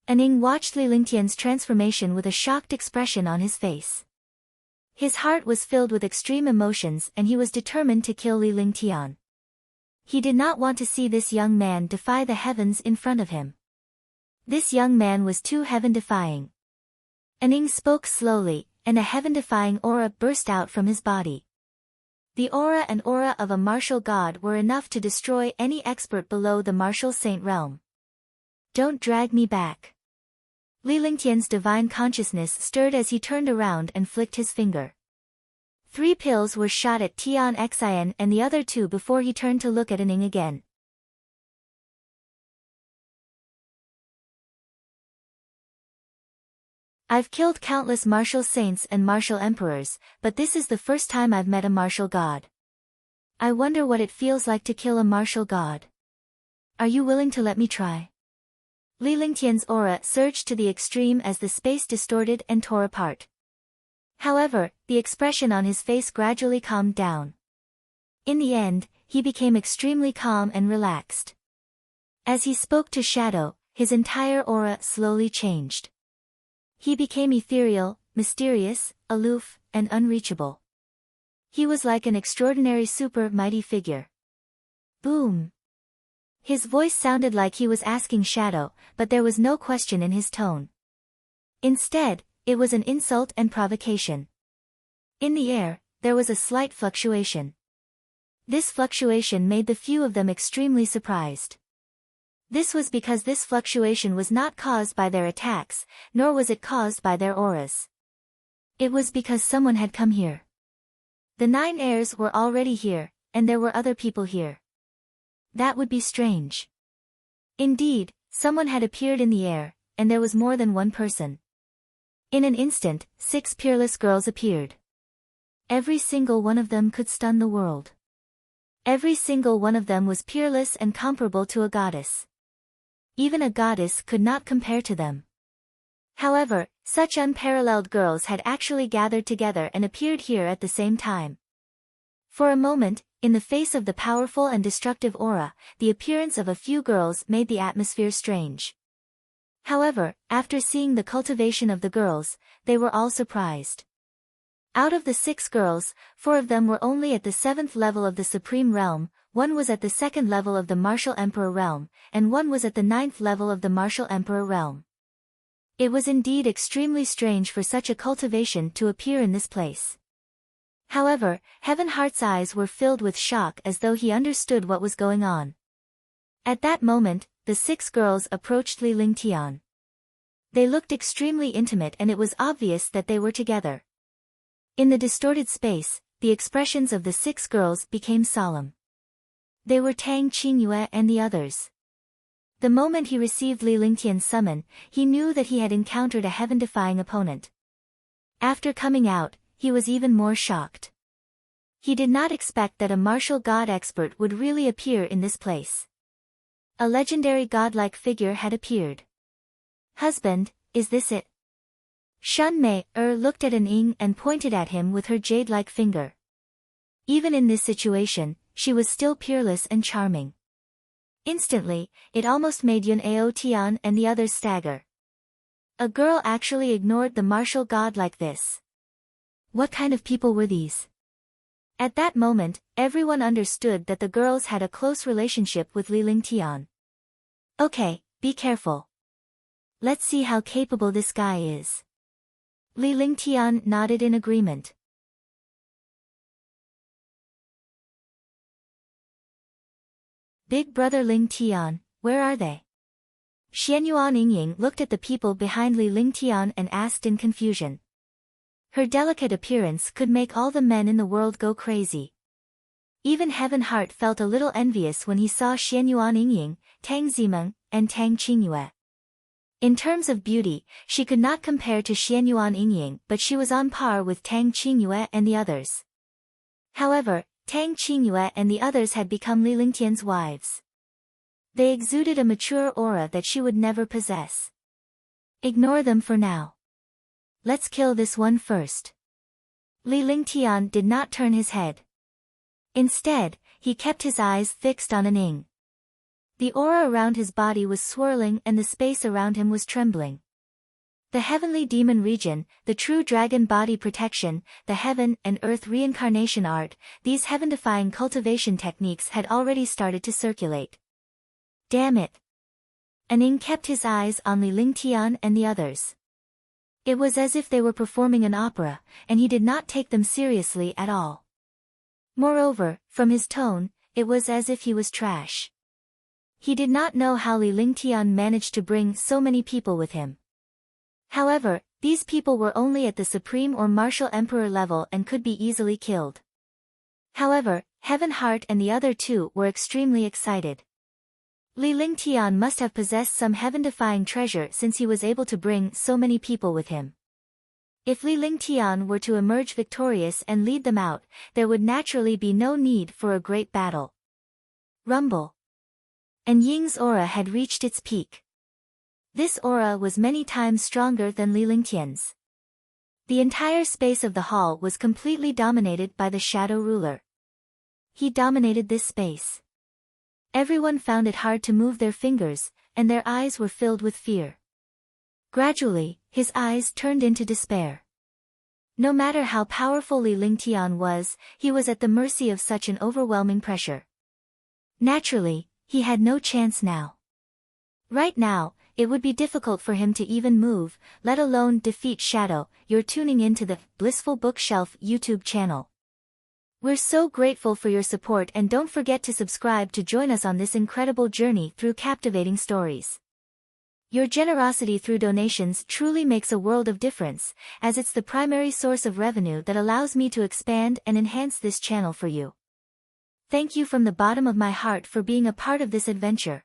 Aning watched Li Lingtian's transformation with a shocked expression on his face. His heart was filled with extreme emotions and he was determined to kill Li Lingtian. He did not want to see this young man defy the heavens in front of him. This young man was too heaven-defying. Aning spoke slowly, and a heaven-defying aura burst out from his body. The aura and aura of a martial god were enough to destroy any expert below the martial saint realm. Don't drag me back. Li Lingtian's divine consciousness stirred as he turned around and flicked his finger. 3 pills were shot at Tian Xian and the other 2 before he turned to look at Aning again. I've killed countless martial saints and martial emperors, but this is the first time I've met a martial god. I wonder what it feels like to kill a martial god. Are you willing to let me try? Li Lingtian's aura surged to the extreme as the space distorted and tore apart. However, the expression on his face gradually calmed down. In the end, he became extremely calm and relaxed. As he spoke to Shadow, his entire aura slowly changed. He became ethereal, mysterious, aloof, and unreachable. He was like an extraordinary super mighty figure. Boom! His voice sounded like he was asking Shadow, but there was no question in his tone. Instead, it was an insult and provocation. In the air, there was a slight fluctuation. This fluctuation made the few of them extremely surprised. This was because this fluctuation was not caused by their attacks, nor was it caused by their auras. It was because someone had come here. The 9 heirs were already here, and there were other people here. That would be strange. Indeed, someone had appeared in the air, and there was more than one person. In an instant, 6 peerless girls appeared. Every single one of them could stun the world. Every single one of them was peerless and comparable to a goddess. Even a goddess could not compare to them. However, such unparalleled girls had actually gathered together and appeared here at the same time. For a moment, in the face of the powerful and destructive aura, the appearance of a few girls made the atmosphere strange. However, after seeing the cultivation of the girls, they were all surprised. Out of the 6 girls, 4 of them were only at the 7th level of the Supreme Realm, 1 was at the 2nd level of the Martial Emperor Realm, and 1 was at the 9th level of the Martial Emperor Realm. It was indeed extremely strange for such a cultivation to appear in this place. However, Heaven Heart's eyes were filled with shock as though he understood what was going on. At that moment, the 6 girls approached Li Lingtian. They looked extremely intimate and it was obvious that they were together. In the distorted space, the expressions of the 6 girls became solemn. They were Tang Qingyue and the others. The moment he received Li Lingtian's summon, he knew that he had encountered a heaven-defying opponent. After coming out, he was even more shocked. He did not expect that a martial god expert would really appear in this place. A legendary godlike figure had appeared. Husband, is this it? Shun Mei looked at Aning and pointed at him with her jade-like finger. Even in this situation, she was still peerless and charming. Instantly, it almost made Yun Ao Tian and the others stagger. A girl actually ignored the martial god like this. What kind of people were these? At that moment, everyone understood that the girls had a close relationship with Li Lingtian. Okay, be careful. Let's see how capable this guy is. Li Lingtian nodded in agreement. Big brother Lingtian, where are they? Xianyuan Yingying looked at the people behind Li Lingtian and asked in confusion. Her delicate appearance could make all the men in the world go crazy. Even Heaven Heart felt a little envious when he saw Xianyuan Yingying, Tang Zimeng, and Tang Qingyue. In terms of beauty, she could not compare to Xianyuan Yingying, but she was on par with Tang Qingyue and the others. However, Tang Qingyue and the others had become Li Lingtian's wives. They exuded a mature aura that she would never possess. Ignore them for now. Let's kill this one first. Li Lingtian did not turn his head. Instead, he kept his eyes fixed on Ning. The aura around his body was swirling and the space around him was trembling. The heavenly demon region, the true dragon body protection, the heaven and earth reincarnation art, these heaven-defying cultivation techniques had already started to circulate. Damn it! Ning kept his eyes on Li Lingtian and the others. It was as if they were performing an opera, and he did not take them seriously at all. Moreover, from his tone, it was as if he was trash. He did not know how Li Lingtian managed to bring so many people with him. However, these people were only at the supreme or martial emperor level and could be easily killed. However, Heaven Heart and the other two were extremely excited. Li Lingtian must have possessed some heaven-defying treasure since he was able to bring so many people with him. If Li Lingtian were to emerge victorious and lead them out, there would naturally be no need for a great battle. Rumble. And Ying's aura had reached its peak. This aura was many times stronger than Li Lingtian's. The entire space of the hall was completely dominated by the Shadow Ruler. He dominated this space. Everyone found it hard to move their fingers, and their eyes were filled with fear. Gradually, his eyes turned into despair. No matter how powerful Li Lingtian was, he was at the mercy of such an overwhelming pressure. Naturally, he had no chance now. Right now, it would be difficult for him to even move, let alone defeat Shadow. You're tuning into the Blissful Bookshelf YouTube channel. We're so grateful for your support and don't forget to subscribe to join us on this incredible journey through captivating stories. Your generosity through donations truly makes a world of difference, as it's the primary source of revenue that allows me to expand and enhance this channel for you. Thank you from the bottom of my heart for being a part of this adventure.